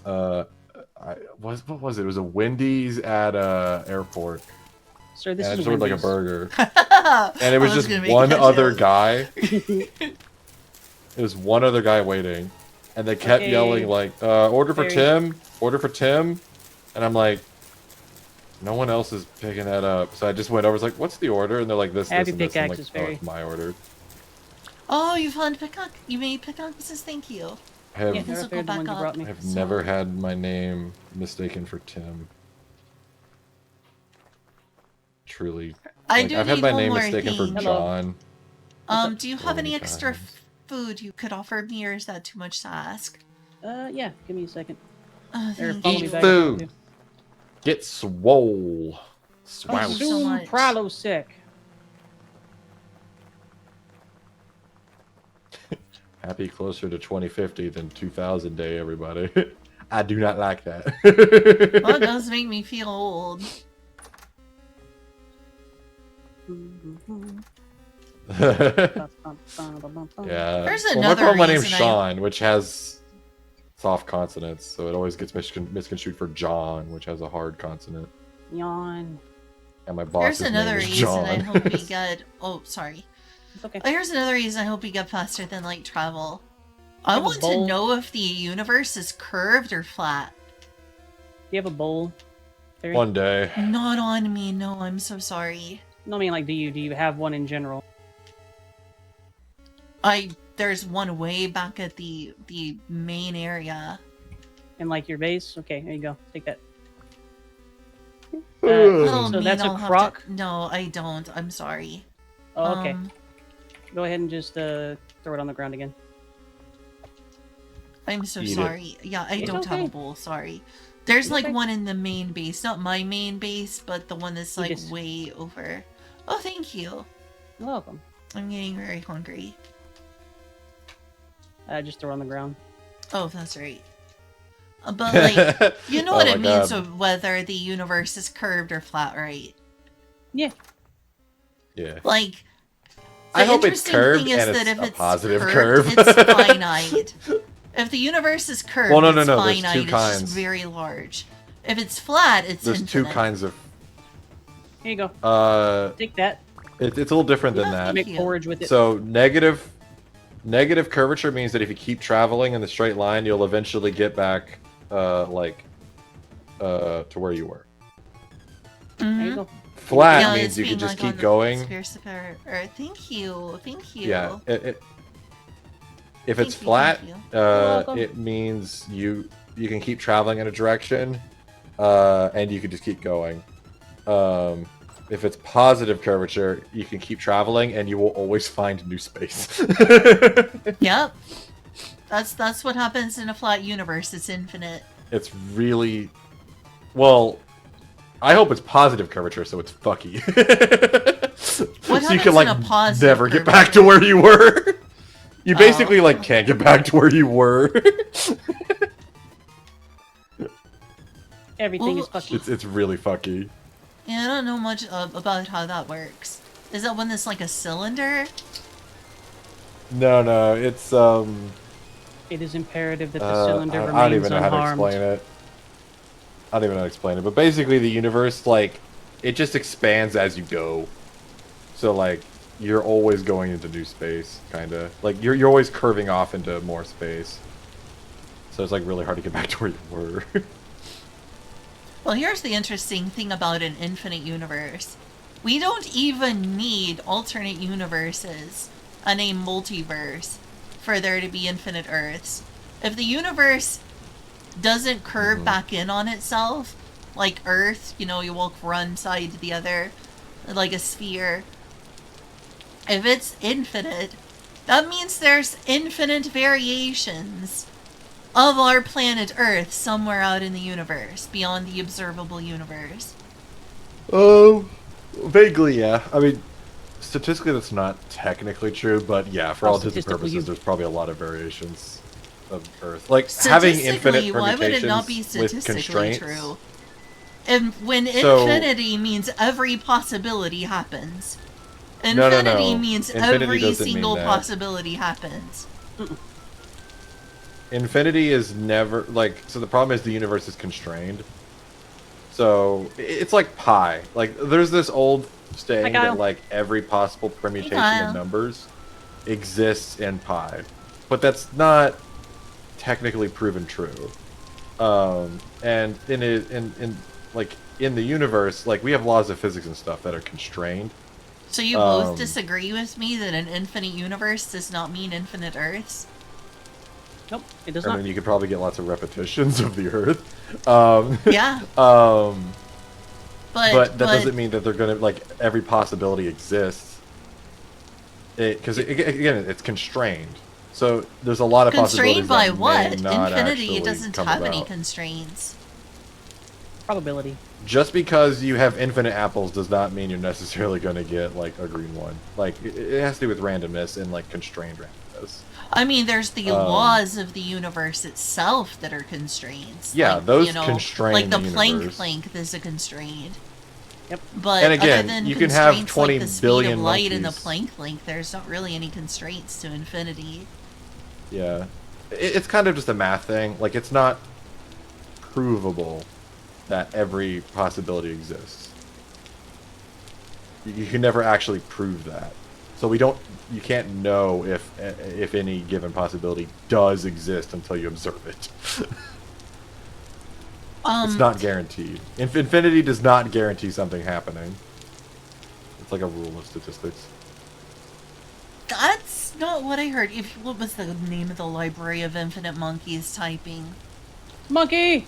S4: what was it? It was a Wendy's at a airport.
S2: sir, this
S4: And I
S2: is
S4: just ordered like a
S2: Wendy's.
S4: burger.
S1: And
S4: And it was just one other guy. It was one other guy waiting. And they kept
S2: Okay.
S4: yelling like, order for
S2: Very-
S4: Tim, order for Tim. And I'm like, no one else is picking that up. So I just went over, was like, what's the order? And they're like, this,
S2: Happy
S4: this, and this. I'm like,
S2: pickaxes,
S4: oh,
S2: Fairy.
S4: it's my order.
S1: Oh, you found pickaxe. You made pickaxes. Thank you.
S4: I have,
S2: Yeah,
S1: This
S2: they're
S1: will
S2: up there,
S1: go
S2: the ones
S1: back
S2: you brought
S1: up.
S2: me.
S4: I've
S1: So-
S4: never had my name mistaken for Tim. Truly.
S1: I
S4: Like,
S1: do
S4: I've
S1: need
S4: had my
S1: one
S4: name
S1: more
S4: mistaken for
S1: thing.
S2: Hello.
S4: John.
S1: Do you have
S4: So
S1: any
S4: many
S1: extra
S4: times.
S1: food you could offer me, or is that too much to ask?
S2: Yeah, give me a second.
S1: Oh,
S2: Or
S1: thank
S2: follow
S4: Eat
S2: me
S1: you.
S2: back if you want
S4: food.
S2: to.
S4: Get swole.
S1: Thank you so
S2: Zoom
S1: much.
S2: Pralosec.
S4: Happy closer to 2050 than 2000 day, everybody. I do not like that.
S1: Well, it does make me feel old.
S4: Yeah.
S1: There's
S4: Well, my
S1: another
S4: problem, my name's
S1: reason
S4: Sean, which has soft consonants, so it always gets misconstrued for John, which has a hard consonant.
S2: Yawn.
S4: And my
S1: Here's
S4: boss's
S1: another
S4: name is
S1: reason
S4: John.
S1: I hope we get. Oh, sorry.
S2: It's okay.
S1: Here's another reason I hope we get faster than light travel. I
S2: Have a
S1: want to
S2: bowl.
S1: know if the universe is curved or flat.
S2: Do you have a bowl? Fairy?
S4: One day.
S1: Not on me. No, I'm so sorry.
S2: No, I mean, like, do you have one in general?
S1: There's one way back at the main area.
S2: In, like, your base? Okay, there you go. Take that.
S1: Little
S2: so
S1: mean,
S2: that's a
S1: I'll have
S2: crock?
S1: to- No, I don't. I'm sorry.
S2: Oh, okay. Go ahead and just throw it on the ground again.
S1: I'm so
S4: Eat it.
S1: sorry. Yeah, I
S2: It's
S1: don't have
S2: okay.
S1: a bowl. Sorry. There's
S2: It's
S1: like
S2: okay.
S1: one in the main base, not my main base, but the one that's
S2: You
S1: like
S2: just-
S1: way over. Oh, thank you.
S2: You're welcome.
S1: I'm getting very hungry.
S2: Just throw it on the ground.
S1: Oh, that's right. But like, you know what
S4: Oh
S1: it
S4: my
S1: means
S4: God.
S1: of whether the universe is curved or flat, right?
S2: Yeah.
S4: Yeah.
S1: Like,
S4: I
S1: the
S4: hope it's
S1: interesting
S4: curved
S1: thing is
S4: and
S1: that
S4: it's
S1: if
S4: a
S1: it's
S4: positive
S1: curved,
S4: curve.
S1: it's finite. If the universe is curved,
S4: Well, no,
S1: it's
S4: there's
S1: finite.
S4: two
S1: It's
S4: kinds.
S1: just very large. If it's flat, it's
S4: There's
S1: infinite.
S4: two kinds of.
S2: Here you go. Take that.
S4: It's a little different than
S1: Yeah,
S4: that.
S1: thank
S2: Make
S1: you.
S2: porridge with it.
S4: So negative curvature means that if you keep traveling in the straight line, you'll eventually get back, to where you were.
S2: There you
S1: Mhm.
S2: go.
S4: Flat
S1: Yeah,
S4: means
S1: it's
S4: you can
S1: being,
S4: just
S1: like, on
S4: keep
S1: the
S4: going.
S1: sphere, thank you, thank you.
S4: Yeah. If
S1: Thank
S4: it's
S1: you,
S4: flat,
S1: thank you.
S2: welcome.
S4: it means you can keep traveling in a direction, and you can just keep going. If it's positive curvature, you can keep traveling, and you will always find new space.
S1: Yep. That's what happens in a flat universe. It's infinite.
S4: It's really well. I hope it's positive curvature, so it's fucky. So you
S1: happens
S4: can like
S1: in a positive
S4: never get back to where you were. You
S1: Oh.
S4: basically like can't get back to where you were.
S2: Everything
S1: Well,
S2: is fucking.
S4: It's really fucky.
S1: Yeah, I don't know much about how that works. Is that when it's like a cylinder?
S4: No, it's
S2: It is imperative that the
S4: I
S2: cylinder
S4: don't
S2: remains
S4: even know how to
S2: unharmed.
S4: explain it. I don't even know how to explain it, but basically the universe, like, it just expands as you go. So, like, you're always going into new space, kind of. Like, you're always curving off into more space. So it's, like, really hard to get back to where you were.
S1: Well, here's the interesting thing about an infinite universe. We don't even need alternate universes and a multiverse for there to be infinite Earths. If the universe doesn't curve back in on itself, like Earth, you walk from one side to the other, like a sphere. If it's infinite, that means there's infinite variations of our planet Earth somewhere out in the universe, beyond the observable universe.
S4: Oh, vaguely, yeah. I mean, statistically that's not technically true, but yeah, for all intents and
S2: Statistically,
S4: purposes, there's probably a lot of variations of Earth. Like having infinite
S1: Statistically, why would it not be
S4: permutations with
S1: statistically
S4: constraints.
S1: true? And when
S4: So-
S1: infinity means every possibility happens.
S4: No.
S1: Infinity means
S4: Infinity
S1: every
S4: doesn't mean
S1: single
S4: that.
S1: possibility happens.
S4: Infinity is never like. So the problem is the universe is constrained. So it's like pi. Like there's this old saying
S2: Kyle.
S4: that like every possible permutation
S1: Kyle.
S4: of numbers exists in pi, but that's not technically proven true. And in the universe, like we have laws of physics and stuff that are constrained.
S1: So you both disagree with me that an infinite universe does not mean infinite Earths?
S2: Nope, it does
S4: I
S2: not.
S4: mean, you could probably get lots of repetitions of the Earth.
S1: Yeah.
S4: But that
S1: but
S4: doesn't mean that they're gonna like every possibility exists. Because again, it's constrained. So there's a lot of
S1: constrained
S4: possibilities
S1: by
S4: that
S1: what?
S4: may not
S1: Infinity
S4: actually
S1: doesn't
S4: come
S1: have any
S4: about.
S1: constraints.
S2: Probability.
S4: Just because you have infinite apples does not mean you're necessarily going to get like a green one. Like it has to do with randomness and like constrained randomness.
S1: I mean, there's the laws of the universe itself that are constraints.
S4: Yeah,
S1: like,
S4: those
S1: you know,
S4: constrain
S1: like the
S4: the
S1: Planck
S4: universe.
S1: length is a constraint.
S2: Yep.
S1: But
S4: And again,
S1: other than
S4: you can have
S1: constraints
S4: 20
S1: like the speed
S4: billion
S1: of light and the
S4: monkeys.
S1: Planck length, there's not really any constraints to infinity.
S4: Yeah, it's kind of just a math thing. Like it's not provable that every possibility exists. You can never actually prove that. So you can't know if any given possibility does exist until you observe it. It's not guaranteed. Infinity does not guarantee something happening. It's like a rule of statistics.
S1: That's not what I heard. What was the name of the library of infinite monkeys typing?
S2: Monkey!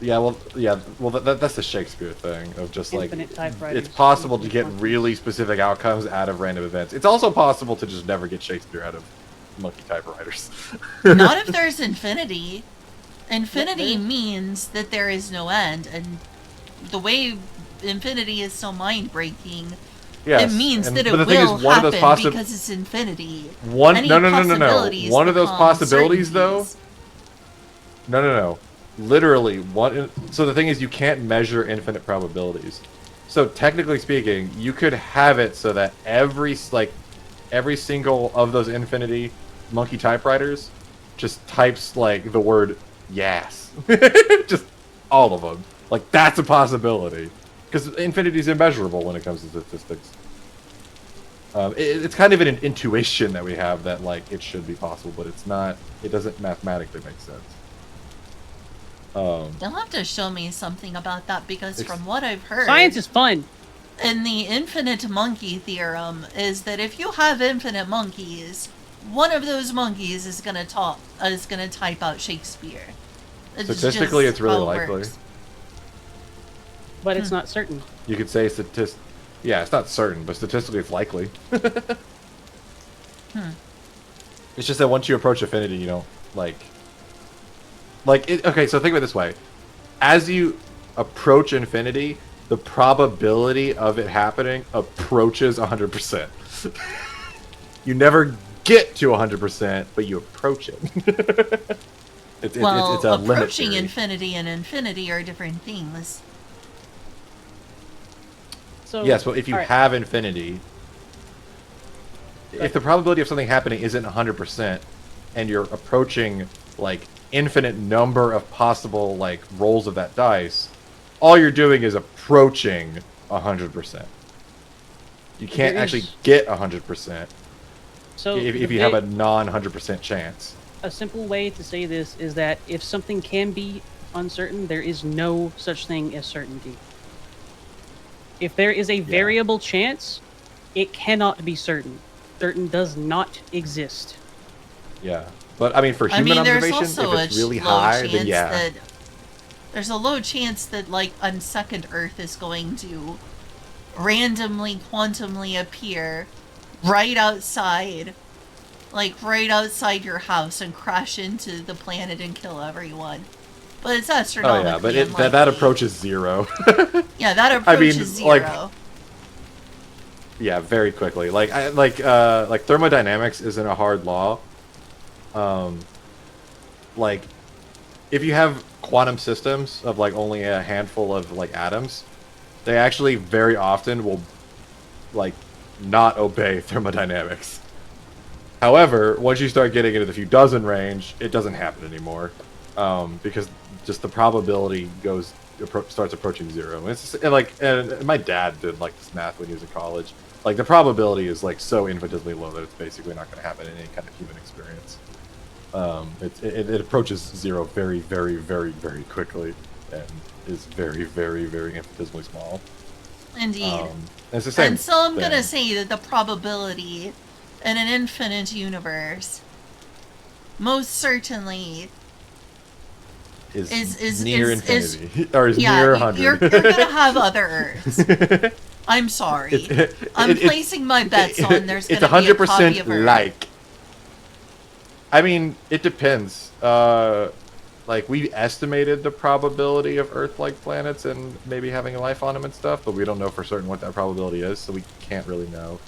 S4: Well, that's the Shakespeare thing of just like
S2: Infinite typewriters.
S4: it's possible to
S2: Infinite
S4: get
S2: monkeys.
S4: really specific outcomes out of random events. It's also possible to just never get Shakespeare out of monkey typewriters.
S1: Not if there's infinity. Infinity
S2: What?
S1: means that there is no end, and the way infinity is so mind-breaking,
S4: Yes,
S1: it means that it
S4: but the thing
S1: will
S4: is, one of
S1: happen
S4: those
S1: because it's infinity.
S4: One
S1: Any
S4: no.
S1: possibilities
S4: One of those
S1: become
S4: possibilities, though.
S1: certainties.
S4: No. Literally one. So the thing is, you can't measure infinite probabilities. So technically speaking, you could have it so that every single of those infinity monkey typewriters just types like the word yes, just all of them. Like that's a possibility because infinity is immeasurable when it comes to statistics. It's kind of an intuition that we have that like it should be possible, but it's not. It doesn't mathematically make sense.
S1: You'll have to show me something about that because from what I've heard,
S2: Science is fun.
S1: in the infinite monkey theorem is that if you have infinite monkeys, one of those monkeys is gonna type out Shakespeare.
S4: Statistically,
S1: just
S4: it's really
S1: how it
S4: likely.
S1: works.
S2: But it's not certain.
S4: You could say Yeah, it's not certain, but statistically, it's likely. It's just that once you approach infinity, you don't okay, so think of it this way. As you approach infinity, the probability of it happening approaches 100%. You never get to 100%, but you approach it. it's a limit
S1: approaching
S4: theory.
S1: infinity and infinity are different things.
S2: So
S4: Yes, but if you
S2: alright.
S4: have infinity, if the probability of something happening isn't 100%, and you're approaching like infinite number of possible like rolls of that dice, all you're doing is approaching 100%. You can't
S2: There
S4: actually
S2: is-
S4: get 100%
S2: So
S4: if
S2: the
S4: you have a
S2: big-
S4: non-100% chance.
S2: a simple way to say this is that if something can be uncertain, there is no such thing as certainty. If there is a variable chance, it cannot be certain. Certain does not exist.
S4: Yeah, but I mean, for human
S1: there's
S4: observation,
S1: also
S4: if it's
S1: a
S4: really
S1: low
S4: high,
S1: chance
S4: then yeah.
S1: that there's a low chance that like a second Earth is going to randomly quantumly appear right outside your house and crash into the planet and kill everyone. But it's
S4: Oh
S1: astronomically
S4: yeah, but
S1: unlikely.
S4: that approaches zero.
S1: Yeah, that
S4: I
S1: approach
S4: mean,
S1: is zero.
S4: like- Yeah, very quickly. Like thermodynamics isn't a hard law, like if you have quantum systems of like only a handful of like atoms, they actually very often will like not obey thermodynamics. However, once you start getting into the few dozen range, it doesn't happen anymore, because just the probability starts approaching zero. And my dad did like this math when he was in college. Like the probability is like so infinitesimally low that it's basically not going to happen in any kind of human experience. It approaches zero very, very, very, very quickly, and is very, very, very infinitesimally small.
S1: Indeed.
S4: It's the same
S1: and so I'm
S4: thing.
S1: gonna say that the probability in an infinite universe most certainly
S4: is near infinity, or is
S1: yeah,
S4: near 100.
S1: you're gonna have other Earths. I'm sorry. I'm placing my bets on there's gonna be a copy of Earth.
S4: Like. I mean, it depends. Like, we estimated the probability of Earth-like planets and maybe having life on them and stuff, but we don't know for certain what that probability is, so we can't really know.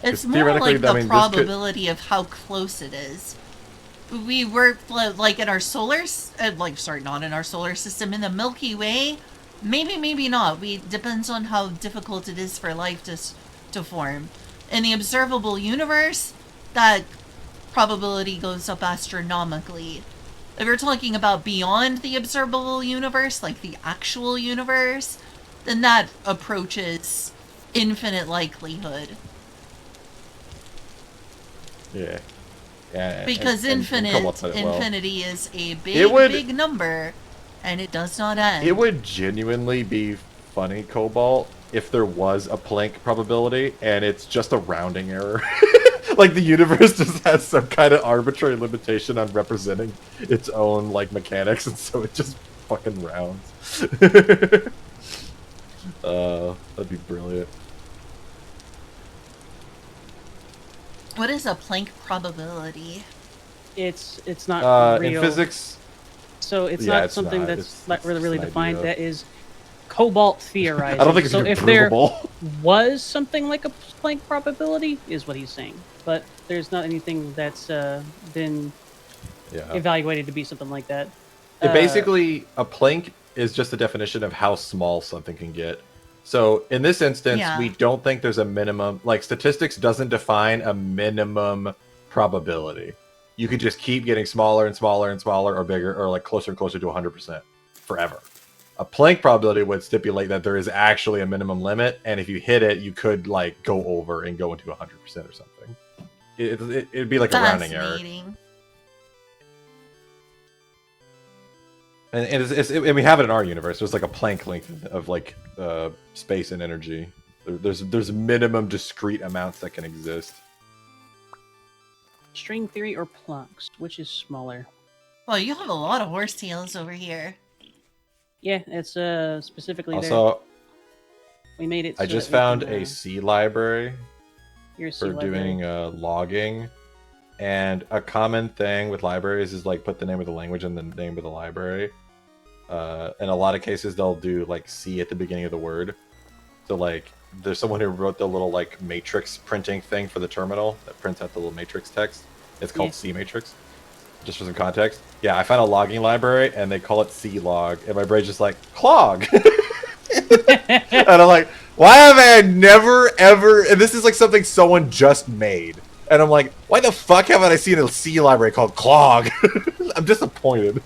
S1: It's more like the probability of how close it is. We were, like, in our not in our solar system, in the Milky Way, maybe not. Depends on how difficult it is for life to form. In the observable universe, that probability goes up astronomically. If you're talking about beyond the observable universe, like the actual universe, then that approaches infinite likelihood.
S4: Yeah.
S1: Because infinity is a big number, and it does not end.
S4: It would genuinely be funny, Cobalt, if there was a Planck probability, and it's just a rounding error. Like, the universe just has some kind of arbitrary limitation on representing its own, like, mechanics, and so it just fucking rounds. That'd be brilliant.
S1: What is a Planck probability?
S2: It's not real.
S4: In physics...
S2: So it's not something that's really defined. That is Cobalt theorizing.
S4: I don't think it's
S2: so if
S4: provable.
S2: There was something like a Planck probability, is what he's saying. But there's not anything that's been evaluated to be something like that.
S4: Basically, a Planck is just a definition of how small something can get. So in this instance, we don't think there's a minimum. Like, statistics doesn't define a minimum probability. You could just keep getting smaller and smaller and smaller, or bigger, or like closer and closer to 100% forever. A Planck probability would stipulate that there is actually a minimum limit, and if you hit it, you could like go over and go into 100% or something. It'd be like a rounding error. And we have it in our universe. There's like a Planck length of like space and energy. There's minimum discrete amounts that can exist.
S2: String theory or Planck's, which is smaller?
S1: Well, you have a lot of horsetails over here.
S2: Yeah, it's specifically
S4: also,
S2: there. We made it.
S4: I just found a C library for doing logging, and a common thing with libraries is like put the name of the language and the name of the library. In a lot of cases, they'll do like C at the beginning of the word. So like, there's someone who wrote the little like matrix printing thing for the terminal that prints out the little matrix text. It's called C matrix. Just for some context. Yeah, I found a logging library and they call it C log, and my brain's just like, clog. And I'm like, why have I never ever, and this is like something someone just made, and I'm like, why the fuck haven't I seen a C library called clog? I'm disappointed.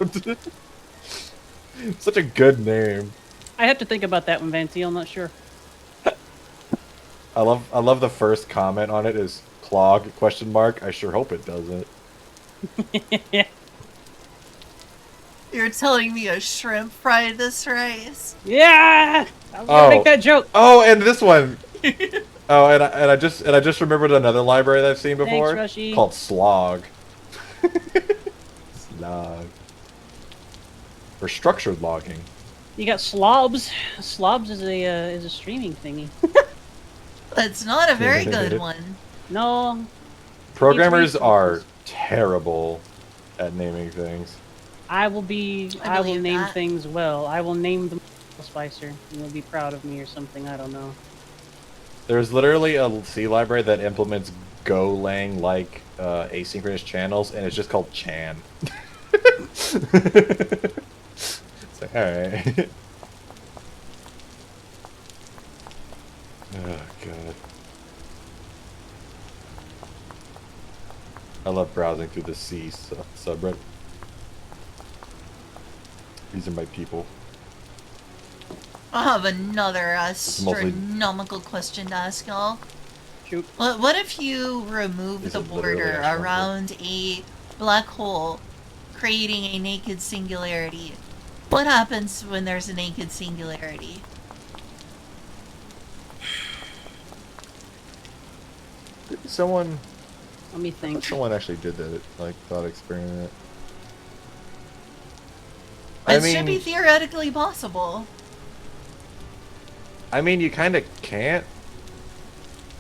S4: Such a good name.
S2: I have to think about that one, Vanti. I'm not sure.
S4: I love the first comment on it is clog ? I sure hope it doesn't.
S1: You're telling me a shrimp fried this rice?
S2: Yeah, I was gonna make that joke.
S4: Oh, and this one. Oh, and I just remembered another library that I've seen before.
S2: Thanks, Rushy.
S4: Called Slog. Slog. For structured logging.
S2: You got Slobs. Slobs is a streaming thingy.
S1: That's not a very good one.
S2: No.
S4: Programmers are terrible at naming things.
S2: I will name things well. I will name them Spicer. You'll be proud of me or something. I don't know.
S4: There's literally a C library that implements Golang like asynchronous channels, and it's just called Chan. It's like, all right. Oh god. I love browsing through the C subreddit. These are my people.
S1: I have another
S4: mostly-
S1: astronomical question to ask y'all.
S2: Shoot.
S1: What if you remove
S4: Is
S1: the
S4: it literally
S1: border
S4: astronomical?
S1: around a black hole, creating a naked singularity? What happens when there's a naked singularity?
S4: Someone
S2: Let me think.
S4: actually did that, like, thought experiment.
S1: It should be theoretically possible.
S4: I mean, you kind of can't.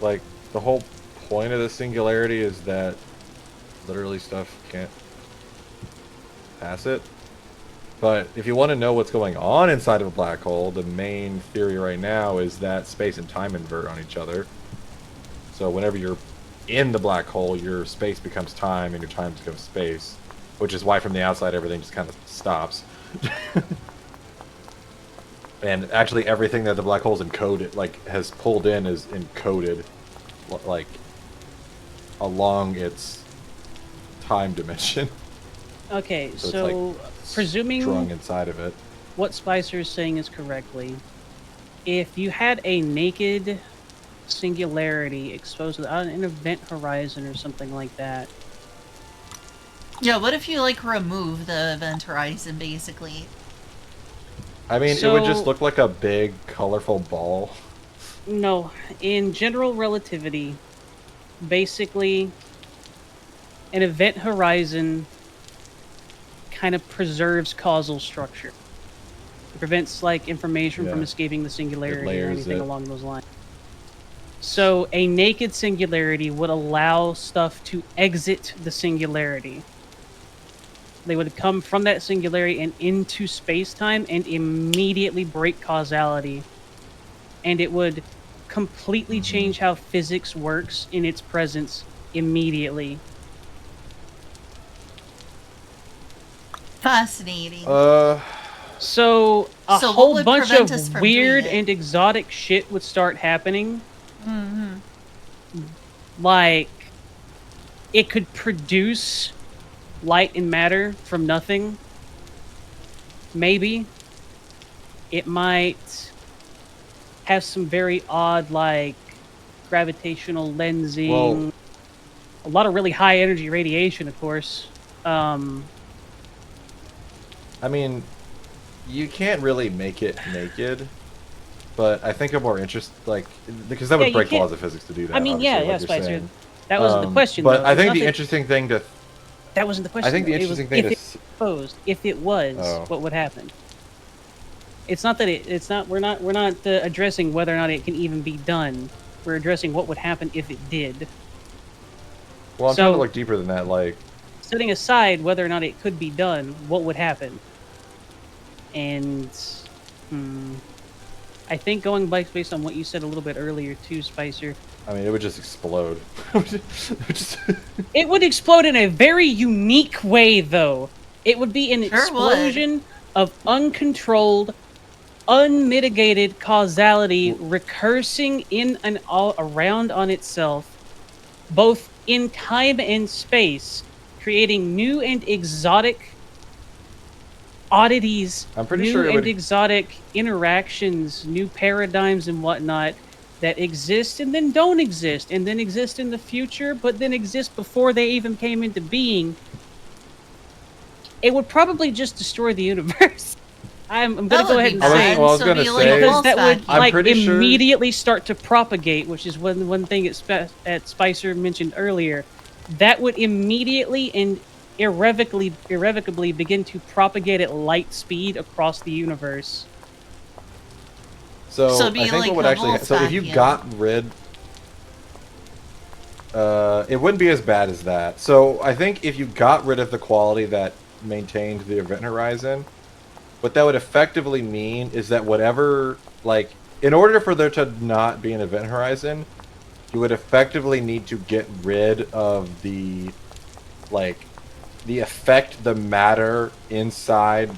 S4: Like, the whole point of the singularity is that literally stuff can't pass it. But if you want to know what's going on inside of a black hole, the main theory right now is that space and time invert on each other. So whenever you're in the black hole, your space becomes time and your time becomes space. Which is why from the outside everything just kind of stops. And actually everything that the black hole's encoded, like, has pulled in is encoded, like, along its time dimension.
S2: Okay,
S4: So
S2: so,
S4: it's, like,
S2: presuming
S4: strung inside of it.
S2: what Spicer is saying is correctly, if you had a naked singularity exposed on an event horizon or something like that,
S1: Yeah, what if you, like, remove the event horizon, basically?
S4: I mean, it would just
S2: So-
S4: look like a big, colorful ball.
S2: no, in general relativity, basically, an event horizon kind of preserves causal structure. It prevents, like, information from
S4: Yeah.
S2: escaping the singularity or
S4: layers
S2: anything
S4: it.
S2: along those lines. So a naked singularity would allow stuff to exit the singularity. They would come from that singularity and into space-time and immediately break causality. And it would completely change how physics works in its presence immediately.
S1: Fascinating.
S2: So a
S1: So what
S2: whole
S1: would
S2: bunch
S1: prevent us
S2: of
S1: from
S2: weird
S1: doing it?
S2: and exotic shit would start happening.
S1: Mm-hmm.
S2: Like, it could produce light and matter from nothing. Maybe. It might have some very odd, like, gravitational lensing.
S4: Well-
S2: a lot of really high energy radiation, of course.
S4: I mean, you can't really make it naked, but I think a more because that
S2: Yeah,
S4: would
S2: you
S4: break the
S2: can't-
S4: laws of physics to do that.
S2: I mean, yeah,
S4: obviously,
S2: yeah,
S4: like you're
S2: Spicer.
S4: saying.
S2: That wasn't the question,
S4: But
S2: though.
S4: I
S2: It's
S4: think
S2: not
S4: the
S2: that-
S4: interesting thing to
S2: That wasn't the question.
S4: I think the
S2: though. It
S4: interesting
S2: was
S4: thing
S2: if
S4: to
S2: it was exposed. If it was,
S4: Oh.
S2: what would happen? It's not that it's not. We're not addressing whether or not it can even be done. We're addressing what would happen if it did.
S4: well, I'm trying to
S2: So-
S4: look deeper than that. Like,
S2: Setting aside whether or not it could be done, what would happen? And I think going back based on what you said a little bit earlier too, Spicer,
S4: I mean, it would just explode.
S2: it would explode in a very unique way, though. It would be an
S1: Sure would.
S2: explosion of uncontrolled, unmitigated causality recursing in and all around on itself, both in time and space, creating new and exotic oddities,
S4: I'm pretty
S2: new
S4: sure it
S2: and
S4: would-
S2: exotic interactions, new paradigms and whatnot that exist and then don't exist, and then exist in the future, but then exist before they even came into being. It would probably just destroy the universe. I'm going to
S1: That
S2: go
S1: would
S2: ahead
S1: be
S2: and
S4: I was-
S2: say
S1: bad,
S4: well, I was
S1: so
S4: gonna
S1: it'd be like
S4: say-
S1: a
S2: because
S1: false
S2: that would
S1: vacuum.
S4: I'm pretty sure-
S2: immediately start to propagate, which is one thing that Spicer mentioned earlier. That would immediately and irrevocably begin to propagate at light speed across the universe.
S1: So
S4: So
S1: it'd be
S4: I think
S1: like
S4: what would
S1: a
S4: actually
S1: Wolf's
S4: so if you
S1: vacuum.
S4: got rid it wouldn't be as bad as that. So I think if you got rid of the quality that maintained the event horizon, what that would effectively mean is that whatever, like, in order for there to not be an event horizon, you would effectively need to get rid of the effect the matter inside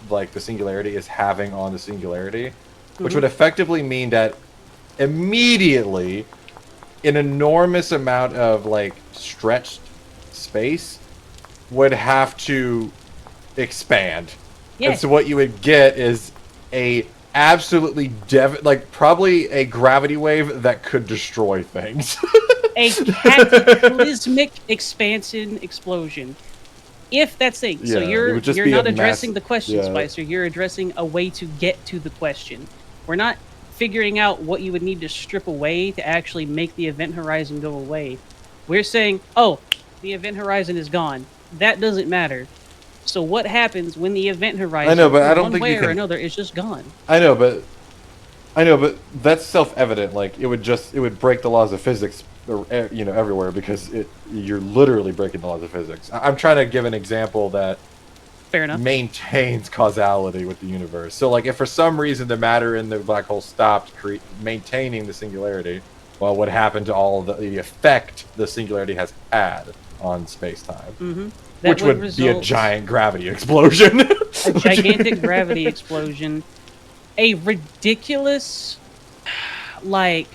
S4: like the singularity is having on the singularity, which would effectively mean that immediately an enormous amount of like stretched space would have to expand.
S2: Yeah.
S4: And so what you would get is a absolutely like probably a gravity wave that could destroy things.
S2: A cataclysmic expansion explosion. If that's the thing. So
S4: Yeah, it
S2: you're
S4: would just
S2: you're
S4: be a
S2: not addressing
S4: massive-
S2: the question,
S4: yeah.
S2: Spicer. You're addressing a way to get to the question. We're not figuring out what you would need to strip away to actually make the event horizon go away. We're saying, oh, the event horizon is gone. That doesn't matter. So what happens when the event horizon,
S4: I know, but I
S2: in
S4: don't
S2: one
S4: think
S2: way
S4: you
S2: or
S4: can-
S2: another, is just gone?
S4: I know, but that's self-evident. Like it would break the laws of physics, everywhere because you're literally breaking the laws of physics. I'm trying to give an example that
S2: Fair enough.
S4: maintains causality with the universe. So, like, if for some reason the matter in the black hole stopped maintaining the singularity, well, what happened to all the effect the singularity has had on space-time?
S2: Mm-hmm.
S4: Which would be a giant gravity explosion.
S2: A gigantic gravity explosion. A ridiculous, like...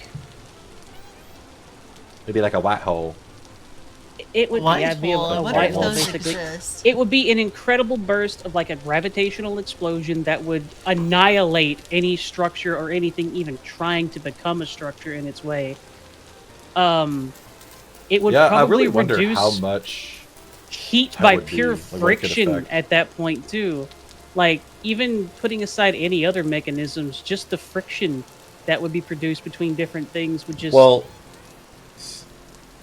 S4: Maybe like a white hole.
S2: It would be a
S1: What
S2: white
S1: if
S2: hole,
S1: those
S2: basically.
S1: exist?
S2: It would be an incredible burst of like a gravitational explosion that would annihilate any structure or anything even trying to become a structure in its way. It would
S4: I
S2: probably
S4: really wonder
S2: reduce
S4: how much
S2: heat
S4: that
S2: by
S4: would be,
S2: pure
S4: like, what it could
S2: friction
S4: affect.
S2: at that point too. Like even putting aside any other mechanisms, just the friction that would be produced between different things would just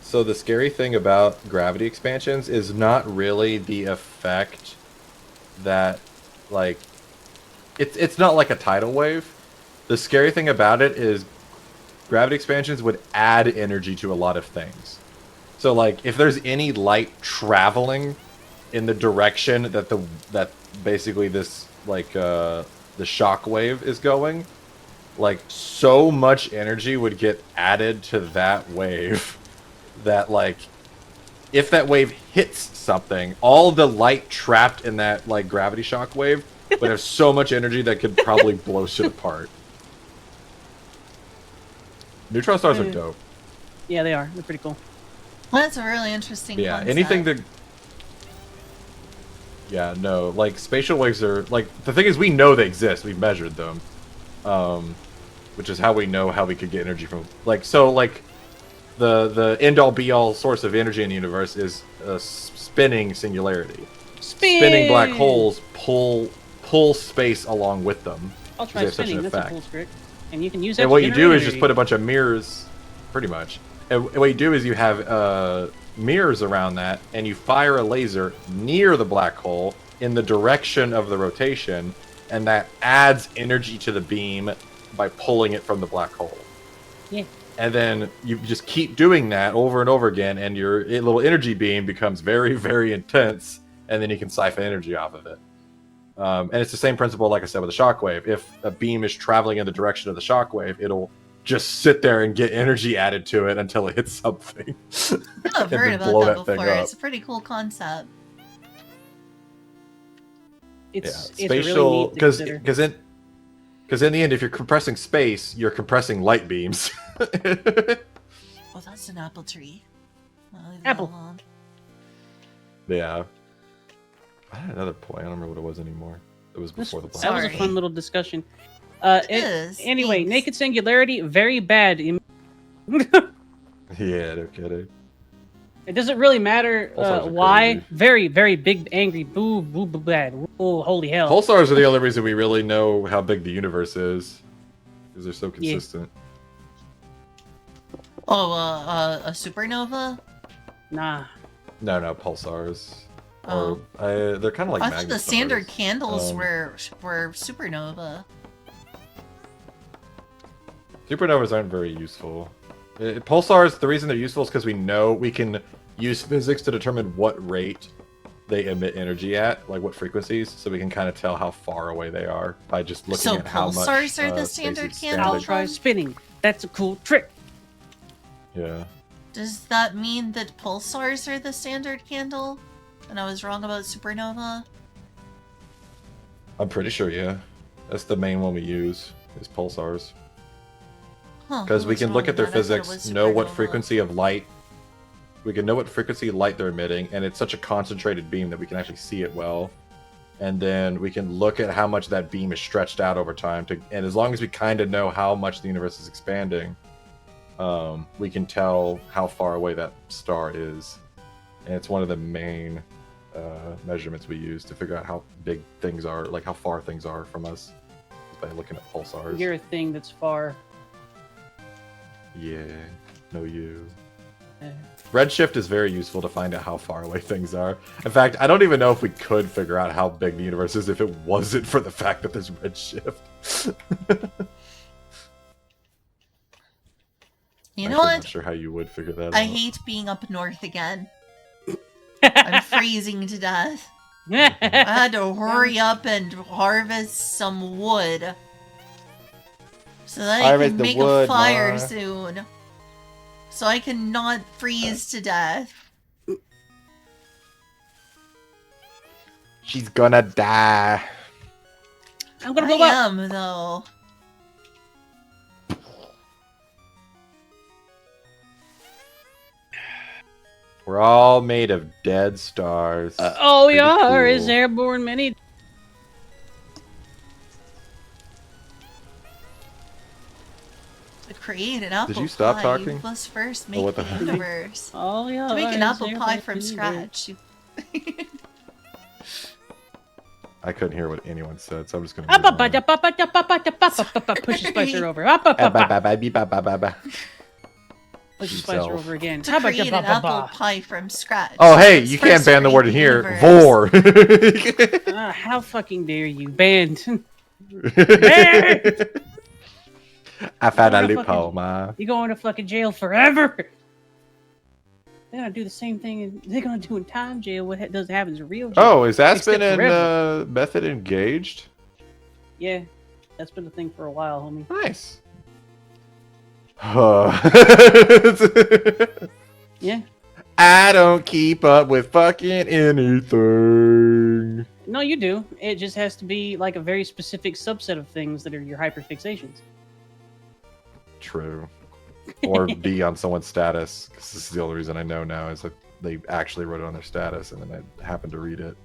S4: So the scary thing about gravity expansions is not really the effect that, like, it's not like a tidal wave. The scary thing about it is gravity expansions would add energy to a lot of things. So, like, if there's any light traveling in the direction that basically this, like, the shock wave is going, like, so much energy would get added to that wave that, like, if that wave hits something, all the light trapped in that, like, gravity shock wave would have so much energy that could probably blow shit apart. Neutron stars are dope.
S2: yeah, they are. They're pretty cool.
S1: Well, that's a really interesting
S4: Yeah,
S1: concept.
S4: anything that... Yeah, no, like, spatial waves are... Like, the thing is, we know they exist. We've measured them. Which is how we know how we could get energy from... Like, so, like... The end-all be-all source of energy in the universe is a spinning singularity. Spinning black holes pull space along with them.
S2: I'll try spinning. That's a cool trick. And you can use that.
S4: And
S2: to
S4: what you
S2: generate
S4: do is
S2: energy.
S4: just put a bunch of mirrors, pretty much. And what you do is you have mirrors around that, and you fire a laser near the black hole in the direction of the rotation, and that adds energy to the beam by pulling it from the black hole.
S2: Yeah.
S4: And then you just keep doing that over and over again, and your little energy beam becomes very, very intense, and then you can siphon energy off of it. And it's the same principle, like I said, with a shockwave. If a beam is traveling in the direction of the shockwave, it'll just sit there and get energy added to it until it hits something.
S1: I've
S4: and
S1: heard
S4: then
S1: about
S4: blow
S1: that
S4: that thing
S1: before.
S4: up.
S1: It's a pretty cool concept.
S2: It's
S4: spatial,
S2: really neat to consider.
S4: because in the end, if you're compressing space, you're compressing light beams.
S1: Oh, that's an apple tree. I'll leave that
S2: Apple.
S1: alone.
S4: Yeah. I had another point. I don't remember what it was anymore. It was before the
S2: That
S4: black.
S2: was a
S1: Sorry.
S2: fun little discussion.
S1: It is.
S2: Anyway,
S1: Thanks.
S2: naked singularity, very bad.
S4: Yeah, no kidding.
S2: It doesn't really matter
S4: Pulsars are
S2: why.
S4: crazy.
S2: Very, very big, angry, boo, boo, boo, bad. Oh, holy hell.
S4: Pulsars are the only reason we really know how big the universe is. Because they're so consistent.
S1: Oh, a supernova?
S2: Nah.
S4: No, pulsars.
S1: Oh.
S4: Or, they're kind of like
S1: I thought the standard
S4: magnetars.
S1: candles were supernova.
S4: Supernovas aren't very useful. Pulsars, the reason they're useful is because we know we can use physics to determine what rate they emit energy at, like what frequencies, so we can kind of tell how far away they are by just looking
S1: So
S4: at how much
S1: pulsars are the
S4: space
S1: standard
S4: is
S1: candle?
S2: I'll
S4: standing.
S2: try spinning. That's a cool trick.
S4: Yeah.
S1: Does that mean that pulsars are the standard candle? And I was wrong about supernova?
S4: I'm pretty sure, yeah. That's the main one we use, is pulsars.
S1: Huh,
S4: Because
S1: I
S4: we
S1: was
S4: can
S1: wrong
S4: look at their
S1: then. I thought it
S4: physics,
S1: was
S4: know what
S1: supernova.
S4: frequency of light. We can know what frequency of light they're emitting, and it's such a concentrated beam that we can actually see it well. And then we can look at how much that beam is stretched out over time. And as long as we kind of know how much the universe is expanding, we can tell how far away that star is. And it's one of the main measurements we use to figure out how big things are, like how far things are from us, is by looking at pulsars.
S2: You're a thing that's far.
S4: Yeah, no you.
S2: Eh.
S4: Redshift is very useful to find out how far away things are. In fact, I don't even know if we could figure out how big the universe is if it wasn't for the fact that there's redshift.
S1: You know
S4: Actually, I'm
S1: what?
S4: not sure how you would figure that out.
S1: I hate being up north again. I'm freezing to death. I had to hurry up and harvest some wood. So that I
S4: Harvest
S1: can
S4: the
S1: make
S4: wood,
S1: a fire
S4: Ma.
S1: soon. So I can not freeze to death.
S4: She's gonna die.
S2: I'm gonna
S1: I
S2: blow up.
S1: am, though.
S4: We're all made of dead stars.
S2: Oh,
S4: Pretty
S2: yeah, is
S4: cool.
S2: airborne many?
S1: To create an apple
S4: you stop
S1: pie,
S4: talking?
S1: you must first
S4: Oh,
S1: make
S4: what
S1: the
S4: the heck?
S1: universe.
S2: Oh, yeah.
S1: To make an
S2: is
S1: apple pie
S2: airborne
S1: from
S2: many?
S1: scratch, you...
S4: I couldn't hear what anyone said, so I'm just gonna.
S2: Push the spicer over. Push the spicer
S4: Yourself.
S2: over again.
S1: To create an apple pie from scratch.
S4: Oh, hey,
S1: must
S4: you can't
S1: first
S4: ban the
S1: create
S4: word in here.
S1: universe.
S4: Vor.
S2: How fucking dare you? Banned.
S4: I found a
S2: What a
S4: loophole,
S2: fucking-
S4: ma.
S2: You're going to fucking jail forever. They're gonna do the same thing they're gonna do in time jail. What doesn't happen in real jail.
S4: Oh, is Aspen
S2: Except
S4: and
S2: forever.
S4: Method engaged?
S2: Yeah, that's been a thing for a while, homie.
S4: Nice.
S2: Yeah.
S4: I don't keep up with fucking anything.
S2: No, you do. It just has to be like a very specific subset of things that are your hyperfixations.
S4: True. Or be on someone's status. Because this is the only reason I know now is that they actually wrote it on their status and then I happened to read it.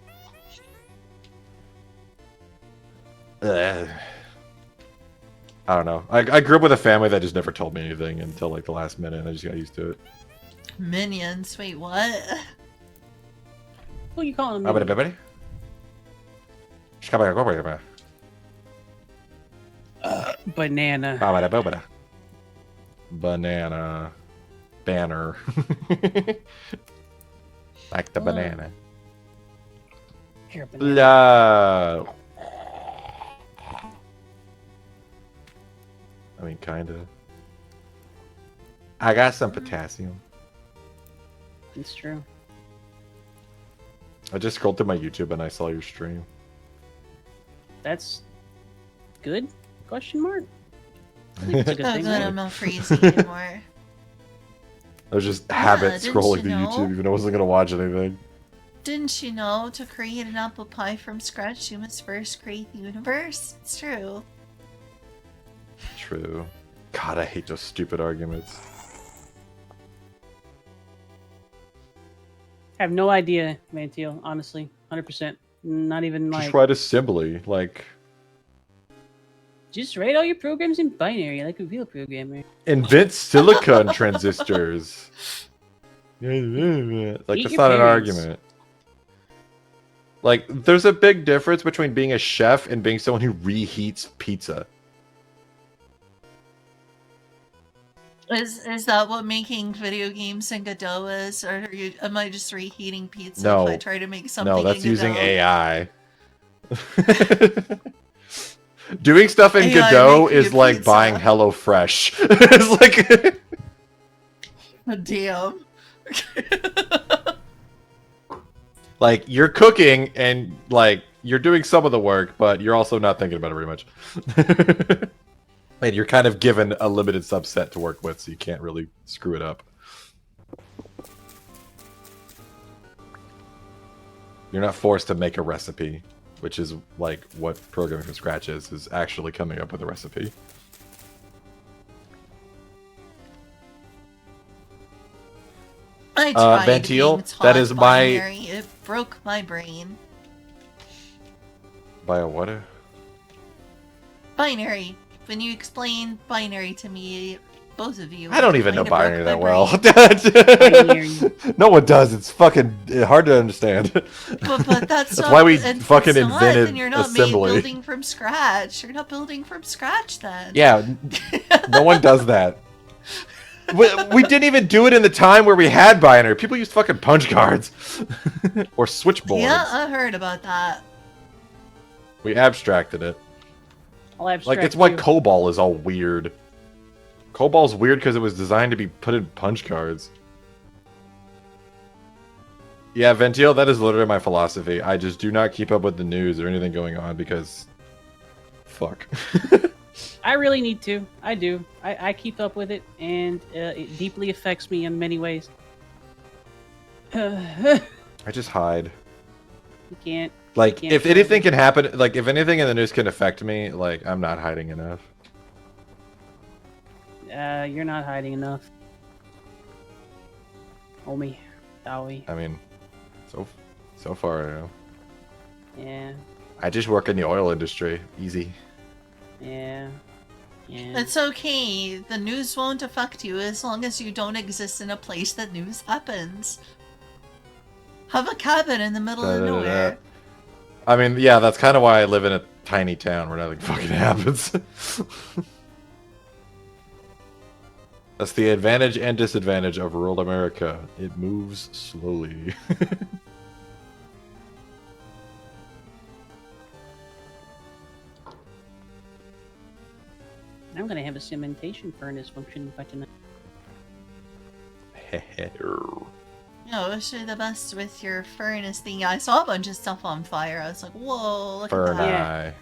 S4: Ugh. I don't know. I grew up with a family that just never told me anything until like the last minute and I just got used to it.
S1: Minions, wait, what?
S2: Who you calling me? Banana.
S4: Banana. Banner. Like the banana.
S2: Here, banana.
S4: La. I mean, kinda. I got some potassium.
S2: It's true.
S4: I just scrolled through my YouTube and I saw your stream.
S2: That's good? Question mark? I think it's a good
S1: Oh
S2: thing.
S1: good,
S2: right?
S1: I'm not freezing anymore.
S4: I was just
S1: Yeah,
S4: habit
S1: didn't
S4: scrolling
S1: you
S4: the
S1: know?
S4: YouTube even though I wasn't gonna watch anything.
S1: Didn't you know to create an apple pie from scratch, you must first create the universe? It's true.
S4: True. God, I hate those stupid arguments.
S2: I have no idea, Mantiel, honestly. 100%. Not even like...
S4: Just write assembly, like
S2: Just write all your programs in binary like a real programmer.
S4: invent silicon transistors. Like
S2: Eat
S4: that's
S2: your
S4: not an
S2: parents.
S4: argument. Like there's a big difference between being a chef and being someone who reheats pizza.
S1: Is that what making video games in Godot is? Or am I just reheating pizza
S4: No.
S1: if I try to make something
S4: No, that's
S1: in
S4: using
S1: Godot?
S4: AI. Doing stuff in
S1: AI
S4: Godot
S1: making
S4: is
S1: a
S4: like
S1: pizza.
S4: buying HelloFresh. It's like
S1: Oh, damn.
S4: like you're cooking and like you're doing some of the work, but you're also not thinking about it very much. And you're kind of given a limited subset to work with, so you can't really screw it up. You're not forced to make a recipe, which is like what programming from scratch is actually coming up with a recipe.
S1: I tried
S4: Ventile,
S1: being taught
S4: that is my-
S1: binary. It broke my brain.
S4: By a what?
S1: Binary. When you explain binary to me, both of you.
S4: I don't even know
S1: kinda broke
S4: binary
S1: my
S4: that well.
S1: brain.
S4: No one does. It's fucking hard to understand.
S1: But that's
S4: That's why we
S1: and
S4: fucking
S1: it's not,
S4: invented
S1: then you're not
S4: assembly.
S1: building from scratch. You're not building from scratch then.
S4: Yeah, no one does that. We didn't even do it in the time where we had binary. People used fucking punch cards or switchboards.
S1: Yeah, I heard about that.
S4: We abstracted it.
S2: I'll abstract
S4: Like, it's why
S2: you.
S4: COBOL is all weird. COBOL's weird because it was designed to be put in punch cards. Yeah, Ventile, that is literally my philosophy. I just do not keep up with the news or anything going on because... Fuck.
S2: I really need to. I do. I keep up with it, and it deeply affects me in many ways. You
S4: I just hide.
S2: can't.
S4: Like,
S2: can't
S4: if
S2: hide.
S4: anything can happen, like, if anything in the news can affect me, like, I'm not hiding enough.
S2: You're not hiding enough. Homie. Dowie.
S4: I mean, so far, I know.
S2: Yeah.
S4: I just work in the oil industry. Easy.
S2: Yeah. Yeah.
S1: It's okay. The news won't affect you as long as you don't exist in a place that news happens. Have a cabin in the middle of
S4: Da-da-da-da.
S1: nowhere.
S4: I mean, yeah, that's kind of why I live in a tiny town where nothing fucking happens. That's the advantage and disadvantage of rural America. It moves slowly.
S2: I'm gonna have a cementation furnace functioning by tonight.
S1: No, wish you the best with your furnace thing. I saw a bunch of stuff on fire. I was like, whoa, look at that.
S4: Furnace.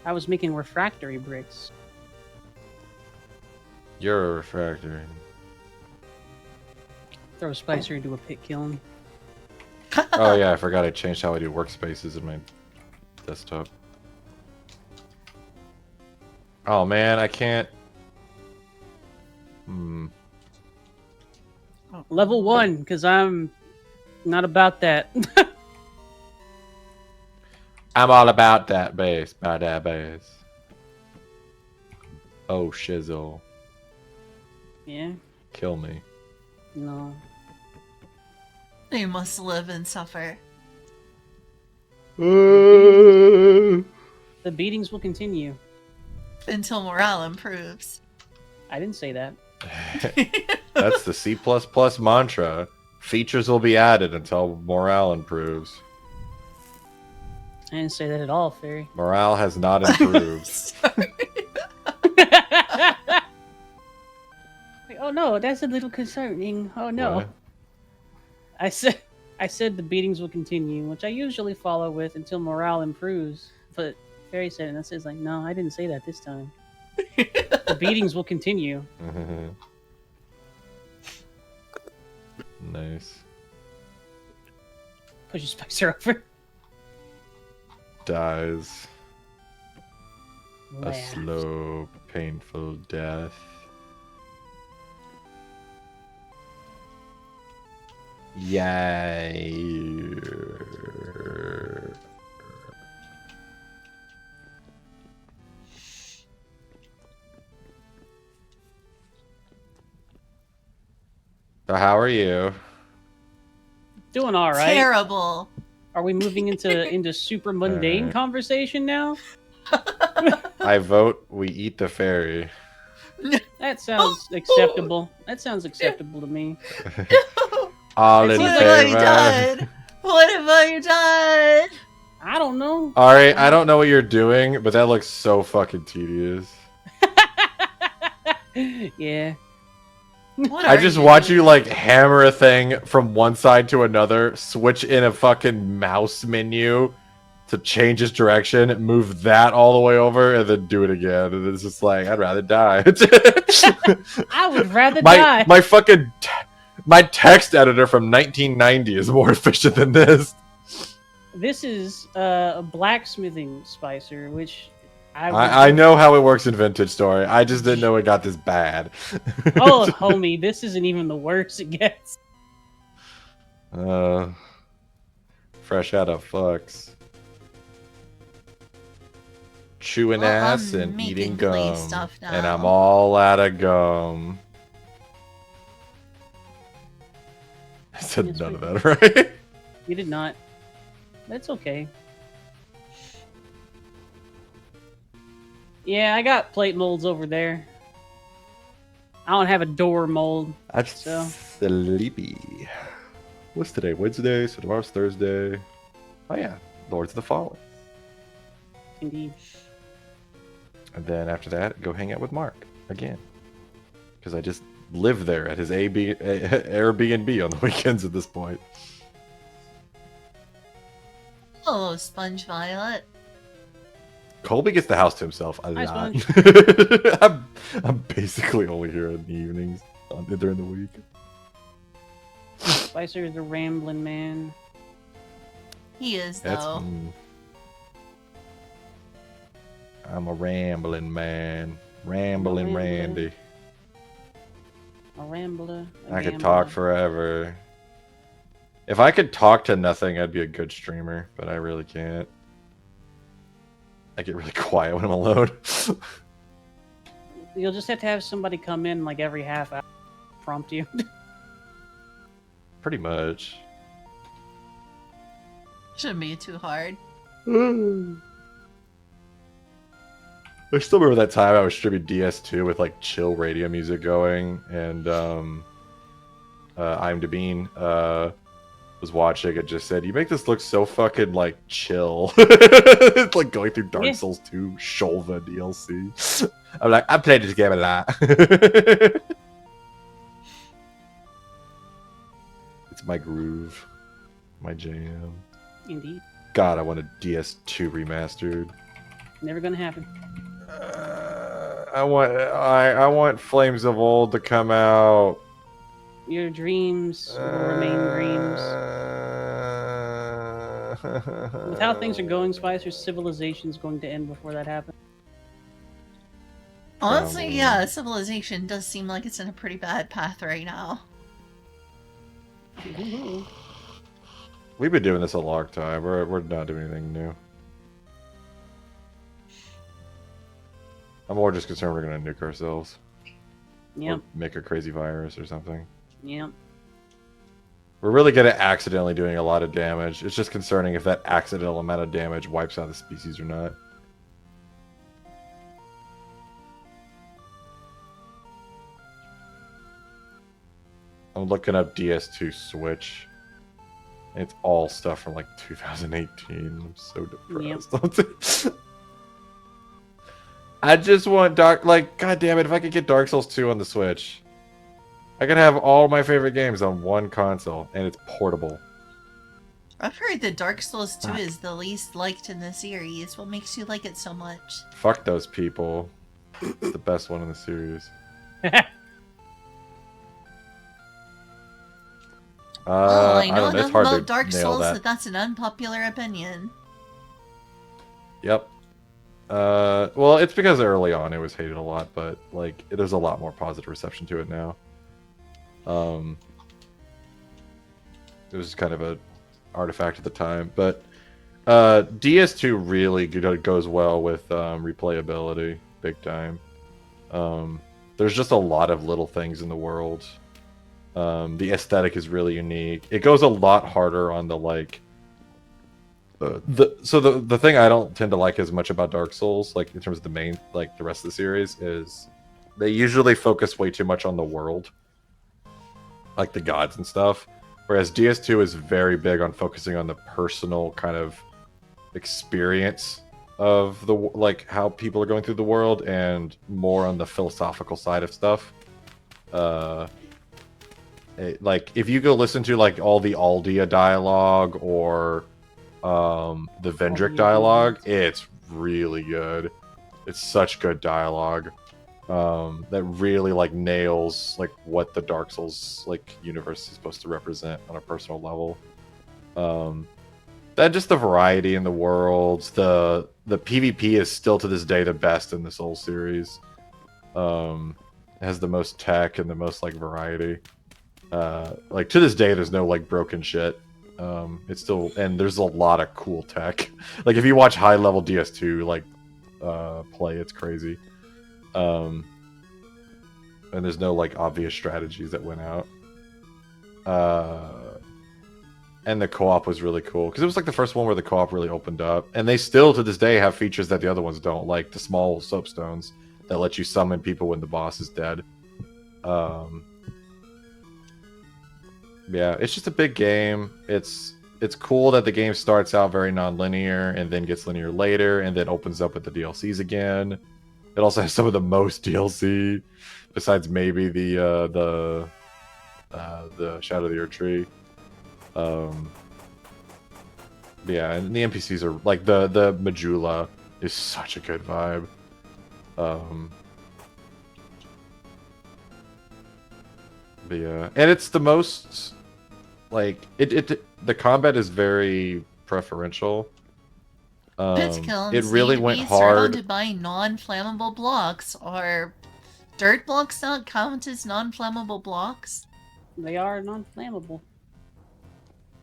S2: I was making refractory bricks.
S4: You're a refractory.
S2: Throw a spicer into a pit kiln.
S4: Oh yeah, I forgot I changed how I do workspaces in my desktop. Oh man, I can't.
S2: Level 1, because I'm not about that.
S4: I'm all about that bass, by that bass. Oh shizzle,
S2: Yeah?
S4: kill me.
S2: No.
S1: You must live and suffer.
S2: The beatings will continue.
S1: Until morale improves.
S2: I didn't say that.
S4: That's the C++ mantra. Features will be added until morale improves.
S2: I didn't say that at all, Fairy.
S4: Morale has not improved.
S1: Sorry.
S2: Like, oh no, that's a little concerning. Oh no.
S4: What?
S2: I said the beatings will continue, which I usually follow with until morale improves. But Fairy said it, and I says like, no, I didn't say that this time. The beatings will continue.
S4: Nice.
S2: Push your spicer over.
S4: Dies a
S2: Laugh.
S4: slow, painful death. Yay. So how are you?
S2: Doing all right.
S1: Terrible.
S2: Are we moving into super mundane conversation now?
S4: I vote we eat the fairy.
S2: That sounds acceptable. That sounds acceptable to me.
S4: All
S2: It
S4: in
S2: seems
S1: What have I
S4: favor.
S1: done? What have I done?
S2: I don't know.
S4: Alright, I don't know what you're doing, but that looks so fucking tedious.
S2: Yeah.
S1: What
S4: I
S1: are
S4: just
S1: you
S4: watch
S1: doing?
S4: you like hammer a thing from one side to another, switch in a fucking mouse menu to change his direction, move that all the way over, and then do it again. And it's just like, I'd rather die.
S2: I would rather die.
S4: My fucking my text editor from 1990 is more efficient than this.
S2: This is a blacksmithing Spicer, which
S4: I know how it works in Vintage Story. I just didn't know it got this bad.
S2: Oh, homie, this isn't even the worst it gets.
S4: Fresh out of fucks. Chewing
S1: Well,
S4: ass
S1: I'm
S4: and
S1: making
S4: eating
S1: clay
S4: gum.
S1: stuff now.
S4: And I'm all out of gum. I said
S2: Yes,
S4: none
S2: we
S4: of that, right?
S2: You did not. That's okay. Yeah, I got plate molds over there. I don't have a door mold.
S4: I'm
S2: So.
S4: sleepy. What's today? Wednesday, so tomorrow's Thursday. Oh yeah, Lords of the Fallen.
S2: Indeed.
S4: And then after that, go hang out with Mark again. Because I just live there at his Airbnb on the weekends at this point.
S1: Oh, Sponge Violet.
S4: Colby gets the house to himself a
S2: Hi,
S4: lot.
S2: Sponge.
S4: I'm basically only here in the evenings during the week.
S2: Spicer is a rambling man.
S1: He is,
S4: That's
S1: though.
S4: I'm a rambling man. Rambling Randy.
S2: A rambler. A
S4: I could
S2: gambler.
S4: talk forever. If I could talk to nothing, I'd be a good streamer, but I really can't. I get really quiet when I'm alone.
S2: You'll just have to have somebody come in like every half hour, prompt you.
S4: Pretty much.
S1: Shouldn't be too hard.
S4: I still remember that time I was streaming DS2 with like chill radio music going, and I'm Bean was watching and just said, "You make this look so fucking like chill." It's like going through Dark Souls 2 Shulva DLC. I'm like, I played this game a lot. It's my groove, my jam.
S2: Indeed.
S4: God, I want a DS2 remastered.
S2: Never gonna happen.
S4: I want Flames of Old to come out.
S2: Your dreams will remain dreams. With how things are going, Spicer, civilization's going to end before that happens.
S1: Honestly, yeah, Civilization does seem like it's in a pretty bad path right now.
S4: We've been doing this a long time. We're not doing anything new. I'm more just concerned we're gonna nuke ourselves.
S2: Yep.
S4: Or make a crazy virus or something.
S2: Yep.
S4: We're really good at accidentally doing a lot of damage. It's just concerning if that accidental amount of damage wipes out the species or not. I'm looking up DS2 Switch. It's all stuff from like 2018. I'm so depressed. Yep. I just want god damn it, if I could get Dark Souls 2 on the Switch. I could have all my favorite games on one console, and it's portable.
S1: I've heard that Dark Souls 2 is the least liked in the series. What makes you like it so much?
S4: Fuck those people. It's the best one in the series.
S1: I know
S4: don't know. It's
S1: enough
S4: hard
S1: about
S4: to
S1: Dark
S4: nail
S1: Souls
S4: that.
S1: that's an unpopular opinion.
S4: Yep. Well, it's because early on it was hated a lot, but like there's a lot more positive reception to it now. It was kind of a artifact at the time, but DS2 really goes well with replayability, big time. There's just a lot of little things in the world. The aesthetic is really unique. It goes a lot harder on the like. The thing I don't tend to like as much about Dark Souls, like in terms of the main, like the rest of the series, is they usually focus way too much on the world, like the gods and stuff. Whereas DS2 is very big on focusing on the personal kind of experience of the like how people are going through the world, and more on the philosophical side of stuff. Like if you go listen to like all the Aldia dialogue or the Vendrick
S2: yeah,
S4: dialogue, it's really good. It's such good dialogue. That really like nails like what the Dark Souls like universe is supposed to represent on a personal level. That just the variety in the worlds, the PvP is still to this day the best in the Souls series. It has the most tech and the most like variety. Like to this day, there's no like broken shit. It's still, and there's a lot of cool tech. Like if you watch high level DS2 like play, it's crazy. And there's no like obvious strategies that went out. And the co-op was really cool because it was like the first one where the co-op really opened up, and they still to this day have features that the other ones don't, like the small soapstones that let you summon people when the boss is dead. Yeah, it's just a big game. It's cool that the game starts out very non-linear and then gets linear later and then opens up with the DLCs again. It also has some of the most DLC, besides maybe the Shadow of the Earth Tree. Yeah, and the NPCs are like the Majula is such a good vibe. But yeah, and it's the most like the combat is very preferential. It really went hard.
S1: Surrounded by non-flammable blocks. Are dirt blocks not count as non-flammable blocks?
S2: They are non-flammable.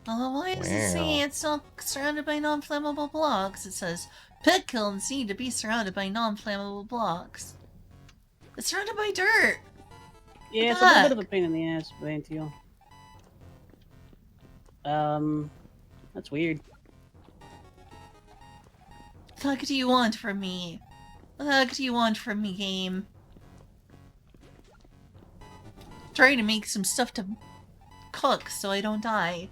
S1: Well, why does it say it's not surrounded by non-flammable blocks? It says pit kilns need to be surrounded by non-flammable blocks. It's surrounded by dirt.
S2: Yeah, it's a little bit of a pain in the ass, Vantio. That's weird.
S1: What do you want from me? What do you want from me, game? Trying to make some stuff to cook so I don't die.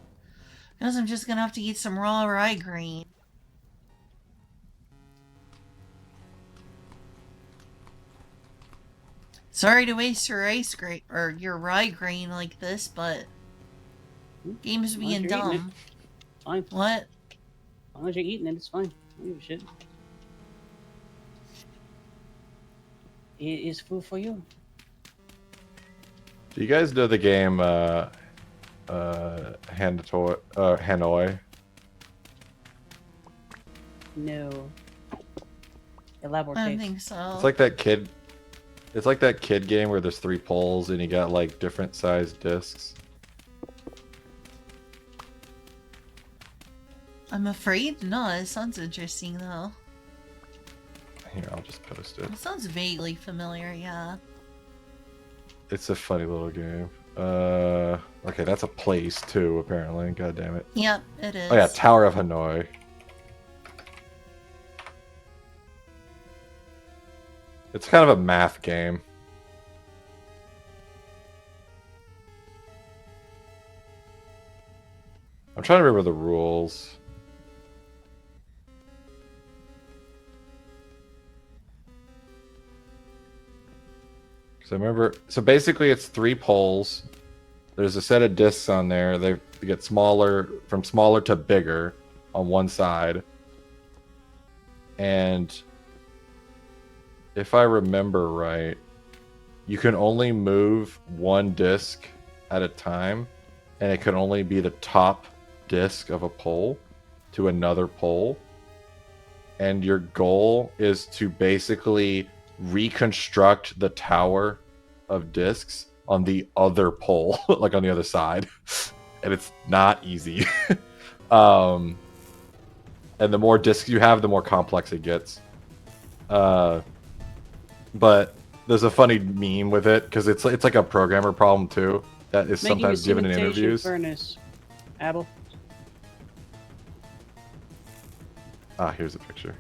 S1: Because I'm just gonna have to eat some raw rye grain. Sorry to waste your ice grain or your rye grain like this, but game's being dumb.
S2: Fine.
S1: What?
S2: As long as you're eating it, it's fine. I don't give a shit. It is food for you.
S4: Do you guys know the game Hanoi?
S2: No. Elaborate.
S1: I don't think so.
S4: It's like that kid. It's like that kid game where there's 3 poles and you got like different sized discs.
S1: I'm afraid not. It sounds interesting though.
S4: Here, I'll just post it.
S1: It sounds vaguely familiar, yeah.
S4: It's a funny little game. Okay, that's a place too, apparently. God damn it.
S1: Yep, it is.
S4: Oh yeah, Tower of Hanoi. It's kind of a math game. I'm trying to remember the rules. Because I remember... So basically it's 3 poles. There's a set of discs on there. They get smaller, from smaller to bigger on one side. And... if I remember right, you can only move 1 disc at a time, and it can only be the top disc of a pole to another pole. And your goal is to basically reconstruct the tower of discs on the other pole, like on the other side. And it's not easy. And the more discs you have, the more complex it gets. But there's a funny meme with it because it's like a programmer problem too that is sometimes given in interviews.
S2: Furnace. Abel.
S4: Ah, here's a picture.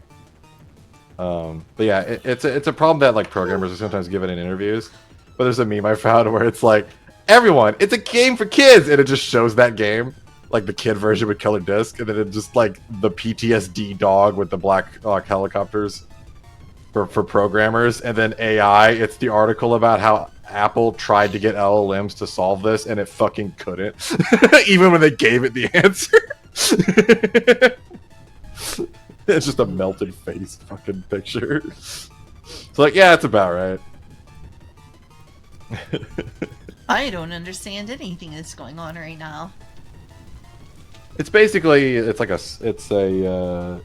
S4: But yeah, it's a problem that like programmers are sometimes given in interviews. But there's a meme I found where it's like, everyone, it's a game for kids, and it just shows that game, like the kid version with colored disc, and then it just like the PTSD dog with the black helicopters. For programmers, and then AI, it's the article about how Apple tried to get LLMs to solve this and it fucking couldn't. Even when they gave it the answer. It's just a melted face fucking picture. It's like, yeah, it's about right.
S1: I don't understand anything that's going on right now.
S4: It's basically, it's an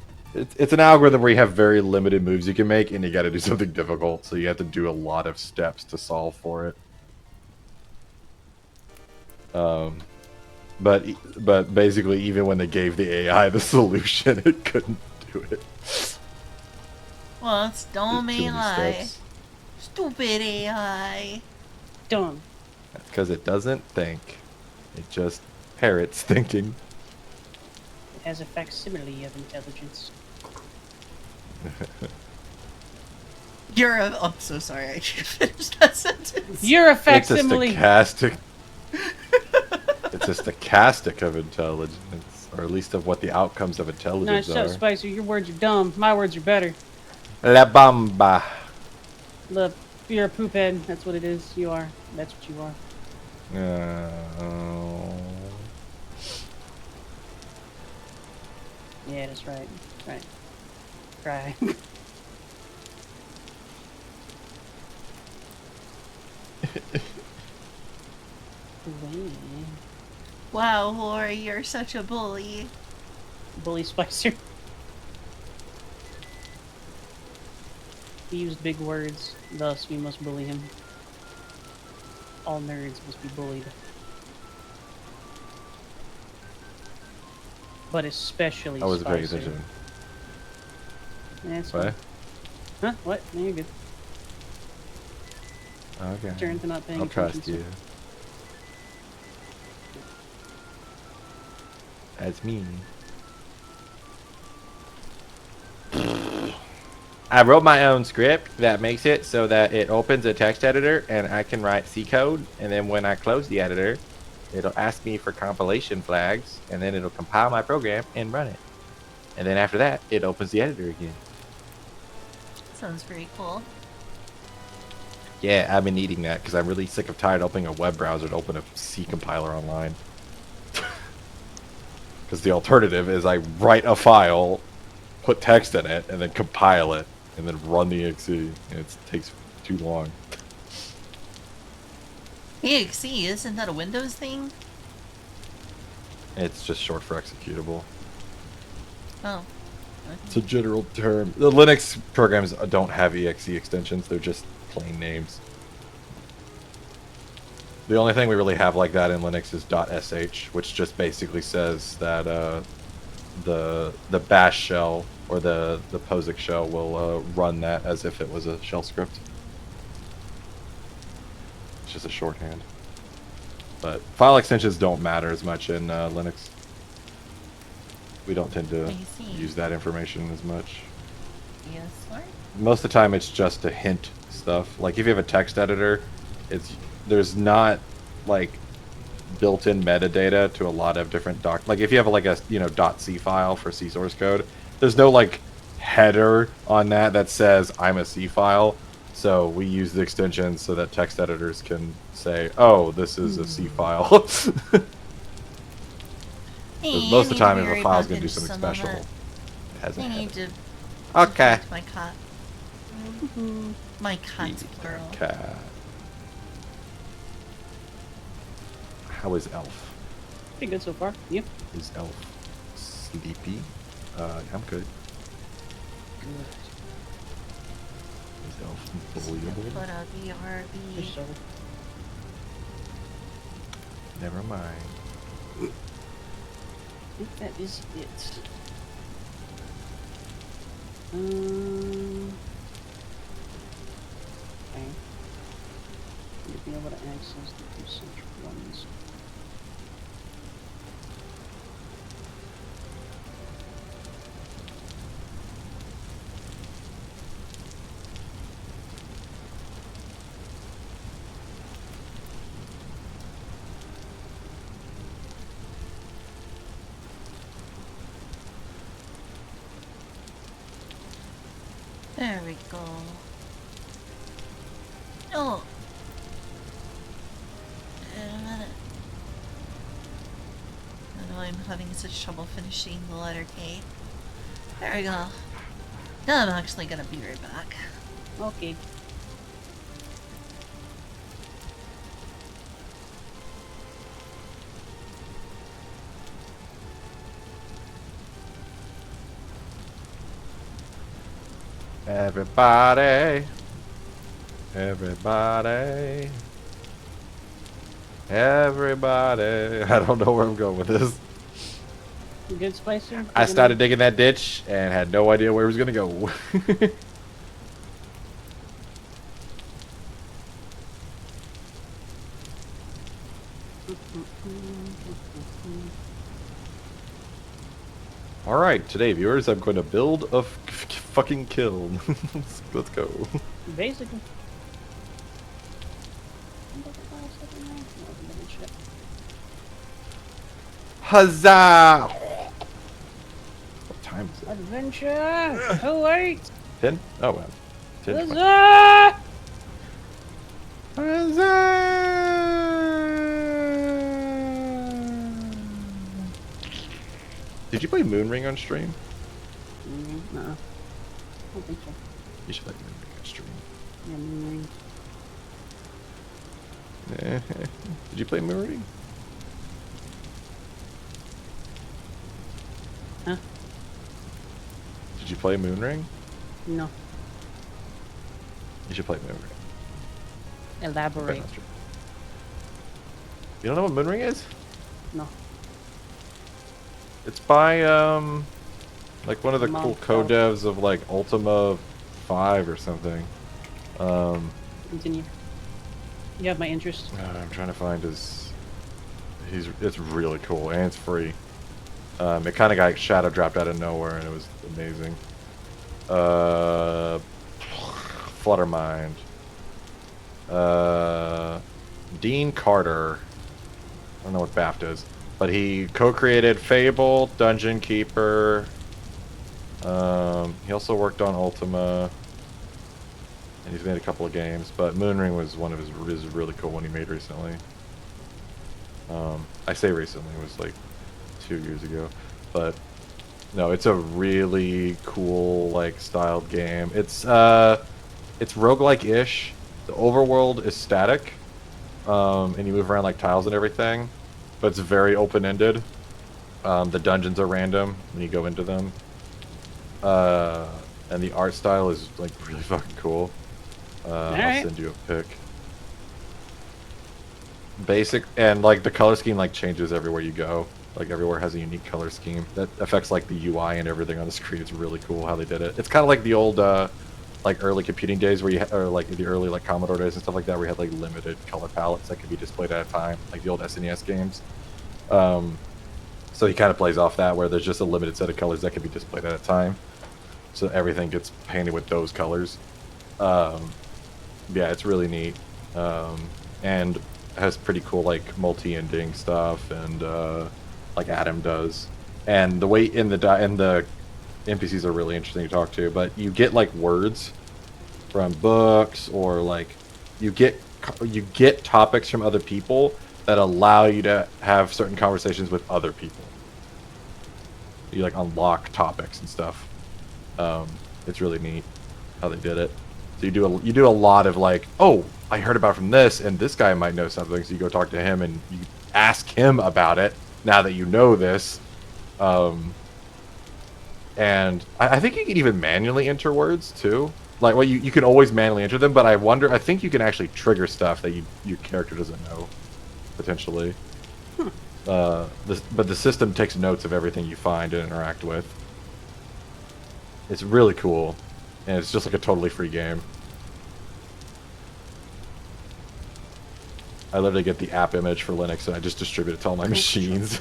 S4: algorithm where you have very limited moves you can make, and you got to do something difficult. So you have to do a lot of steps to solve for it. But basically, even when they gave the AI the solution, it couldn't do it.
S1: Well, it's dumb
S4: Too many
S1: AI.
S4: steps.
S1: Stupid AI.
S2: Dumb.
S4: Because it doesn't think. It just parrots thinking.
S2: It has a facsimile of intelligence.
S1: I'm so sorry, I can't finish that sentence.
S2: You're a
S4: It's a
S2: facsimile.
S4: stochastic. It's a stochastic of intelligence, or at least of what the outcomes of
S2: No,
S4: intelligence
S2: shut up,
S4: are.
S2: Spicer. Your words are dumb. My words are better.
S4: La Bamba.
S2: Look, you're a poop head. That's what it is. You are. That's what you are. Yeah, that's right. Right. Cry.
S1: Wow, Lori, you're such a bully.
S2: Bully Spicer. He used big words, thus we must bully him. All nerds must be bullied. But especially
S4: I wasn't paying
S2: Spicer.
S4: attention.
S2: Yeah, it's
S4: What?
S2: fine. Huh? What? No, you're good.
S4: Okay.
S2: Turn to not paying
S4: I'll
S2: attention.
S4: trust you. That's me. I wrote my own script that makes it so that it opens a text editor and I can write C code, and then when I close the editor, it'll ask me for compilation flags, and then it'll compile my program and run it. And then after that, it opens the editor again.
S1: Sounds pretty cool.
S4: Yeah, I've been needing that because I'm really sick of tired of opening a web browser to open a C compiler online. Because the alternative is I write a file, put text in it, and then compile it, and then run the exe. And it takes too long.
S1: EXE, isn't that a Windows thing?
S4: It's just short for executable.
S1: Oh.
S4: It's a general term. The Linux programs don't have exe extensions. They're just plain names. The only thing we really have like that in Linux is .sh, which just basically says that the bash shell or the POSIX shell will run that as if it was a shell script. It's just a shorthand. But file extensions don't matter as much in Linux. We don't tend to use that information as much.
S1: Yes, sir.
S4: Most of the time it's just to hint stuff. Like if you have a text editor, there's not like built-in metadata to a lot of different like if you have like a .c file for C source code, there's no like header on that says I'm a C file. So we use the extension so that text editors can say, oh, this is a C file. Most of the time, if a file's gonna do something special, it has a
S1: I need
S4: header.
S1: to
S4: Okay.
S1: my cat. My cat's plural.
S4: Cat. How is Elf?
S2: Pretty good so far. You?
S4: Is Elf sleepy? I'm good.
S2: Good.
S4: Is Elf bullyable?
S1: Put a BRB.
S2: You're so.
S4: Never mind.
S2: I think that is it. Okay. You'll be able to access the two central ones.
S1: There we go. Oh. I know I'm having such trouble finishing the letter K. There we go. Now I'm actually gonna be right back.
S2: Okay.
S4: Everybody. Everybody. Everybody. I don't know where I'm going with this.
S2: You good, Spicer?
S4: I started digging that ditch and had no idea where it was going to go. Alright, today, viewers, I'm going to build a fucking kiln. Let's go.
S2: Basically.
S4: Huzzah! What time is it?
S2: Adventure! Too late!
S4: 10? Oh, wow. 10.
S2: Huzzah!
S4: Huzzah! Did you play Moonring on stream?
S2: No. I don't think so.
S4: You should play Moonring on stream.
S2: Yeah, Moonring.
S4: Did you play Moonring?
S2: Huh?
S4: Did you play Moonring?
S2: No.
S4: You should play Moonring.
S2: Elaborate.
S4: You don't know what Moonring is?
S2: No.
S4: It's by like one of the cool
S2: Mount
S4: co-devs of like Ultima 5 or something.
S2: Continue. You have my interest.
S4: I'm trying to find his. It's really cool and it's free. It kind of got shadow dropped out of nowhere and it was amazing. Fluttermind. Dean Carter. I don't know what BAFTA is, but he co-created Fable, Dungeon Keeper. He also worked on Ultima, and he's made a couple of games. But Moonring was one of his really cool one he made recently. I say recently, it was like 2 years ago, but no, it's a really cool like styled game. It's roguelike-ish. The overworld is static, and you move around like tiles and everything, but it's very open-ended. The dungeons are random when you go into them, and the art style is like really fucking cool. I'll send you a pic. Basic, and like the color scheme like changes everywhere you go. Like everywhere has a unique color scheme that affects like the UI and everything on the screen. It's really cool how they did it. It's kind of like the old like early computing days where you or like the early like Commodore days and stuff like that, where you had like limited color palettes that could be displayed at a time, like the old SNES games. So he kind of plays off that, where there's just a limited set of colors that can be displayed at a time, so everything gets painted with those colors. Yeah, it's really neat, and has pretty cool like multi-ending stuff, and like Adam does, and the way in the NPCs are really interesting to talk to, but you get like words from books, or like you get topics from other people that allow you to have certain conversations with other people. You like unlock topics and stuff. It's really neat how they did it. So you do a lot of like, oh, I heard about from this, and this guy might know something, so you go talk to him and you ask him about it now that you know this. And I think you can even manually enter words too. Like, well, you can always manually enter them, but I think you can actually trigger stuff that your character doesn't know, potentially. But the system takes notes of everything you find and interact with. It's really cool, and it's just like a totally free game. I literally get the app image for Linux, and I just distribute it to all my machines.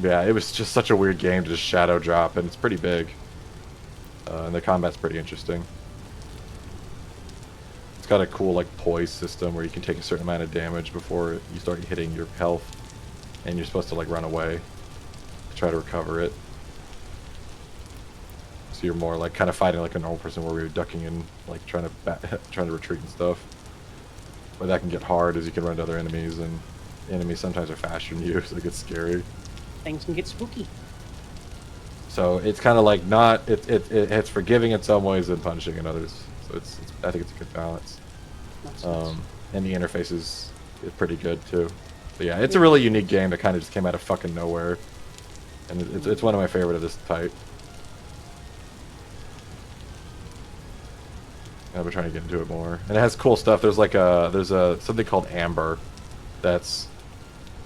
S4: Yeah, it was just such a weird game to just shadow drop, and it's pretty big. And the combat's pretty interesting. It's got a cool like poise system where you can take a certain amount of damage before you start hitting your health, and you're supposed to like run away to try to recover it. So you're more like kind of fighting like a normal person, where you're ducking and like trying to retreat and stuff. But that can get hard as you can run to other enemies, and enemies sometimes are faster than you, so it gets scary.
S2: Things can get spooky.
S4: So it's kind of like not it's forgiving in some ways and punishing in others. So it's I think it's a good balance.
S2: That's nice.
S4: And the interface is pretty good too. But yeah, it's a really unique game that kind of just came out of fucking nowhere, and it's one of my favorite of this type. I've been trying to get into it more, and it has cool stuff. There's like something called Amber, that's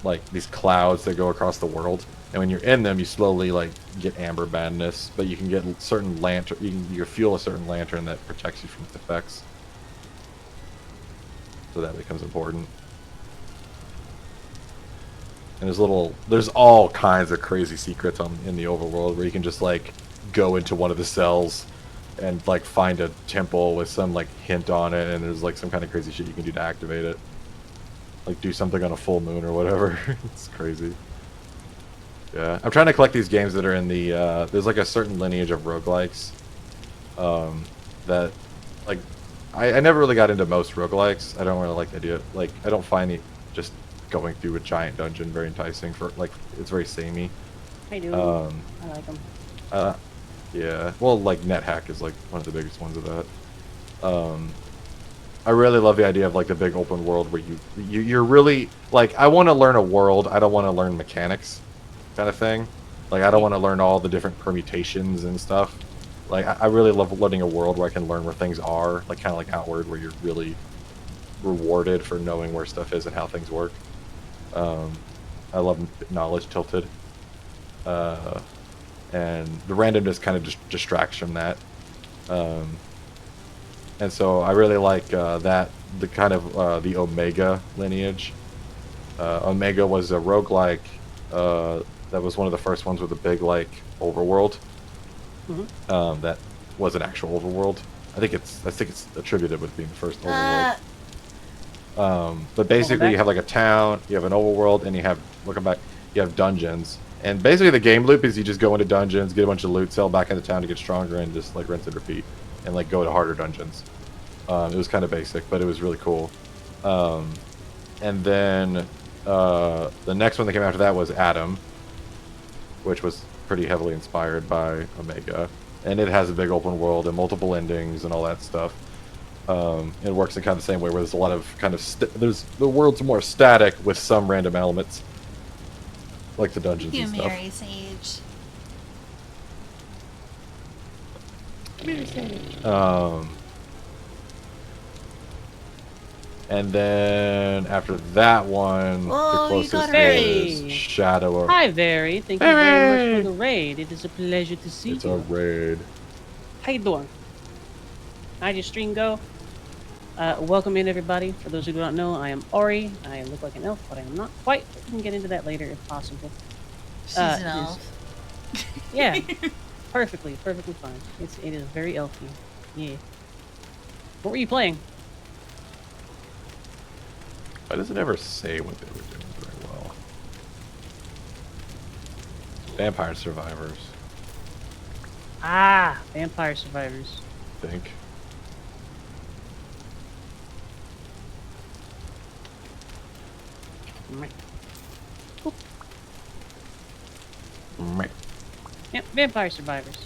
S4: like these clouds that go across the world, and when you're in them, you slowly like get amber madness. But you can get certain lantern, you can fuel a certain lantern that protects you from its effects. So that becomes important. And there's all kinds of crazy secrets in the overworld where you can just like go into one of the cells and like find a temple with some like hint on it, and there's like some kind of crazy shit you can do to activate it. Like do something on a full moon or whatever. It's crazy. Yeah, I'm trying to collect these games that are in the there's like a certain lineage of roguelikes that like I never really got into most roguelikes. I don't really like the idea, like I don't find it just going through a giant dungeon very enticing. For like it's very samey.
S2: I do. I like them.
S4: Yeah, well, like NetHack is like one of the biggest ones of that. I really love the idea of like the big open world where you're really like, I want to learn a world, I don't want to learn mechanics, kind of thing. Like I don't want to learn all the different permutations and stuff. Like I really love learning a world where I can learn where things are, like kind of like Outward, where you're really rewarded for knowing where stuff is and how things work. I love knowledge tilted. And the randomness kind of just distracts from that. And so I really like the kind of the Omega lineage. Omega was a roguelike that was one of the first ones with a big like overworld. That was an actual overworld. I think it's attributed with being the first overworld. But basically you have like a town, you have an overworld, and you have, looking back, you have dungeons. And basically the game loop is you just go into dungeons, get a bunch of loot, sell back into town to get stronger, and just like rinse and repeat. And like go to harder dungeons. It was kind of basic, but it was really cool. And then the next one that came after that was Adam, which was pretty heavily inspired by Omega. And it has a big open world and multiple endings and all that stuff. It works in kind of the same way, where there's a lot of kind of the world's more static with some random elements, like the dungeons and stuff.
S1: Mary Sage.
S4: And then after that one,
S1: Oh,
S4: the
S1: you got
S4: closest
S1: her.
S4: is Shadow of...
S2: Hi, Very. Thank you very much for the raid. It is a pleasure to see
S4: It's
S2: you.
S4: a raid.
S2: How you doing? How'd your stream go? Welcome in, everybody. For those who do not know, I am Ori. I look like an elf, but I am not quite. We can get into that later if possible.
S1: She's an elf.
S2: Yeah, perfectly fine. It is very elfy. Yeah. What were you playing?
S4: Why does it ever say what they were doing very well? Vampire Survivors,
S2: Ah, Vampire Survivors.
S4: I think.
S2: Yep, Vampire Survivors.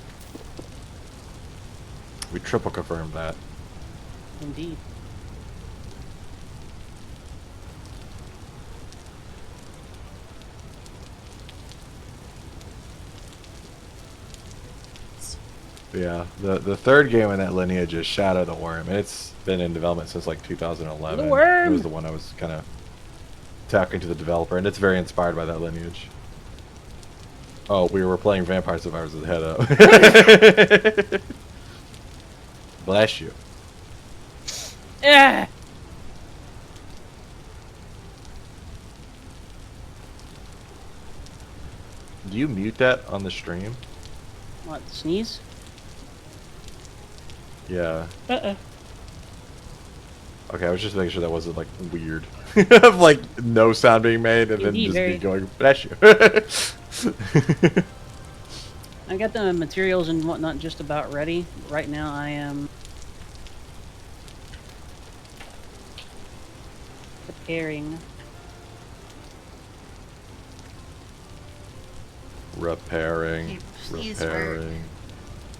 S4: We triple confirmed that.
S2: Indeed.
S4: Yeah, the third game in that lineage is Shadow the Worm, and it's been in development since like 2011.
S2: The Worm!
S4: It was the one I was kind of talking to the developer, and it's very inspired by that lineage. Oh, we were playing Vampire Survivors with the head up. Bless you.
S2: Yeah.
S4: Do you mute that on the stream?
S2: What, sneeze?
S4: Yeah.
S2: Uh-uh.
S4: Okay, I was just making sure that wasn't like weird. Of like no sound being made and
S2: Indeed,
S4: then just
S2: very.
S4: me going, bless you.
S2: I got the materials and whatnot just about ready. Right now I am preparing.
S4: Repairing.
S1: Okay, please work.
S4: Repairing.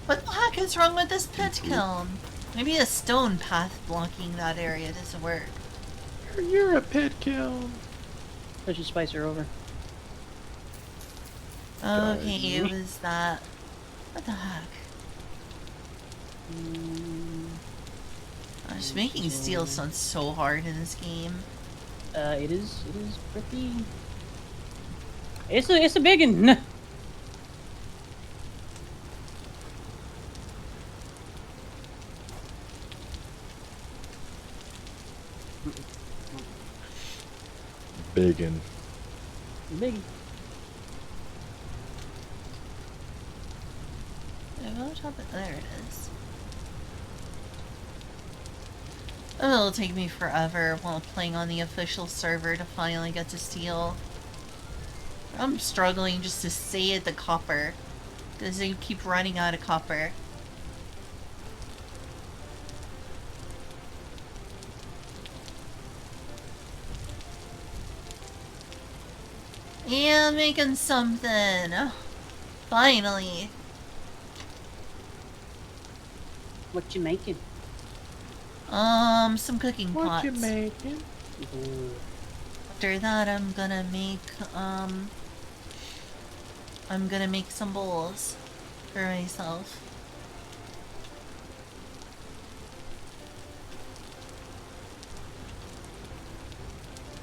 S1: What the heck is wrong with this pit kiln? Maybe a stone path blocking that area doesn't work.
S4: You're a pit kiln.
S2: Let's just spice her over.
S1: Okay, it was that. What the heck? Just making steel sound so hard in this game.
S2: It is pretty. It's a big one.
S4: Biggin.
S2: Big.
S1: There it is. It'll take me forever while playing on the official server to finally get to steel. I'm struggling just to stay at the copper, because they keep running out of copper. Yeah, I'm making something. Finally.
S2: What you making?
S1: Some cooking pots.
S4: What you making?
S2: Ooh.
S1: After that, I'm gonna make some bowls for myself.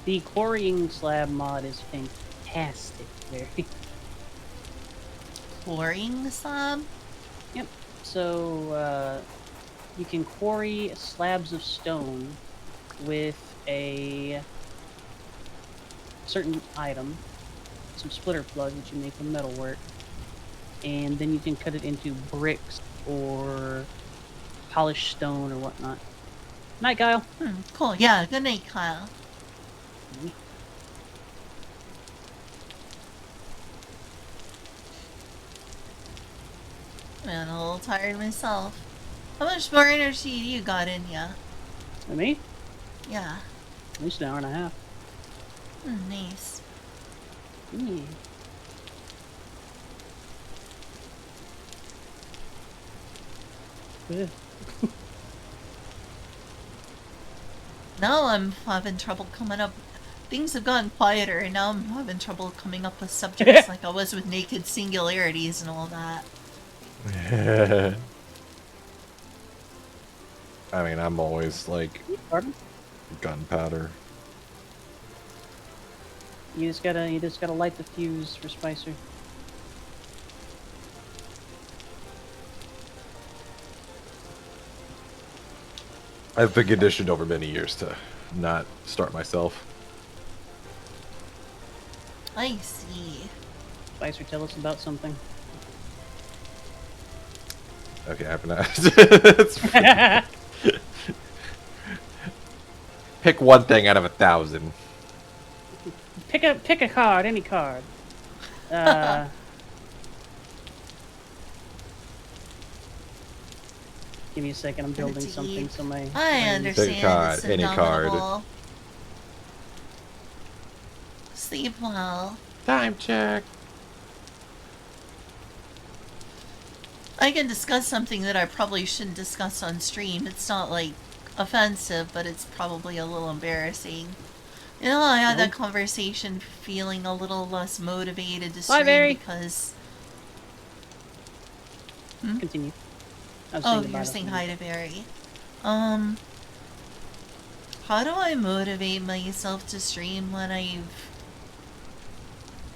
S2: The quarrying slab mod is fantastic. Very.
S1: Quarrying slab?
S2: Yep. So you can quarry slabs of stone with a certain item, some splitter plugs that you make from metalwork, and then you can cut it into bricks or polished stone or whatnot. Night, Kyle.
S1: Cool. Yeah, good night, Kyle. Man, I'm a little tired myself. How much more energy do you got in ya?
S2: And me?
S1: Yeah.
S2: At least an hour and a half.
S1: Nice.
S2: Yeah. Good.
S1: Now I'm having trouble coming up. Things have gotten quieter, and now I'm having trouble coming up with subjects like I was with naked singularities and all that.
S4: I mean, I'm always like
S2: Pardon?
S4: gunpowder.
S2: You just gotta light the fuse for Spicer.
S4: I've been conditioned over many years to not start myself.
S1: I see.
S2: Spicer, tell us about something.
S4: Okay, I'm not. Pick one thing out of 1,000.
S2: Pick a card, any card. Give me a second. I'm building something. So
S1: I understand.
S4: Pick a card,
S1: It's
S4: any card.
S1: indomitable. Sleep well.
S4: Time check.
S1: I can discuss something that I probably shouldn't discuss on stream. It's not like offensive, but it's probably a little embarrassing. You know, I had that conversation feeling a little less motivated to stream because...
S2: Continue.
S1: Oh, you're saying hi to Barry. How do I motivate myself to stream when I've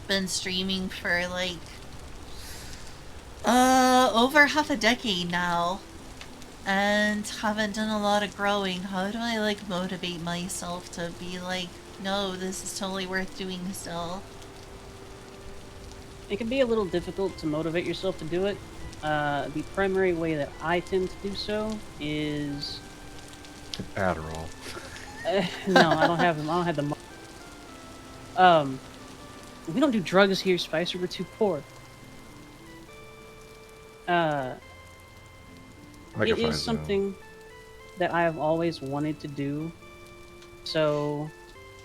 S1: been streaming for like over half a decade now and haven't done a lot of growing? How do I like motivate myself to be like, no, this is totally worth doing still?
S2: It can be a little difficult to motivate yourself to do it. The primary way that I tend to do so is
S4: Adderall.
S2: no, I don't have them. I don't have them. We don't do drugs here, Spicer. We're too poor. It is something that I have always wanted to do. So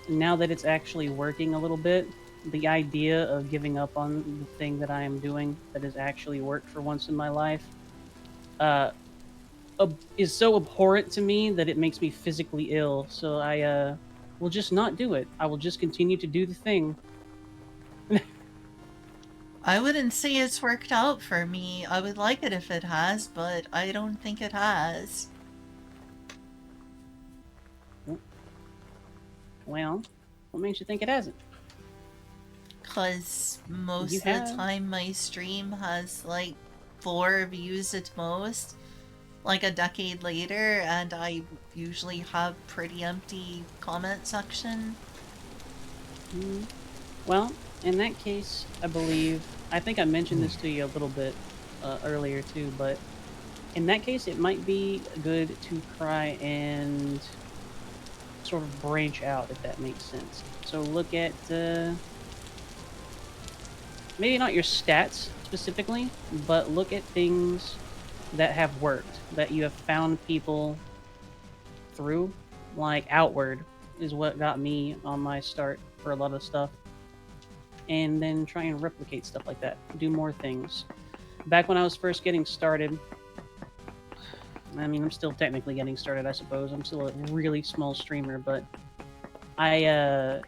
S2: now that it's actually working a little bit, the idea of giving up on the thing that I am doing that has actually worked for once in my life uh, is so abhorrent to me that it makes me physically ill. So I will just not do it. I will just continue to do the thing.
S1: I wouldn't say it's worked out for me. I would like it if it has, but I don't think it has.
S2: Well, what makes you think it hasn't?
S1: Because most
S2: You
S1: of the
S2: have.
S1: time my stream has like 4 views at most, like a decade later, and I usually have pretty empty comment section.
S2: Well, in that case, I think I mentioned this to you a little bit earlier too, but in that case, it might be good to try and sort of branch out, if that makes sense. So look at maybe not your stats specifically, but look at things that have worked, that you have found people through. Like Outward is what got me on my start for a lot of stuff. And then try and replicate stuff like that. Do more things. Back when I was first getting started, I mean, I'm still technically getting started, I suppose. I'm still a really small streamer, but I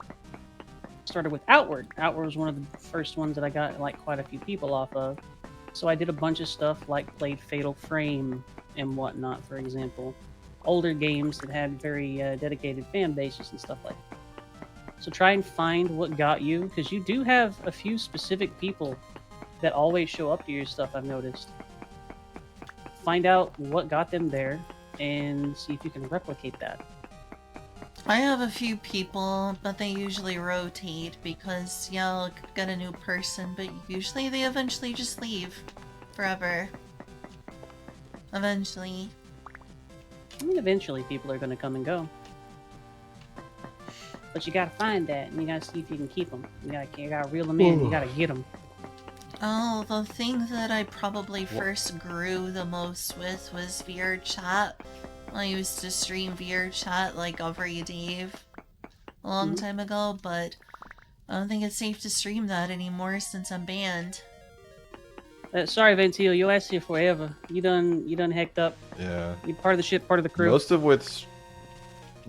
S2: started with Outward. Outward was one of the first ones that I got like quite a few people off of. So I did a bunch of stuff like played Fatal Frame and whatnot, for example. Older games that had very dedicated fan bases and stuff like that. So try and find what got you, because you do have a few specific people that always show up to your stuff, I've noticed. Find out what got them there and see if you can replicate that.
S1: I have a few people, but they usually rotate because, yeah, I'll get a new person, but usually they eventually just leave. Forever. Eventually.
S2: I mean, eventually people are going to come and go. But you gotta find that, and you gotta see if you can keep them. You gotta reel them in, you gotta get them.
S1: Oh, the thing that I probably first grew the most with was VR chat. I used to stream VR chat like every day a long time ago, but I don't think it's safe to stream that anymore since I'm banned.
S2: Sorry, Ventil, your ass here forever. You done hecked up.
S4: Yeah.
S2: You part of the ship, part of the crew.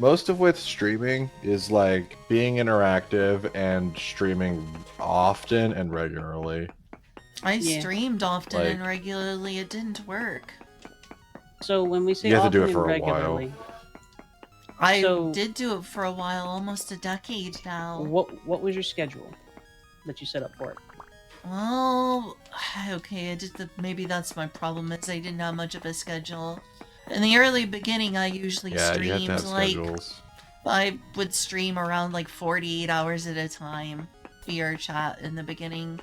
S4: Most of with streaming is like being interactive and streaming often and regularly.
S1: I streamed often and
S4: Like-
S1: regularly, it didn't work.
S2: So when we say
S4: You have to
S2: often
S4: do it
S2: and
S4: for a
S2: regularly,
S1: I
S2: So-
S1: did do it for a while, almost a decade now.
S2: what was your schedule that you set up for it?
S1: Well, okay, maybe that's my problem, is I didn't have much of a schedule. In the early beginning, I usually
S4: Yeah, you have
S1: streamed,
S4: to have
S1: like,
S4: schedules.
S1: I would stream around, like, 48 hours at a time, VR chat in the beginning.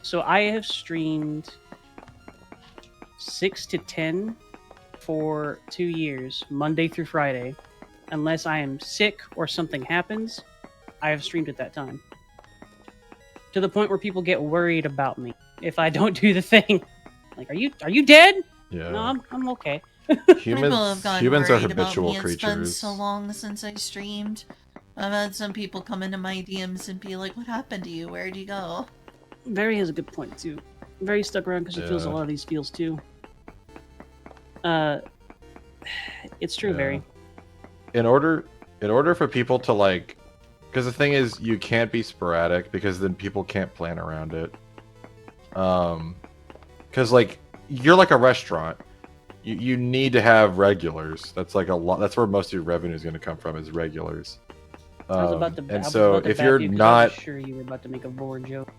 S2: So I have streamed 6 to 10 for 2 years, Monday through Friday. Unless I am sick or something happens, I have streamed at that time. To the point where people get worried about me if I don't do the thing. Like, are you dead?
S4: Yeah.
S2: No, I'm okay.
S1: People have gotten
S4: Humans are
S1: worried about
S4: habitual
S1: me. It's been
S4: creatures.
S1: so long since I streamed. I've had some people come into my DMs and be like, what happened to you? Where'd you go?
S2: Very has a good point too. Very stuck around because he feels a
S4: Yeah.
S2: lot of these feels too. It's true,
S4: Yeah.
S2: Very.
S4: In order for people to like, because the thing is, you can't be sporadic because then people can't plan around it. Because like you're like a restaurant, you need to have regulars. That's like a lot. That's where most of your revenue is going to come from, is regulars.
S2: I was about to. I
S4: And
S2: was
S4: so
S2: about to
S4: if
S2: back
S4: you're
S2: you 'cause I
S4: not,
S2: was sure you were about to make a board joke.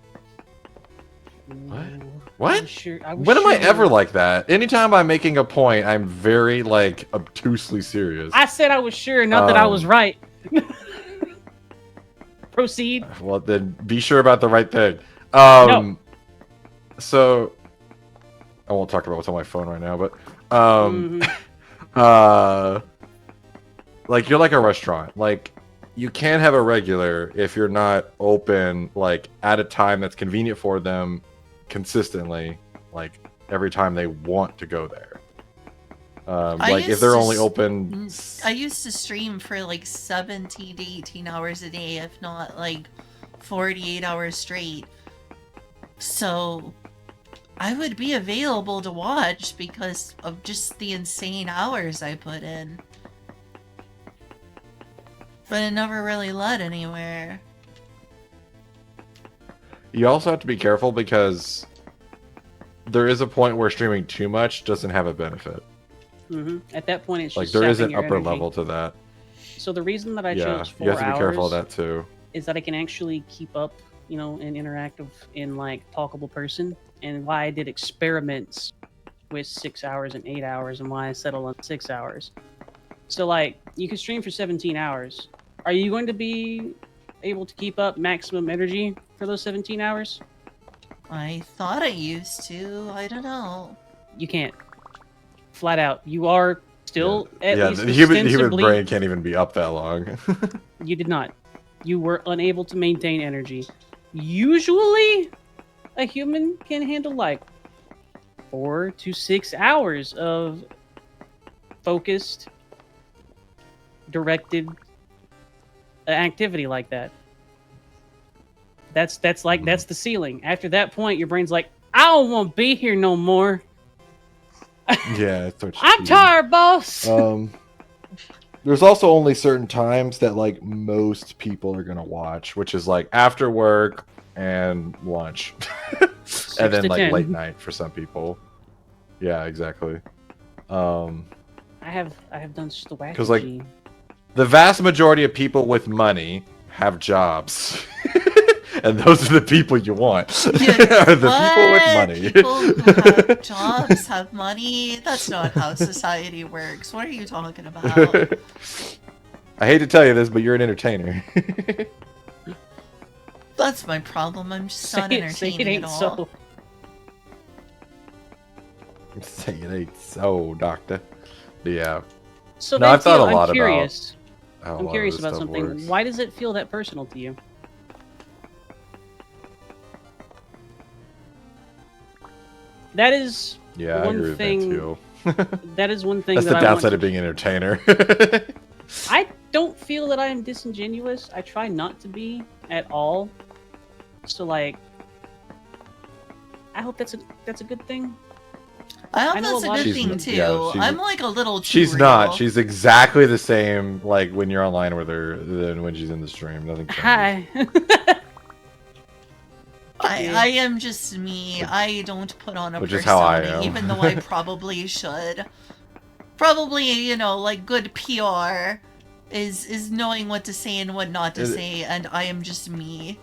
S4: What?
S2: I
S4: What?
S2: was sure,
S4: When am I ever like that? Anytime I'm making a point, I'm very like obtusely serious.
S2: I said I was sure, not that I was right. Proceed.
S4: Well, then be sure about the right thing.
S2: No.
S4: So I won't talk about what's on my phone right now, but like you're like a restaurant. Like you can't have a regular if you're not open like at a time that's convenient for them consistently, like every time they want to go there. Like if they're only open,
S1: I used to stream for like 17 to 18 hours a day, if not like 48 hours straight. So I would be available to watch because of just the insane hours I put in. But it never really led anywhere.
S4: You also have to be careful because there is a point where streaming too much doesn't have a benefit.
S2: At that point, it's
S4: Like
S2: just
S4: there is
S2: sapping
S4: an
S2: your
S4: upper
S2: energy.
S4: level to that.
S2: So the reason that I
S4: Yeah,
S2: chose 4
S4: you have to be careful of
S2: hours
S4: that too.
S2: is that I can actually keep up, you know, and interactive in like talkable person, and why I did experiments with 6 hours and 8 hours, and why I settled on 6 hours. So like, you can stream for 17 hours. Are you going to be able to keep up maximum energy for those 17 hours?
S1: I thought I used to. I don't know.
S2: You can't. Flat out. You are still at least
S4: the human
S2: ostensibly...
S4: brain can't even be up that long.
S2: You did not. You were unable to maintain energy. Usually, a human can handle like 4 to 6 hours of focused, directed activity like that. That's the ceiling. After that point, your brain's like, I don't want to be here no more.
S4: Yeah, it's
S2: I'm tired, boss.
S4: There's also only certain times that like most people are gonna watch, which is like after work and lunch, and then
S2: to
S4: like
S2: 10.
S4: late night for some people. Yeah, exactly.
S2: I have done strategy.
S4: Because like the vast majority of people with money have jobs. And those are the people you want.
S1: Yeah,
S4: are the people with money.
S1: People who have jobs have money? That's not how society works. What are you talking about?
S4: I hate to tell you this, but you're an entertainer.
S1: That's my problem. I'm just not
S2: say
S1: entertaining
S2: it ain't
S1: at all.
S2: so.
S4: Say it ain't so, doctor. Yeah.
S2: So
S4: No, I've thought a lot
S2: I'm curious.
S4: about how a
S2: I'm
S4: lot
S2: curious
S4: of this
S2: about
S4: stuff
S2: something.
S4: works.
S2: Why does it feel that personal to you? That is
S4: Yeah, I
S2: one
S4: agree
S2: thing.
S4: with that too.
S2: That is one thing
S4: That's
S2: that
S4: the
S2: I
S4: downside
S2: want
S4: of being an entertainer.
S2: I don't feel that I am disingenuous. I try not to be at all. So like, I hope that's a good thing.
S1: I
S2: I
S1: hope
S2: know
S1: that's
S2: a
S1: a
S2: lot of-
S1: good thing
S4: She's-
S1: too.
S4: yeah, she's-
S1: I'm like a little too
S4: She's
S1: real.
S4: not. She's exactly the same like when you're online with her than when she's in the stream. Nothing changes.
S2: Hi.
S1: I am just me. I don't put on a
S4: Which is
S1: persona,
S4: how I am.
S1: even though I probably should. Probably, you know, like good PR is knowing what to say and what not to say, and I am just me.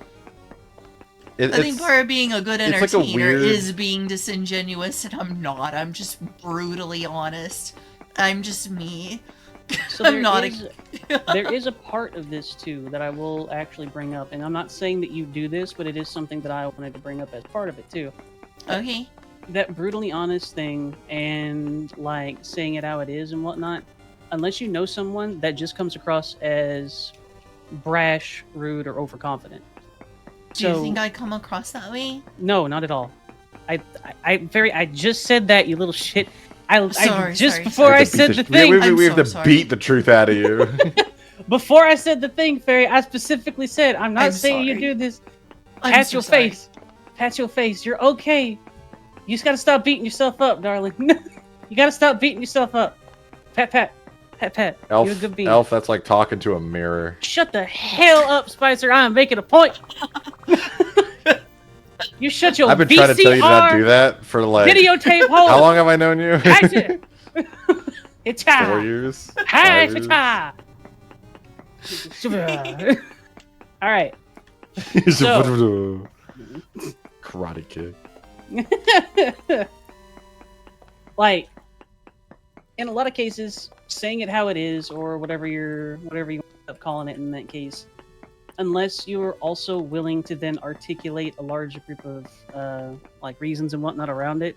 S1: I think part of being a good
S4: it's like a
S1: entertainer
S4: weird-
S1: is being disingenuous, and I'm not. I'm just brutally honest. I'm just me.
S2: So
S1: I'm not
S2: there is a part of this too that I will actually bring up, and I'm not saying that you do this, but it is something that I wanted to bring up as part of it too.
S1: Okay.
S2: That brutally honest thing and like saying it how it is and whatnot, unless you know someone, that just comes across as brash, rude, or overconfident.
S1: Do you think I come across that way?
S2: No, not at all. I just said that, you little shit.
S1: Sorry,
S2: Before
S4: We
S2: I
S4: have to beat
S2: said
S4: the-
S2: the thing,
S4: we have
S1: I'm
S4: to
S1: so
S4: beat the truth out of you.
S2: before I said the thing, Fairy, I specifically said, I'm not
S1: I'm
S2: saying you
S1: sorry.
S2: do this.
S1: I'm
S2: Pat
S1: so
S2: your
S1: sorry.
S2: face. Pat your face. You're okay. You just gotta stop beating yourself up, darling. You gotta stop beating yourself up. Pat, pat. Pat, pat.
S4: Elf,
S2: You're a good bean.
S4: Elf, that's like talking to a mirror.
S2: Shut the hell up, Spicer. I'm making a point. You shut your
S4: I've been
S2: VCR
S4: trying to tell you to not do that for like
S2: videotape hole.
S4: how long have I known you?
S2: Catch it. It's
S4: 4
S2: time.
S4: years.
S2: Hi,
S4: 5
S2: it's
S4: years?
S2: time. All right. So-
S4: Karate Kid.
S2: Like, in a lot of cases, saying it how it is, or whatever you end up calling it in that case, unless you're also willing to then articulate a larger group of like reasons and whatnot around it,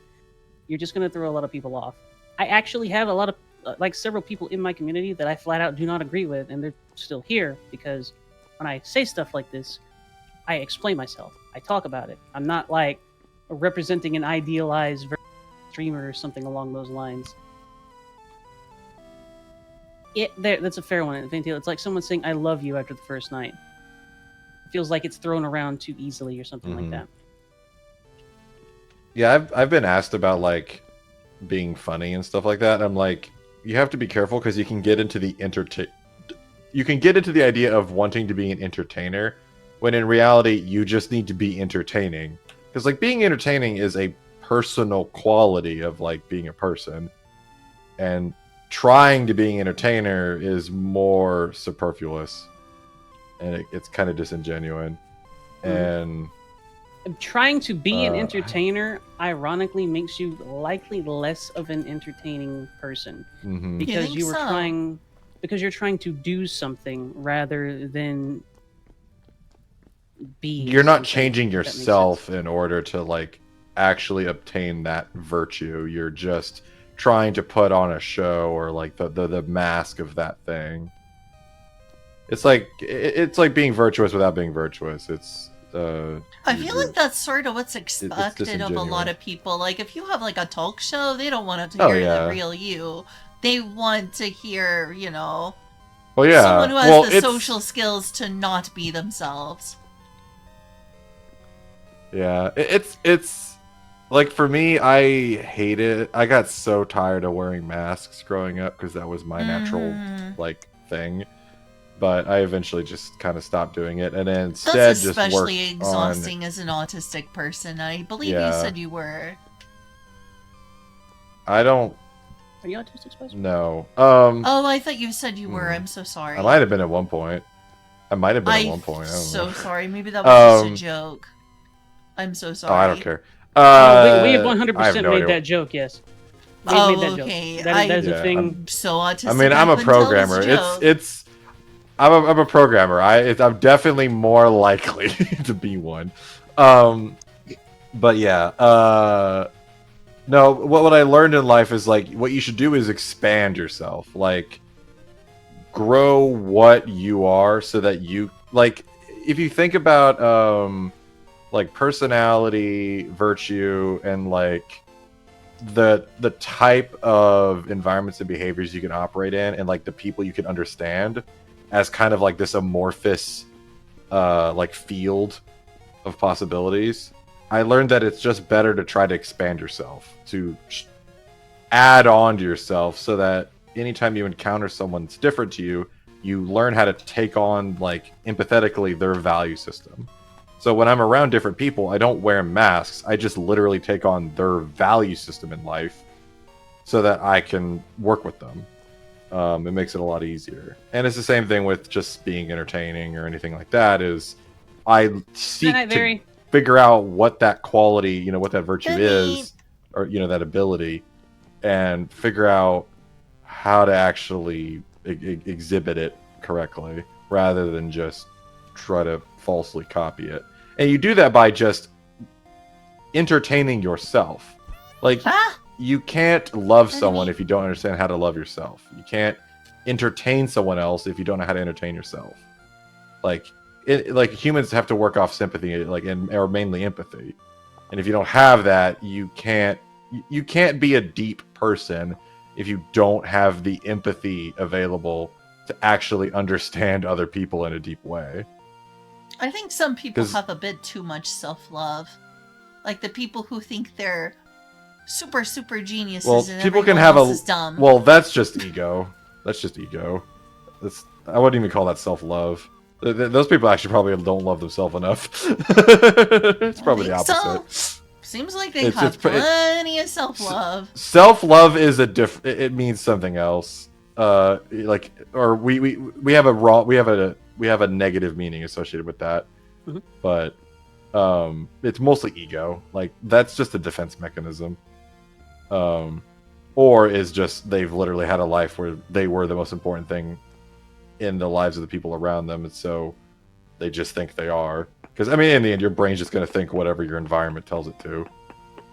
S2: you're just going to throw a lot of people off. I actually have a lot of like several people in my community that I flat out do not agree with, and they're still here because when I say stuff like this, I explain myself. I talk about it. I'm not like representing an idealized streamer or something along those lines. That's a fair one. It's like someone saying "I love you" after the first night. feels like it's thrown around too easily or something like that.
S4: Yeah, I've been asked about like being funny and stuff like that. I'm like, you have to be careful because you can get into the idea of wanting to be an entertainer, when in reality you just need to be entertaining. Because like being entertaining is a personal quality of like being a person, and trying to be an entertainer is more superfluous, and it's kind of disingenuous. And
S2: trying to be an entertainer ironically makes you likely less of an entertaining person because
S1: you were
S2: trying you're trying to do something rather than be.
S4: You're not changing yourself in order to like actually obtain that virtue. You're just trying to put on a show, or like the mask of that thing. It's like being virtuous without being virtuous. It's
S1: I feel like that's sort of what's expected of a lot of people. Like, if you have like a talk show, they don't want to hear the real you. They want to hear, you know, someone who has the social skills to not be themselves.
S4: Yeah, it's like, for me, I hate it. I got so tired of wearing masks growing up because that was my natural like thing. But I eventually just kind of stopped doing it, and then instead
S1: That's
S4: just
S1: especially exhausting as an autistic person. I believe you said you were.
S4: I don't.
S2: Are you autistic, Spicer?
S4: No.
S1: Oh, I thought you said you were. I'm so sorry.
S4: I might have been at one point. I might have been at one point. I don't
S1: so
S4: know.
S1: Sorry. Maybe that was just a joke. I'm so sorry.
S4: Oh, I don't care.
S2: We have 100% made that joke. Yes. We made that
S1: okay.
S2: Joke. That is a thing.
S1: I'm so autistic.
S4: I mean, I'm a programmer. I'm a programmer. I'm definitely more likely to be one. But yeah. No, what I learned in life is like what you should do is expand yourself. Like, grow what you are so that you like. If you think about like personality, virtue, and like the type of environments and behaviors you can operate in, and like the people you can understand, as kind of like this amorphous like field of possibilities, I learned that it's just better to try to expand yourself, to add on to yourself, so that anytime you encounter someone that's different to you, you learn how to take on like empathetically their value system. So when I'm around different people, I don't wear masks. I just literally take on their value system in life so that I can work with them. It makes it a lot easier. And it's the same thing with just being entertaining or anything like that, is I seek to figure out what that quality, you know, what that virtue is, or, you know, that ability, and figure out how to actually exhibit it correctly rather than just try to falsely copy it. And you do that by just entertaining yourself. Like, you can't love someone if you don't understand how to love yourself. You can't entertain someone else if you don't know how to entertain yourself. Like, humans have to work off sympathy, like, or mainly empathy. And if you don't have that, you can't be a deep person if you don't have the empathy available to actually understand other people in a deep way.
S1: I think some people have a bit too much self-love. Like the people who think they're super geniuses, and people can have is dumb.
S4: Well, that's just ego. That's just ego. I wouldn't even call that self-love. Those people actually probably don't love themselves enough. It's probably the opposite.
S1: So. Seems like they have plenty of self-love.
S4: Self-love is it means something else. Like, or we have a negative meaning associated with that. But it's mostly ego. Like, that's just a defense mechanism. Or is just they've literally had a life where they were the most important thing in the lives of the people around them, and so they just think they are. Because, I mean, in the end, your brain's just going to think whatever your environment tells it to.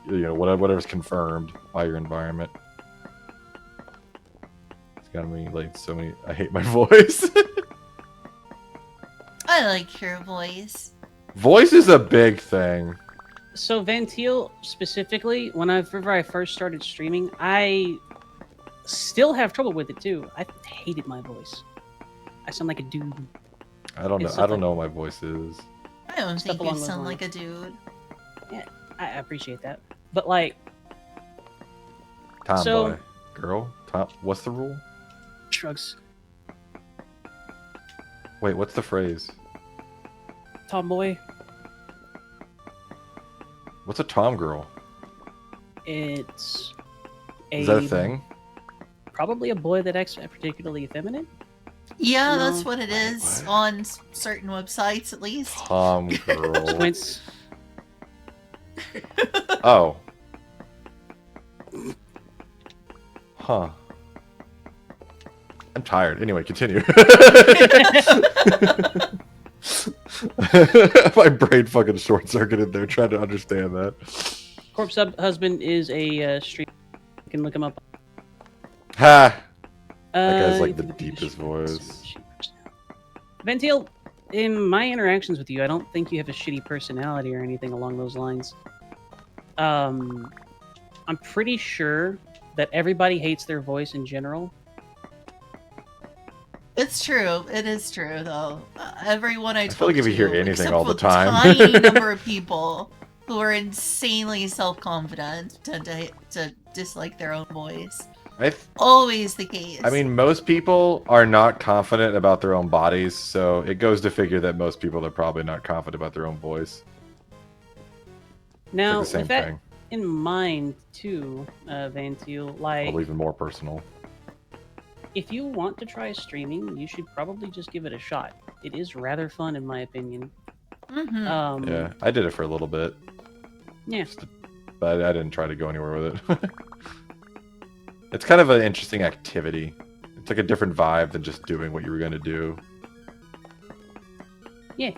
S4: You know, whatever's confirmed by your environment. It's got me like so many. I hate my voice.
S1: I like your voice.
S4: Voice is a big thing.
S2: So Vanteel specifically, whenever I first started streaming, I still have trouble with it too. I hated my voice. I sound like a dude.
S4: I don't know.
S2: It's
S4: I don't
S2: something-
S4: know what my voice is.
S1: I don't
S2: Stuff
S1: think you
S2: along those
S1: sound
S2: lines.
S1: like a dude.
S2: Yeah, I appreciate that. But like,
S4: Tomboy.
S2: So-
S4: Girl? Tom. What's the rule?
S2: shrugs,
S4: Wait, what's the phrase?
S2: tomboy.
S4: What's a tom girl?
S2: It's
S4: Is that a thing?
S2: Probably a boy that acts particularly effeminate.
S1: Yeah,
S2: No.
S1: that's what it is
S4: what?
S1: on certain websites, at least.
S4: Tom girl.
S2: Quince.
S4: Oh. Huh. I'm tired. Anyway, continue. My brain fucking short circuited there trying to understand that.
S2: Corpse Husband is a stream. You can look him up.
S4: Ha! That guy's like
S2: if
S4: the
S2: you look at
S4: deepest
S2: stream-
S4: voice.
S2: Ventiel, in my interactions with you, I don't think you have a shitty personality or anything along those lines. I'm pretty sure that everybody hates their voice in general.
S1: It's true. It is true, though. Everyone I
S4: I
S1: talk
S4: feel like if you hear
S1: to,
S4: anything
S1: except
S4: all the
S1: for
S4: time.
S1: tiny number of people who are insanely self-confident tend to dislike their own voice. Always the case.
S4: I mean, most people are not confident about their own bodies, so it goes to figure that most people are probably not confident about their own voice.
S2: Now,
S4: It's like the same
S2: with that
S4: thing.
S2: in mind, too, Ventiel, like,
S4: Probably even more personal.
S2: if you want to try streaming, you should probably just give it a shot. It is rather fun, in my opinion.
S1: Mhm.
S4: Yeah, I did it for a little bit.
S2: Yeah.
S4: But I didn't try to go anywhere with it. It's kind of an interesting activity. It's like a different vibe than just doing what you were going to do.
S2: Yeah.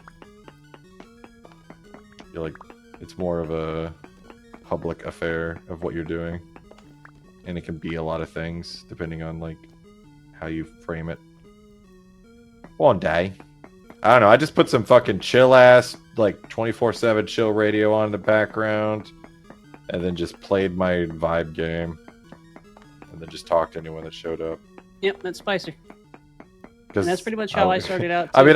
S4: You're like, it's more of a public affair of what you're doing. And it can be a lot of things, depending on, like, how you frame it. One day. I don't know, I just put some fucking chill-ass, like, 24/7 chill radio on in the background. And then just played my vibe game. And then just talked to anyone that showed up.
S2: Yep, that's Spicer. And
S4: 'Cause
S2: that's pretty much how I started out.
S4: I mean,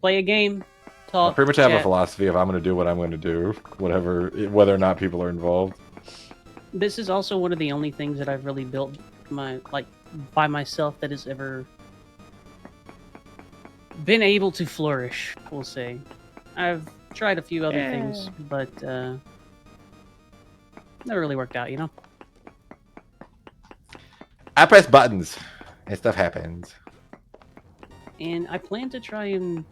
S2: Play a game,
S4: I
S2: talk,
S4: pretty much have a
S2: chat.
S4: philosophy of I'm going to do what I'm going to do, whether or not people are involved.
S2: This is also one of the only things that I've really built by myself that has ever been able to flourish, we'll say. I've tried a few other things, but never really worked out, you know?
S4: I press buttons, and stuff happens.
S2: And I plan to try and...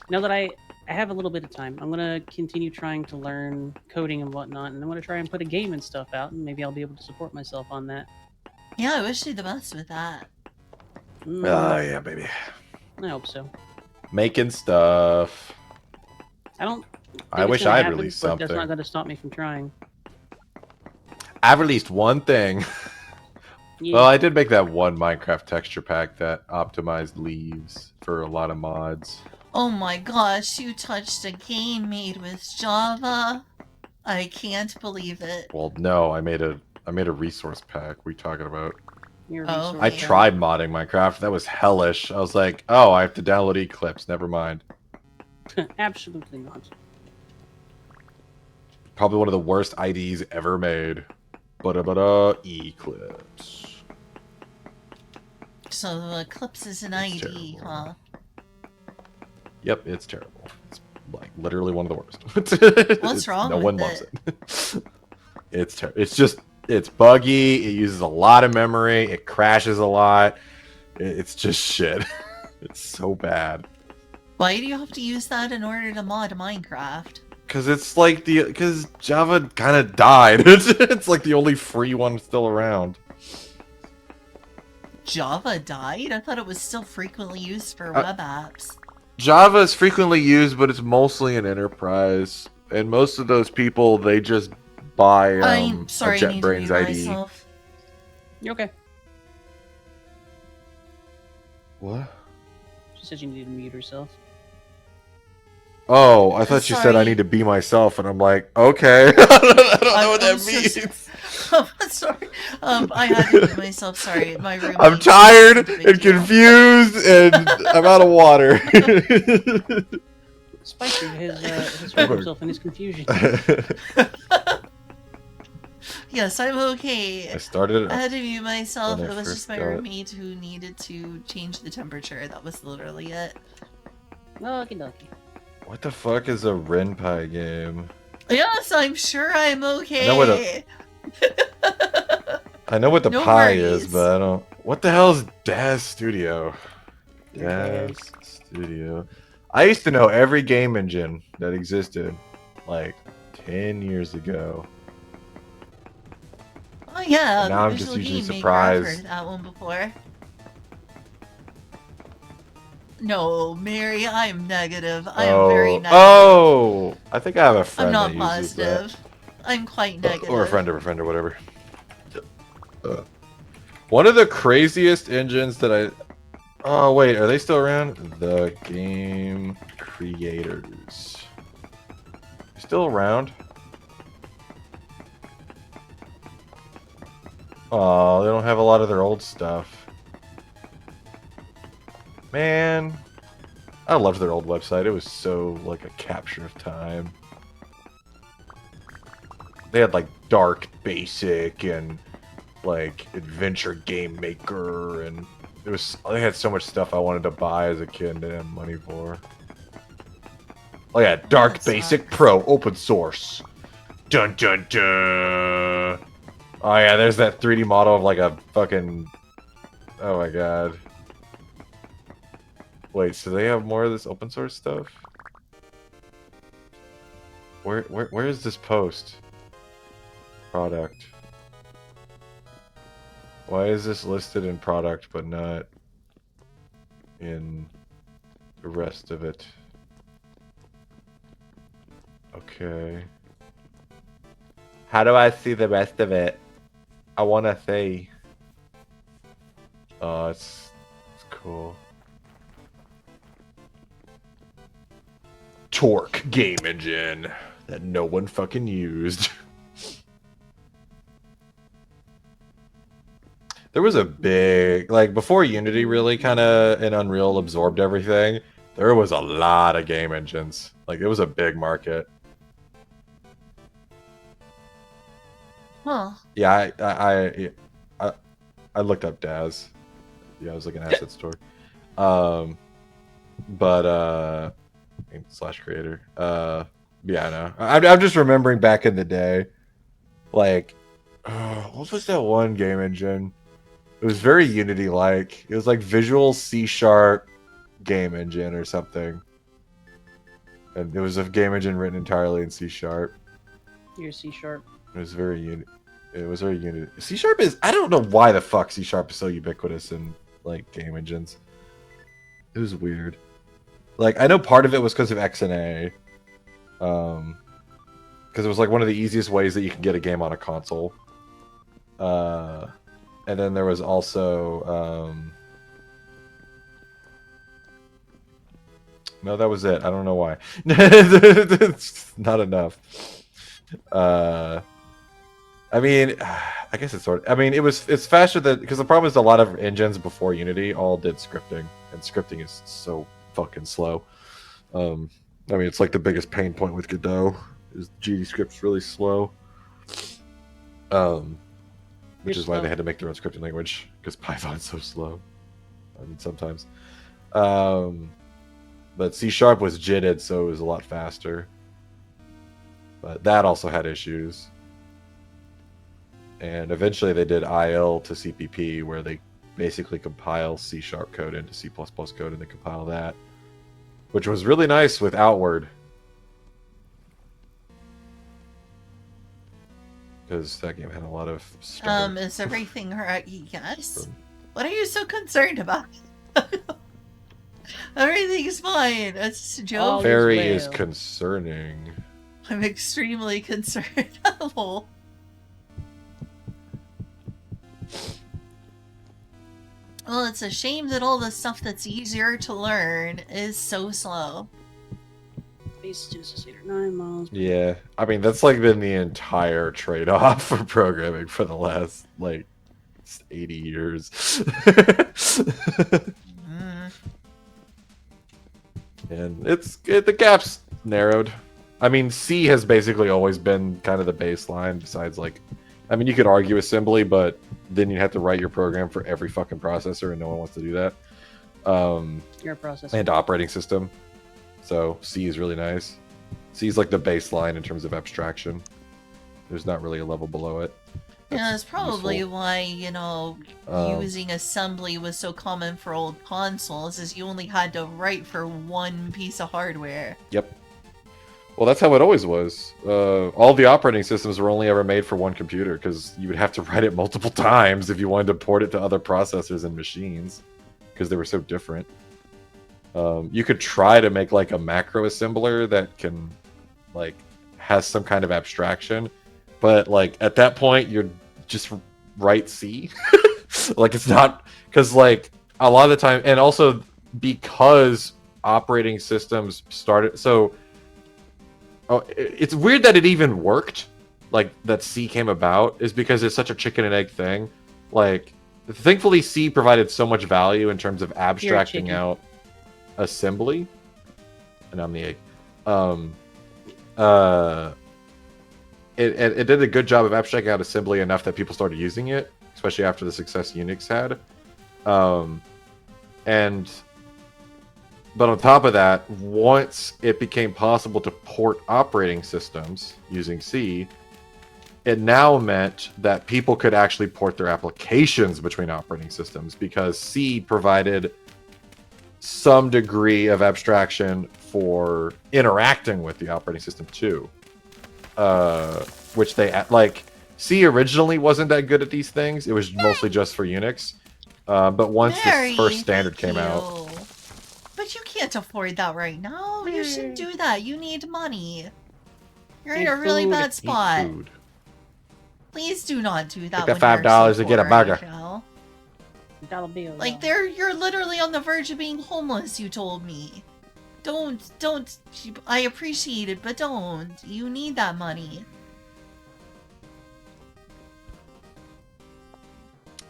S2: Now that I have a little bit of time, I'm going to continue trying to learn coding and whatnot, and I'm going to try and put a game and stuff out, and maybe I'll be able to support myself on that.
S1: Yeah, I wish you the best with that.
S4: Oh, yeah, baby.
S2: I hope so.
S4: Making stuff.
S2: I don't...
S4: I
S2: think
S4: wish
S2: it's gonna
S4: I'd
S2: happen,
S4: released
S2: but
S4: something.
S2: That's not going to stop me from trying.
S4: I've released one thing.
S2: Yeah.
S4: Well, I did make that one Minecraft texture pack that optimized leaves for a lot of mods.
S1: Oh my gosh, you touched a game made with Java? I can't believe it.
S4: Well, no, I made a resource pack. What are you talking about?
S2: Your
S1: Oh,
S2: resource
S4: I
S1: yeah.
S4: tried modding Minecraft. That was hellish. I was like, oh, I have to download Eclipse. Never mind.
S2: Absolutely not.
S4: Probably one of the worst IDs ever made. Eclipse.
S1: So the Eclipse is an
S4: It's
S1: ID,
S4: terrible.
S1: huh?
S4: Yep, it's terrible. It's like literally one of the worst.
S1: What's wrong
S4: No
S1: with
S4: one loves it. It's buggy. It uses a lot of memory. It crashes a lot. It's just shit. It's so bad.
S1: Why do you have to use that in order to mod Minecraft?
S4: Because Java kind of died. It's like the only free one still around.
S1: Java died? I thought it was still frequently used for web apps.
S4: Java is frequently used, but it's mostly an enterprise. And most of those people, they just buy
S1: I'm sorry,
S4: a
S1: I need to
S4: JetBrains
S1: mute
S4: ID.
S1: myself.
S2: You okay?
S4: What?
S2: She said you needed to mute herself.
S4: Oh, I thought you said I
S1: Sorry.
S4: need to be myself, and I'm like, okay. I don't know what that
S1: I'm so
S4: means.
S1: I'm sorry. I had to mute myself. Sorry, my roommate.
S4: I'm tired
S1: isn't a big
S4: and
S1: deal.
S4: confused, and I'm out of water.
S2: Spicy has heard himself in his confusion.
S1: Yes, I'm okay.
S4: I started
S1: I had to mute myself.
S4: when I
S1: It was
S4: first
S1: just my
S4: got it.
S1: roommate who needed to change the temperature. That was literally it.
S2: Okie dokie.
S4: What the fuck is a Renpai game?
S1: Yes, I'm sure I'm okay.
S4: I know what the
S1: No
S4: pie is,
S1: worries.
S4: but I don't. What the hell is Daz Studio?
S2: Your
S4: Daz
S2: dad.
S4: Studio. I used to know every game engine that existed, like 10 years ago.
S1: Oh yeah,
S4: And now I'm
S1: Visual
S4: just usually
S1: Game Maker. I've heard
S4: surprised.
S1: of that one before. No, Mary, I'm negative. I am very negative.
S4: Oh! I think I have a friend
S1: I'm not
S4: that uses that.
S1: positive. I'm quite negative.
S4: Or a friend or whatever. One of the craziest engines that I... Oh, wait, are they still around? The Game Creators. Still around? Oh, they don't have a lot of their old stuff. Man, I loved their old website. It was so like a capture of time. They had like Dark Basic and like Adventure Game Maker, and they had so much stuff I wanted to buy as a kid and didn't have money for. Oh yeah, Dark
S1: That
S4: Basic
S1: sucks.
S4: Pro open source. Dun dun dun. Oh yeah, there's that 3D model of like a fucking... Oh my god. Wait, so they have more of this open source stuff? Where is this post? Product. Why is this listed in product but not in the rest of it? Okay. How do I see the rest of it? I wanna see. Oh, it's cool. Torque game engine that no one fucking used. There was a big, like, before Unity really kind of and Unreal absorbed everything, there was a lot of game engines. Like, it was a big market.
S1: Huh.
S4: Yeah, I looked up Daz. Yeah, I was looking at asset store. But slash creator. Yeah, I know. I'm just remembering back in the day, like, what was that one game engine? It was very Unity-like. It was like Visual C# game engine or something. And it was a game engine written entirely in C#.
S2: Your C sharp.
S4: It was very Unity. C# is... I don't know why the fuck C# is so ubiquitous in, like, game engines. It was weird. Like, I know part of it was because of XNA. Because it was, like, one of the easiest ways that you can get a game on a console. And then there was also... No, that was it. I don't know why. It's not enough. I mean, I guess it's sort of... I mean, it's faster than... Because the problem is a lot of engines before Unity all did scripting. And scripting is so fucking slow. I mean, it's like the biggest pain point with Godot. Is GDScript's really slow. Which is why they had to make their own scripting language. Because Python's so slow. I mean, sometimes. But C# was JITted, so it was a lot faster. But that also had issues. And eventually they did IL to CPP, where they basically compile C# code into C++ code, and they compile that. Which was really nice with Outward. Because that game had a lot of stutter.
S1: Is everything right? Yes. What are you so concerned about? Everything's fine. It's just a joke.
S4: Very
S2: well.
S4: is concerning.
S1: I'm extremely concerned. Lol. Well, it's a shame that all the stuff that's easier to learn is so slow.
S2: Base 2 is 8 or 9 miles.
S4: Yeah, I mean that's like been the entire trade-off for programming for the last like 80 years.
S1: Mm.
S4: And the gap's narrowed. I mean, C has basically always been kind of the baseline. Besides, like, I mean, you could argue assembly, but then you'd have to write your program for every fucking processor, and no one wants to do that.
S2: Your processor.
S4: And operating system. So C is really nice. C is like the baseline in terms of abstraction. There's not really a level below it.
S1: Yeah, that's probably
S4: useful.
S1: why, you know, using assembly was so common for old consoles, is you only had to write for one piece of hardware.
S4: Yep. Well, that's how it always was. All the operating systems were only ever made for one computer because you would have to write it multiple times if you wanted to port it to other processors and machines because they were so different. You could try to make like a macro assembler that can like has some kind of abstraction, but like at that point you're just write C. Like it's not because like a lot of the time, and also because operating systems started so. Oh, it's weird that it even worked, like that C came about, is because it's such a chicken and egg thing. Like, thankfully, C provided so much value in terms of abstracting out assembly, and I'm the egg. It did a good job of abstracting out assembly enough that people started using it, especially after the success Unix had. But on top of that, once it became possible to port operating systems using C, it now meant that people could actually port their applications between operating systems because C provided some degree of abstraction for interacting with the operating system too. Which they, like, C originally wasn't that good at these things. It was mostly just for Unix. But once this first standard came out...
S1: But you can't afford that right now. You shouldn't do that. You need money. You're in a really bad spot. Please do not do that.
S4: Take that $5 to get a burger.
S2: Dollar bill.
S1: Like you're literally on the verge of being homeless. You told me. Don't. I appreciate it, but don't. You need that money.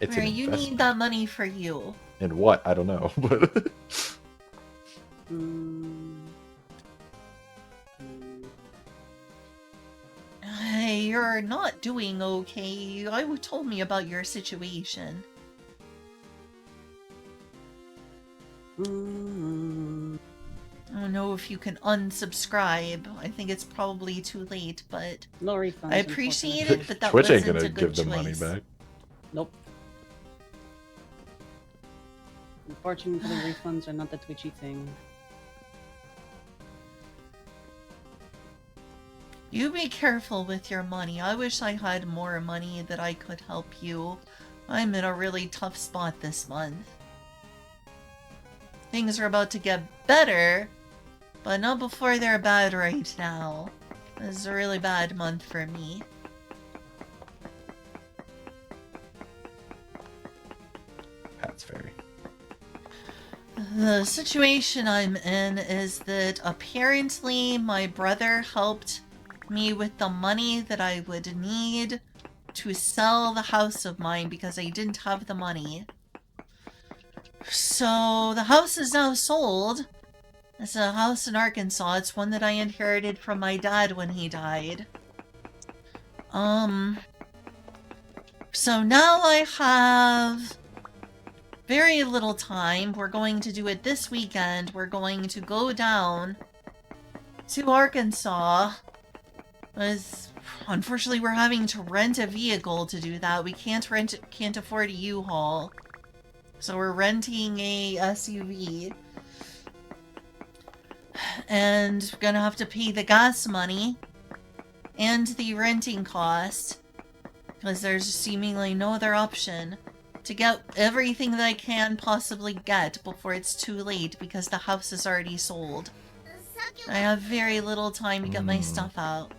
S4: It's
S1: Mary, you need that money for you.
S4: And what? I don't know. But
S1: Hey, you're not doing okay. You told me about your situation. I don't know if you can unsubscribe. I think it's probably too late, but
S2: no refunds,
S1: I appreciate it, but that
S4: Twitch ain't
S1: wasn't
S4: gonna
S1: a good
S4: give the
S1: choice.
S4: money back.
S2: Nope. Unfortunately, refunds are not the twitchy thing.
S1: You be careful with your money. I wish I had more money that I could help you. I'm in a really tough spot this month. Things are about to get better, but not before they're bad right now. This is a really bad month for me.
S4: That's fair.
S1: The situation I'm in is that apparently my brother helped me with the money that I would need to sell the house of mine because I didn't have the money. So the house is now sold. It's a house in Arkansas. It's one that I inherited from my dad when he died. So now I have very little time. We're going to do it this weekend. We're going to go down to Arkansas. Unfortunately, we're having to rent a vehicle to do that. We can't afford a U-Haul. So we're renting a SUV. And we're gonna have to pay the gas money and the renting cost, because there's seemingly no other option, to get everything that I can possibly get before it's too late, because the house is already sold. I have very little time to get my stuff out.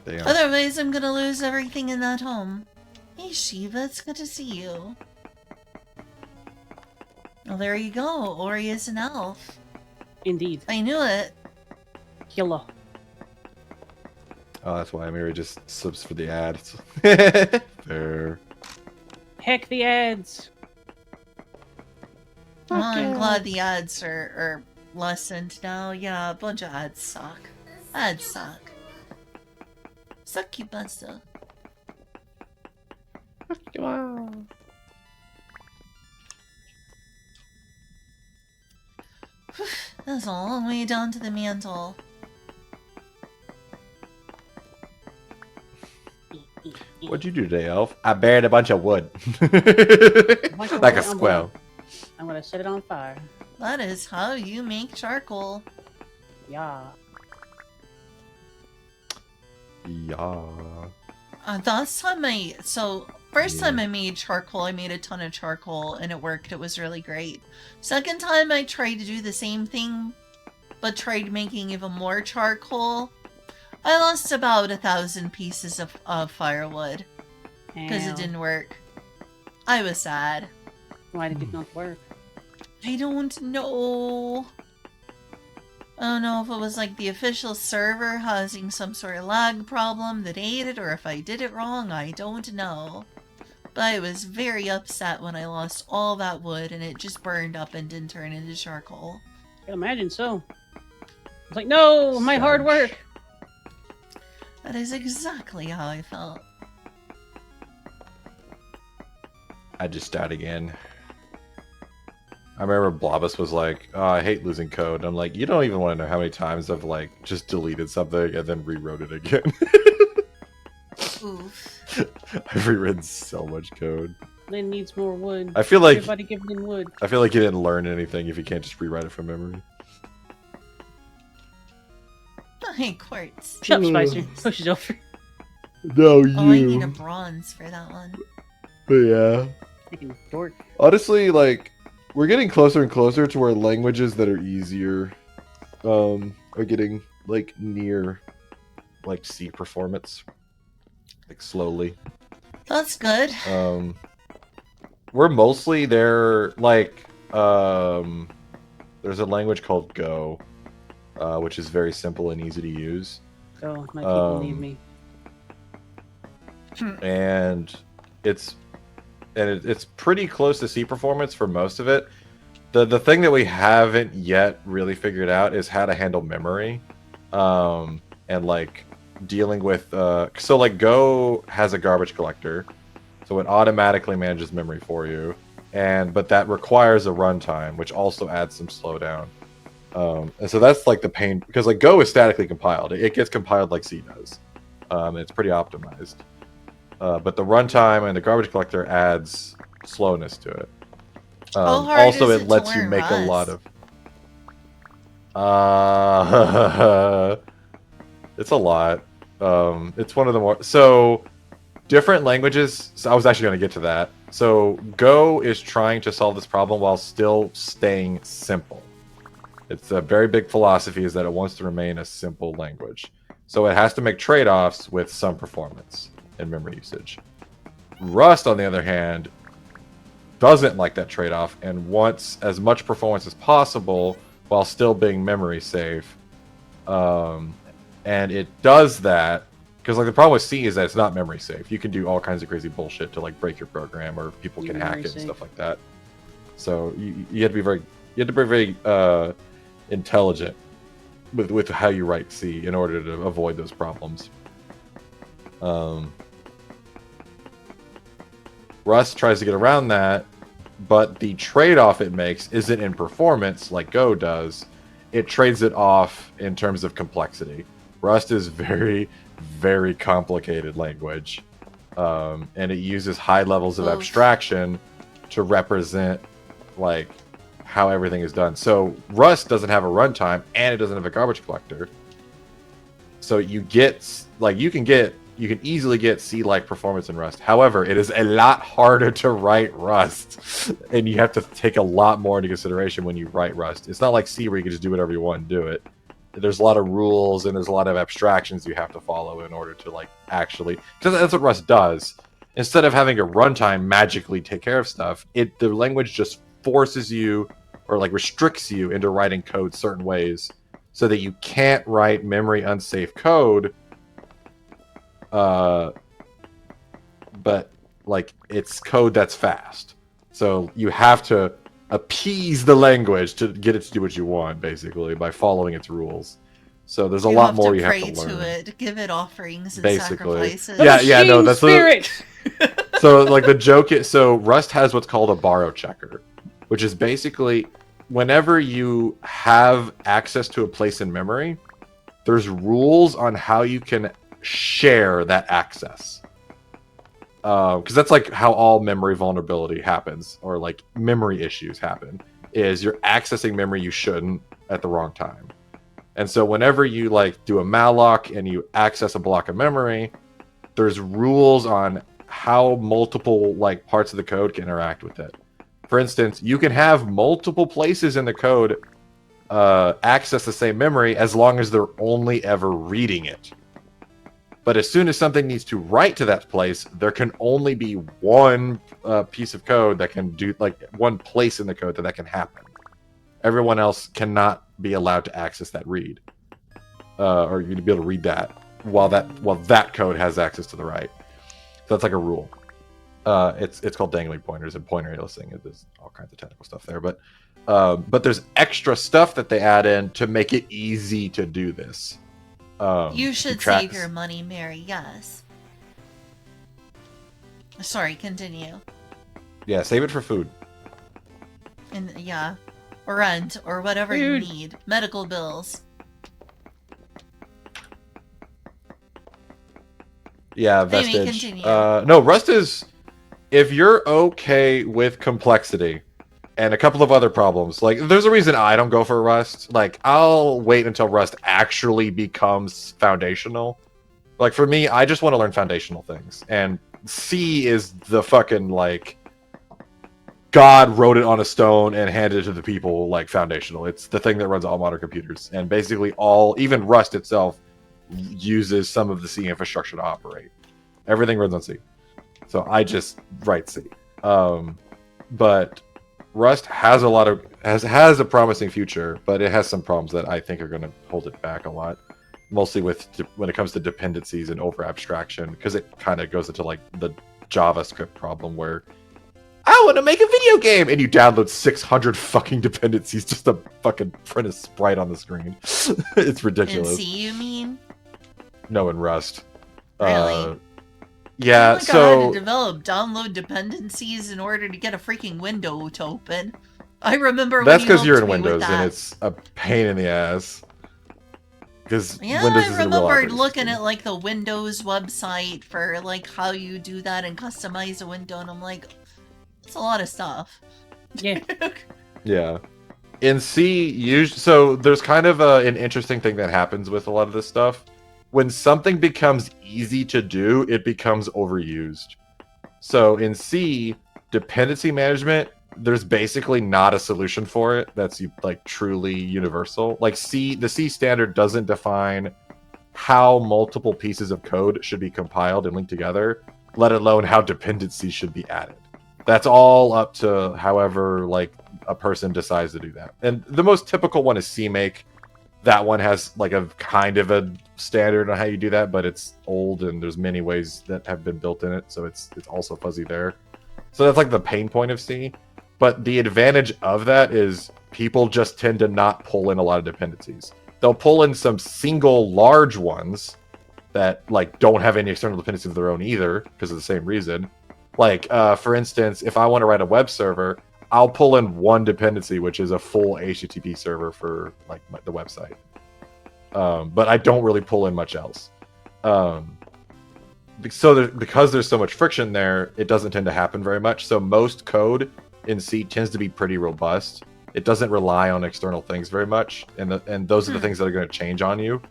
S4: Damn.
S1: Otherwise, I'm gonna lose everything in that home. Hey Shiva, it's good to see you. Well, there you go. Ori is an elf.
S2: Indeed.
S1: I knew it.
S2: Killer.
S4: Oh, that's why Amiri just subs for the ads. Fair.
S2: Heck the ads.
S1: Well, I'm glad the ads are lessened now. Yeah, a bunch of ads suck. Ads suck. Suck you buster. That's a long way down to the mantle.
S4: What'd you do today, Elf? I buried a bunch of wood. Like a squirrel.
S2: I'm gonna set it on fire.
S1: That is how you make charcoal.
S2: Yeah.
S4: Yeah.
S1: First time I made charcoal, I made a ton of charcoal and it worked. It was really great. Second time I tried to do the same thing, but tried making even more charcoal. I lost about 1,000 pieces of firewood because it didn't work. I was sad.
S2: Why did it not work?
S1: I don't know. I don't know if it was like the official server having some sort of lag problem that ate it, or if I did it wrong. I don't know. But I was very upset when I lost all that wood and it just burned up and didn't turn into charcoal.
S2: I can imagine so. It's like, no, my hard work.
S1: That is exactly how I felt.
S4: I just died again. I remember Blobus was like, oh, I hate losing code. I'm like, you don't even want to know how many times I've like just deleted something and then rewrote it again.
S1: Oof.
S4: I've rewritten so much code.
S2: Lynn needs more wood.
S4: I feel like
S2: everybody give Lynn wood.
S4: I feel like you didn't learn anything if you can't just rewrite it from memory.
S1: Hey, quartz.
S2: Shut up, Spicer. Push it over.
S4: No, you.
S1: Oh, I need a bronze for that one.
S4: But yeah.
S2: Freaking dork.
S4: Honestly, like, we're getting closer and closer to where languages that are easier are getting, like, near, like, C performance. Like, slowly.
S1: That's good.
S4: We're mostly there, like, there's a language called Go, which is very simple and easy to use.
S2: Oh, my people need me.
S4: And it's pretty close to C performance for most of it. The thing that we haven't yet really figured out is how to handle memory, and like dealing with so like Go has a garbage collector, so it automatically manages memory for you, but that requires a runtime, which also adds some slowdown. And so that's like the pain, because like Go is statically compiled. It gets compiled like C does. It's pretty optimized. But the runtime and the garbage collector adds slowness to it.
S1: How hard
S4: Also,
S1: is
S4: it
S1: it
S4: lets
S1: to
S4: you
S1: learn
S4: make a lot
S1: Rust?
S4: of. It's a lot. It's one of the more different languages. So I was actually going to get to that. So Go is trying to solve this problem while still staying simple. It's a very big philosophy is that it wants to remain a simple language. So it has to make trade-offs with some performance and memory usage. Rust, on the other hand, doesn't like that trade-off and wants as much performance as possible while still being memory safe. And it does that because like the problem with C is that it's not memory safe. You can do all kinds of crazy bullshit to like break your program, or people can hack it and stuff like that. So you have to be very intelligent with how you write C in order to avoid those problems. Rust tries to get around that, but the trade-off it makes isn't in performance like Go does. It trades it off in terms of complexity. Rust is very, very complicated language, and it uses high levels of abstraction to represent like how everything is done. So Rust doesn't have a runtime and it doesn't have a garbage collector. So you can easily get C-like performance in Rust. However, it is a lot harder to write Rust, and you have to take a lot more into consideration when you write Rust. It's not like C where you can just do whatever you want and do it. There's a lot of rules and there's a lot of abstractions you have to follow in order to like actually, because that's what Rust does. Instead of having a runtime magically take care of stuff, the language just forces you or like restricts you into writing code certain ways, so that you can't write memory unsafe code. But like it's code that's fast, so you have to appease the language to get it to do what you want, basically, by following its rules. So there's a lot more you have to learn.
S1: Pray to it, give it offerings and
S4: Basically.
S1: sacrifices.
S4: Yeah, no, that's
S2: spirit.
S4: So like the joke is, so Rust has what's called a borrow checker, which is basically whenever you have access to a place in memory, there's rules on how you can share that access. Because that's like how all memory vulnerability happens, or like memory issues happen, is you're accessing memory you shouldn't at the wrong time. And so whenever you like do a malloc and you access a block of memory, there's rules on how multiple like parts of the code can interact with it. For instance, you can have multiple places in the code access the same memory as long as they're only ever reading it. But as soon as something needs to write to that place, there can only be one piece of code that can do, like one place in the code that can happen. Everyone else cannot be allowed to access that read, or you'd be able to read that while that code has access to the write. So that's like a rule. It's called dangling pointers and pointer aliasing. There's all kinds of technical stuff there, but there's extra stuff that they add in to make it easy to do this.
S1: You should save your money, Mary. Yes. Sorry, continue.
S4: Yeah, save it for food.
S1: And yeah, or rent, or whatever you need. Medical bills.
S4: Yeah, vestige. No, Rust is, if you're okay with complexity and a couple of other problems, like there's a reason I don't go for Rust. Like I'll wait until Rust actually becomes foundational. Like for me, I just want to learn foundational things, and C is the fucking like God wrote it on a stone and handed it to the people, like foundational. It's the thing that runs all modern computers, and basically even Rust itself uses some of the C infrastructure to operate. Everything runs on C, so I just write C. But Rust has has a promising future, but it has some problems that I think are going to hold it back a lot. Mostly when it comes to dependencies and over abstraction, because it kind of goes into like the JavaScript problem where I want to make a video game, and you download 600 fucking dependencies just to fucking print a sprite on the screen. It's ridiculous.
S1: In C, you mean?
S4: No, in Rust.
S1: Really?
S4: Yeah,
S1: I had to download dependencies in order to get a freaking window to open. I remember
S4: that's
S1: because
S4: you're in Windows and it's a pain in the ass. Because Windows is
S1: I remember looking at like the Windows website for like how you do that and customize a window, and I'm like, it's a lot of stuff.
S2: Yeah.
S4: Yeah. In C, so there's kind of an interesting thing that happens with a lot of this stuff. When something becomes easy to do, it becomes overused. So in C, dependency management, there's basically not a solution for it that's like truly universal. Like the C standard doesn't define how multiple pieces of code should be compiled and linked together, let alone how dependencies should be added. That's all up to however like a person decides to do that. And the most typical one is CMake. That one has like a kind of a standard on how you do that, but it's old and there's many ways that have been built in it, so it's also fuzzy there. So that's like the pain point of C. But the advantage of that is people just tend to not pull in a lot of dependencies. They'll pull in some single large ones that like don't have any external dependencies of their own either because of the same reason. Like, for instance, if I want to write a web server, I'll pull in one dependency, which is a full HTTP server for like the website. But I don't really pull in much else. Because there's so much friction there, it doesn't tend to happen very much. So most code in C tends to be pretty robust. It doesn't rely on external things very much, and those are the things that are going to change on you.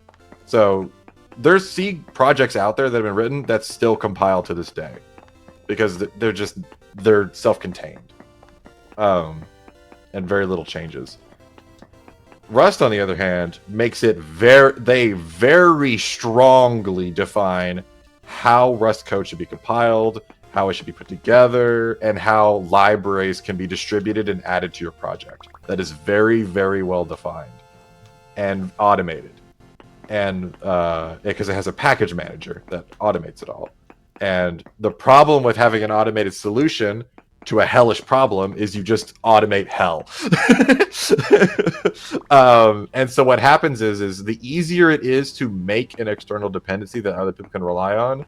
S4: So there's C projects out there that have been written that still compile to this day because they're self-contained, and very little changes. Rust, on the other hand, makes it very strongly define how Rust code should be compiled, how it should be put together, and how libraries can be distributed and added to your project. That is very, very well defined and automated. And because it has a package manager that automates it all. And the problem with having an automated solution to a hellish problem is you just automate hell. And so what happens is the easier it is to make an external dependency that other people can rely on,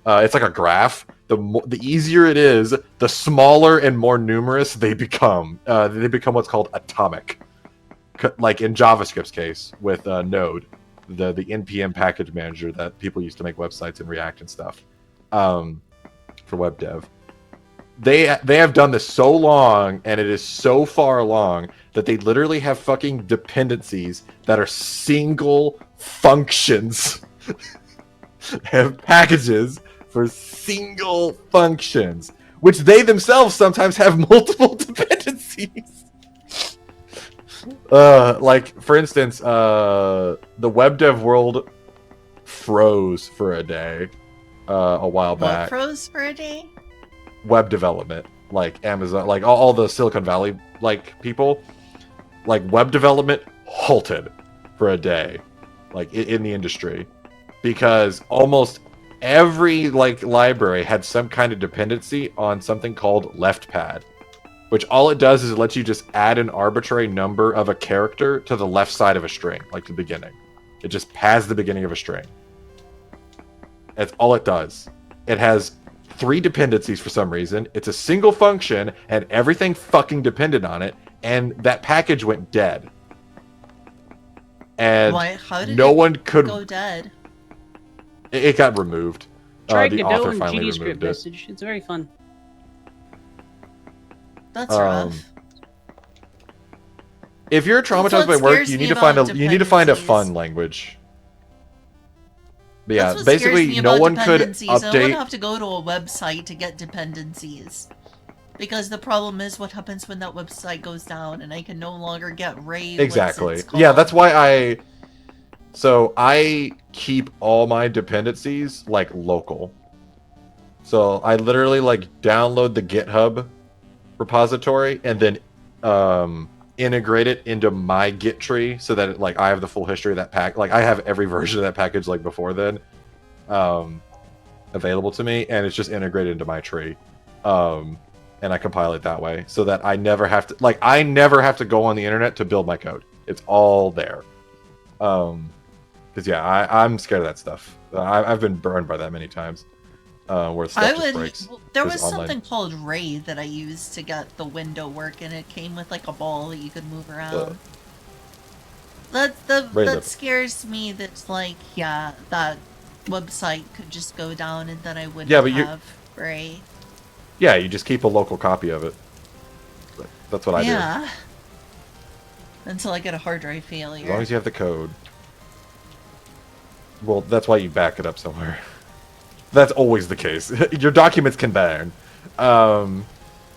S4: it's like a graph. The easier it is, the smaller and more numerous they become. They become what's called atomic. Like in JavaScript's case with Node, the npm package manager that people used to make websites in React and stuff for web dev. They have done this so long, and it is so far along that they literally have fucking dependencies that are single functions. Have packages for single functions, which they themselves sometimes have multiple dependencies. Like for instance, the web dev world froze for a day a while back.
S1: What froze for a day?
S4: Web development, like Amazon, like all the Silicon Valley like people, like web development halted for a day, like in the industry, because almost every like library had some kind of dependency on something called leftpad, which all it does is it lets you just add an arbitrary number of a character to the left side of a string, like the beginning. It just pads the beginning of a string. That's all it does. It has 3 dependencies for some reason. It's a single function, and everything fucking depended on it, and that package went dead. And
S1: How did
S4: no
S1: it
S4: one could
S1: go dead?
S4: It got removed.
S2: Try
S4: The
S2: Godot
S4: author
S2: and
S4: finally
S2: GDScript
S4: removed it.
S2: message. It's very fun.
S1: That's rough.
S4: If you're
S1: That's
S4: traumatized
S1: what
S4: by work,
S1: scares
S4: you
S1: me
S4: need to find a
S1: about
S4: you need to find a
S1: dependencies.
S4: fun language. But yeah,
S1: That's what scares
S4: basically
S1: me
S4: no
S1: about
S4: one could
S1: dependencies. I don't
S4: update.
S1: have to go to a website to get dependencies. Because the problem is what happens when that website goes down and I can no longer get RAID.
S4: Exactly. Yeah, that's why I keep all my dependencies like local. So I literally like download the GitHub repository and then integrate it into my Git tree so that like I have the full history of that pack. Like I have every version of that package like before then available to me, and it's just integrated into my tree. And I compile it that way so that I never have to go on the internet to build my code. It's all there. Because yeah, I'm scared of that stuff. I've been burned by that many times. Where stuff just breaks.
S1: There was something called RAID that I used to get the window work, and it came with like a ball that you could move around. That scares me. That's like, yeah, that website could just go down, and then I wouldn't have RAID.
S4: Yeah, you just keep a local copy of it. That's what I do.
S1: Yeah. Until I get a hard drive failure.
S4: As long as you have the code. Well, that's why you back it up somewhere. That's always the case. Your documents can burn. The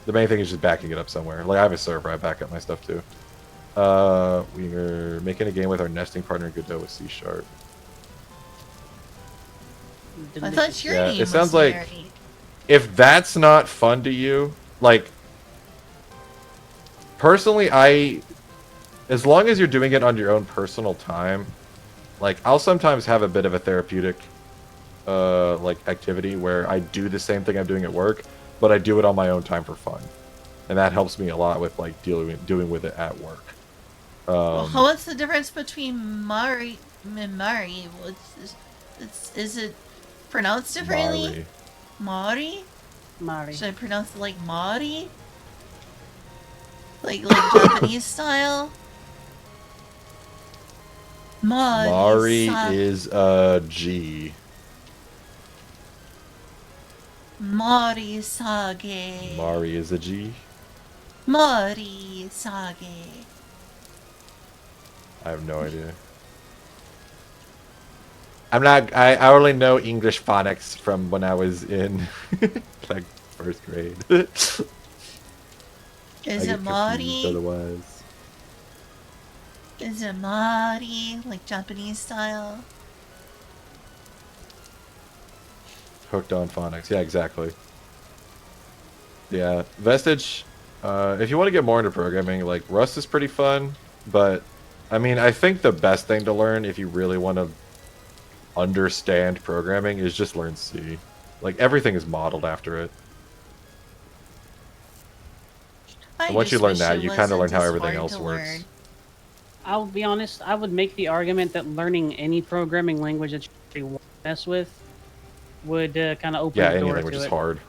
S4: main thing is just backing it up somewhere. Like I have a server, I back up my stuff too. We are making a game with our nesting partner Godot with C#.
S1: I thought your name
S4: it sounds
S1: was
S4: like
S1: Mary.
S4: If that's not fun to you, like personally, as long as you're doing it on your own personal time, like I'll sometimes have a bit of a therapeutic like activity where I do the same thing I'm doing at work, but I do it on my own time for fun, and that helps me a lot with like doing with it at work.
S1: What's the difference between Mari and Mari? Is it pronounced differently? Mari? Should I pronounce it like Mari? Like Japanese style?
S4: Mari is a G.
S1: Mari Sage.
S4: Mari is a G.
S1: Mari Sage.
S4: I have no idea. I only know English phonics from when I was in like first grade.
S1: Is it Mari?
S4: Otherwise.
S1: Is it Mari, like Japanese style?
S4: Hooked on phonics. Yeah, exactly. Yeah, Vestige. If you want to get more into programming, like Rust is pretty fun, but I mean, I think the best thing to learn if you really want to understand programming is just learn C. Like everything is modeled after it.
S1: I
S4: And once you
S1: just
S4: learn
S1: wish
S4: that,
S1: it
S4: you kind of learn
S1: wasn't
S4: how
S1: as
S4: everything
S1: hard
S4: else
S1: to
S4: works.
S1: learn.
S2: I'll be honest, I would make the argument that learning any programming language that you actually want to mess with would kind of open
S4: Yeah,
S2: the
S4: any
S2: door
S4: language
S2: to
S4: is
S2: it.
S4: hard.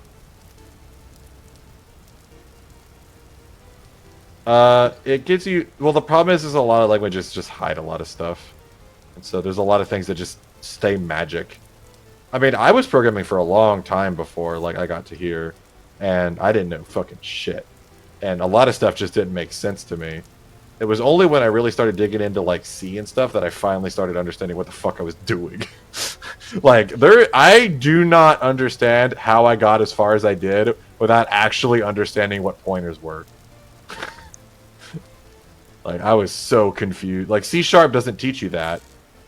S4: It gives you... Well, the problem is a lot of languages just hide a lot of stuff. And so there's a lot of things that just stay magic. I mean, I was programming for a long time before, like, I got to here. And I didn't know fucking shit. And a lot of stuff just didn't make sense to me. It was only when I really started digging into, like, C and stuff that I finally started understanding what the fuck I was doing. Like, I do not understand how I got as far as I did without actually understanding what pointers were. Like, I was so confused. Like, C# doesn't teach you that.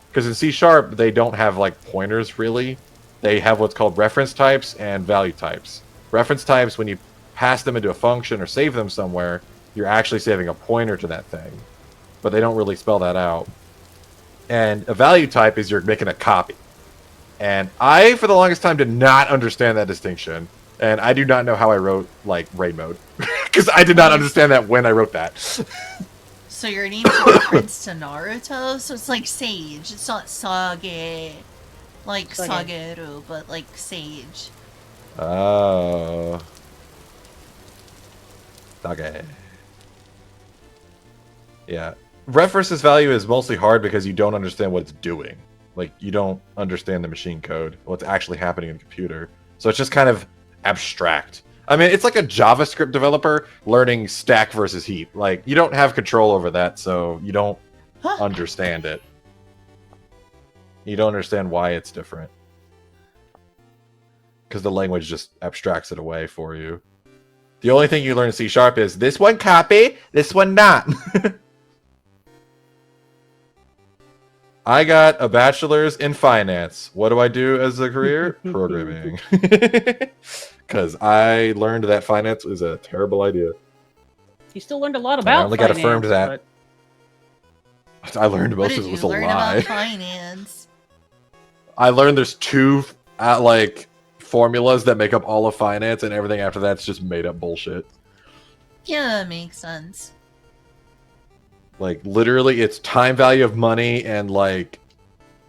S4: Because in C#, they don't have, like, pointers, really. They have what's called reference types and value types. Reference types, when you pass them into a function or save them somewhere, you're actually saving a pointer to that thing. But they don't really spell that out. And a value type is you're making a copy. And I, for the longest time, did not understand that distinction. And I do not know how I wrote, like, raid mode. Because I did not understand that when I wrote that.
S1: So your name's a reference to Naruto? So it's like Sage. It's not Sage. Like Sageru, but like Sage.
S4: Oh. Okay. Yeah. Ref versus value is mostly hard because you don't understand what it's doing. Like, you don't understand the machine code, what's actually happening in the computer. So it's just kind of abstract. I mean, it's like a JavaScript developer learning stack versus heap. Like, you don't have control over that, so you don't understand it. You don't understand why it's different. Because the language just abstracts it away for you. The only thing you learn in C# is this one copy, this one not. I got a bachelor's in finance. What do I do as a career? Programming. Because I learned that finance is a terrible idea.
S2: You still learned a lot about
S4: I only got affirmed
S2: finance,
S4: that. I learned most of it was a lie.
S1: What did you learn about finance?
S4: I learned there's two, like, formulas that make up all of finance, and everything after that's just made up bullshit.
S1: Yeah, that makes sense.
S4: Like, literally, it's time value of money and, like,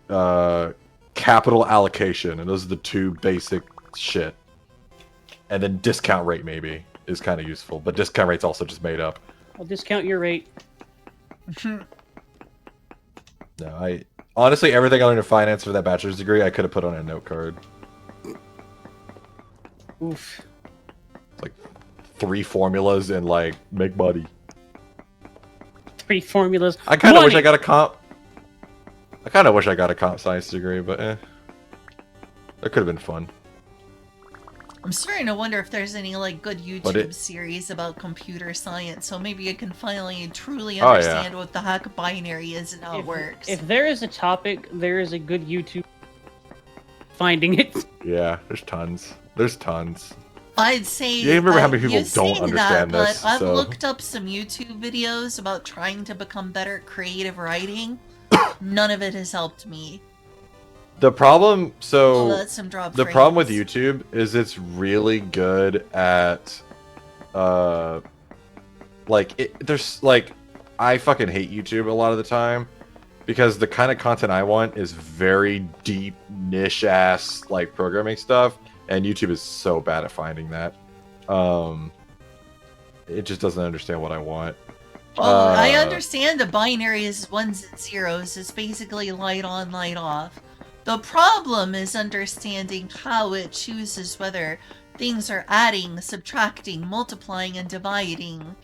S4: capital allocation. And those are the two basic shit. And then discount rate, maybe, is kind of useful. But discount rate's also just made up.
S2: I'll discount your rate.
S4: No, honestly, everything I learned in finance for that bachelor's degree, I could have put on a note card.
S2: Oof.
S4: It's like 3 formulas and, like, make money.
S2: 3 formulas.
S4: I kind of wish I got a comp. I kind of wish I got a comp science degree, but that could have been fun.
S1: I'm starting to wonder if there's any like good YouTube series about computer science, so maybe I can finally truly understand what the heck binary is and how it works.
S2: If there is a topic, there is a good YouTube finding it.
S4: Yeah, there's tons. There's tons.
S1: I'd say
S4: you remember how many people don't understand
S1: this, but I've looked up some YouTube videos about trying to become better at creative writing. None of it has helped me.
S4: The problem,
S1: the
S4: problem with YouTube is it's really good at, there's, like, I fucking hate YouTube a lot of the time because the kind of content I want is very deep, niche-ass, like, programming stuff. And YouTube is so bad at finding that. It just doesn't understand what I want.
S1: Well, I understand the binary is 1s and 0s. It's basically light on, light off. The problem is understanding how it chooses whether things are adding, subtracting, multiplying, and dividing.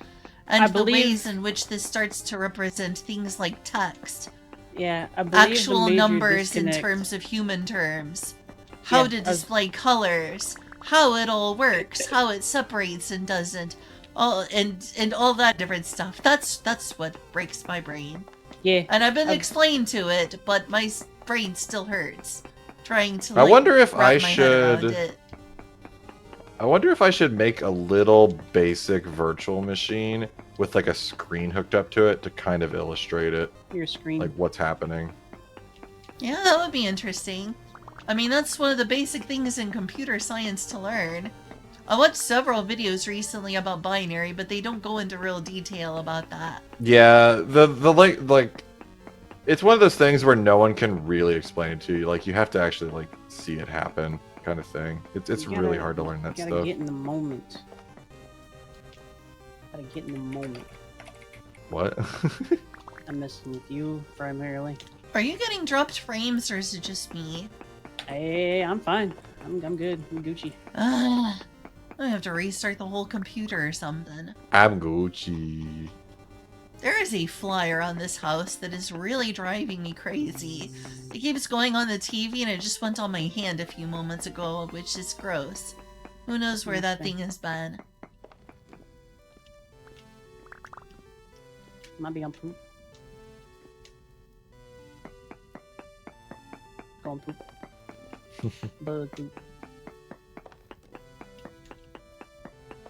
S1: And the ways in which this starts to represent things like text.
S2: Yeah, I believe
S1: actual numbers in terms of human terms. How to display colors, how it all works, how it separates and doesn't, and all that different stuff. That's what breaks my brain.
S2: Yeah.
S1: And I've been explained to it, but my brain still hurts trying to.
S4: I wonder if I should. I wonder if I should make a little basic virtual machine with like a screen hooked up to it to kind of illustrate it,
S2: Your screen.
S4: like what's happening.
S1: Yeah, that would be interesting. I mean, that's one of the basic things in computer science to learn. I watched several videos recently about binary, but they don't go into real detail about that.
S4: Yeah, the like it's one of those things where no one can really explain it to you. Like you have to actually like see it happen, kind of thing. It's
S2: You gotta-
S4: really hard to learn that
S2: you gotta
S4: stuff.
S2: get in the moment. Gotta get in the moment.
S4: What?
S2: I'm messing with you primarily.
S1: Are you getting dropped frames, or is it just me?
S2: Hey, I'm fine. I'm good. I'm Gucci.
S1: I have to restart the whole computer or something.
S4: I'm Gucci.
S1: There is a flyer on this house that is really driving me crazy. It keeps going on the TV and it just went on my hand a few moments ago, which is gross. Who knows where that thing has been?
S2: Might be on poop. Go on poop. Bug poop.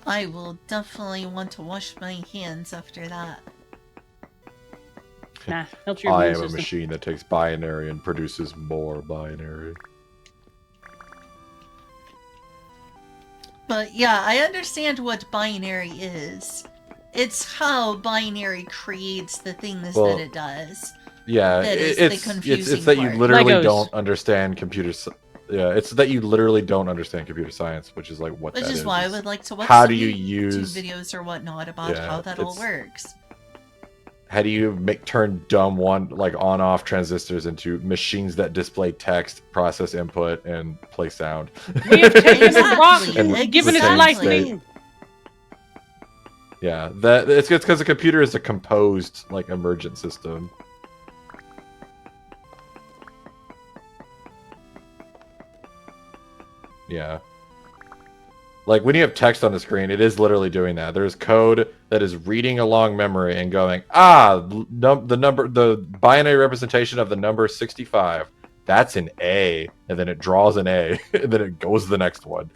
S1: I will definitely want to wash my hands after that.
S2: Nah, helps your
S4: I
S2: immune
S4: am a
S2: system.
S4: machine that takes binary and produces more binary.
S1: But yeah, I understand what binary is. It's how binary creates the things
S4: Well,
S1: that it does.
S4: Yeah,
S1: That is the
S4: it's
S1: confusing
S4: that you
S1: part.
S4: literally
S2: Legos.
S4: don't understand yeah, it's that you literally don't understand computer science, which is like what
S1: Which
S4: that
S1: is why I would like to watch
S4: How
S1: some
S4: do you
S1: YouTube
S4: use-
S1: videos or whatnot about
S4: Yeah,
S1: how that all
S4: it's-
S1: works.
S4: How do you turn dumb on-off transistors into machines that display text, process input, and play sound?
S2: We have taken
S1: Exactly,
S2: a rock
S4: And
S2: and given it a
S4: same
S2: life
S4: state.
S2: name.
S4: Yeah, that it's because the computer is a composed emergent system. Yeah. Like when you have text on the screen, it is literally doing that. There's code that is reading along memory and going, the binary representation of the number 65. That's an A, and then it draws an A, and then it goes to the next one.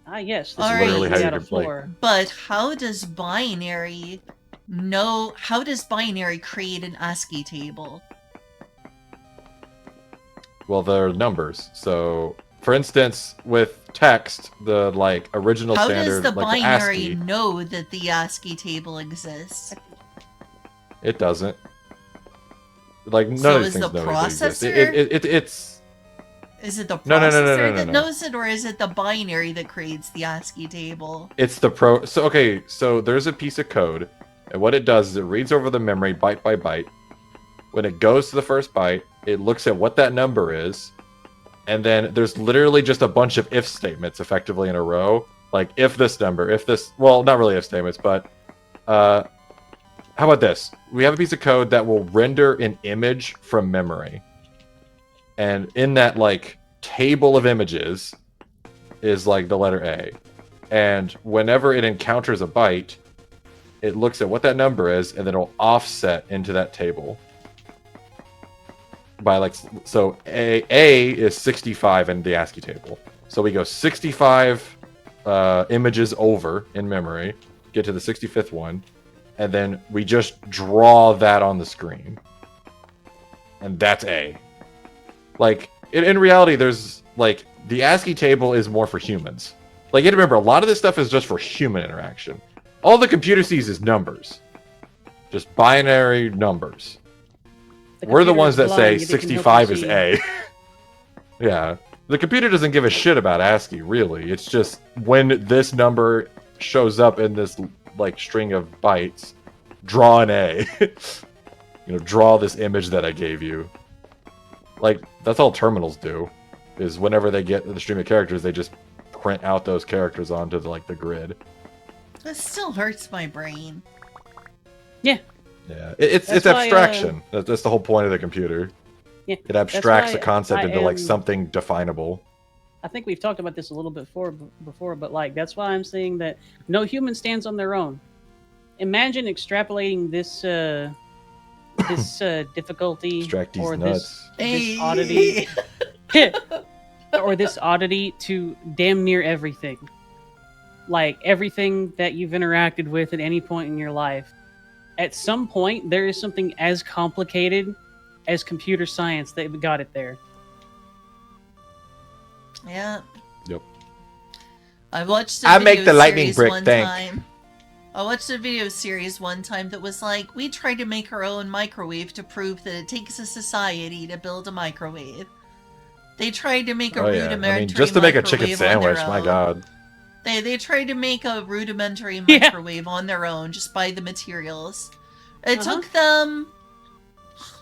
S2: Ah, yes. This
S1: All
S2: is
S1: right.
S2: literally
S1: how you
S2: out
S4: can
S2: of
S4: play.
S2: floor.
S1: But how does binary create an ASCII table?
S4: Well, they're numbers. So, for instance, with text, the original
S1: How
S4: standard,
S1: does the
S4: like the
S1: binary
S4: ASCII,
S1: know that the ASCII table exists?
S4: it doesn't. None
S1: So
S4: of these
S1: is
S4: things
S1: the
S4: know they exist.
S1: processor?
S4: It's
S1: Is it the processor
S4: No,
S1: that
S4: no.
S1: knows it, or is it the binary that creates the ASCII table?
S4: It's the so there's a piece of code, and what it does is it reads over the memory byte by byte. When it goes to the first byte, it looks at what that number is, and then there's literally just a bunch of if statements effectively in a row. Like if this number, if this, well, not really if statements, but how about this? We have a piece of code that will render an image from memory. And in that table of images is the letter A. And whenever it encounters a byte, it looks at what that number is, and then it'll offset into that table. By so A is 65 in the ASCII table. So we go 65 images over in memory, get to the 65th one, and then we just draw that on the screen. And that's A. In reality, there's the ASCII table is more for humans. You have to remember, a lot of this stuff is just for human interaction. All the computer sees is numbers. Just binary numbers. We're the
S2: computer
S4: ones
S2: is
S4: that
S2: blind,
S4: say
S2: yet it can help
S4: 65
S2: you
S4: is
S2: see.
S4: A. Yeah. The computer doesn't give a shit about ASCII, really. It's just when this number shows up in this string of bytes, draw an A. Draw this image that I gave you. That's all terminals do. Is whenever they get the stream of characters, they just print out those characters onto the grid.
S1: That still hurts my brain.
S4: Yeah, it's
S2: That's why,
S4: abstraction. That's the whole point of the computer.
S2: Yeah,
S4: It abstracts
S2: why
S4: the concept
S2: I
S4: into
S2: am-
S4: something definable.
S2: I think we've talked about this a little bit before, but that's why I'm saying that no human stands on their own. Imagine extrapolating this difficulty
S4: Extract these
S2: or
S4: nuts.
S2: this oddity or this oddity to damn near everything. like everything that you've interacted with at any point in your life, at some point there is something as complicated as computer science that got it there.
S1: Yeah.
S4: Yep.
S1: I watched a
S4: I
S1: video
S4: make the lightning
S1: series
S4: brick
S1: one
S4: think.
S1: time. I watched a video series one time that was like, we tried to make our own microwave to prove that it takes a society to build a microwave. They tried to make a
S4: Oh yeah,
S1: rudimentary
S4: I mean, just to make a chicken
S1: microwave on their
S4: sandwich, my
S1: own.
S4: god.
S1: They tried to make a rudimentary
S2: Yeah.
S1: microwave on their own, just by the materials. It
S2: Uh-huh.
S1: took them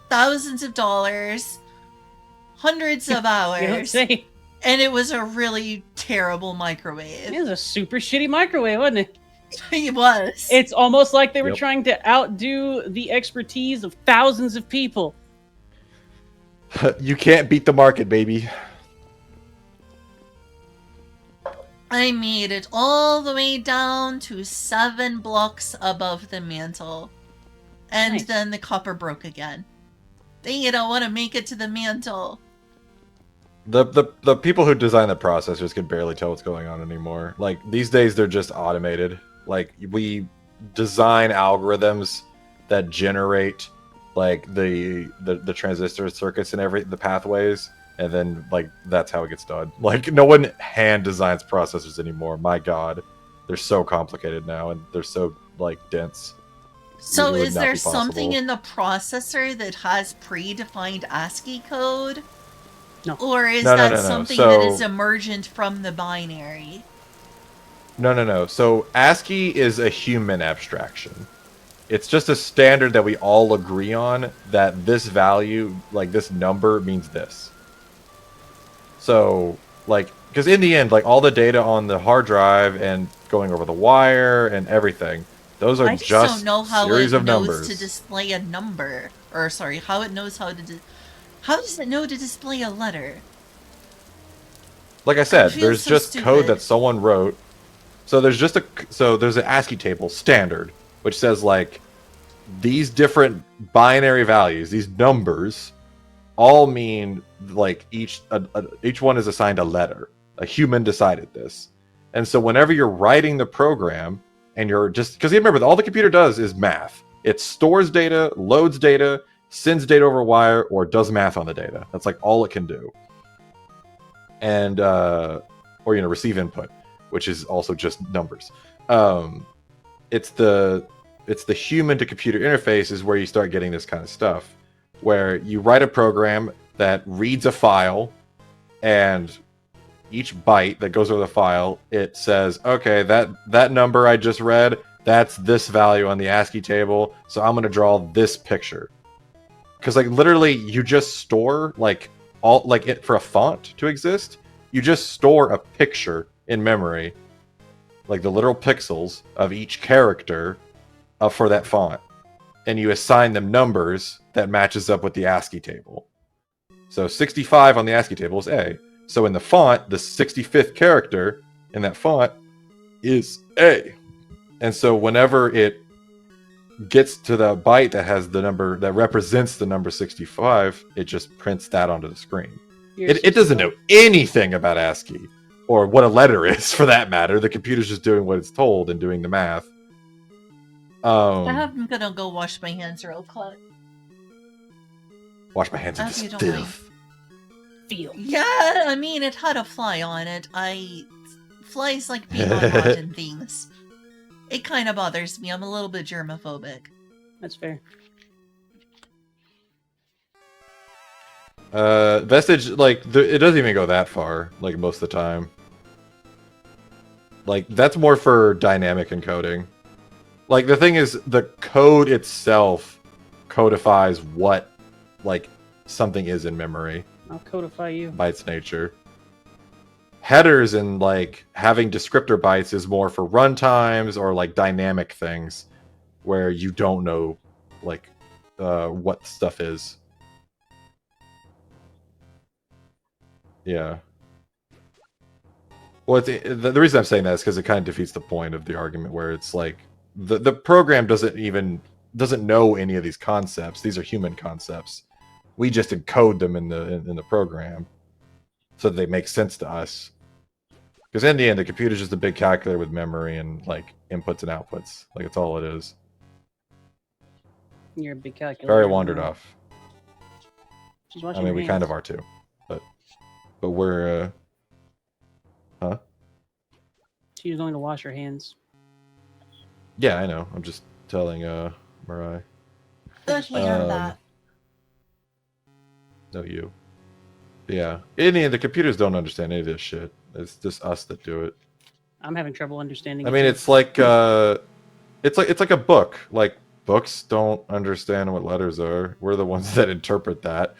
S1: thousands of dollars, hundreds of
S2: You don't
S1: hours,
S2: say.
S1: and it was a really terrible microwave.
S2: It was a super shitty microwave, wasn't it?
S1: It was.
S2: It's almost like they were
S4: Yep.
S2: trying to outdo the expertise of thousands of people.
S4: You can't beat the market, baby.
S1: I made it all the way down to 7 blocks above the mantle. And
S2: Nice.
S1: then the copper broke again. Dang it, I want to make it to the mantle.
S4: The people who design the processors can barely tell what's going on anymore. Like these days, they're just automated. Like we design algorithms that generate like the transistor circuits and the pathways, and then like that's how it gets done. Like no one hand designs processors anymore. My God, they're so complicated now, and they're so like dense.
S1: So
S4: It would
S1: is
S4: not
S1: there
S4: be
S1: something
S4: possible.
S1: in the processor that has predefined ASCII code?
S2: No.
S1: Or is
S4: No,
S1: that
S4: no, no.
S1: something that is
S4: So-
S1: emergent from the binary?
S4: No. So ASCII is a human abstraction. It's just a standard that we all agree on that this value, like this number, means this. So, like, because in the end, like all the data on the hard drive and going over the wire and everything, those are
S1: I just
S4: just
S1: don't know how
S4: series
S1: it
S4: of
S1: knows
S4: numbers.
S1: to display a number. Or, sorry, how it knows how to... How does it know to display a letter?
S4: Like I said,
S1: feel
S4: there's
S1: so
S4: just code
S1: stupid.
S4: that someone wrote. So there's an ASCII table standard which says like these different binary values, these numbers, all mean like each one is assigned a letter. A human decided this, and so whenever you're writing the program and you're just because you remember all the computer does is math. It stores data, loads data, sends data over wire, or does math on the data. That's like all it can do. And or receive input, which is also just numbers. It's the human to computer interface is where you start getting this kind of stuff, where you write a program that reads a file, and each byte that goes over the file, it says, okay, that number I just read, that's this value on the ASCII table, so I'm going to draw this picture. Because like literally, you just store like all like it for a font to exist. You just store a picture in memory, like the literal pixels of each character for that font, and you assign them numbers that matches up with the ASCII table. So 65 on the ASCII table is A. So in the font, the 65th character in that font is A. And so whenever it gets to the byte that has the number that represents the number 65, it just prints that onto the screen. It doesn't know anything about ASCII or what a letter is, for that matter. The computer's just doing what it's told and doing the math.
S1: I'm gonna go wash my hands real quick.
S4: Wash my hands of
S1: If
S4: this
S1: you don't mind.
S4: filth.
S2: Feel.
S1: Yeah, I mean, it had a fly on it. Flies like being on rotten things. It kind of bothers me. I'm a little bit germophobic.
S2: That's fair.
S4: Vestige, like, it doesn't even go that far, like, most of the time. Like, that's more for dynamic encoding. Like, the thing is, the code itself codifies what, like, something is in memory
S2: I'll codify you.
S4: by its nature. Headers and, like, having descriptor bytes is more for runtimes or, like, dynamic things where you don't know, like, what stuff is. Yeah. Well, the reason I'm saying that is because it kind of defeats the point of the argument, where it's like the program doesn't know any of these concepts. These are human concepts. We just encode them in the program so that they make sense to us. Because in the end, the computer's just a big calculator with memory and like inputs and outputs. Like it's all it is.
S2: You're a big calculator.
S4: Very wandered off.
S2: She's
S4: I
S2: watching
S4: mean,
S2: her
S4: we
S2: hands.
S4: kind of are too, but we're huh?
S2: She's going to wash her hands.
S4: Yeah, I know. I'm just telling Mariah.
S1: Looking at that.
S4: No, you. Yeah. In the end, the computers don't understand any of this shit. It's just us that do it.
S2: I'm having trouble understanding.
S4: I mean, it's like it's like a book. Like books don't understand what letters are. We're the ones that interpret that.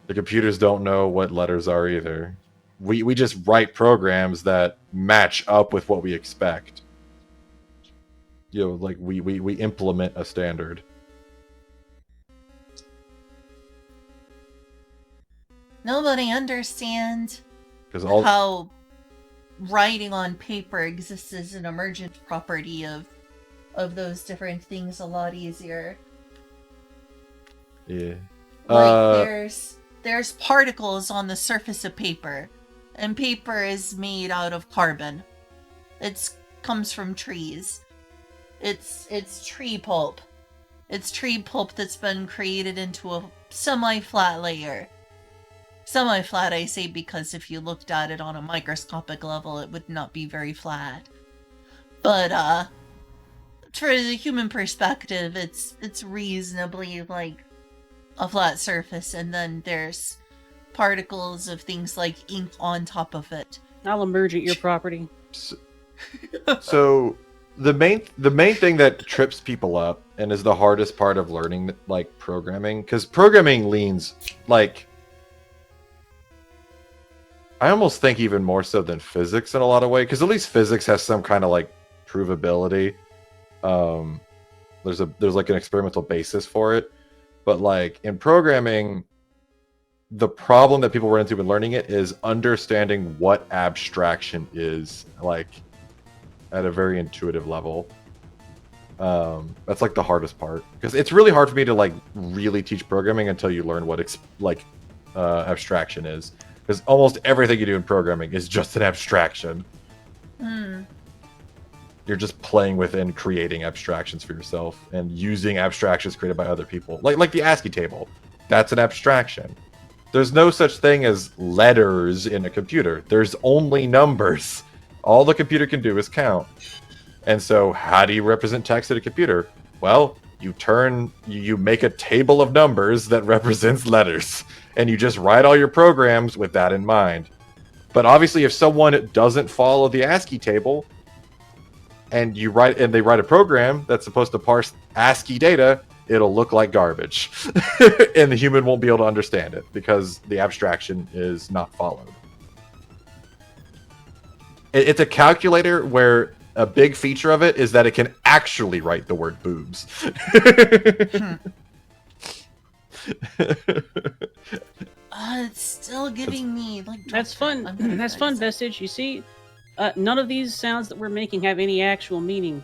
S4: The computers don't know what letters are either. We just write programs that match up with what we expect. You know, like we implement a standard.
S1: Nobody understands
S4: Because
S1: how writing on paper exists as an emergent property of those different things a lot easier.
S4: yeah.
S1: Like there's particles on the surface of paper, and paper is made out of carbon. It comes from trees. It's tree pulp. It's tree pulp that's been created into a semi-flat layer. Semi-flat, I say, because if you looked at it on a microscopic level, it would not be very flat. But for the human perspective, it's reasonably like a flat surface, and then there's particles of things like ink on top of it.
S2: I'll emerge at your property.
S4: So the main thing that trips people up and is the hardest part of learning like programming, because programming leans like I almost think even more so than physics in a lot of ways, because at least physics has some kind of like provability. There's like an experimental basis for it, but like in programming, the problem that people run into when learning it is understanding what abstraction is, like at a very intuitive level. That's like the hardest part, because it's really hard for me to like really teach programming until you learn what abstraction is. Because almost everything you do in programming is just an abstraction. You're just playing within creating abstractions for yourself and using abstractions created by other people. Like the ASCII table. That's an abstraction. There's no such thing as letters in a computer. There's only numbers. All the computer can do is count. And so how do you represent text in a computer? Well, you make a table of numbers that represents letters. And you just write all your programs with that in mind. But obviously, if someone doesn't follow the ASCII table, and they write a program that's supposed to parse ASCII data, it'll look like garbage, and the human won't be able to understand it because the abstraction is not followed. It's a calculator where a big feature of it is that it can actually write the word boobs.
S1: It's still giving me like.
S2: That's fun. That's fun, Vestige. You see, none of these sounds that we're making have any actual meaning.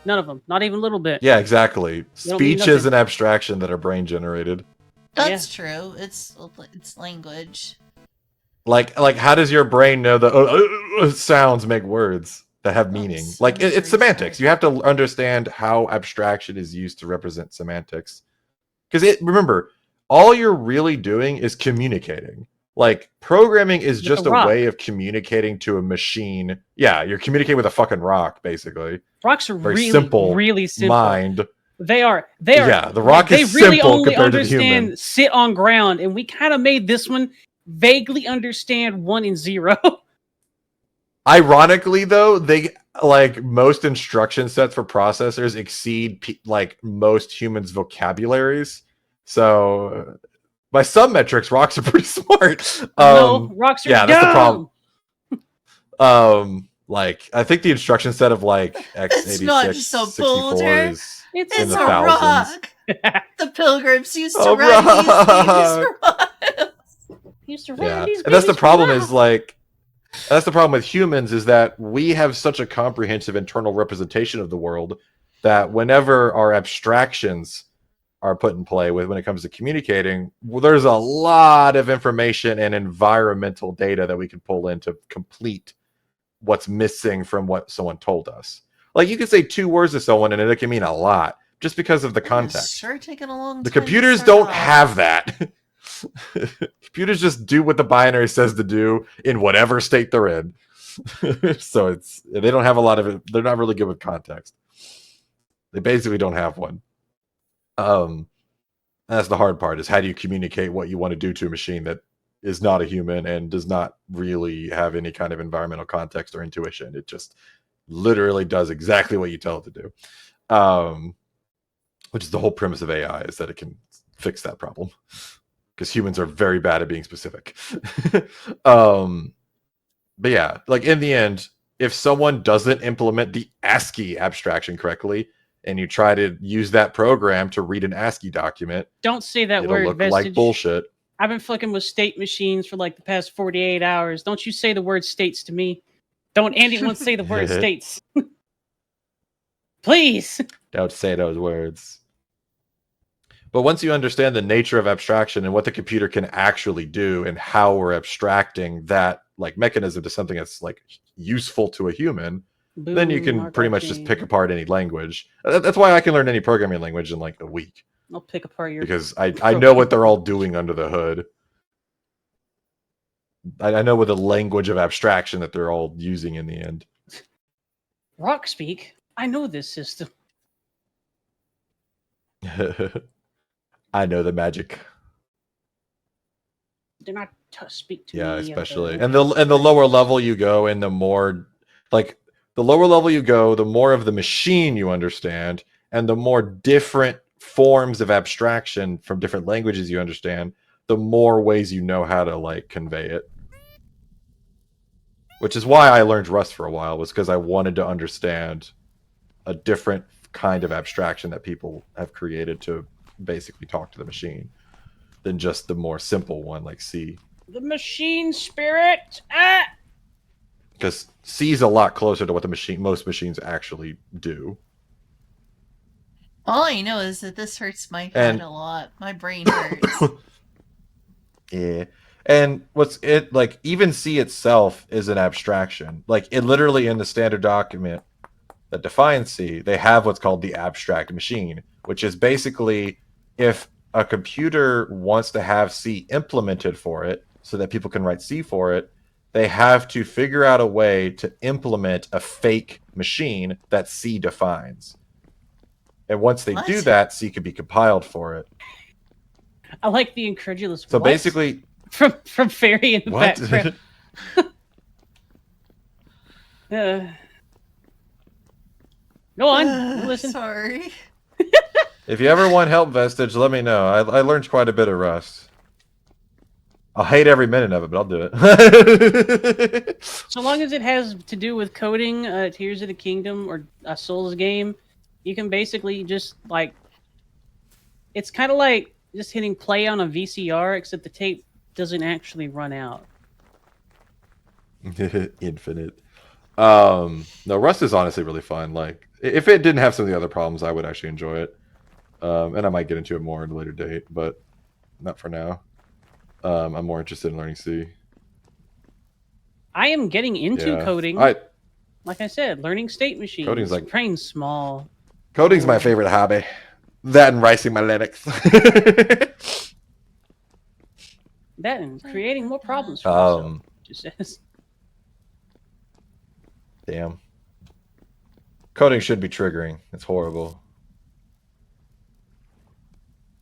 S2: None of them. Not even a little bit.
S4: Yeah, exactly.
S2: They don't mean
S4: Speech is
S2: nothing.
S4: an abstraction that are brain generated.
S1: That's true. It's language.
S4: Like how does your brain know the sounds make words that have meaning? Like it's semantics. You have to understand how abstraction is used to represent semantics. Because remember, all you're really doing is communicating. Like programming is just a way of communicating to a machine. Yeah, you're communicating with a fucking rock, basically.
S2: Rocks are
S4: very simple,
S2: really simple.
S4: Mind.
S2: They are.
S4: Yeah, the rock is
S2: they really
S4: simple
S2: only
S4: compared to the
S2: understand
S4: human.
S2: sit on ground, and we kind of made this one vaguely understand 1 and 0.
S4: Ironically, though, they like most instruction sets for processors exceed like most humans' vocabularies. So, by some metrics, rocks are pretty smart.
S2: No, rocks are dumb.
S4: That's the problem. Like I think the instruction set of like x86, 64 is
S1: it's
S4: in the
S1: a
S4: thousands.
S1: rock. The pilgrims used to ride these babies.
S4: And that's the problem is like that's the problem with humans is that we have such a comprehensive internal representation of the world that whenever our abstractions are put in play with when it comes to communicating, well, there's a lot of information and environmental data that we can pull in to complete what's missing from what someone told us. Like you could say 2 words to someone and it can mean a lot just because of the context.
S1: Sure, taking a long
S4: The
S1: time.
S4: computers don't have that. Computers just do what the binary says to do in whatever state they're in. So they don't have a lot of it. They're not really good with context. They basically don't have one. That's the hard part, is how do you communicate what you want to do to a machine that is not a human and does not really have any kind of environmental context or intuition. It just literally does exactly what you tell it to do. Which is the whole premise of AI, is that it can fix that problem. Because humans are very bad at being specific. But yeah, like in the end, if someone doesn't implement the ASCII abstraction correctly, and you try to use that program to read an ASCII document,
S2: don't say that
S4: it'll
S2: word,
S4: look
S2: Vestige.
S4: like bullshit.
S2: I've been fucking with state machines for like the past 48 hours. Don't you say the word states to me. Don't anyone say the word states. Please.
S4: Don't say those words. But once you understand the nature of abstraction and what the computer can actually do and how we're abstracting that like mechanism to something that's like useful to a human,
S2: Boom,
S4: then you can pretty much just pick apart any language. That's why I can learn any programming language in like a week.
S2: I'll pick apart your...
S4: Because I know what they're all doing under the hood. I know what the language of abstraction that they're all using in the end.
S2: Rock speak. I know this system.
S4: I know the magic.
S2: Do not speak to
S4: yeah,
S2: me.
S4: Especially. And the lower level you go, and the more like the lower level you go, the more of the machine you understand, and the more different forms of abstraction from different languages you understand, the more ways you know how to like convey it. Which is why I learned Rust for a while, was because I wanted to understand a different kind of abstraction that people have created to basically talk to the machine than just the more simple one like C.
S2: The machine spirit. Ah!
S4: Because C is a lot closer to what most machines actually do.
S1: All I know is that this hurts my head a lot. My brain hurts.
S4: Yeah. And even C itself is an abstraction. Like it literally in the standard document that defines C, they have what's called the abstract machine, which is basically if a computer wants to have C implemented for it so that people can write C for it, they have to figure out a way to implement a fake machine that C defines. And once they do that, C can be compiled for it.
S2: I like the incredulous.
S4: So basically,
S2: from Fairy in the background. Go on, listen.
S1: Sorry.
S4: If you ever want help, Vestige, let me know. I learned quite a bit of Rust. I'll hate every minute of it, but I'll do it.
S2: So long as it has to do with coding, Tears of the Kingdom or a Souls game, you can basically just like... It's kind of like just hitting play on a VCR, except the tape doesn't actually run out.
S4: Infinite. No, Rust is honestly really fun. Like, if it didn't have some of the other problems, I would actually enjoy it. And I might get into it more at a later date, but not for now. I'm more interested in learning C.
S2: I am getting into coding. Like I said, learning state machines.
S4: Coding's like
S2: brain's small.
S4: Coding's my favorite hobby. That and writing my Linux.
S2: That and creating more problems for myself. Just says.
S4: Damn. Coding should be triggering. It's horrible.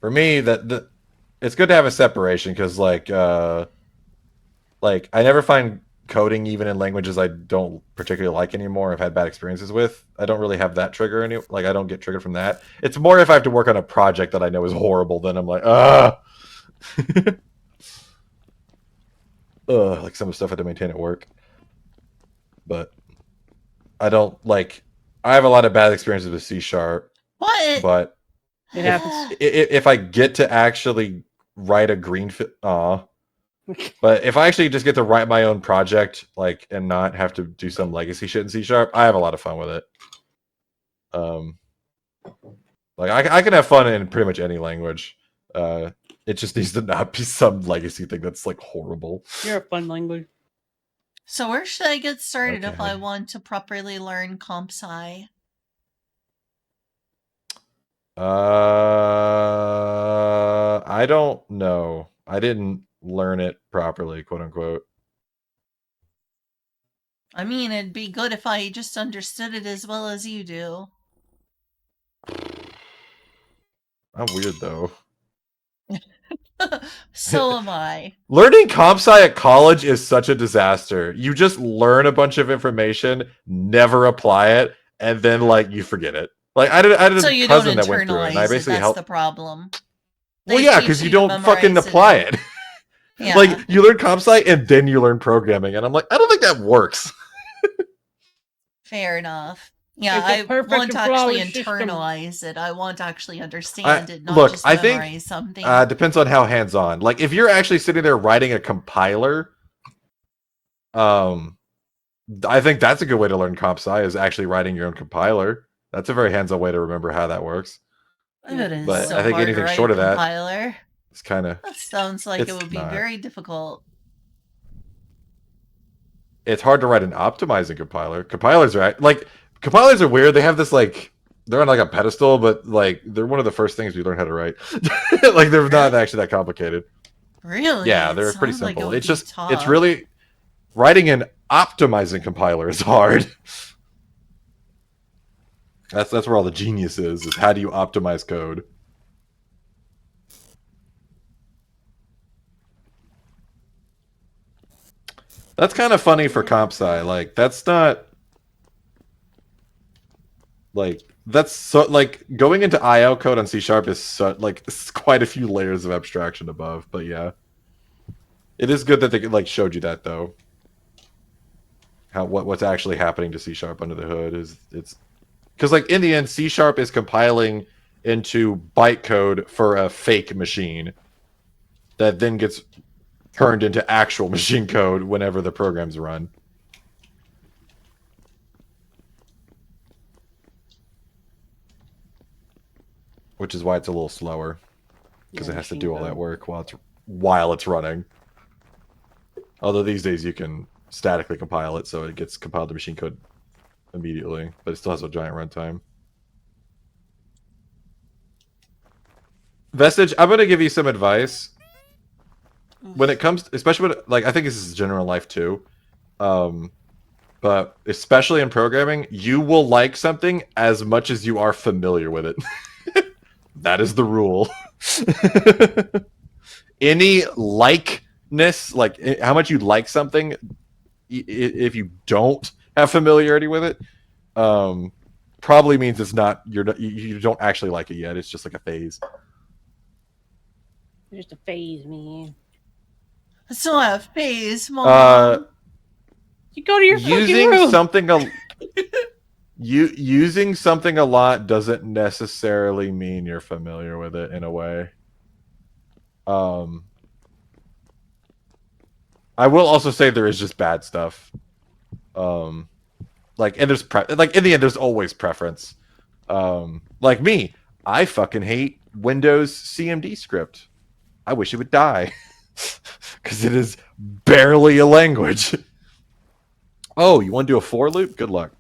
S4: For me, it's good to have a separation because, like I never find coding even in languages I don't particularly like anymore. I've had bad experiences with. I don't really have that trigger I don't get triggered from that. It's more if I have to work on a project that I know is horrible, then I'm like, like some of the stuff I have to maintain at work. But I don't like. I have a lot of bad experiences with C#.
S1: What?
S4: But
S2: it happens.
S4: If I get to actually write a but if I actually just get to write my own project, like, and not have to do some legacy shit in C#, I have a lot of fun with it. Like I can have fun in pretty much any language. It just needs to not be some legacy thing that's like horrible.
S2: You're a fun language.
S1: So where should I get started if I
S4: Okay.
S1: want to properly learn comp sci?
S4: I don't know. I didn't learn it properly, quote unquote.
S1: I mean, it'd be good if I just understood it as well as you do.
S4: I'm weird though.
S1: So am I.
S4: Learning comp sci at college is such a disaster. You just learn a bunch of information, never apply it, and then like you forget it. Like I did
S1: So
S4: a
S1: you don't
S4: cousin that went through it, and I
S1: internalize it,
S4: basically
S1: that's the
S4: helped.
S1: problem.
S4: Well,
S1: They
S4: yeah,
S1: teach
S4: because you
S1: you to
S4: don't fucking
S1: memorize
S4: apply
S1: and...
S4: it.
S1: Yeah.
S4: Like you learn comp sci and then you learn programming, and I'm like, I don't think that works.
S1: Fair enough. Yeah,
S2: It's a
S1: I
S2: perfect
S1: want to
S2: and
S1: actually
S2: flawless system.
S1: internalize it. I want to actually understand it, not
S4: Look,
S1: just
S4: I
S1: memorize
S4: think
S1: something.
S4: depends on how hands on. Like if you're actually sitting there writing a compiler, I think that's a good way to learn comp sci is actually writing your own compiler. That's a very hands on way to remember how that works.
S1: It is
S4: But
S1: so
S4: I think
S1: hard to
S4: anything
S1: write
S4: short
S1: a
S4: of that
S1: compiler.
S4: is kind of
S1: That sounds like it
S4: it's
S1: would be
S4: not.
S1: very difficult.
S4: It's hard to write an optimizing compiler. Compilers are weird. They have this like they're on like a pedestal, but like they're one of the first things we learn how to write. Like they're not
S1: Really?
S4: actually that complicated.
S1: Really?
S4: Yeah,
S1: It
S4: they're pretty
S1: sounds like it
S4: simple.
S1: would
S4: It's
S1: be
S4: just
S1: tough.
S4: it's really writing an optimizing compiler is hard. That's where all the genius is how do you optimize code. That's kind of funny for comp sci. Like that's not like that's so like going into IO code on C# is so, like it's quite a few layers of abstraction above. But yeah, it is good that they like showed you that though. How what's actually happening to C# under the hood is it's because like in the end C# is compiling into bytecode for a fake machine that then gets turned into actual machine code whenever the programs run. Which is why it's a little slower because it has to do all that work while it's running. Although these days you can statically compile it, so it gets compiled to machine code immediately, but it still has a giant runtime. Vestige, I'm going to give you some advice when it comes, especially when, like I think this is general life too, but especially in programming, you will like something as much as you are familiar with it. That is the rule. Any likeness, like how much you like something, if you don't have familiarity with it, probably means it's not you don't actually like it yet. It's just like a phase.
S2: Just a phase, man.
S1: It's not a phase, Mom.
S2: You go to your fucking
S4: using
S2: room.
S4: something using something a lot doesn't necessarily mean you're familiar with it in a way. I will also say there is just bad stuff. Like and there's like in the end there's always preference. Like me, I fucking hate Windows CMD script. I wish it would die because it is barely a language. Oh, you want to do a for loop? Good luck.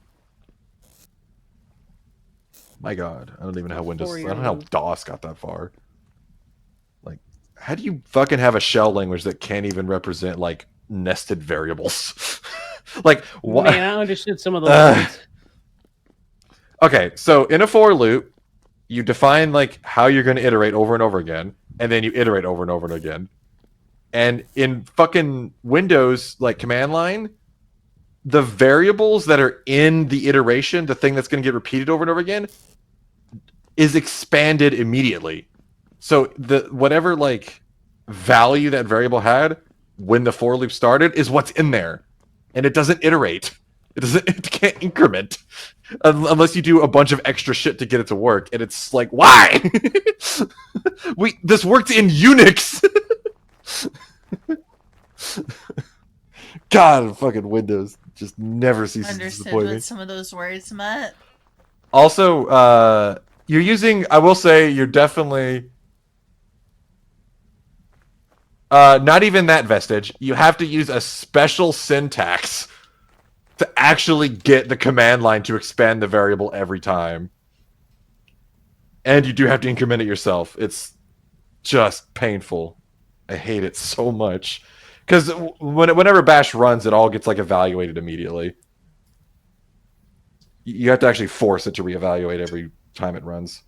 S4: My God, I don't even know how Windows. I don't know how DOS got that far. Like, how do you fucking have a shell language that can't even represent like nested variables? Like, what?
S2: Man, I understood some of those words.
S4: Okay, so in a for loop, you define like how you're going to iterate over and over again, and then you iterate over and over and again. And in fucking Windows, like command line, the variables that are in the iteration, the thing that's going to get repeated over and over again, is expanded immediately. So the whatever like value that variable had when the for loop started is what's in there, and it doesn't iterate. It can't increment unless you do a bunch of extra shit to get it to work. And it's like, why? This worked in Unix. God, fucking Windows just never ceases to
S1: Understood
S4: disappoint me.
S1: what some of those words meant.
S4: Also, you're using. I will say you're definitely. Not even that, Vestige. You have to use a special syntax to actually get the command line to expand the variable every time. And you do have to increment it yourself. It's just painful. I hate it so much. Because whenever bash runs, it all gets like evaluated immediately. You have to actually force it to reevaluate every time it runs.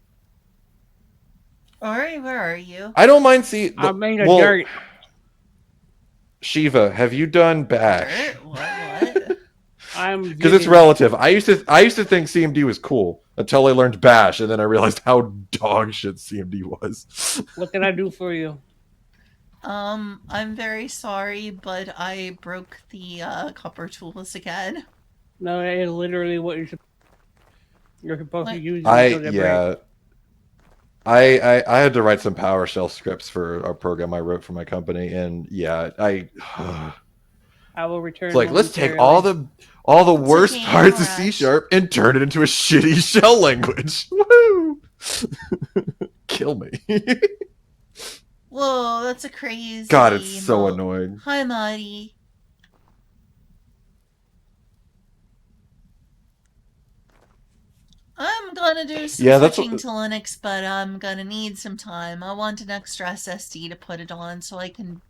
S1: Ori, where are you?
S4: I don't mind seeing.
S2: I'm in the dirt.
S4: Shiva, have you done bash?
S1: Dirt? What?
S4: Because it's relative. I used to think CMD was cool until I learned bash, and then I realized how dog shit CMD was.
S2: What can I do for you?
S1: I'm very sorry, but I broke the copper tools again.
S2: No, that is literally what you're supposed to use.
S4: I had to write some PowerShell scripts for a program I wrote for my company, and yeah, I
S2: will return.
S4: It's like, let's take all the worst parts of C# and turn it into a shitty shell language. Woo! Kill me.
S1: Whoa, that's a crazy.
S4: God, it's so annoying.
S1: Hi, Marty. I'm gonna do some switching to Linux, but I'm gonna need some time. I want an extra SSD to put it on so I can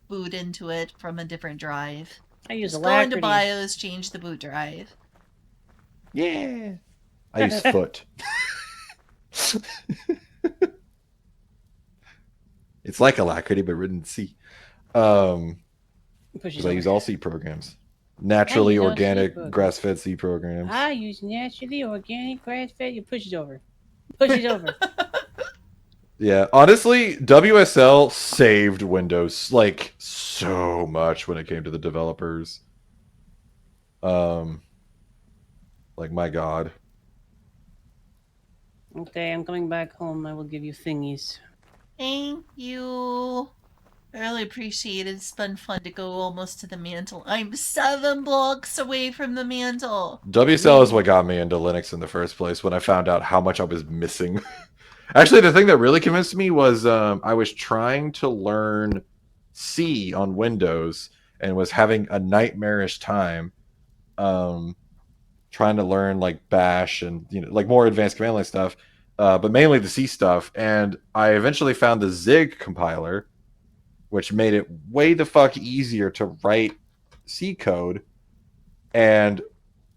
S1: boot into it from a different drive.
S2: I use
S1: Just go into BIOS, change the boot drive.
S4: Yeah. I use foot. It's like Alacrity, but written in C. Because I use all C programs. Naturally organic grass-fed C programs.
S2: I use naturally organic grass-fed. You push it over. Push it over.
S4: Yeah, honestly, WSL saved Windows like so much when it came to the developers. Like my God.
S2: Okay, I'm coming back home. I will give you thingies.
S1: Thank you. I really appreciate it. It's been fun to go almost to the mantle. I'm 7 blocks away from the mantle.
S4: WSL is what got me into Linux in the first place when I found out how much I was missing. Actually, the thing that really convinced me was I was trying to learn C on Windows and was having a nightmarish time trying to learn like bash and like more advanced command line stuff, but mainly the C stuff. And I eventually found the Zig compiler, which made it way the fuck easier to write C code. And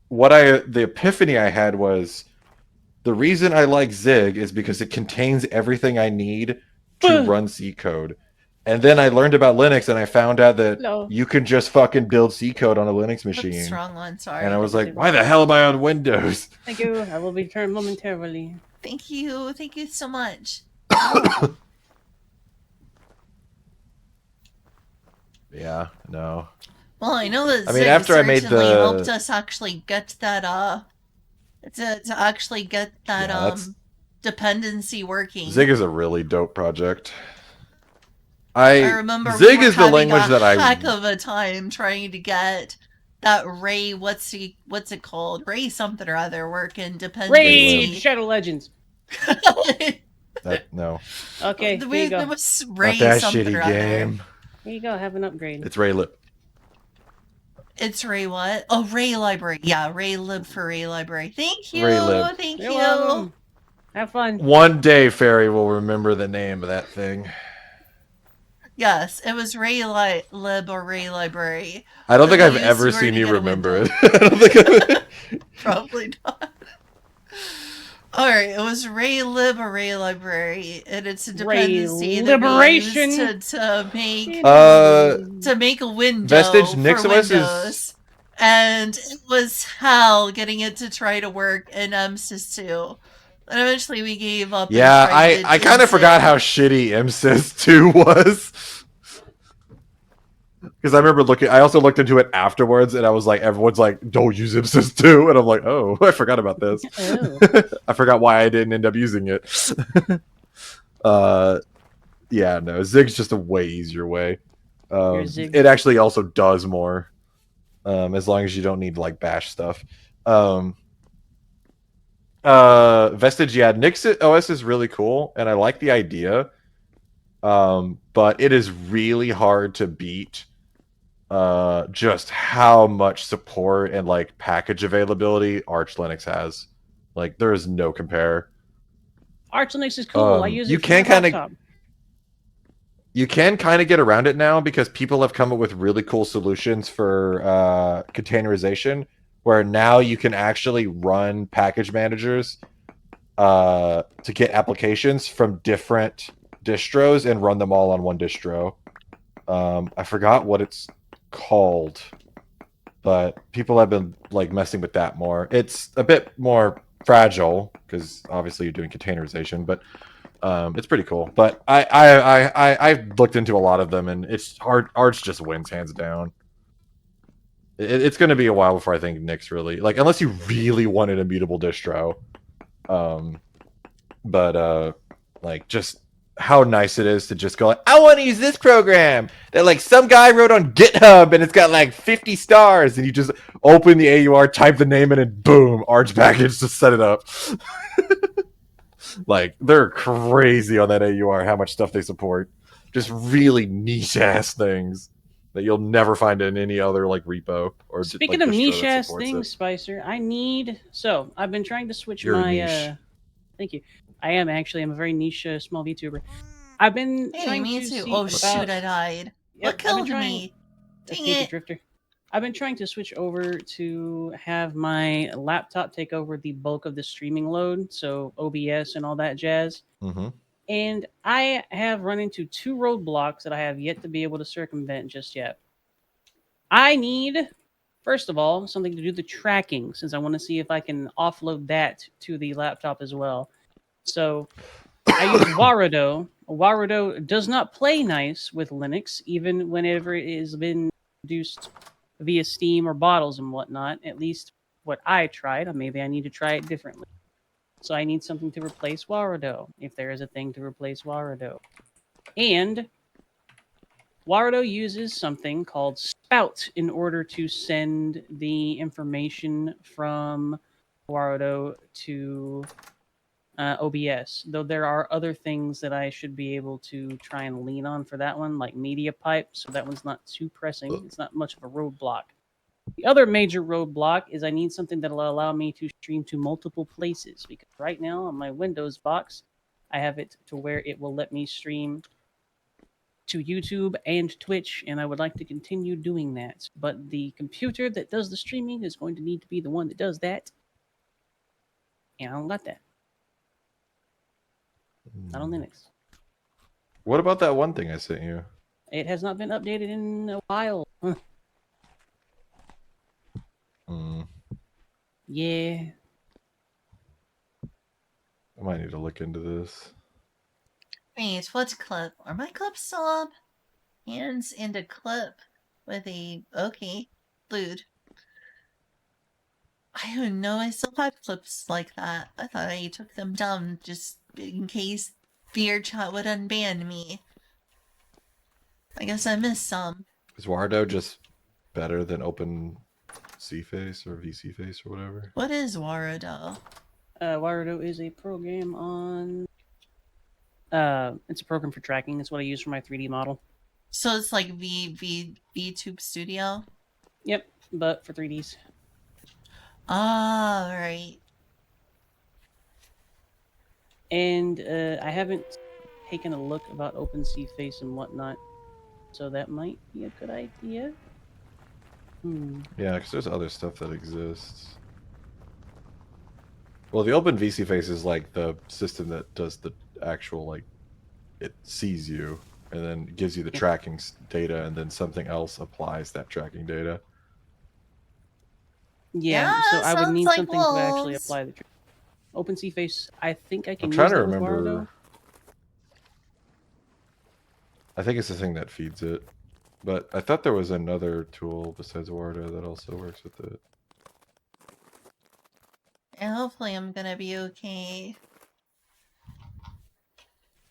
S4: the epiphany I had was the reason I like Zig is because it contains everything I need to run C code. And then I learned about Linux and I found out that you can just fucking build C code on a Linux machine.
S1: That's wrong one, sorry.
S4: And I was like, why the hell am I on Windows?
S2: Thank you. I will return momentarily.
S1: Thank you. Thank you so much.
S4: Yeah, no.
S1: Well, I know that
S4: Zig after I made
S1: helped us actually get that to actually get that dependency working.
S4: Zig is a really dope project. I
S1: remember
S4: Zig is the language that I
S1: heck of a time trying to get that Ray what's it called? Ray something or other working dependency.
S2: Ray Shadow Legends.
S4: No.
S2: Okay, here you go.
S1: It was Ray
S4: not that
S1: something
S4: shitty
S1: or other.
S2: Here you go, have an upgrade.
S4: It's Ray Lib.
S1: It's Ray what? Oh, Ray Library. Yeah, Ray Lib for Ray Library. Thank you.
S4: Ray Lib.
S1: Thank
S2: You're
S1: you.
S2: welcome. Have fun.
S4: One day Fairy will remember the name of that thing.
S1: Yes, it was Ray Lib or Ray Library.
S4: I don't think I've ever seen you remember it. I don't think
S1: Probably not. Alright, it was Ray Lib or Ray Library, and it's a dependency that we used to make a window
S4: Vestige
S1: for
S4: NixOS
S1: Windows. And it was hell getting it to try to work in MSys2. And eventually we gave up.
S4: Yeah, I kind of forgot how shitty MSys2 was. Because I remember I also looked into it afterwards, and I was like, everyone's like, don't use MSys2. And I'm like, oh, I forgot about this. I forgot why I didn't end up using it. Yeah, no, Zig's just a way easier way. It actually also does more, as long as you don't need, like, bash stuff. Vestige, yeah, NixOS is really cool, and I like the idea. But it is really hard to beat just how much support and like package availability Arch Linux has. Like there is no compare.
S2: Arch Linux is cool. I use
S4: You
S2: it for my
S4: can kind of
S2: laptop.
S4: get around it now because people have come up with really cool solutions for containerization, where now you can actually run package managers to get applications from different distros and run them all on one distro. I forgot what it's called, but people have been like messing with that more. It's a bit more fragile because obviously you're doing containerization, but it's pretty cool. But I've looked into a lot of them, and it's hard. Arch just wins hands down. It's going to be a while before I think Nix really like, unless you really want an immutable distro. Um, but like just how nice it is to just go like, I want to use this program that like some guy wrote on GitHub and it's got like 50 stars, and you just open the AUR, type the name in, and boom, Arch package to set it up. Like they're crazy on that AUR, how much stuff they support. Just really niche ass things that you'll never find in any other like repo or
S2: Speaking
S4: like
S2: of
S4: distro
S2: niche
S4: that
S2: ass
S4: supports
S2: things,
S4: it.
S2: Spicer, I've been trying to switch
S4: You're
S2: my
S4: niche.
S2: thank you. I am actually. I'm a very niche small VTuber. I've been
S1: Hey,
S2: trying
S1: me
S2: to
S1: too.
S2: see
S1: Oh shoot,
S2: about.
S1: I died. What
S2: Yep, I've been
S1: killed
S2: trying.
S1: me? Dang
S2: Escape the
S1: it.
S2: Drifter. I've been trying to switch over to have my laptop take over the bulk of the streaming load, so OBS and all that jazz.
S4: Mm-hmm.
S2: And I have run into two roadblocks that I have yet to be able to circumvent just yet. I need, first of all, something to do the tracking, since I want to see if I can offload that to the laptop as well. So I use Warudo. Warudo does not play nice with Linux, even whenever it has been produced via Steam or bottles and whatnot. At least what I tried. Or maybe I need to try it differently. So I need something to replace Warudo, if there is a thing to replace Warudo. And Warudo uses something called Spout in order to send the information from Warudo to OBS. Though there are other things that I should be able to try and lean on for that one, like Media Pipe, so that one's not too pressing. It's not much of a roadblock. The other major roadblock is I need something that will allow me to stream to multiple places, because right now on my Windows box, I have it to where it will let me stream to YouTube and Twitch, and I would like to continue doing that. But the computer that does the streaming is going to need to be the one that does that, and I don't got that. Not on Linux.
S4: What about that one thing I sent you?
S2: It has not been updated in a while.
S4: Mm,
S2: Yeah.
S4: I might need to look into this.
S1: Wait, what clip? Are my clips still up? Hands in the clip with a okay, lewd. I don't know. I still have clips like that. I thought I took them down just in case VRChat would unban me. I guess I missed some.
S4: Is Wardo just better than Open CFace or VCFace or whatever?
S1: What is Warudo?
S2: Warudo is a program on. It's a program for tracking. It's what I use for my 3D model.
S1: So it's like VTube Studio?
S2: Yep, but for 3Ds.
S1: Ah, right.
S2: And I haven't taken a look about OpenCFace and whatnot, so that might be a good idea.
S4: Yeah, because there's other stuff that exists. Well, the Open VCFace is like the system that does the actual, like, it sees you and then gives you the tracking data, and then something else applies that tracking data.
S2: Yeah, so I would
S1: sounds
S2: need
S1: like
S2: something to actually
S1: wolves.
S2: apply the OpenCFace. I think I can
S4: I'm
S2: use
S4: trying to
S2: that with
S4: remember.
S2: Warudo.
S4: I think it's the thing that feeds it. But I thought there was another tool besides Wardo that also works with it.
S1: And hopefully I'm gonna be okay.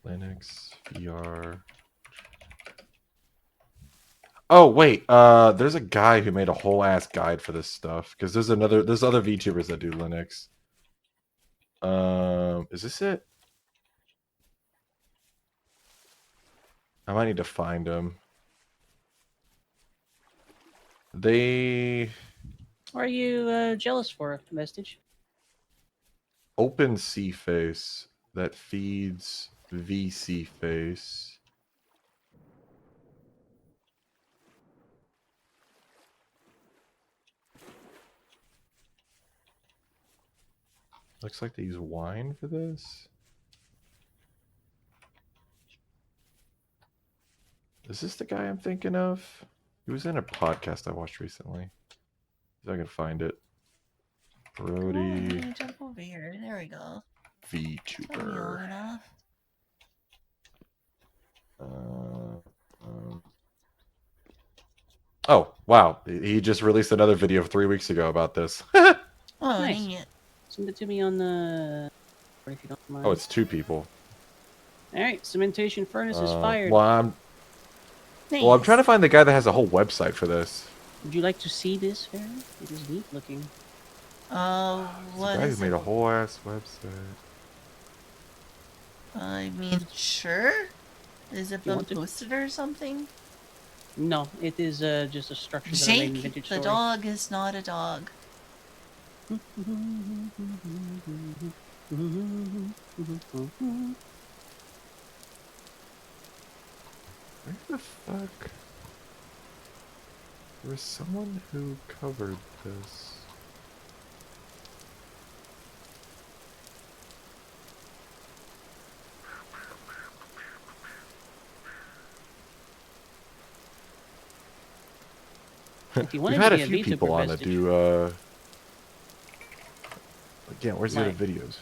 S4: Linux, VR. Oh wait, there's a guy who made a whole ass guide for this stuff, because there's other VTubers that do Linux. Is this it? I might need to find them. They
S2: What are you jealous for, Vestige?
S4: open C face that feeds VC face. Looks like they use wine for this. Is this the guy I'm thinking of? He was in a podcast I watched recently. If I can find it. Brody
S1: Oh, jump over here. There we go. Tell me long
S4: VTuber.
S1: enough.
S4: Oh, wow. He just released another video 3 weeks ago about this.
S1: Oh,
S2: Nice.
S1: dang it.
S2: Send it to me on the... If you don't mind.
S4: Oh, it's 2 people.
S2: Alright, cementation furnace is fired.
S4: Well, I'm
S1: Nice.
S4: trying to find the guy that has a whole website for this.
S2: Would you like to see this, Farrah? It is neat looking.
S1: What
S4: The guy
S1: is
S4: who made
S1: it?
S4: a whole ass website.
S1: I mean, sure. Is it
S2: You
S1: been
S2: want to?
S1: posted or something?
S2: No, it is just a structure that I made in
S1: Jake,
S2: Vintage
S1: the
S2: Story.
S1: dog is not a dog.
S4: Where the fuck? There was someone who covered this.
S2: If you
S4: We've
S2: wanted
S4: had
S2: to
S4: a
S2: be a
S4: few people
S2: VTuber
S4: on that
S2: Vestige,
S4: do, again, where's the other
S2: Right.
S4: videos?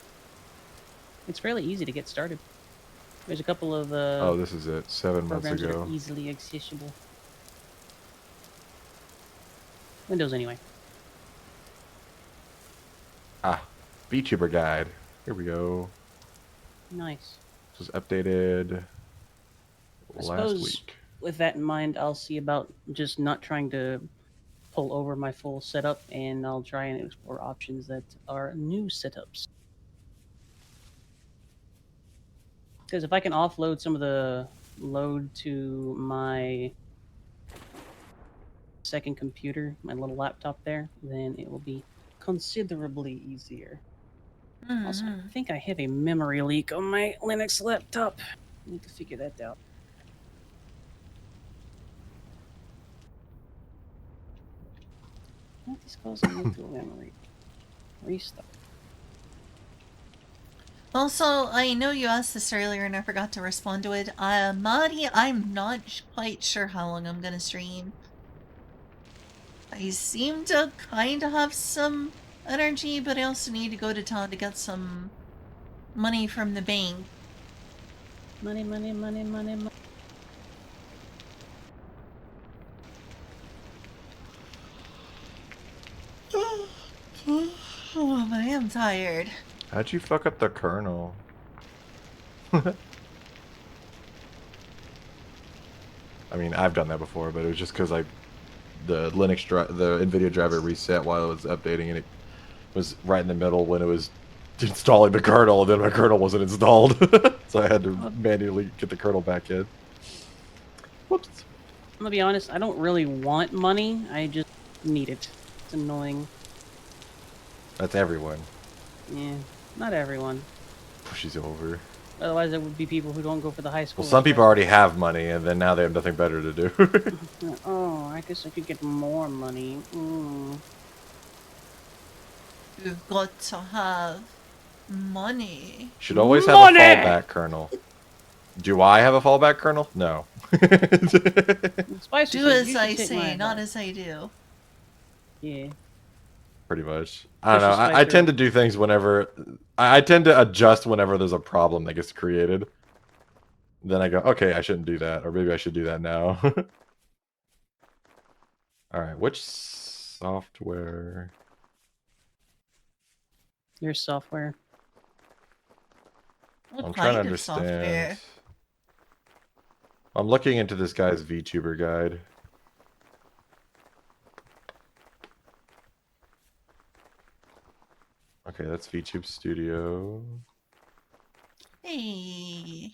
S2: it's fairly easy to get started. There's a couple of
S4: Oh, this is it. 7 months
S2: programs that
S4: ago.
S2: are easily accessible. Windows, anyway.
S4: Ah, VTuber guide. Here we go.
S2: Nice.
S4: This was updated
S2: I
S4: last
S2: suppose
S4: week.
S2: with that in mind, I'll see about just not trying to pull over my full setup, and I'll try and explore options that are new setups. Because if I can offload some of the load to my second computer, my little laptop there, then it will be considerably easier. Also, I think I have a memory leak on my Linux laptop. I need to figure that out. What is causing virtual memory? Restart.
S1: Also, I know you asked this earlier and I forgot to respond to it. Marty, I'm not quite sure how long I'm gonna stream. I seem to kind of have some energy, but I also need to go to town to get some money from the bank.
S2: Money, money, money, money, money.
S1: Oh, I am tired.
S4: How'd you fuck up the kernel? I mean, I've done that before, but it was just because the NVIDIA driver reset while it was updating, and it was right in the middle when it was installing the kernel, and then my kernel wasn't installed, so I had to manually get the kernel back in. Whoops.
S2: I'm gonna be honest, I don't really want money, I just need it. It's annoying.
S4: That's everyone.
S2: Yeah, not everyone.
S4: Pushes over.
S2: Otherwise, there would be people who don't go for the high school.
S4: Well, some people already have money, and then now they have nothing better to do.
S2: Oh, I guess I could get more money.
S1: You've got to have money.
S4: Should always have
S2: Money!
S4: a fallback kernel. Do I have a fallback kernel? No.
S2: Spicy
S1: Do
S2: said,
S1: as
S2: "You should
S1: I
S2: take my
S1: say, not
S2: advice."
S1: as I do.
S2: Yeah.
S4: Pretty much. I don't know.
S2: Push the
S4: I
S2: spicer
S4: tend to
S2: up.
S4: do things whenever... I tend to adjust whenever there's a problem that gets created. Then I go, okay, I shouldn't do that. Or maybe I should do that now. Alright, which software...
S2: Your software.
S1: What
S4: I'm trying to
S1: kind of software?
S4: understand. I'm looking into this guy's VTuber guide. Okay, that's VTube Studio.
S1: Hey.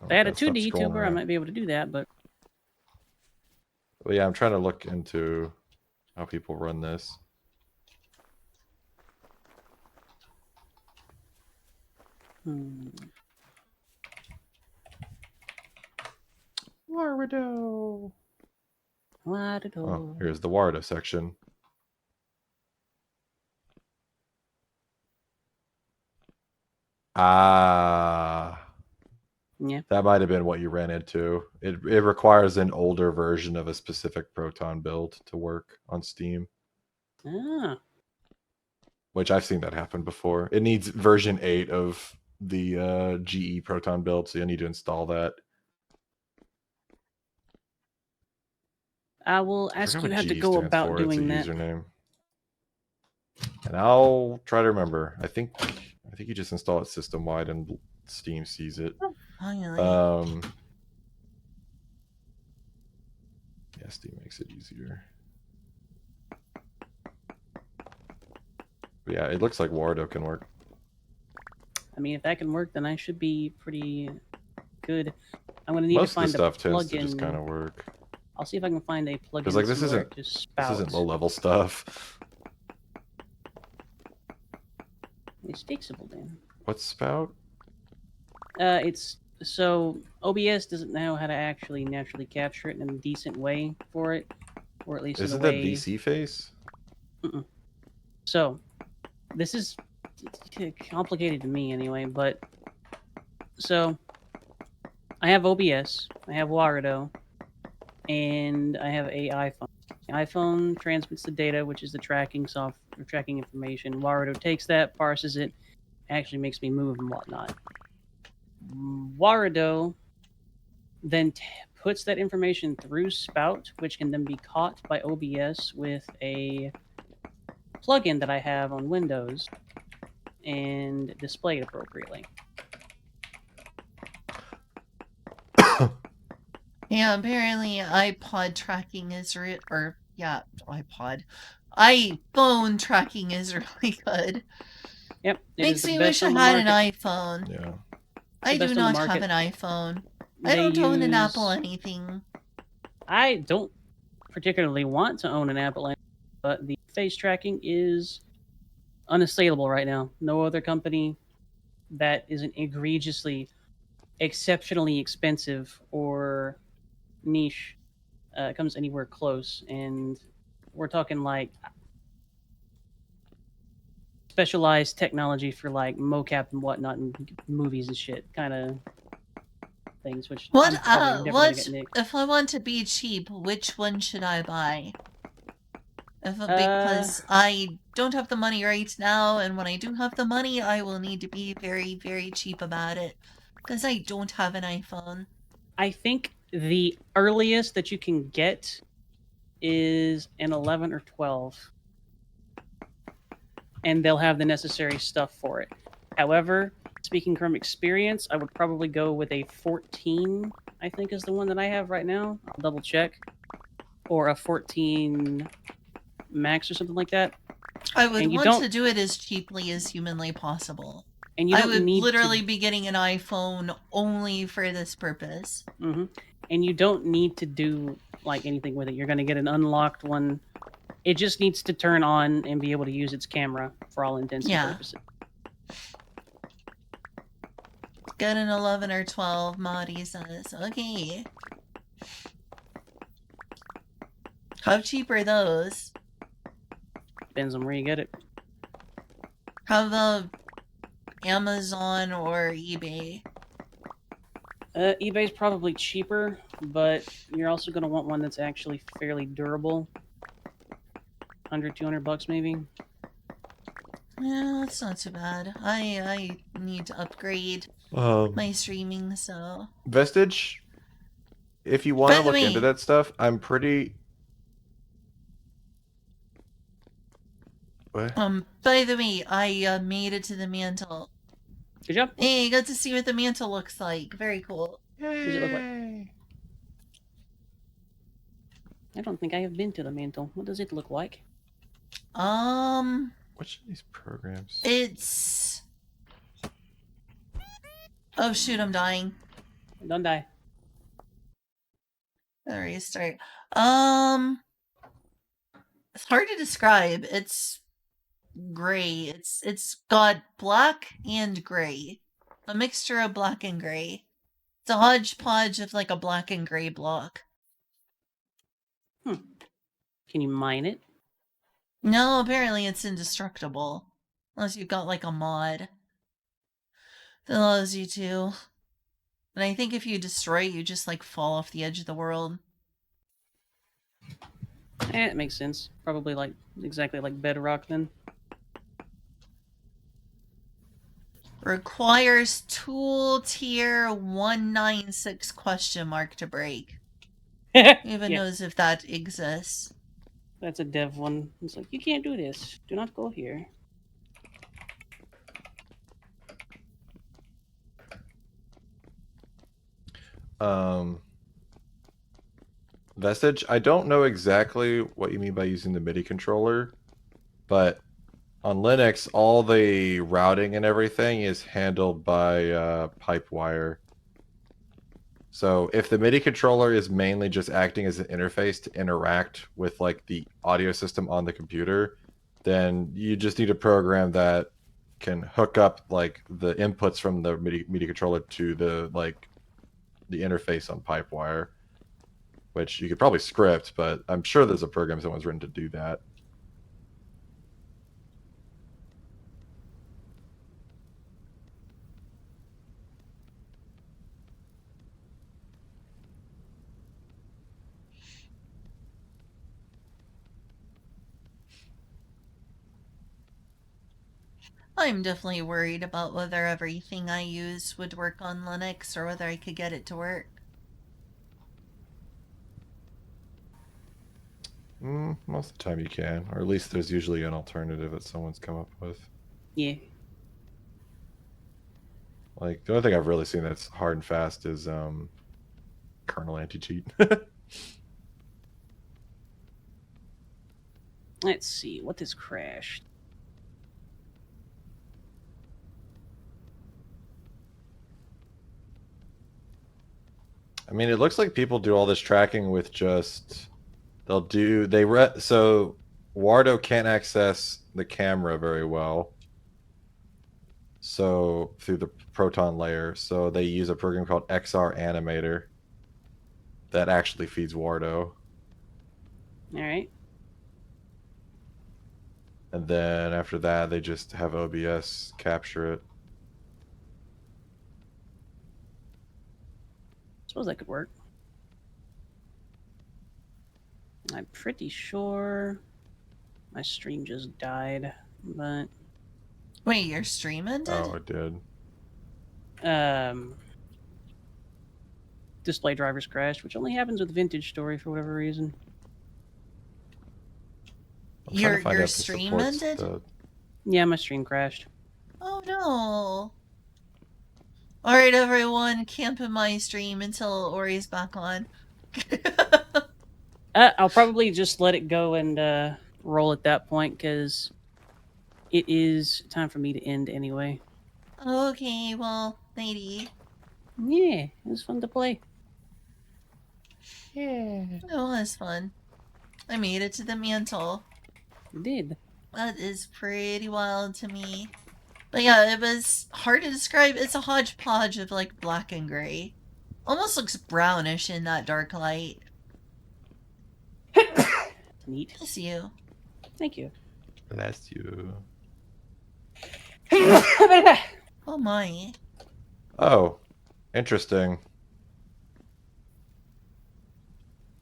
S2: If I had a
S4: Gotta stop
S2: 2D
S4: scrolling
S2: tuber, I
S4: around.
S2: might be able to do that, but
S4: Well, yeah, I'm trying to look into how people run this. Wardo. Oh, here's the Wardo section. Ah,
S2: Yeah.
S4: that might have been what you ran into. It requires an older version of a specific Proton build to work on Steam,
S2: Ah.
S4: which I've seen that happen before. It needs version 8 of the GE Proton build, so you need to install that.
S2: I will
S4: I
S2: ask
S4: forgot
S2: you
S4: what
S2: how to
S4: GE
S2: go
S4: stands
S2: about
S4: for. It's a
S2: doing that.
S4: username. And I'll try to remember. I think you just install it system wide and Steam sees it.
S1: Finally.
S4: Yeah, Steam makes it easier. But yeah, it looks like Wardo can work.
S2: I mean, if that can work, then I should be pretty good. I'm gonna need
S4: Most
S2: to find
S4: of the stuff
S2: a
S4: tends to just
S2: plugin.
S4: kind of work.
S2: I'll see if I can find a plugin
S4: Because like this
S2: somewhere
S4: isn't
S2: to spout.
S4: low level stuff.
S2: It's fixable, then.
S4: What's spout?
S2: It's so OBS doesn't know how to actually naturally capture it in a decent way for it, or at least
S4: Is
S2: in
S4: it
S2: a
S4: that
S2: way.
S4: VC face?
S2: So, this is complicated to me anyway, but so I have OBS, I have Wardo, and I have a iPhone. The iPhone transmits the data, which is the tracking software, tracking information. Wardo takes that, parses it, actually makes me move and whatnot. Wardo then puts that information through Spout, which can then be caught by OBS with a plugin that I have on Windows and displayed appropriately.
S1: Yeah, apparently iPod tracking is iPhone tracking is really good.
S2: Yep, it
S1: Makes
S2: is the
S1: me wish
S2: best
S1: I
S2: on the
S1: had an
S2: market.
S1: iPhone.
S4: Yeah.
S1: I
S2: best
S1: do
S2: on the
S1: not have
S2: market.
S1: an iPhone. I
S2: They
S1: don't own an Apple
S2: use-
S1: anything.
S2: I don't particularly want to own an Apple, but the face tracking is unassailable right now. No other company that isn't egregiously, exceptionally expensive or niche comes anywhere close. And we're talking like specialized technology for like mocap and whatnot and movies and shit kind of things, which I'm probably never gonna get nicked.
S1: If I want to be cheap, which one should I buy? Because I don't have the money right now, and when I do have the money, I will need to be very, very cheap about it. Because I don't have an iPhone.
S2: I think the earliest that you can get is an 11 or 12, and they'll have the necessary stuff for it. However, speaking from experience, I would probably go with a 14, I think is the one that I have right now. I'll double check. Or a 14 Max or something like that.
S1: I would want to do it as cheaply as humanly possible.
S2: And you
S1: I
S2: don't
S1: would
S2: need
S1: literally be getting an iPhone only for this purpose.
S2: Mm-hmm. And you don't need to do like anything with it. You're going to get an unlocked one. It just needs to turn on and be able to use its camera for all intents and purposes.
S1: Get an 11 or 12, Maudie says. Okay. How cheap are those?
S2: Depends on where you get it.
S1: How about Amazon or eBay?
S2: eBay's probably cheaper, but you're also going to want one that's actually fairly durable. 100, 200 bucks maybe.
S1: Yeah, that's not too bad. I need to upgrade my streaming, so...
S4: Vestige, if you want to look into that stuff, I'm pretty... What?
S1: By the way, I made it to the mantle.
S2: Good job.
S1: Hey, got to see what the mantle looks like. Very cool.
S2: What does it look like? I don't think I have been to the mantle. What does it look like?
S4: Which of these programs?
S1: It's... Oh shoot, I'm dying.
S2: Don't die.
S1: Restart. It's hard to describe. It's gray. It's got black and gray. A mixture of black and gray. It's a hodgepodge of like a black and gray block.
S2: Can you mine it?
S1: No, apparently it's indestructible. Unless you've got like a mod that allows you to. And I think if you destroy it, you just like fall off the edge of the world.
S2: It makes sense. Probably like exactly like bedrock then.
S1: Requires tool tier 196 question mark to break. Who even
S2: Yeah,
S1: knows if that exists?
S2: that's a dev one. It's like, you can't do this. Do not go here.
S4: Vestige, I don't know exactly what you mean by using the MIDI controller, but on Linux, all the routing and everything is handled by Pipewire. So if the MIDI controller is mainly just acting as an interface to interact with like the audio system on the computer, then you just need a program that can hook up like the inputs from the MIDI controller to the interface on Pipewire, which you could probably script, but I'm sure there's a program someone's written to do that.
S1: I'm definitely worried about whether everything I use would work on Linux or whether I could get it to work.
S4: Most of the time you can, or at least there's usually an alternative that someone's come up with.
S2: Yeah.
S4: Like the only thing I've really seen that's hard and fast is kernel anti-cheat.
S2: Let's see. What has crashed?
S4: I mean, it looks like people do all this tracking with just so Wardo can't access the camera very well. So through the Proton layer, so they use a program called XR Animator that actually feeds Wardo.
S2: All right.
S4: And then after that, they just have OBS capture it.
S2: Suppose that could work. I'm pretty sure my stream just died, but
S1: Wait, your stream ended?
S4: Oh, it did.
S2: display drivers crashed, which only happens with Vintage Story for whatever reason.
S4: I'm trying to
S1: Your
S4: find out if it
S1: stream
S4: supports
S1: ended?
S4: the-
S2: Yeah, my stream crashed.
S1: Oh no. Alright, everyone, camp in my stream until Ori's back on.
S2: I'll probably just let it go and roll at that point because it is time for me to end anyway.
S1: Okay, well, lady.
S2: Yeah, it was fun to play.
S1: Yeah. Oh, that's fun. I made it to the mantle.
S2: You did.
S1: That is pretty wild to me. But yeah, it was hard to describe. It's a hodgepodge of like black and gray. Almost looks brownish in that dark light.
S2: Neat.
S1: Bless you.
S2: Thank you.
S4: Bless you.
S1: Oh my.
S4: Oh, interesting.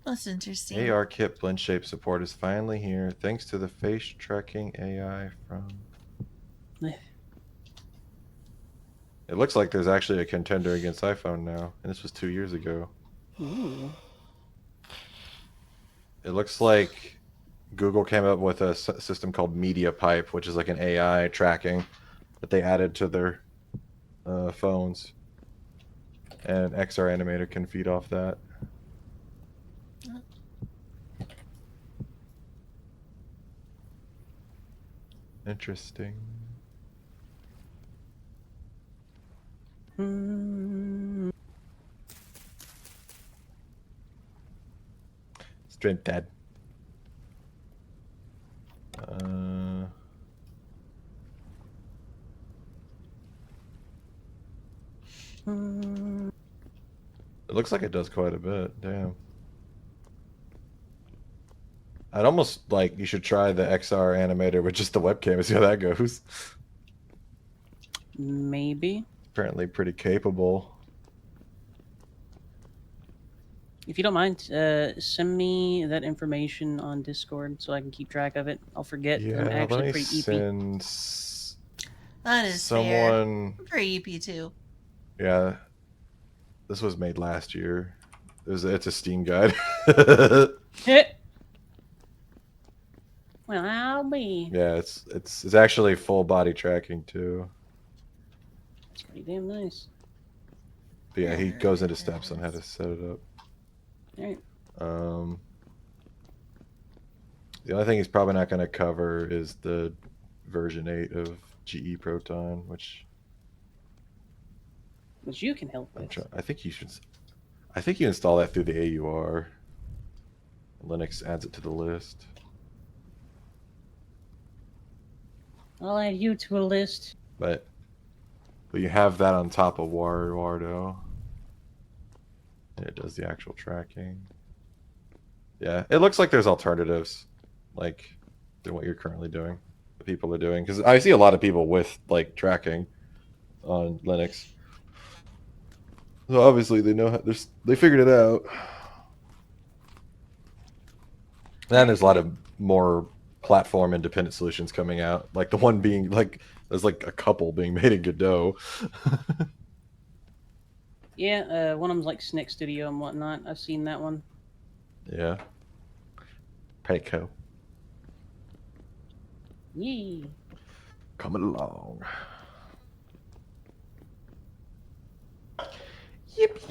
S1: That's interesting.
S4: ARKit blend shape support is finally here, thanks to the face tracking AI from. It looks like there's actually a contender against iPhone now, and this was 2 years ago.
S2: Ooh.
S4: It looks like Google came up with a system called Media Pipe, which is like an AI tracking that they added to their phones, and XR Animator can feed off that. Interesting. Straight dead. It looks like it does quite a bit. Damn. I'd almost like you should try the XR animator with just the webcam and see how that goes.
S2: Maybe.
S4: Apparently pretty capable.
S2: If you don't mind, send me that information on Discord so I can keep track of it. I'll forget.
S4: Yeah,
S2: I'm
S4: let
S2: actually
S4: me
S2: pretty EP.
S4: send
S1: That is fair.
S4: someone.
S1: I'm pretty EP too.
S4: Yeah, this was made last year. It's a Steam guide.
S2: Well, I'll be.
S4: Yeah, it's actually full body tracking too.
S2: It's pretty damn nice.
S4: But yeah, he goes into steps on how to set it up.
S2: Alright.
S4: The only thing he's probably not going to cover is the version 8 of GE Proton, which
S2: You can help with.
S4: I think you should. I think you install that through the AUR. Linux adds it to the list.
S2: I'll add you to a list.
S4: But you have that on top of Wardo. And it does the actual tracking. Yeah, it looks like there's alternatives, like than what you're currently doing. The people are doing, because I see a lot of people with like tracking on Linux. So obviously they know how, they figured it out. And there's a lot of more platform independent solutions coming out, like the one being like there's like a couple being made in Godot.
S2: Yeah, one of them's like Snick Studio and whatnot. I've seen that one.
S4: Yeah, pretty cool.
S2: Yee.
S4: Coming along.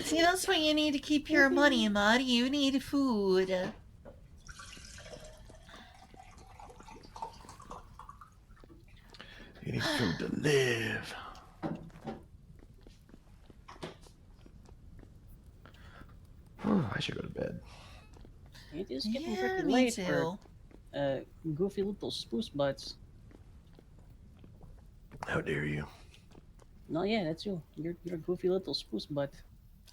S1: See, that's what you need to keep your money, Mud. You need food.
S4: You need food to live. I should go to bed.
S2: It is getting
S1: Yeah,
S2: pretty
S1: me
S2: late
S1: too.
S2: for goofy little spruce butts.
S4: How dare you?
S2: No, yeah, that's you. You're a goofy little spruce butt.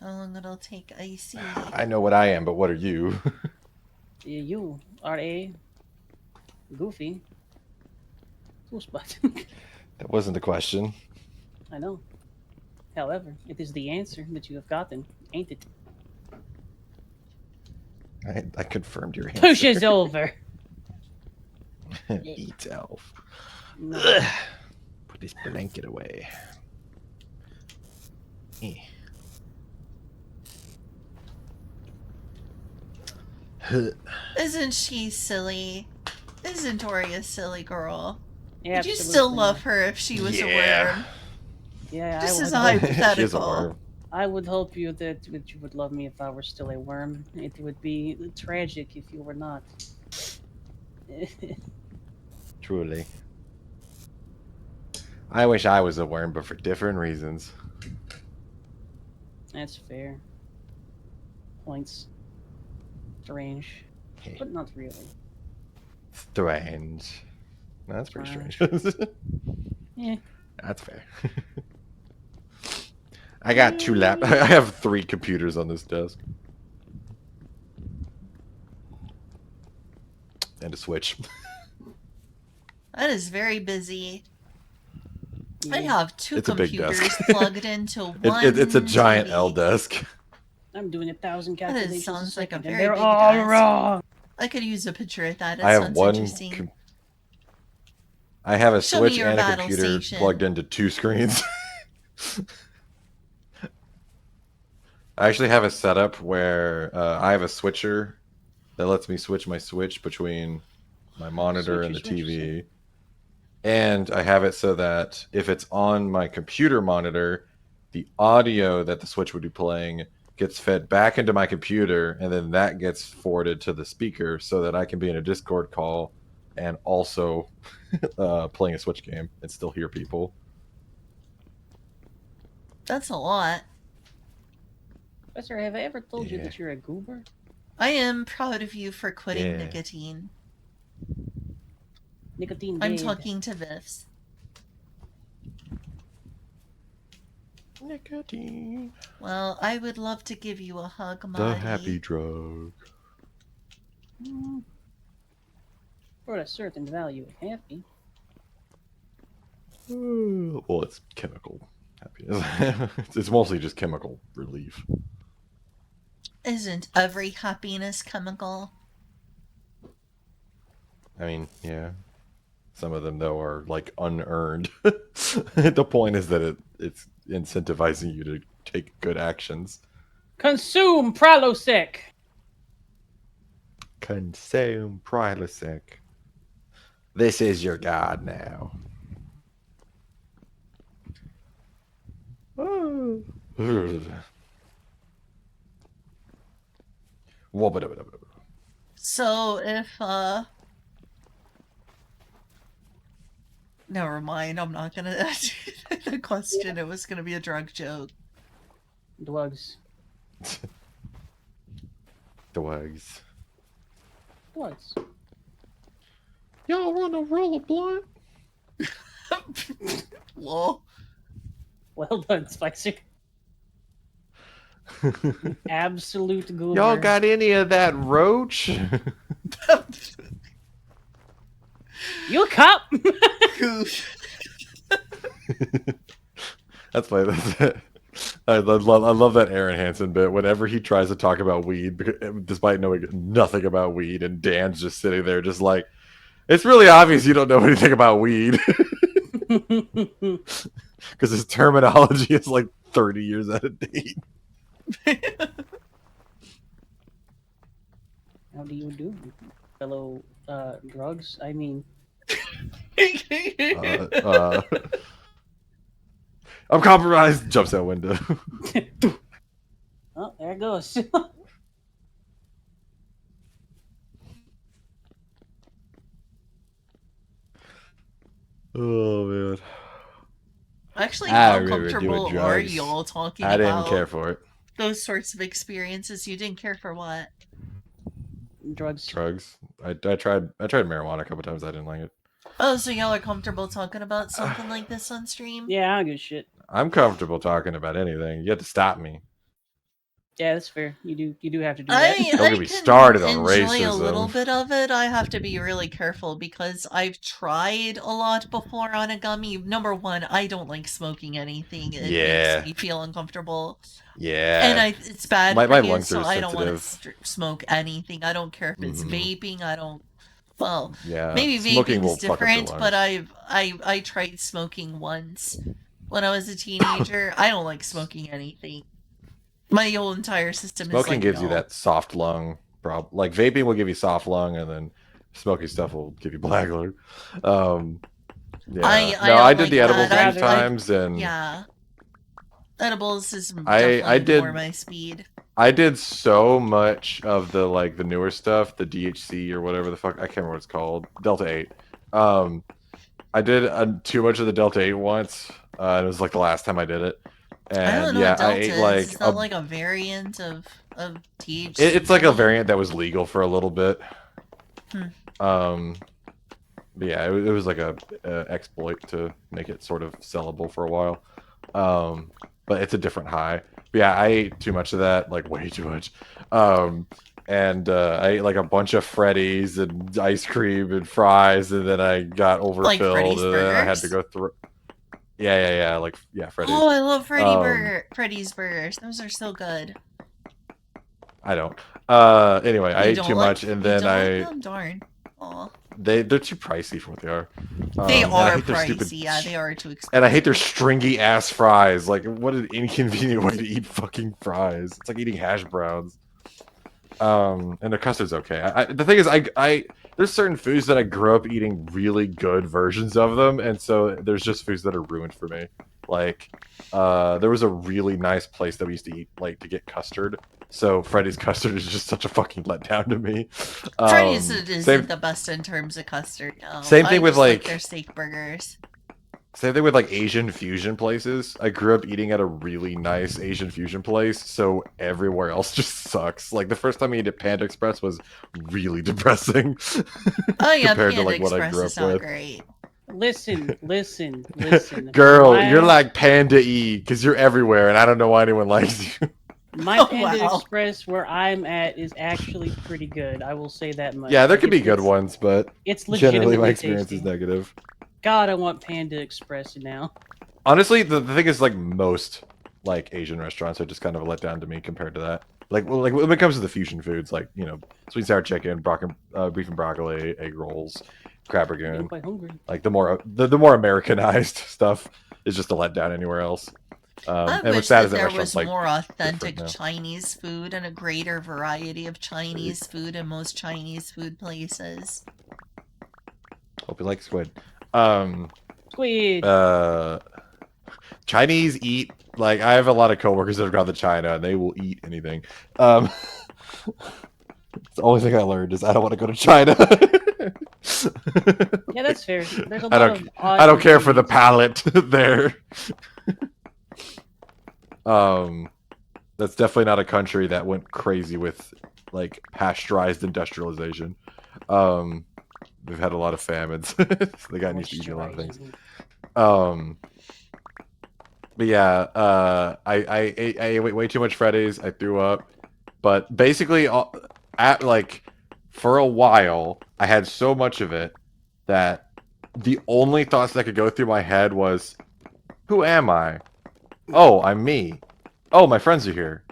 S1: How long it'll take, Icy?
S4: I know what I am, but what are you?
S2: You are a goofy spruce butt.
S4: That wasn't the question.
S2: I know. However, it is the answer that you have gotten, ain't it?
S4: I confirmed your answer.
S2: Push is over.
S4: Eat elf.
S2: No.
S4: Put this blanket away. Eh.
S1: Isn't she silly? Isn't Tori a silly girl?
S2: Yeah,
S1: Would you still love her if she was a worm?
S2: Yeah,
S1: Just as a
S2: I would,
S4: She is a
S1: hypothetical.
S4: worm.
S2: I would hope you that you would love me if I were still a worm. It would be tragic if you were not.
S4: Truly. I wish I was a worm, but for different reasons.
S2: That's fair. Points. Strange. But not really.
S4: Strange. No, that's pretty
S2: Fine.
S4: strange.
S2: Yeah.
S4: That's fair. I got two I have 3 computers on this desk. And a Switch.
S1: That is very busy. I
S2: Yeah.
S1: have 2
S4: It's a big
S1: computers
S4: desk.
S1: plugged into one.
S4: It's a giant
S1: TV.
S4: L desk.
S2: I'm doing 1,000
S1: That
S2: calculations.
S1: sounds like a
S2: second, and
S1: very
S2: they're
S1: big
S2: all
S1: desk.
S2: wrong.
S1: I could use a picture of that. It
S4: I have
S1: sounds
S4: one.
S1: interesting.
S4: I have a
S1: Show me
S4: Switch
S1: your
S4: and a
S1: battle
S4: computer
S1: station.
S4: plugged into 2 screens. I actually have a setup where I have a switcher that lets me switch my Switch between my monitor and the TV. And I have it so that if it's on my computer monitor, the audio that the Switch would be playing gets fed back into my computer, and then that gets forwarded to the speaker so that I can be in a Discord call and also playing a Switch game and still hear people.
S1: That's a lot.
S2: Professor, have I ever told you
S4: Yeah.
S2: that you're a goober?
S1: I am proud of you for quitting
S4: Yeah.
S1: nicotine.
S2: Nicotine
S1: I'm
S2: babe.
S1: talking to Vivs.
S4: Nicotine.
S1: Well, I would love to give you a hug,
S4: The
S1: Marty.
S4: happy drug.
S2: For a certain value of happy.
S4: Well, it's chemical happiness. It's mostly just chemical relief.
S1: Isn't every happiness chemical?
S4: I mean, yeah. Some of them though are like unearned. The point is that it's incentivizing you to take good actions.
S2: Consume Prilosec.
S4: Consume Prilosec. This is your god now.
S1: So if, never mind, I'm not gonna answer the question. It was gonna be a drug joke.
S2: Drugs.
S4: Drugs.
S2: Drugs.
S4: Y'all wanna roll a blunt?
S1: Lol.
S2: Well done, Spicer. Absolute goober.
S4: Y'all got any of that roach?
S2: You a cop?
S4: That's why I love that Aaron Hansen bit. Whenever he tries to talk about weed, despite knowing nothing about weed, and Dan's just sitting there, just like, it's really obvious you don't know anything about weed, because his terminology is like 30 years out of date.
S2: How do you do, fellow drugs? I mean,
S4: I'm compromised. Jumps out window.
S2: oh, there it goes.
S4: Oh man.
S1: Actually,
S4: I
S1: how
S4: remember
S1: comfortable
S4: doing
S1: are
S4: drugs.
S1: y'all talking
S4: I
S1: about
S4: didn't care for it.
S1: those sorts of experiences? You didn't care for what?
S2: Drugs.
S4: Drugs. I tried marijuana a couple times. I didn't like it.
S1: Oh, so y'all are comfortable talking about something like this on stream?
S2: Yeah, I don't give a shit.
S4: I'm comfortable talking about anything. You have to stop me.
S2: Yeah, that's fair. You do have to do that.
S4: Don't get me
S1: can
S4: started on
S1: enjoy a little
S4: racism.
S1: bit of it. I have to be really careful because I've tried a lot before on a gummy. Number one, I don't like smoking anything. It
S4: Yeah.
S1: makes me feel uncomfortable.
S4: Yeah.
S1: And it's bad
S4: My
S1: for you,
S4: lungs
S1: so
S4: are
S1: I don't want to
S4: sensitive.
S1: smoke anything. I don't care if it's vaping. I don't. Well,
S4: Yeah.
S1: maybe
S4: Smoking will
S1: vaping's
S4: fuck up your
S1: different, but
S4: lungs.
S1: I tried smoking once when I was a teenager. I don't like smoking anything. My whole entire system
S4: Smoking
S1: is like,
S4: gives you
S1: no.
S4: that soft lung problem. Like vaping will give you soft lung, and then smoking stuff will give you black lung. Yeah. I did
S1: like
S4: the edibles
S1: that.
S4: a few times, and
S1: yeah, edibles is definitely more my speed.
S4: I did so much of the like the newer stuff, the DHC or whatever the fuck, I can't remember what it's called, Delta 8. I did too much of the Delta 8 once. It was like the last time I did it. And
S1: I don't know
S4: yeah,
S1: what Delta
S4: I ate
S1: is.
S4: like
S1: Is that like a variant of THC?
S4: it's like a variant that was legal for a little bit. But yeah, it was like a exploit to make it sort of sellable for a while. But it's a different high. But yeah, I ate too much of that, like way too much. And I ate like a bunch of Freddy's and ice cream and fries, and then I got overfilled,
S1: Like Freddy's
S4: and then I had
S1: burgers?
S4: to go through. Yeah, like Freddy's.
S1: Oh, I love Freddy's burgers. Those are so good.
S4: I don't. Anyway, I ate too much, and then
S1: Darn. Aw.
S4: they're too pricey for what they are.
S1: They are
S4: pricey.
S1: Yeah, they are too expensive.
S4: And I hate their stringy ass fries. Like, what an inconvenient way to eat fucking fries. It's like eating hash browns. And the custard's okay. The thing is, there's certain foods that I grew up eating really good versions of them, and so there's just foods that are ruined for me. Like, there was a really nice place that we used to eat, like, to get custard. So Freddy's custard is just such a fucking letdown to me.
S1: Freddy's isn't the best in terms of custard. No.
S4: Same thing with like
S1: their steak burgers.
S4: Same thing with like Asian fusion places. I grew up eating at a really nice Asian fusion place, so everywhere else just sucks. Like the first time I ate at Panda Express was really depressing
S1: Oh yeah,
S4: compared to
S1: Panda
S4: like what I
S1: Express
S4: grew
S1: is
S4: up
S1: not
S4: with.
S1: great.
S2: Listen, listen, listen.
S4: Girl, you're like Panda E because you're everywhere, and I don't know why anyone likes you.
S2: My
S1: Oh,
S2: Panda
S1: wow.
S2: Express where I'm at is actually pretty good. I will say that much.
S4: Yeah, there
S2: Like,
S4: can be good ones, but
S2: It's
S4: generally my
S2: legitimately
S4: experience is
S2: tasty.
S4: negative.
S2: God, I want Panda Express now.
S4: Honestly, the thing is, like, most like Asian restaurants are just kind of a letdown to me compared to that. Like, well, like when it comes to the fusion foods, like, you know, sweet and sour chicken, beef and broccoli, egg rolls, crab
S2: I'm
S4: ragoon,
S2: quite hungry.
S4: like the more Americanized stuff is just a letdown anywhere else.
S1: I
S4: And what's
S1: wish
S4: sad
S1: that
S4: is that
S1: there
S4: restaurants
S1: was
S4: like
S1: more
S4: different
S1: authentic
S4: now.
S1: Chinese food and a greater variety of Chinese food in most Chinese food places.
S4: Hope you like squid.
S2: Squid.
S4: Chinese eat like I have a lot of coworkers that have gone to China and they will eat anything. It's the only thing I learned is I don't want to go to China.
S2: Yeah, that's fair. There's a
S4: I
S2: lot
S4: don't
S2: of odd
S4: I don't care for the
S2: ingredients.
S4: palate there. That's definitely not a country that went crazy with like pasteurized industrialization. They've had a lot of famines. They got used to eating a lot of things. But yeah, I ate way too much Freddy's. I threw up. But basically, at like for a while, I had so much of it that the only thoughts that could go through my head was, "Who am I? Oh, I'm me. Oh, my friends are here.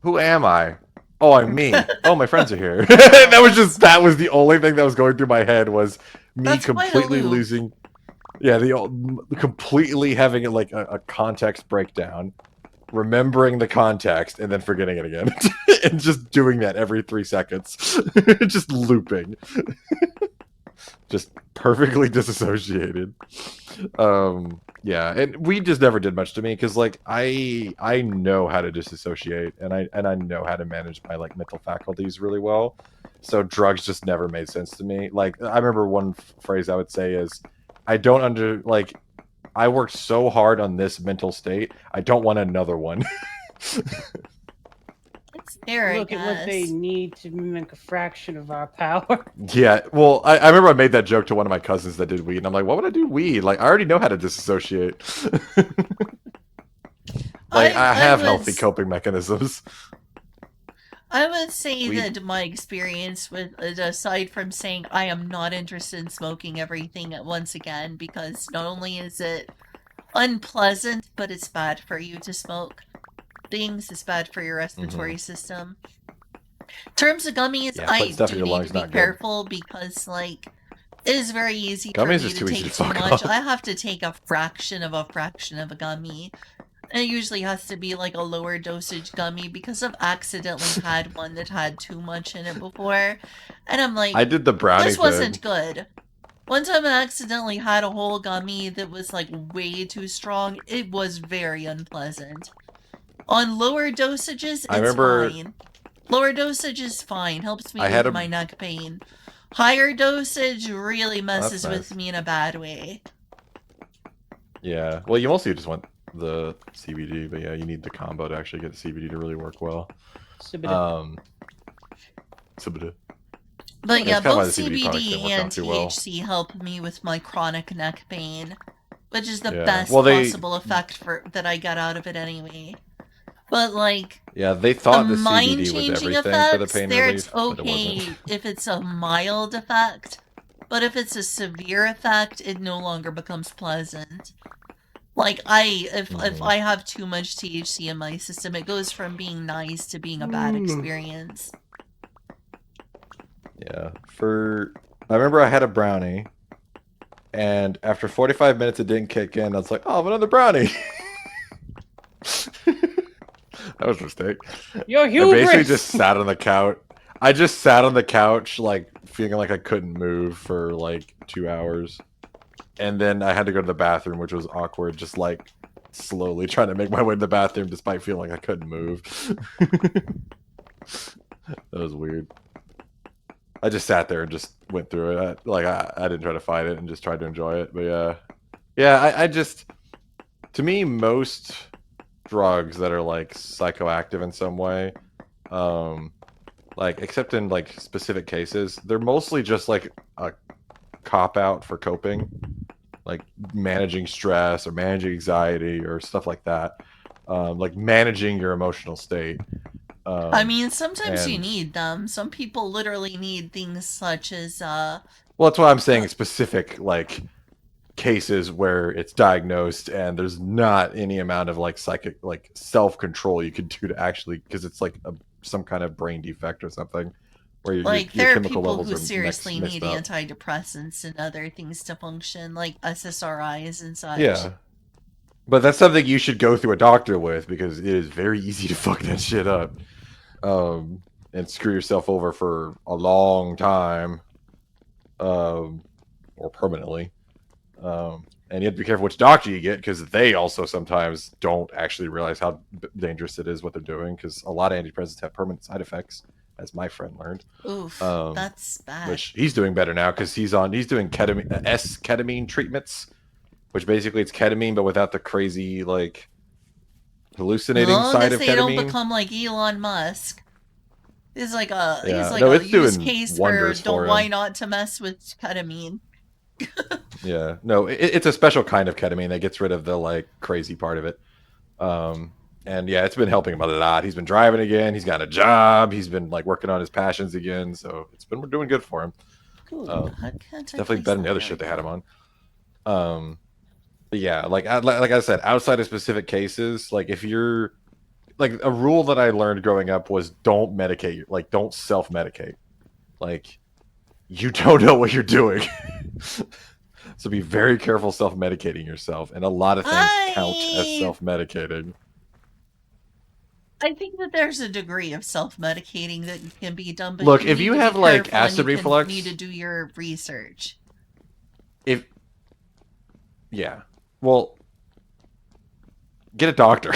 S4: Who am I? Oh, I'm me. Oh, my friends are here." That was the only thing that was going through my head was me
S1: That's quite a
S4: completely
S1: loop.
S4: losing. Yeah, completely having like a context breakdown, remembering the context, and then forgetting it again, and just doing that every 3 seconds, just looping, just perfectly disassociated. Yeah, and we just never did much to me because like I know how to disassociate, and I know how to manage my like mental faculties really well. So drugs just never made sense to me. Like I remember one phrase I would say is, I don't like I worked so hard on this mental state. I don't want another one.
S1: It's fair, I
S2: Look at what they
S1: guess.
S2: need to mimic a fraction of our power.
S4: Yeah, well, I remember I made that joke to one of my cousins that did weed, and I'm like, why would I do weed? Like, I already know how to disassociate. Like, I have healthy coping mechanisms.
S1: I would say
S4: Weed.
S1: that my experience with, aside from saying I am not interested in smoking everything at once again, because not only is it unpleasant, but it's bad for you to smoke things, it's bad for your respiratory system. In terms of gummies,
S4: Yeah,
S1: I
S4: putting stuff in
S1: do
S4: your
S1: need
S4: lungs
S1: to be
S4: not good.
S1: careful because, like, it is very easy for
S4: Gummies
S1: me
S4: is
S1: to
S4: too easy
S1: take
S4: to
S1: too
S4: fuck
S1: much.
S4: off.
S1: I have to take a fraction of a gummy. And it usually has to be like a lower dosage gummy because I've accidentally had one that had too much in it before. And I'm like,
S4: I did the brownie
S1: this wasn't
S4: thing.
S1: good. One time I accidentally had a whole gummy that was like way too strong. It was very unpleasant. On lower dosages,
S4: I
S1: it's
S4: remember
S1: fine. Lower dosage is fine, helps me
S4: I had
S1: with
S4: a...
S1: my neck pain. Higher dosage really
S4: Oh, that's
S1: messes with
S4: nice.
S1: me in a bad way.
S4: Yeah, well, you mostly just want the CBD, but yeah, you need the combo to actually get the CBD to really work well.
S2: Sibida.
S4: CBD.
S1: But yeah,
S4: That's kind of why
S1: both
S4: the CBD products didn't
S1: CBD
S4: work
S1: and
S4: out too well.
S1: THC help me with my chronic neck pain, which is the
S4: Yeah.
S1: best
S4: Well,
S1: possible effect that I get out of it anyway. But like,
S4: yeah, they
S1: the
S4: thought the CBD was
S1: mind-changing
S4: everything for the
S1: effects,
S4: pain
S1: there it's
S4: relief, but it wasn't.
S1: okay if it's a mild effect, but if it's a severe effect, it no longer becomes pleasant. Like if I have too much THC in my system, it goes from being nice to being a bad experience.
S4: Yeah, I remember I had a brownie, and after 45 minutes it didn't kick in. I was like, oh, I have another brownie. That was a mistake.
S2: Your
S4: I basically
S2: hubris!
S4: just sat on the couch. I just sat on the couch, like, feeling like I couldn't move for, like, 2 hours. And then I had to go to the bathroom, which was awkward, just, like, slowly trying to make my way to the bathroom despite feeling like I couldn't move. That was weird. I just sat there and just went through it. I didn't try to fight it and just tried to enjoy it. But yeah, Yeah, I just, to me, most drugs that are like psychoactive in some way, like except in like specific cases, they're mostly just like a cop out for coping, like managing stress or managing anxiety or stuff like that, like managing your emotional state.
S1: I mean, sometimes you
S4: And
S1: need them. Some people literally need things such as
S4: well, that's why I'm saying specific like cases where it's diagnosed and there's not any amount of like psychic like self-control you could do to actually, because it's like some kind of brain defect or something where
S1: like
S4: your
S1: there are
S4: chemical
S1: people
S4: levels
S1: who
S4: are
S1: seriously
S4: mixed
S1: need
S4: up.
S1: antidepressants and other things to function, like SSRIs and such.
S4: Yeah, but that's something you should go through a doctor with because it is very easy to fuck that shit up, um, and screw yourself over for a long time, or permanently. And you have to be careful which doctor you get because they also sometimes don't actually realize how dangerous it is what they're doing, because a lot of antidepressants have permanent side effects, as my friend learned.
S1: Oof,
S4: Um,
S1: that's bad.
S4: which he's doing better now because he's doing ketamine ketamine treatments, which basically it's ketamine but without the crazy like hallucinating
S1: Long
S4: side
S1: as
S4: of
S1: they don't
S4: ketamine.
S1: become like Elon Musk. He's
S4: Yeah,
S1: like
S4: no,
S1: a
S4: it's
S1: use
S4: doing
S1: case for
S4: wonders
S1: don't
S4: for
S1: why
S4: him.
S1: not to mess with ketamine.
S4: Yeah, no, it's a special kind of ketamine that gets rid of the like crazy part of it. Um, and yeah, it's been helping him a lot. He's been driving again. He's got a job. He's been like working on his passions again. So it's been doing good for him.
S2: Cool.
S1: How can't
S4: It's
S1: I
S4: definitely
S1: place
S4: better than
S1: that?
S4: the other
S1: There we
S4: shit they had him
S1: go.
S4: on. But yeah, like I said, outside of specific cases, like if you're like a rule that I learned growing up was don't medicate, like don't self medicate. Like you don't know what you're doing. So be very careful self medicating yourself. And a lot of things count as
S1: I
S4: self medicating.
S1: I think that there's a degree of self-medicating that can be done, but
S4: Look,
S1: you
S4: if
S1: need
S4: you
S1: to be
S4: have like
S1: careful and
S4: acid
S1: you can need to
S4: reflux,
S1: do your research.
S4: if yeah, well, get a doctor.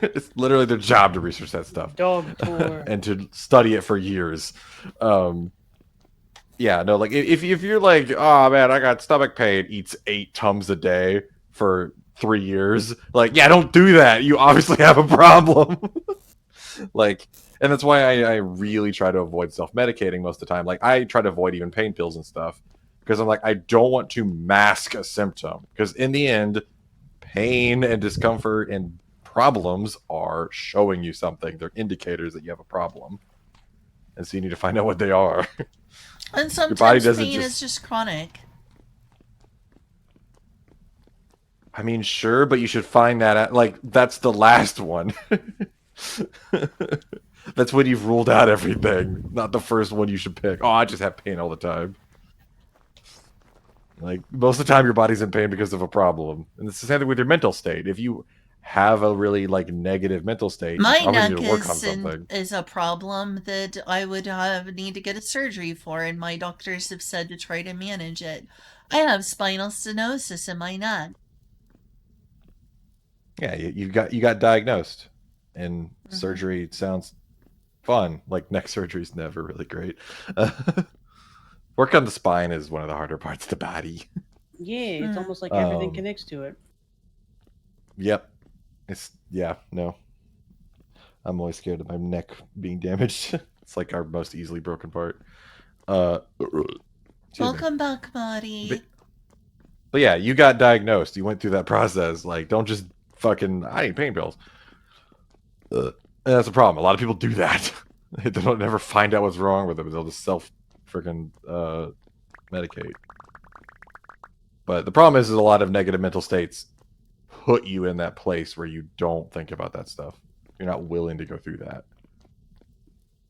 S4: It's literally their job to research that stuff
S2: Dog tour.
S4: and to study it for years. Um, yeah, no, like if you're like, oh man, I got stomach pain, eats 8 Tums a day for 3 years, like, yeah, don't do that. You obviously have a problem. Like, and that's why I really try to avoid self medicating most of the time. Like, I try to avoid even pain pills and stuff because I'm like, I don't want to mask a symptom because in the end, pain and discomfort and problems are showing you something. They're indicators that you have a problem. And so you need to find out what they are.
S1: And
S4: Your body
S1: sometimes
S4: doesn't
S1: pain is
S4: just,
S1: just chronic.
S4: I mean, sure, but you should find that at, like, that's the last one. That's when you've ruled out everything, not the first one you should pick. Oh, I just have pain all the time. Like, most of the time, your body's in pain because of a problem. And it's the same thing with your mental state. If you have a really, like, negative mental state, you
S1: My
S4: probably need
S1: neck
S4: to work on something.
S1: is a problem that I would need to get a surgery for, and my doctors have said to try to manage it. I have spinal stenosis in my neck.
S4: Yeah, you got diagnosed, and
S1: Hmm.
S4: surgery sounds fun. Like neck surgery is never really great. Work on the spine is one of the harder parts of the body.
S2: Yeah, it's
S1: Hmm.
S2: almost like everything
S4: Um,
S2: connects to it.
S4: yep, it's yeah no. I'm always scared of my neck being damaged. It's like our most easily broken part. Excuse me.
S1: Welcome back,
S4: But,
S1: Marty.
S4: but yeah, you got diagnosed. You went through that process. Like, don't just fucking I need pain pills. And that's a problem. A lot of people do that. They don't never find out what's wrong with them. They'll just self freaking medicate. But the problem is a lot of negative mental states put you in that place where you don't think about that stuff. You're not willing to go through that.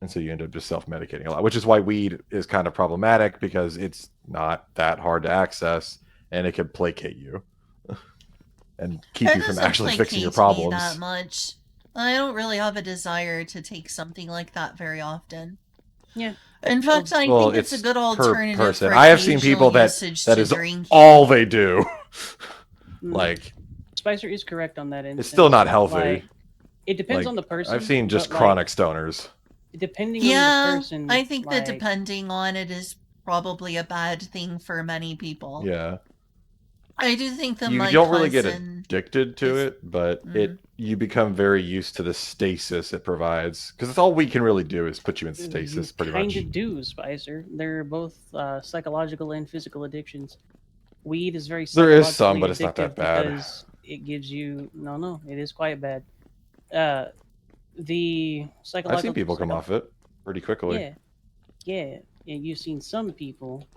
S4: And so you end up just self medicating a lot, which is why weed is kind of problematic because it's not that hard to access and it can placate you and keep
S1: It
S4: you from
S1: doesn't
S4: actually fixing your
S1: placate me that
S4: problems.
S1: much. I don't really have a desire to take something like that very often.
S2: Yeah.
S1: In fact, I
S4: Well,
S1: think it's a
S4: it's
S1: good
S4: per
S1: alternative
S4: person.
S1: for
S4: I have seen
S1: occasional
S4: people
S1: usage
S4: that
S1: to
S4: is
S1: drinking.
S4: all they do.
S2: Mm.
S4: Like,
S2: Spicer is correct on that instance.
S4: it's still not healthy.
S2: Like, it depends
S4: Like,
S2: on the person.
S4: I've seen just
S2: but,
S4: chronic stoners.
S2: depending on the
S1: Yeah,
S2: person,
S1: I think that
S2: like,
S1: depending on it is probably a bad thing for many people.
S4: Yeah.
S1: I do think that
S4: You
S1: my
S4: don't really get
S1: cousin
S4: addicted to
S1: is.
S4: it, but
S1: Mm,
S4: you become very used to the stasis it provides because it's all we can really do is put you in
S2: You
S4: stasis, pretty
S2: kind
S4: much.
S2: of do, Spicer. They're both psychological and physical addictions. Weed is very
S4: There is some,
S2: psychologically
S4: but it's not that
S2: addictive
S4: bad.
S2: because it gives you no, it is quite bad. Uh, the
S4: I've seen
S2: psychological,
S4: people come off it pretty quickly.
S2: yeah, yeah. And you've seen some people,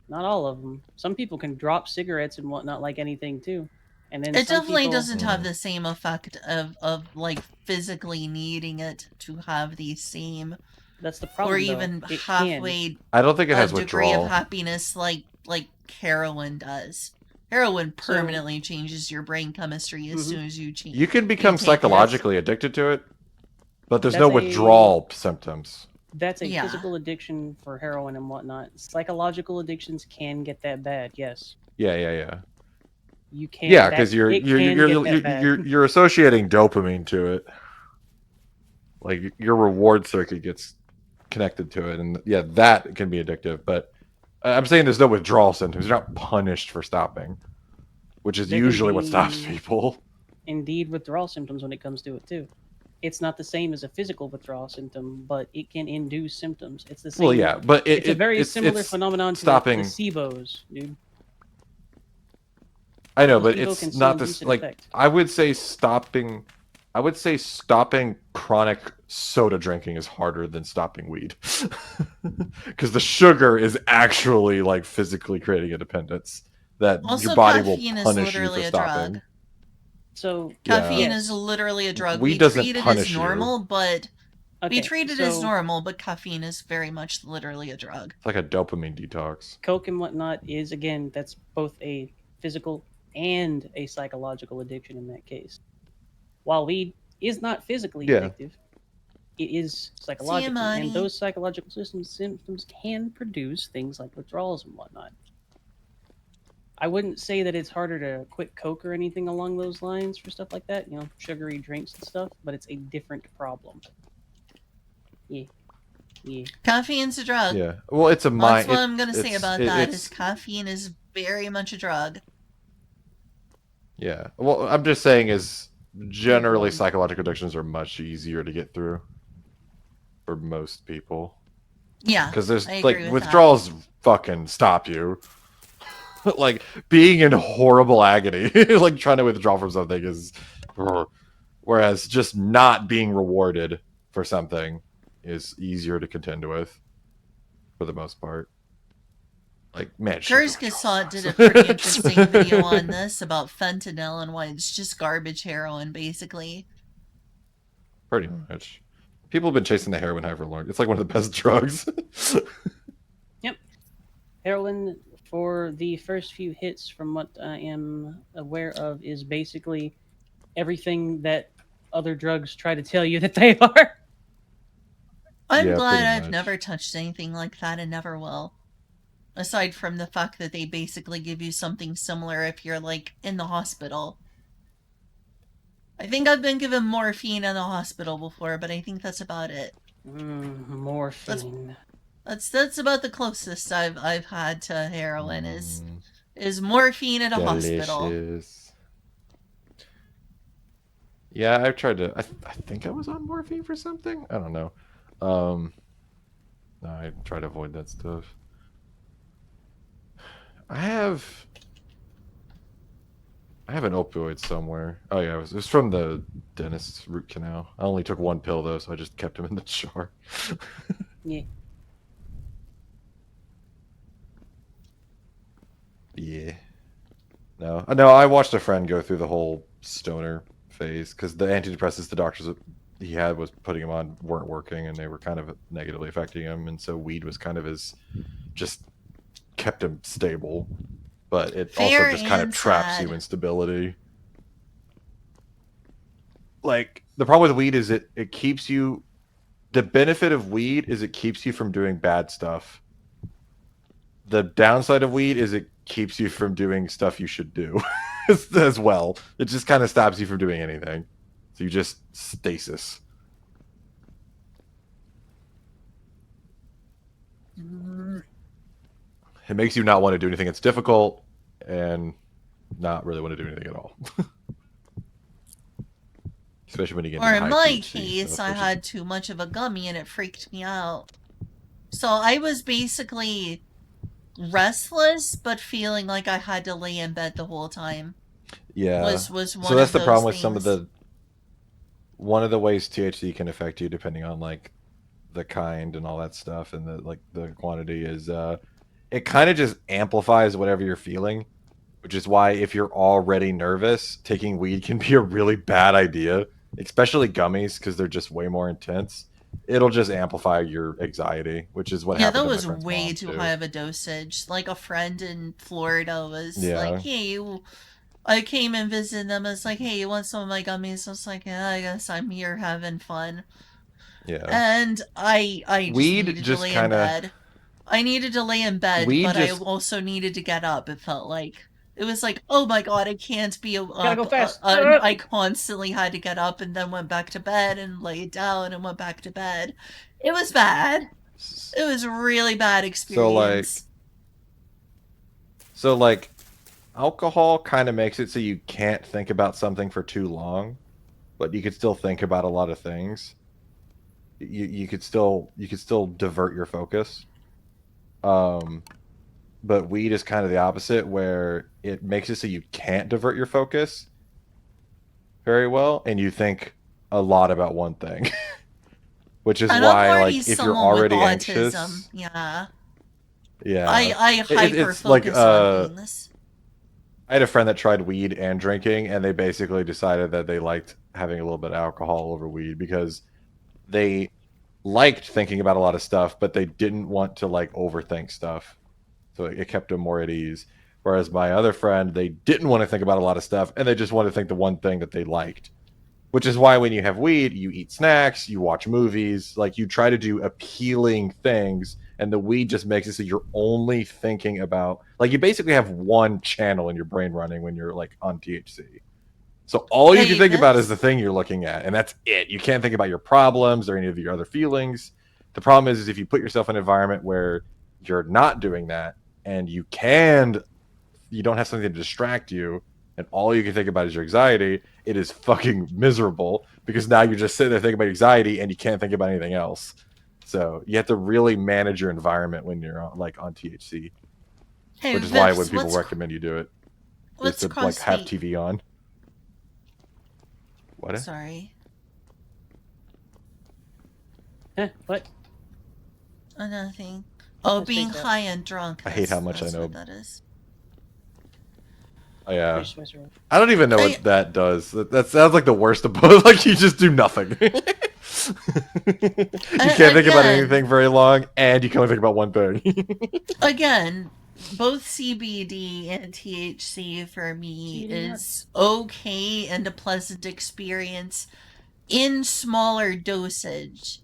S2: not all of them. Some people can drop cigarettes and whatnot like anything too, and then
S1: it
S2: some
S1: definitely
S2: people.
S1: doesn't have the same effect of like physically needing it to have the same
S2: That's the
S1: or
S2: problem, though.
S1: even
S2: It can.
S1: halfway
S4: I don't think it
S1: a
S4: has
S1: degree of
S4: withdrawal.
S1: happiness like heroin does. Heroin
S2: So,
S1: permanently changes your brain chemistry as
S2: mhm.
S1: soon as
S4: You can
S1: you
S4: become
S1: take it.
S4: psychologically addicted to it, but there's no
S2: that's a
S4: withdrawal symptoms.
S2: that's a
S1: Yeah.
S2: physical addiction for heroin and whatnot. Psychological addictions can get that bad. Yes,
S4: Yeah.
S2: you can.
S4: Yeah,
S2: That
S4: because you're
S2: it
S4: you're
S2: can
S4: you're
S2: get
S4: you're
S2: that bad.
S4: you're associating dopamine to it. Like your reward circuit gets connected to it, and yeah, that can be addictive. But I'm saying there's no withdrawal symptoms. You're not punished for stopping, which is
S2: There can
S4: usually what stops
S2: be
S4: people.
S2: indeed withdrawal symptoms when it comes to it too. It's not the same as a physical withdrawal symptom, but it can induce symptoms. It's the
S4: Well,
S2: same.
S4: yeah, but
S2: It's a very similar
S4: it's
S2: phenomenon to like
S4: stopping.
S2: placebos, dude.
S4: I
S2: A
S4: know, but
S2: placebo
S4: it's
S2: can still
S4: not
S2: induce
S4: this.
S2: an
S4: Like
S2: effect.
S4: I would say stopping. I would say stopping chronic soda drinking is harder than stopping weed, because the sugar is actually like physically creating a dependence that your
S1: Also,
S4: body will
S1: caffeine is
S4: punish you for
S1: literally a drug.
S4: stopping.
S2: So
S4: Yeah,
S1: Caffeine is
S2: yes,
S1: literally a drug.
S4: weed
S1: We
S4: doesn't
S1: treat it as
S4: punish you.
S1: normal, but
S2: okay. So
S1: caffeine is very much literally a drug.
S4: It's like a dopamine detox.
S2: coke and whatnot is again that's both a physical and a psychological addiction in that case. While weed is not physically
S4: Yeah,
S2: addictive, it is
S1: See you,
S2: psychological, and
S1: Marty.
S2: those psychological symptoms can produce things like withdrawals and whatnot. I wouldn't say that it's harder to quit coke or anything along those lines for stuff like that, sugary drinks and stuff, but it's a different problem. Yeah, yeah.
S1: Caffeine's a drug.
S4: yeah. Well, it's a
S1: That's
S4: mind.
S1: what I'm gonna say about that. Is
S4: It's
S1: caffeine is very much a drug.
S4: yeah. Well, I'm just saying is
S2: Good
S4: generally
S2: one.
S4: psychological addictions are much easier to get through for most people
S1: Yeah,
S4: because there's
S1: I agree
S4: like
S1: with that.
S4: withdrawals fucking stop you. Like being in horrible agony, like trying to withdraw from something is, whereas just not being rewarded for something is easier to contend with for the most part. Like man, sugar
S1: Kurzgesagt did a pretty interesting video
S4: withdrawals.
S1: on this about fentanyl and why it's just garbage heroin, basically.
S4: Pretty much. People have been chasing the heroin high for long. It's like one of the best drugs.
S2: Yep. Heroin, for the first few hits, from what I am aware of, is basically everything that other drugs try to tell you that they are.
S1: I'm
S4: Yeah,
S1: glad
S4: pretty
S1: I've
S4: much.
S1: never touched anything like that and never will. Aside from the fact that they basically give you something similar if you're like in the hospital. I think I've been given morphine in the hospital before, but I think that's about it. That's
S2: Morphine.
S1: that's about the closest I've had to heroin
S4: Mm,
S1: is morphine at a hospital.
S4: delicious. Yeah, I've tried to. I think I was on morphine for something. I don't know. Um, no, I try to avoid that stuff. I have. I have an opioid somewhere. Oh yeah, it was from the dentist's root canal. I only took one pill though, so I just kept him in the jar.
S2: Yeah.
S4: Yeah. No, no. I watched a friend go through the whole stoner phase because the antidepressants the doctors he had was putting him on weren't working, and they were kind of negatively affecting him. And so weed was kind of his just kept him stable, but it also
S1: Fair
S4: just kind of
S1: and
S4: traps you
S1: sad.
S4: in stability. Like the problem with weed is it keeps you. The benefit of weed is it keeps you from doing bad stuff. The downside of weed is it keeps you from doing stuff you should do as well. It just kind of stops you from doing anything. So you just stasis. It makes you not want to do anything that's difficult, and not really want to do anything at all. Especially when you get
S1: Or
S4: into
S1: in
S4: high
S1: my
S4: THC
S1: case,
S4: stuff,
S1: I
S4: which is
S1: had too much of a gummy and it freaked me out. So I was basically restless, but feeling like I had to lay in bed the whole time.
S4: yeah.
S1: Was
S4: So
S1: one
S4: that's
S1: of
S4: the
S1: those
S4: problem with some of
S1: things.
S4: the one of the ways THC can affect you, depending on like the kind and all that stuff, and the quantity is it kind of just amplifies whatever you're feeling, which is why if you're already nervous, taking weed can be a really bad idea, especially gummies because they're just way more intense. It'll just amplify your anxiety, which is what
S1: Yeah,
S4: happened
S1: that
S4: to my
S1: was
S4: friend's
S1: way
S4: mom
S1: too high
S4: too.
S1: of a dosage. Like a friend in Florida was like,
S4: Yeah,
S1: "Hey, I came and visited them. It's like, hey, you want some of my gummies?" I was like, "Yeah, I guess I'm here having fun."
S4: yeah.
S1: And I just
S4: Weed
S1: needed to
S4: just
S1: lay in
S4: kind of
S1: bed. I needed to lay in bed,
S4: weed
S1: but I
S4: just
S1: also needed to get up. It felt like it was like, oh my god, I can't be
S2: Gotta go
S1: up.
S2: fast.
S1: I constantly had to get up and then went back to bed and laid down and went back to bed. It was bad. It was a really bad
S4: so like
S1: experience.
S4: so like alcohol kind of makes it so you can't think about something for too long, but you could still think about a lot of things. You could still divert your focus. Um, but weed is kind of the opposite, where it makes it so you can't divert your focus very well, and you think a lot about one thing, which is
S1: And I'm
S4: why,
S1: already
S4: like, if you're
S1: someone with
S4: already
S1: autism.
S4: anxious,
S1: Yeah.
S4: yeah,
S1: I hyper
S4: it's like
S1: focus on things.
S4: I had a friend that tried weed and drinking, and they basically decided that they liked having a little bit of alcohol over weed because they liked thinking about a lot of stuff, but they didn't want to like overthink stuff. So it kept them more at ease. Whereas my other friend, they didn't want to think about a lot of stuff, and they just wanted to think the one thing that they liked. Which is why when you have weed, you eat snacks, you watch movies, like you try to do appealing things, and the weed just makes it so you're only thinking about like you basically have one channel in your brain running when you're like on THC. So all you can
S1: Hey,
S4: think about is the
S1: this
S4: thing you're looking at, and that's it. You can't think about your problems or any of your other feelings. The problem is if you put yourself in an environment where you're not doing that, and you don't have something to distract you, and all you can think about is your anxiety, it is fucking miserable because now you're just sitting there thinking about anxiety and you can't think about anything else. So you have to really manage your environment when you're on THC,
S1: hey
S4: which is why when
S1: Vips,
S4: people recommend you do it, is
S1: what's
S4: to like have
S1: CrossFit?
S4: TV on. What?
S1: Sorry.
S2: What?
S1: Another thing. Oh,
S2: Let's
S1: being
S2: face that.
S1: high and drunk.
S4: I hate how much I
S1: That's
S4: know.
S1: what that is.
S4: Oh, yeah.
S2: Finish my story.
S4: I don't even know
S1: I
S4: what that does. That sounds like the worst of both. Like you just do nothing. You can't think about
S1: again,
S4: anything very long, and you can only think about one thing.
S1: again, both CBD and THC for me
S2: CBD nuts.
S1: is okay and a pleasant experience in smaller dosage.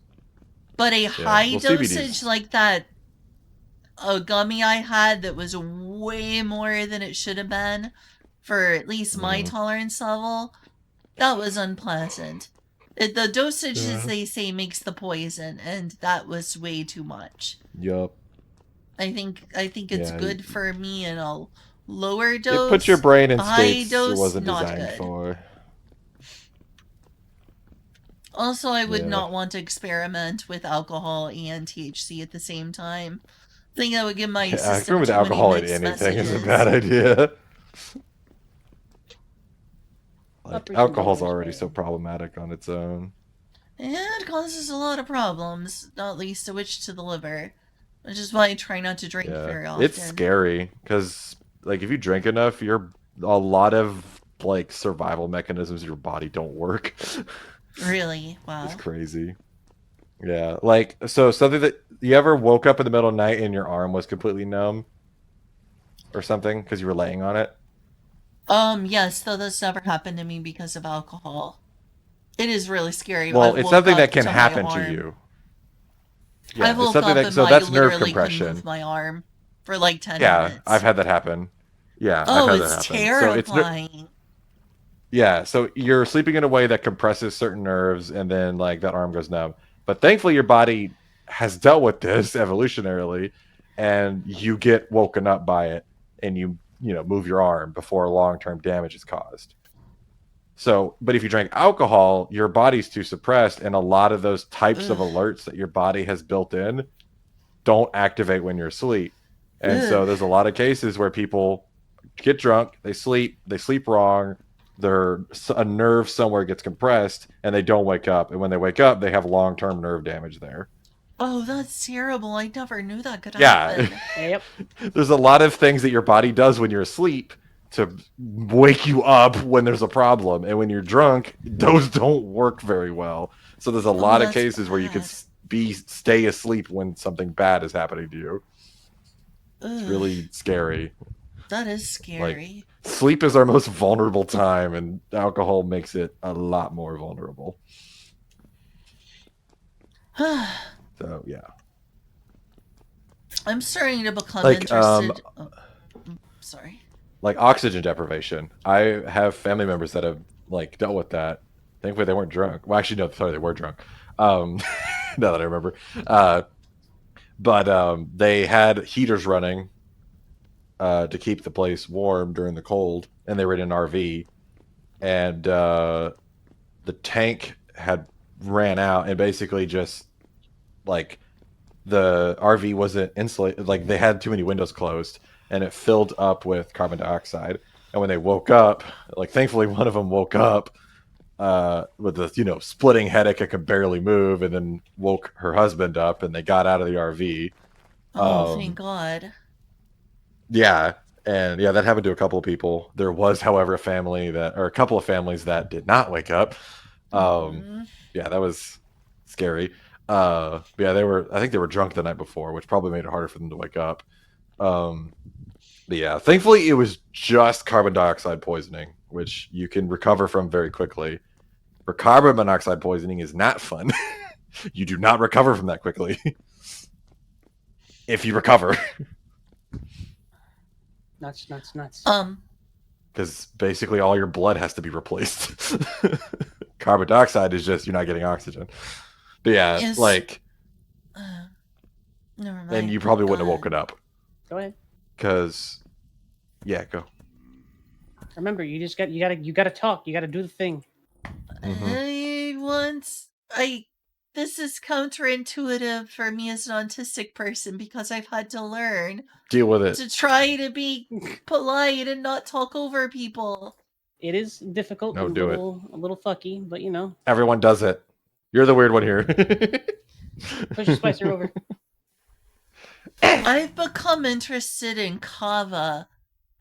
S1: But a
S4: Yeah.
S1: high
S4: Well,
S1: dosage
S4: CBD's.
S1: like that a gummy I had that was way more than it should have been for at least my
S4: Mhm.
S1: tolerance level, that was unpleasant. The dosage, as
S4: Yeah.
S1: they say, makes the poison, and that was way too much.
S4: Yup.
S1: I think it's
S4: Yeah.
S1: good for me in a lower
S4: It puts your
S1: dose.
S4: brain in
S1: A high
S4: states it
S1: dose,
S4: wasn't
S1: not
S4: designed
S1: good.
S4: for.
S1: Also, I would
S4: Yeah.
S1: not want to experiment with alcohol and THC at the same time. I think that would give my
S4: Yeah.
S1: system
S4: Experimenting with
S1: too many
S4: alcohol in
S1: mixed
S4: anything is a bad
S1: messages.
S4: idea. Like
S2: Operation
S4: alcohol's
S2: Boulder's
S4: already so
S2: bad.
S4: problematic on its own.
S1: And it causes a lot of problems, not least of which to the liver, which is why I try not to drink
S4: Yeah.
S1: very
S4: It's
S1: often.
S4: scary because like if you drink enough, you're a lot of like survival mechanisms in your body don't work.
S1: Really,
S4: It's
S1: wow.
S4: crazy. Yeah, like so something that you ever woke up in the middle of the night and your arm was completely numb or something because you were laying on it.
S1: Yes, though this never happened to me because of alcohol. It is really scary.
S4: Well,
S1: I've
S4: it's
S1: woke
S4: something that
S1: up
S4: can
S1: to my
S4: happen to
S1: arm.
S4: you.
S1: I
S4: Yeah, it's
S1: woke
S4: something
S1: up
S4: that
S1: and
S4: so
S1: I
S4: that's nerve
S1: literally couldn't
S4: compression.
S1: move my arm for like 10
S4: Yeah, I've
S1: minutes.
S4: had that happen. Yeah, I've
S1: Oh,
S4: had that
S1: it's
S4: happen. So it's
S1: terrifying.
S4: yeah, so you're sleeping in a way that compresses certain nerves and then like that arm goes numb. But thankfully your body has dealt with this evolutionarily and you get woken up by it and you move your arm before long-term damage is caused. So, but if you drink alcohol, your body's too suppressed, and a lot of those types of
S1: Ugh.
S4: alerts that your body has built in don't activate when you're asleep. And so
S1: Ugh.
S4: there's a lot of cases where people get drunk, they sleep wrong, a nerve somewhere gets compressed, and they don't wake up. And when they wake up, they have long-term nerve damage there.
S1: Oh, that's terrible. I never knew that could
S4: Yeah.
S1: happen.
S2: Yep.
S4: There's a lot of things that your body does when you're asleep to wake you up when there's a problem, and when you're drunk, those don't work very well. So there's a lot of
S1: that's
S4: cases where you could
S1: bad.
S4: stay asleep when something bad is happening to you. It's
S1: Ugh,
S4: really scary.
S1: that is scary.
S4: Sleep is our most vulnerable time, and alcohol makes it a lot more vulnerable. So yeah,
S1: I'm starting to become
S4: Like,
S1: interested. Sorry.
S4: like oxygen deprivation. I have family members that have dealt with that. Thankfully, they weren't drunk. Well, actually, no, sorry, they were drunk. Now that I remember, but they had heaters running to keep the place warm during the cold, and they were in an RV, and the tank had ran out, and basically just like the RV wasn't insulated. Like they had too many windows closed, and it filled up with carbon dioxide. And when they woke up, thankfully one of them woke up with the splitting headache and could barely move, and then woke her husband up, and they got out of the RV.
S1: Oh, thank God.
S4: Yeah, and yeah, that happened to a couple of people. There was, however, a couple of families that did not wake up. Yeah, that was scary. Yeah, I think they were drunk the night before, which probably made it harder for them to wake up. But yeah, thankfully it was just carbon dioxide poisoning, which you can recover from very quickly. For carbon monoxide poisoning is not fun. You do not recover from that quickly. If you recover.
S2: Nuts.
S1: Because
S4: basically all your blood has to be replaced. Carbon dioxide is just you're not getting oxygen. But yeah,
S1: never mind.
S4: and you probably wouldn't have woken up.
S2: Go ahead.
S4: Because, yeah, go.
S2: Remember, you gotta talk. You gotta do the thing.
S1: This is counterintuitive for me as an autistic person because I've had to learn
S4: Deal with it.
S1: to try to be polite and not talk over people.
S2: It is difficult
S4: No,
S2: and
S4: do
S2: a little fucky, but
S4: Everyone does it. You're the weird one here.
S2: Push the spicer over.
S1: I've become interested in kava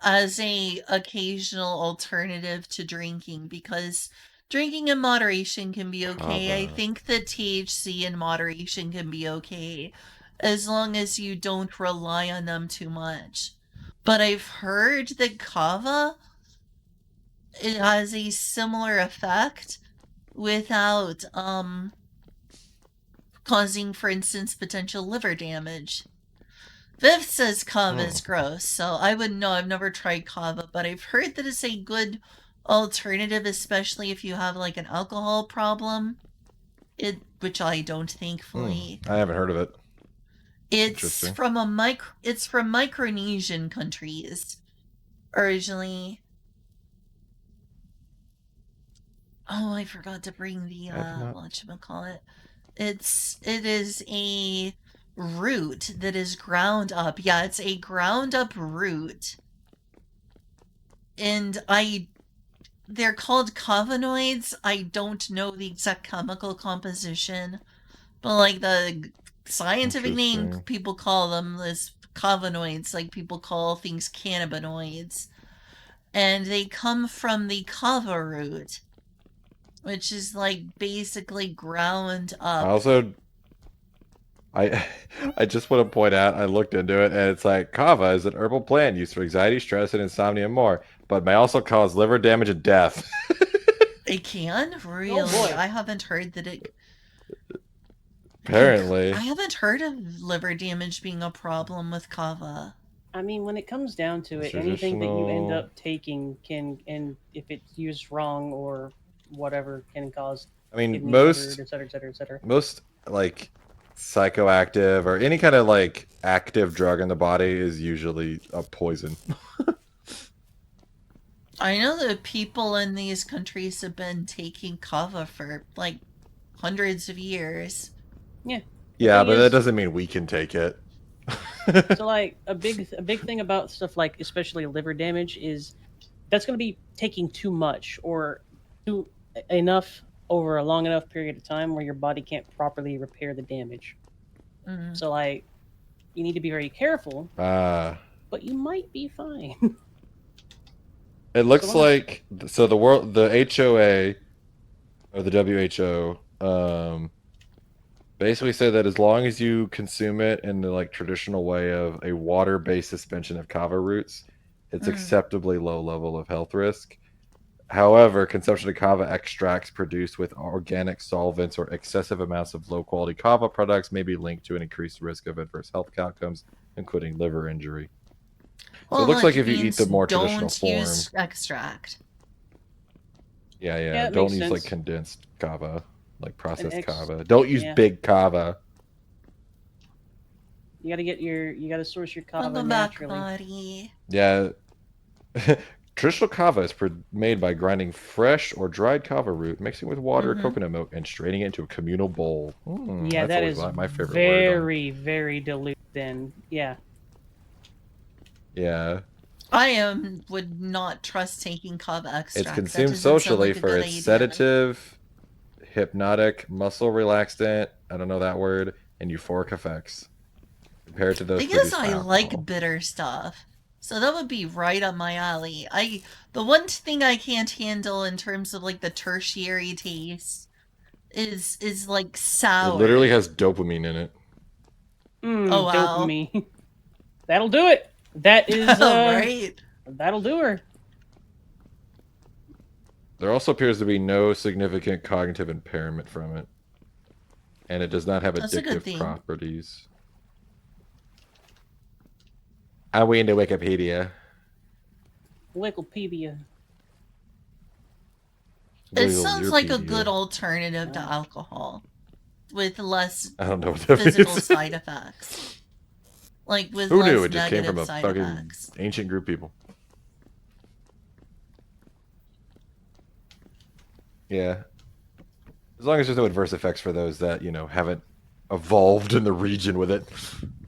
S1: as a occasional alternative to drinking because drinking in moderation can be okay.
S4: Kava.
S1: I think that THC in moderation can be okay as long as you don't rely on them too much. But I've heard that kava, it has a similar effect without causing, for instance, potential liver damage. Viv says kava is gross, so I wouldn't know. I've never tried kava, but I've heard that it's a good alternative, especially if you have an alcohol problem. Which I don't, thankfully.
S4: I haven't heard of it.
S1: It's from Micronesian countries originally. Oh, I forgot to bring the whatchamacallit. It is a root that is ground up. Yeah, it's a ground up root. And they're called cavanoids. I don't know the exact chemical composition, but the scientific name people call them is cavanoids, like people call things cannabinoids. And they come from the kava root, which is basically ground up.
S4: I just want to point out, I looked into it, and it's kava is an herbal plant used for anxiety, stress, and insomnia and more, but may also cause liver damage and death.
S1: It can? Really?
S2: Oh boy.
S1: I haven't heard that it...
S4: Apparently.
S1: I haven't heard of liver damage being a problem with kava.
S2: I mean, when it comes down to it, anything that you end up taking can, and if it's used wrong or whatever, can cause...
S4: I mean,
S2: most... et cetera.
S4: Most, psychoactive or any kind of active drug in the body is usually a poison.
S1: I know that people in these countries have been taking kava for like hundreds of years.
S2: Yeah.
S4: Yeah,
S2: Thing
S4: but that
S2: is,
S4: doesn't mean we can take it.
S2: so like a big thing about stuff like especially liver damage is that's going to be taking too much or too enough over a long enough period of time where your body can't properly repair the damage.
S1: Mm.
S2: So like you need to be very careful,
S4: Ah.
S2: but you might be fine.
S4: It
S2: So
S4: looks
S2: long as
S4: like the HOA or the WHO basically said that as long as you consume it in the like traditional way of a water-based suspension of kava roots, it's
S1: Mm.
S4: acceptably low level of health risk. However, consumption of kava extracts produced with organic solvents or excessive amounts of low-quality kava products may be linked to an increased risk of adverse health outcomes, including liver injury. So it
S1: Well,
S4: looks like
S1: which
S4: if you eat
S1: means
S4: the more traditional
S1: don't
S4: form,
S1: use extract.
S2: yeah,
S4: yeah,
S2: it
S4: don't
S2: makes
S4: use like
S2: sense.
S4: condensed kava, like
S2: An
S4: processed
S2: ex
S4: kava. Don't use
S2: Yeah.
S4: big kava.
S2: You got to source your kava
S1: Welcome back,
S2: naturally.
S1: buddy.
S4: Yeah. Traditional kava is made by grinding fresh or dried kava root, mixing with water or
S1: Mm-hmm.
S4: coconut milk, and straining it into a communal bowl.
S2: Yeah,
S4: That's
S2: that
S4: always
S2: is
S4: my favorite word on.
S2: very, very dilute. Then, yeah,
S4: Yeah.
S1: Would not trust taking kava
S4: It's
S1: extract. That
S4: consumed
S1: doesn't sound
S4: socially
S1: like a
S4: for
S1: good
S4: its
S1: idea.
S4: sedative, hypnotic, muscle relaxant, I don't know that word, and euphoric effects compared to those
S1: Thing is,
S4: produced by
S1: I like
S4: alcohol.
S1: bitter stuff, so that would be right up my alley. The one thing I can't handle in terms of like the tertiary taste is like
S4: It
S1: sour.
S4: literally has dopamine in it.
S1: Oh wow.
S2: dopamine. That'll do it. That is
S1: Right.
S2: that'll do her.
S4: There also appears to be no significant cognitive impairment from it, and it does not have
S1: That's a good
S4: addictive
S1: thing.
S4: properties. I went to Wikipedia.
S2: Wikipedia.
S1: It sounds like a good
S4: Wikipedia.
S1: alternative to alcohol with less
S4: I don't know what that
S1: physical
S4: means.
S1: side effects. Like with
S4: Who knew?
S1: less
S4: It just came from
S1: negative
S4: a
S1: side
S4: fucking
S1: effects.
S4: ancient group of people. Yeah. As long as there's no adverse effects for those that, haven't evolved in the region with it.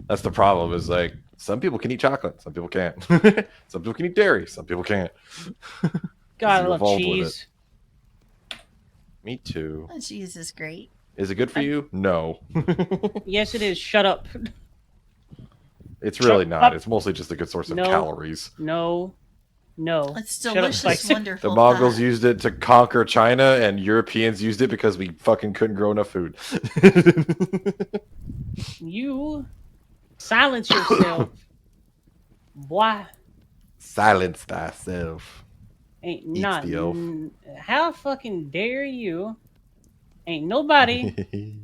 S4: That's the problem, is like some people can eat chocolate, some people can't. Some people can eat dairy, some people can't.
S2: God, I
S4: You
S2: love
S4: evolved with it.
S2: cheese.
S4: Me too.
S1: Oh, cheese is great.
S4: Is it good for you? No.
S2: Yes, it is. Shut up.
S4: It's really
S2: Shut
S4: not.
S2: up.
S4: It's mostly just a good source of
S2: No.
S4: calories.
S2: No.
S1: It's
S2: Shut up,
S1: delicious,
S2: Spicer.
S1: wonderful.
S4: The Mongols
S1: fat.
S4: used it to conquer China, and Europeans used it because we fucking couldn't grow enough food.
S2: You silence yourself. Why?
S4: Silence thyself.
S2: Ain't
S4: Eats
S2: not.
S4: the elf.
S2: How fucking dare you? Ain't nobody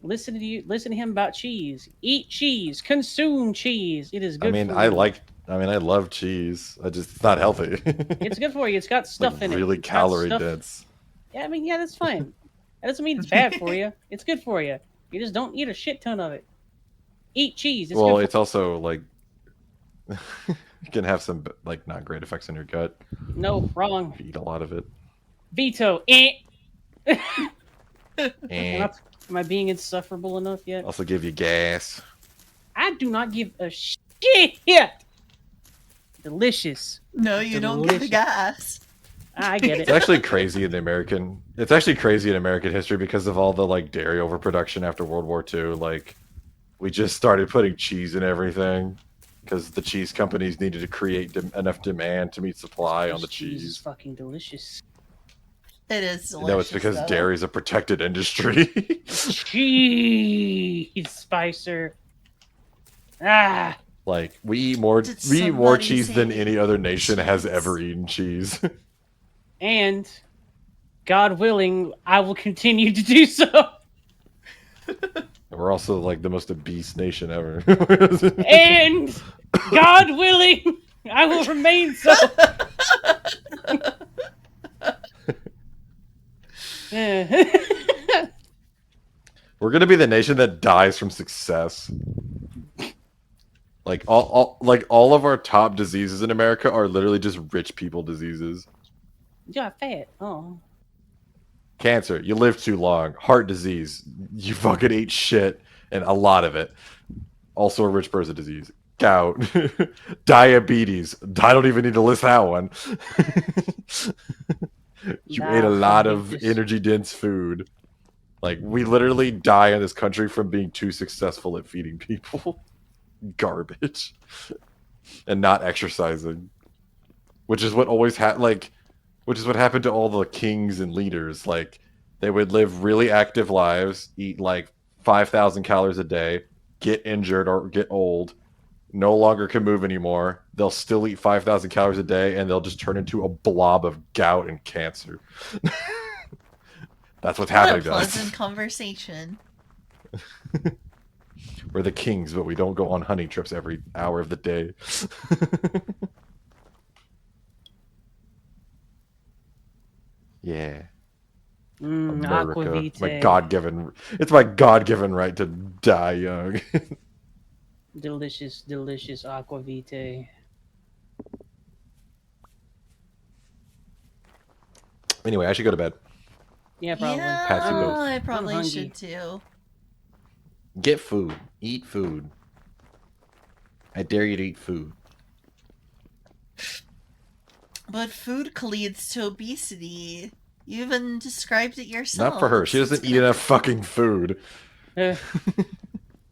S2: listen to you. Listen to him about cheese. Eat cheese. Consume cheese. It is good for you.
S4: I love cheese. It's not healthy.
S2: It's good for you. It's got stuff
S4: like
S2: in it.
S4: really
S2: It's got
S4: calorie
S2: stuff.
S4: dense.
S2: Yeah, I mean, yeah, that's fine. That doesn't mean it's bad for you. It's good for you. You just don't eat a shit ton of it. Eat cheese. It's
S4: Well,
S2: good
S4: it's also like you can have some like not great effects on your gut
S2: No, wrong.
S4: if you eat a lot of it.
S2: Veto.
S4: Eh.
S2: Am I being insufferable enough yet?
S4: Also give you gas.
S2: I do not give a shit. Delicious.
S1: No, you don't get the gas.
S2: I get
S4: It's
S2: it.
S4: actually crazy in American history because of all the like dairy overproduction after World War II. Like we just started putting cheese in everything because the cheese companies needed to create enough demand to meet supply on the
S2: Cheese is
S4: cheese.
S2: fucking delicious.
S1: It is delicious.
S4: No, it's because
S1: though.
S4: dairy is a protected industry.
S2: Cheese, Spicer. Ah.
S4: Like we eat more
S1: Did
S4: cheese than
S1: somebody
S4: any other nation has
S1: cheese?
S4: ever eaten cheese.
S2: And, God willing, I will continue to do so.
S4: We're also like the most obese nation ever.
S2: And, God willing, I will remain so.
S4: We're gonna be the nation that dies from success. Like all of our top diseases in America are literally just rich people diseases.
S2: You got fat. Oh.
S4: Cancer, you live too long. Heart disease, you fucking ate shit, and a lot of it. Also a rich person disease. Gout, diabetes. I don't even need to list that one. You ate a lot of
S2: Diabetes.
S4: energy dense food. Like, we literally die in this country from being too successful at feeding people garbage and not exercising, which is what always which is what happened to all the kings and leaders. Like, they would live really active lives, eat like 5,000 calories a day, get injured or get old, no longer can move anymore. They'll still eat 5,000 calories a day, and they'll just turn into a blob of gout and cancer. That's what's
S1: What a
S4: happening to
S1: pleasant
S4: us.
S1: conversation.
S4: We're the kings, but we don't go on hunting trips every hour of the day. Yeah. America. My
S2: Aquavite.
S4: God-given. It's my God-given right to die young.
S2: Delicious, delicious aquavite.
S4: Anyway, I should go to bed.
S2: Yeah, probably.
S1: Yeah,
S4: Patsy both.
S1: I
S2: I'm
S1: probably
S2: hungry.
S1: should too.
S4: Get food. Eat food. I dare you to eat food.
S1: But food leads to obesity. You even described it yourself.
S4: Not for her. She doesn't
S1: It's
S4: eat
S1: gonna-
S4: enough fucking food.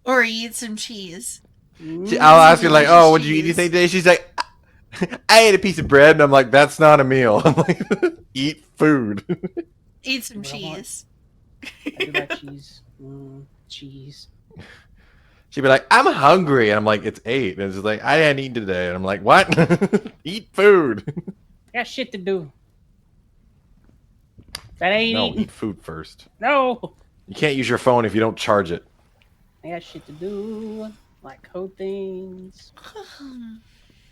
S1: Or eat some cheese.
S4: I'll ask her like,
S1: delicious
S4: "Oh, what did you eat
S1: cheese.
S4: anything today?" She's like, "I ate a piece of bread," and I'm like, "That's not a meal." I'm like, "Eat food."
S1: Eat some
S2: What I want.
S1: cheese.
S2: I do like cheese. Cheese.
S4: She'd be like, "I'm hungry," and I'm like, "It's 8," and it's just like, "I didn't eat today," and I'm like, "What? Eat food."
S2: I got shit to do. That ain't
S4: No,
S2: eating.
S4: eat food first.
S2: No.
S4: You can't use your phone if you don't charge it.
S2: I got shit to do. Like code things.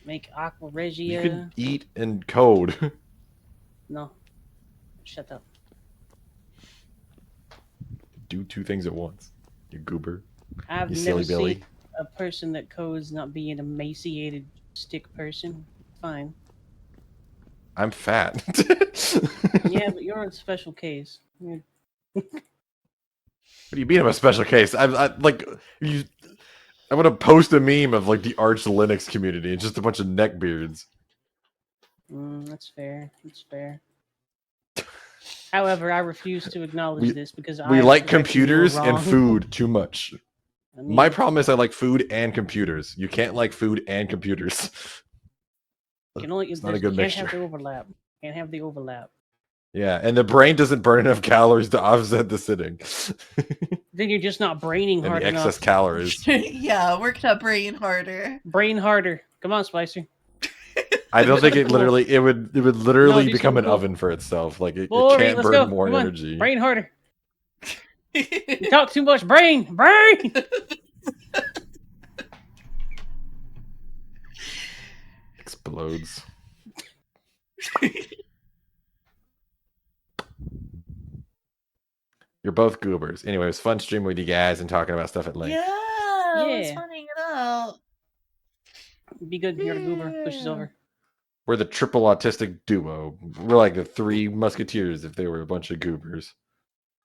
S2: Make aqua
S4: You
S2: regia.
S4: could eat and code.
S2: No. Shut up.
S4: Do 2 things at once. You goober.
S2: I've
S4: You
S2: never
S4: silly Billy.
S2: seen a person that codes not be an emaciated stick person. Fine.
S4: I'm fat.
S2: Yeah, but you're a special case.
S4: What do you mean I'm a special case? I like you. I'm gonna post a meme of like the Arch Linux community and just a bunch of neckbeards.
S2: That's fair. That's fair. However, I refuse to acknowledge this because
S4: We
S2: I
S4: like
S2: suspect that you were
S4: computers and
S2: wrong.
S4: food too much.
S2: I mean,
S4: My problem is I like food and computers. You can't like food and computers.
S2: you can only,
S4: It's not a
S2: you
S4: good
S2: can't have
S4: mixture.
S2: the overlap. Can't have the overlap.
S4: Yeah, and the brain doesn't burn enough calories to offset the sitting.
S2: Then you're just not braining
S4: And
S2: hard
S4: the excess
S2: enough.
S4: calories.
S1: Yeah, work that brain harder.
S2: Brain harder. Come on, Spicer.
S4: I don't think it
S2: Cool.
S4: literally it would literally
S2: do
S4: become
S2: something
S4: an
S2: cool.
S4: oven for itself. Like it
S2: Boring,
S4: can't
S2: let's
S4: burn
S2: go.
S4: more
S2: Come on.
S4: energy.
S2: Brain harder. You talk too much. Brain. Brain.
S4: Explodes. You're both goobers. Anyway, it was fun streaming with you guys and talking about stuff at length.
S1: Yeah, it was
S2: Yeah.
S1: fun hanging out.
S2: Be good. You're a goober. Pushes over.
S4: We're the triple autistic duo. We're like the 3 musketeers if they were a bunch of goobers.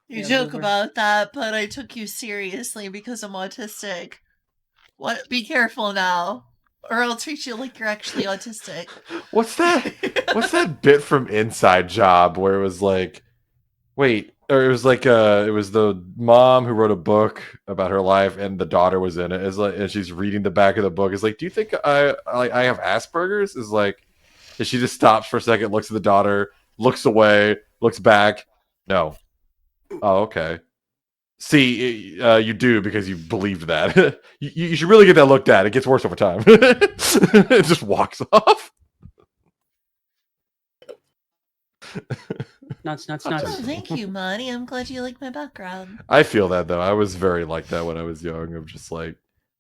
S1: You
S2: Yeah,
S1: joke
S2: goober.
S1: about that, but I took you seriously because I'm autistic. What? Be careful now, or I'll treat you like you're actually autistic.
S4: What's that? What's that bit from Inside Job where it was like, wait, or it was like it was the mom who wrote a book about her life and the daughter was in it. It's like, and she's reading the back of the book. It's like, do you think I have Asperger's? Is like, and she just stops for a second, looks at the daughter, looks away, looks back. No. Oh, okay. See, you do because you believed that. You should really get that looked at. It gets worse over time. It just walks off.
S2: Nuts.
S1: Oh, thank you, Monty. I'm glad you like my background.
S4: I feel that though. I was very like that when I was young. Of just like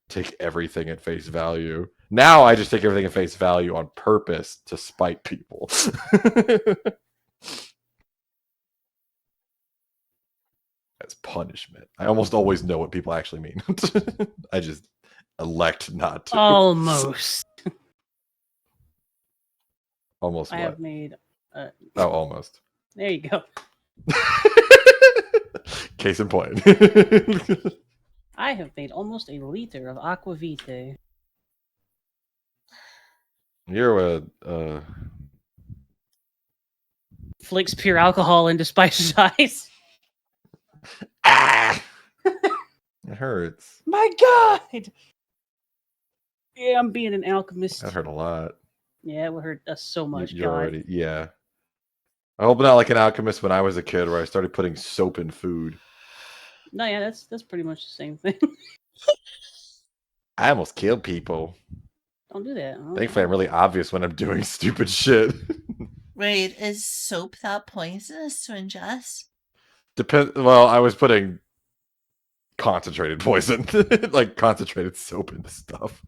S4: take everything at face value. Now I just take everything at face value on purpose to spite people. As punishment. I almost always know what people actually mean. I just elect not to.
S2: Almost.
S4: Almost
S2: I
S4: what?
S2: have made.
S4: Oh, almost.
S2: There you go.
S4: Case in point.
S2: I have made almost a liter of aqua vitae.
S4: You're
S2: Flicks pure alcohol into Spice's eyes.
S4: ah! It hurts.
S2: My God! Yeah, I'm being an alchemist.
S4: That hurt a lot.
S2: Yeah, it would hurt us so much.
S4: You're
S2: God.
S4: already, yeah. I hope not like an alchemist when I was a kid, where I started putting soap in food.
S2: No, yeah, that's pretty much the same thing.
S4: I almost killed people.
S2: Don't do that.
S4: Thankfully, I'm really obvious when I'm doing stupid shit.
S1: Wait, is soap that poisonous to ingest?
S4: Well, I was putting concentrated poison, like concentrated soap into stuff.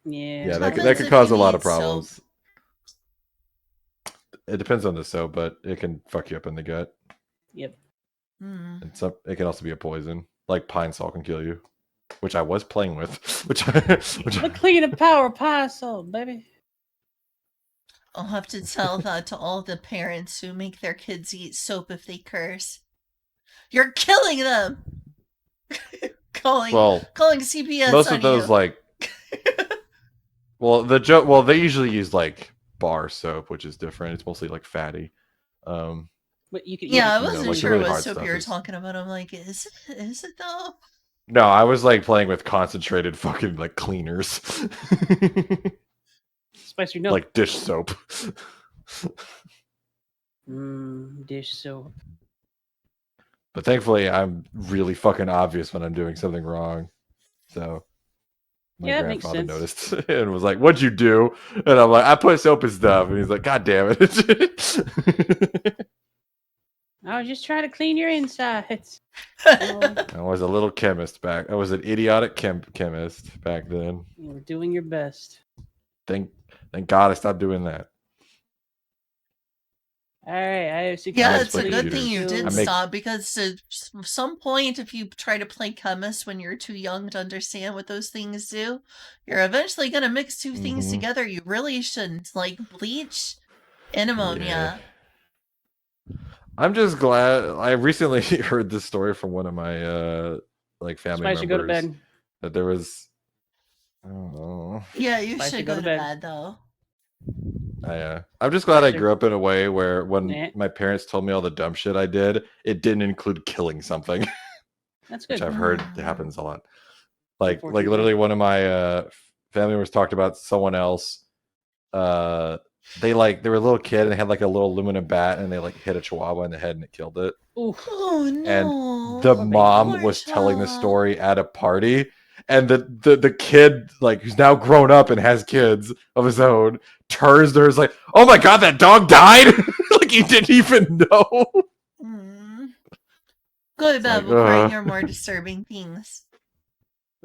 S2: Yeah.
S4: Yeah,
S1: What
S4: that
S1: happens
S4: could
S1: if
S4: cause
S1: you
S4: a lot
S1: eat
S4: of
S1: soap?
S4: problems. It depends on the soap, but it can fuck you up in the gut.
S2: Yep.
S1: Hmm.
S4: And it can also be a poison. Like pine salt can kill you, which I was playing with. which
S2: The clean power pie salt, baby.
S1: I'll have to tell that to all the parents who make their kids eat soap if they curse. You're killing them. calling CPS
S4: most
S1: on
S4: of those
S1: you.
S4: like, well, they usually use like bar soap, which is different. It's mostly like fatty.
S2: But you can
S1: Yeah, I
S2: eat
S1: wasn't
S4: like the
S1: sure
S4: really
S1: what
S4: hard
S1: soap
S4: stuff
S1: you were
S4: is.
S1: talking about. I'm like, is it though?
S4: No, I was like playing with concentrated fucking like cleaners.
S2: Spice, you know.
S4: Like dish soap.
S2: Dish soap.
S4: But thankfully, I'm really fucking obvious when I'm doing something wrong. So my
S2: Yeah, that makes
S4: grandfather
S2: sense.
S4: noticed and was like, "What'd you do?" And I'm like, "I put soap in stuff." And he's like, "God damn it!"
S2: I was just trying to clean your insides.
S4: I was a little chemist back. I was an idiotic chemist back then.
S2: You were doing your best.
S4: Thank God I stopped doing that.
S2: All right, I have
S1: Yeah,
S4: make
S1: it's a
S4: split
S1: good thing you
S4: computers.
S1: did
S4: I make-
S1: stop, because at some point, if you try to play chemist when you're too young to understand what those things do, you're eventually gonna mix two things
S4: Mhm.
S1: together you really shouldn't, like bleach and ammonia.
S4: I'm just glad. I recently heard this story from one of my like family
S2: Spice, you go to
S4: members
S2: bed.
S4: that there was. I don't know.
S1: Yeah, you
S2: Spicy,
S1: should
S2: go
S1: go
S2: to
S1: to
S2: bed.
S1: bed though.
S4: I'm just glad I
S2: Spicer.
S4: grew up in a way where when
S2: Nah.
S4: my parents told me all the dumb shit I did, it didn't include killing something,
S2: That's
S4: which
S2: good.
S4: I've heard happens a lot. Like
S2: Unfortunately.
S4: literally one of my family members talked about someone else. They were a little kid and they had like a little aluminum bat and they like hit a chihuahua in the head and it killed it.
S2: Oof.
S1: Oh no!
S4: And the
S2: Poor baby.
S4: mom
S1: Poor
S4: was telling the
S1: child.
S4: story at a party, and the kid, like, who's now grown up and has kids of his own, turns to her, is like, "Oh my god, that dog died!" Like he didn't even know.
S1: Go to
S4: It's
S1: bed
S4: like,
S1: before I hear more disturbing things.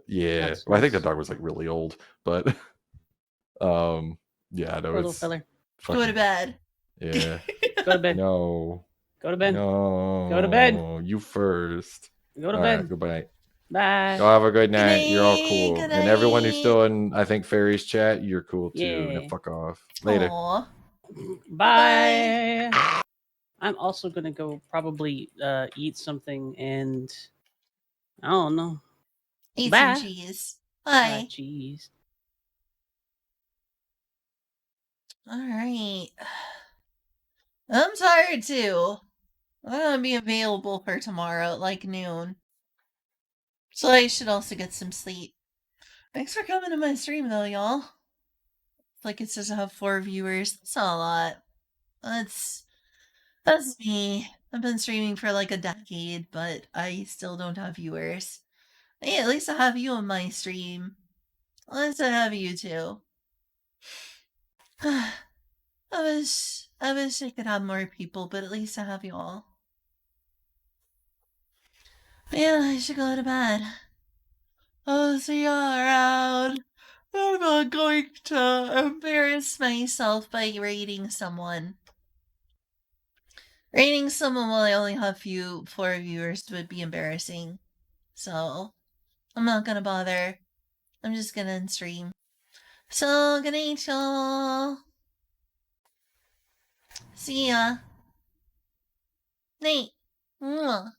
S4: Yeah,
S2: That's
S4: well, I think the
S2: nice.
S4: dog was like really old, but yeah, no,
S2: Poor little
S4: it's
S2: feller.
S1: Go to bed.
S4: Yeah,
S2: Go to bed.
S4: no,
S2: Go to bed.
S4: no,
S2: Go to bed.
S4: You first.
S2: Go to
S4: All
S2: bed.
S4: right, goodbye.
S2: Bye.
S4: Y'all have a good night. You're all
S1: night,
S4: cool.
S1: good
S4: And everyone who's
S1: night.
S4: still in, I think, Fairy's chat, you're cool too. Now
S2: Yeah.
S4: fuck off. Later.
S1: Aw.
S2: Bye. I'm also gonna go probably eat something and I don't know.
S1: Eat
S2: Bye.
S1: some cheese. Bye.
S2: Cheese.
S1: Alright. I'm tired too. I'm gonna be available for tomorrow at like noon. So I should also get some sleep. Thanks for coming to my stream though, y'all. Like it says I have 4 viewers. That's not a lot. That's me. I've been streaming for like a decade, but I still don't have viewers. Hey, at least I have you on my stream. At least I have you too. I wish I could have more people, but at least I have you all. Yeah, I should go to bed. I'll see y'all around. I'm not going to embarrass myself by raiding someone. Raiding someone while I only have 4 viewers would be embarrassing. So, I'm not gonna bother. I'm just gonna end stream. So, good night, y'all. See ya. Night. Mwah.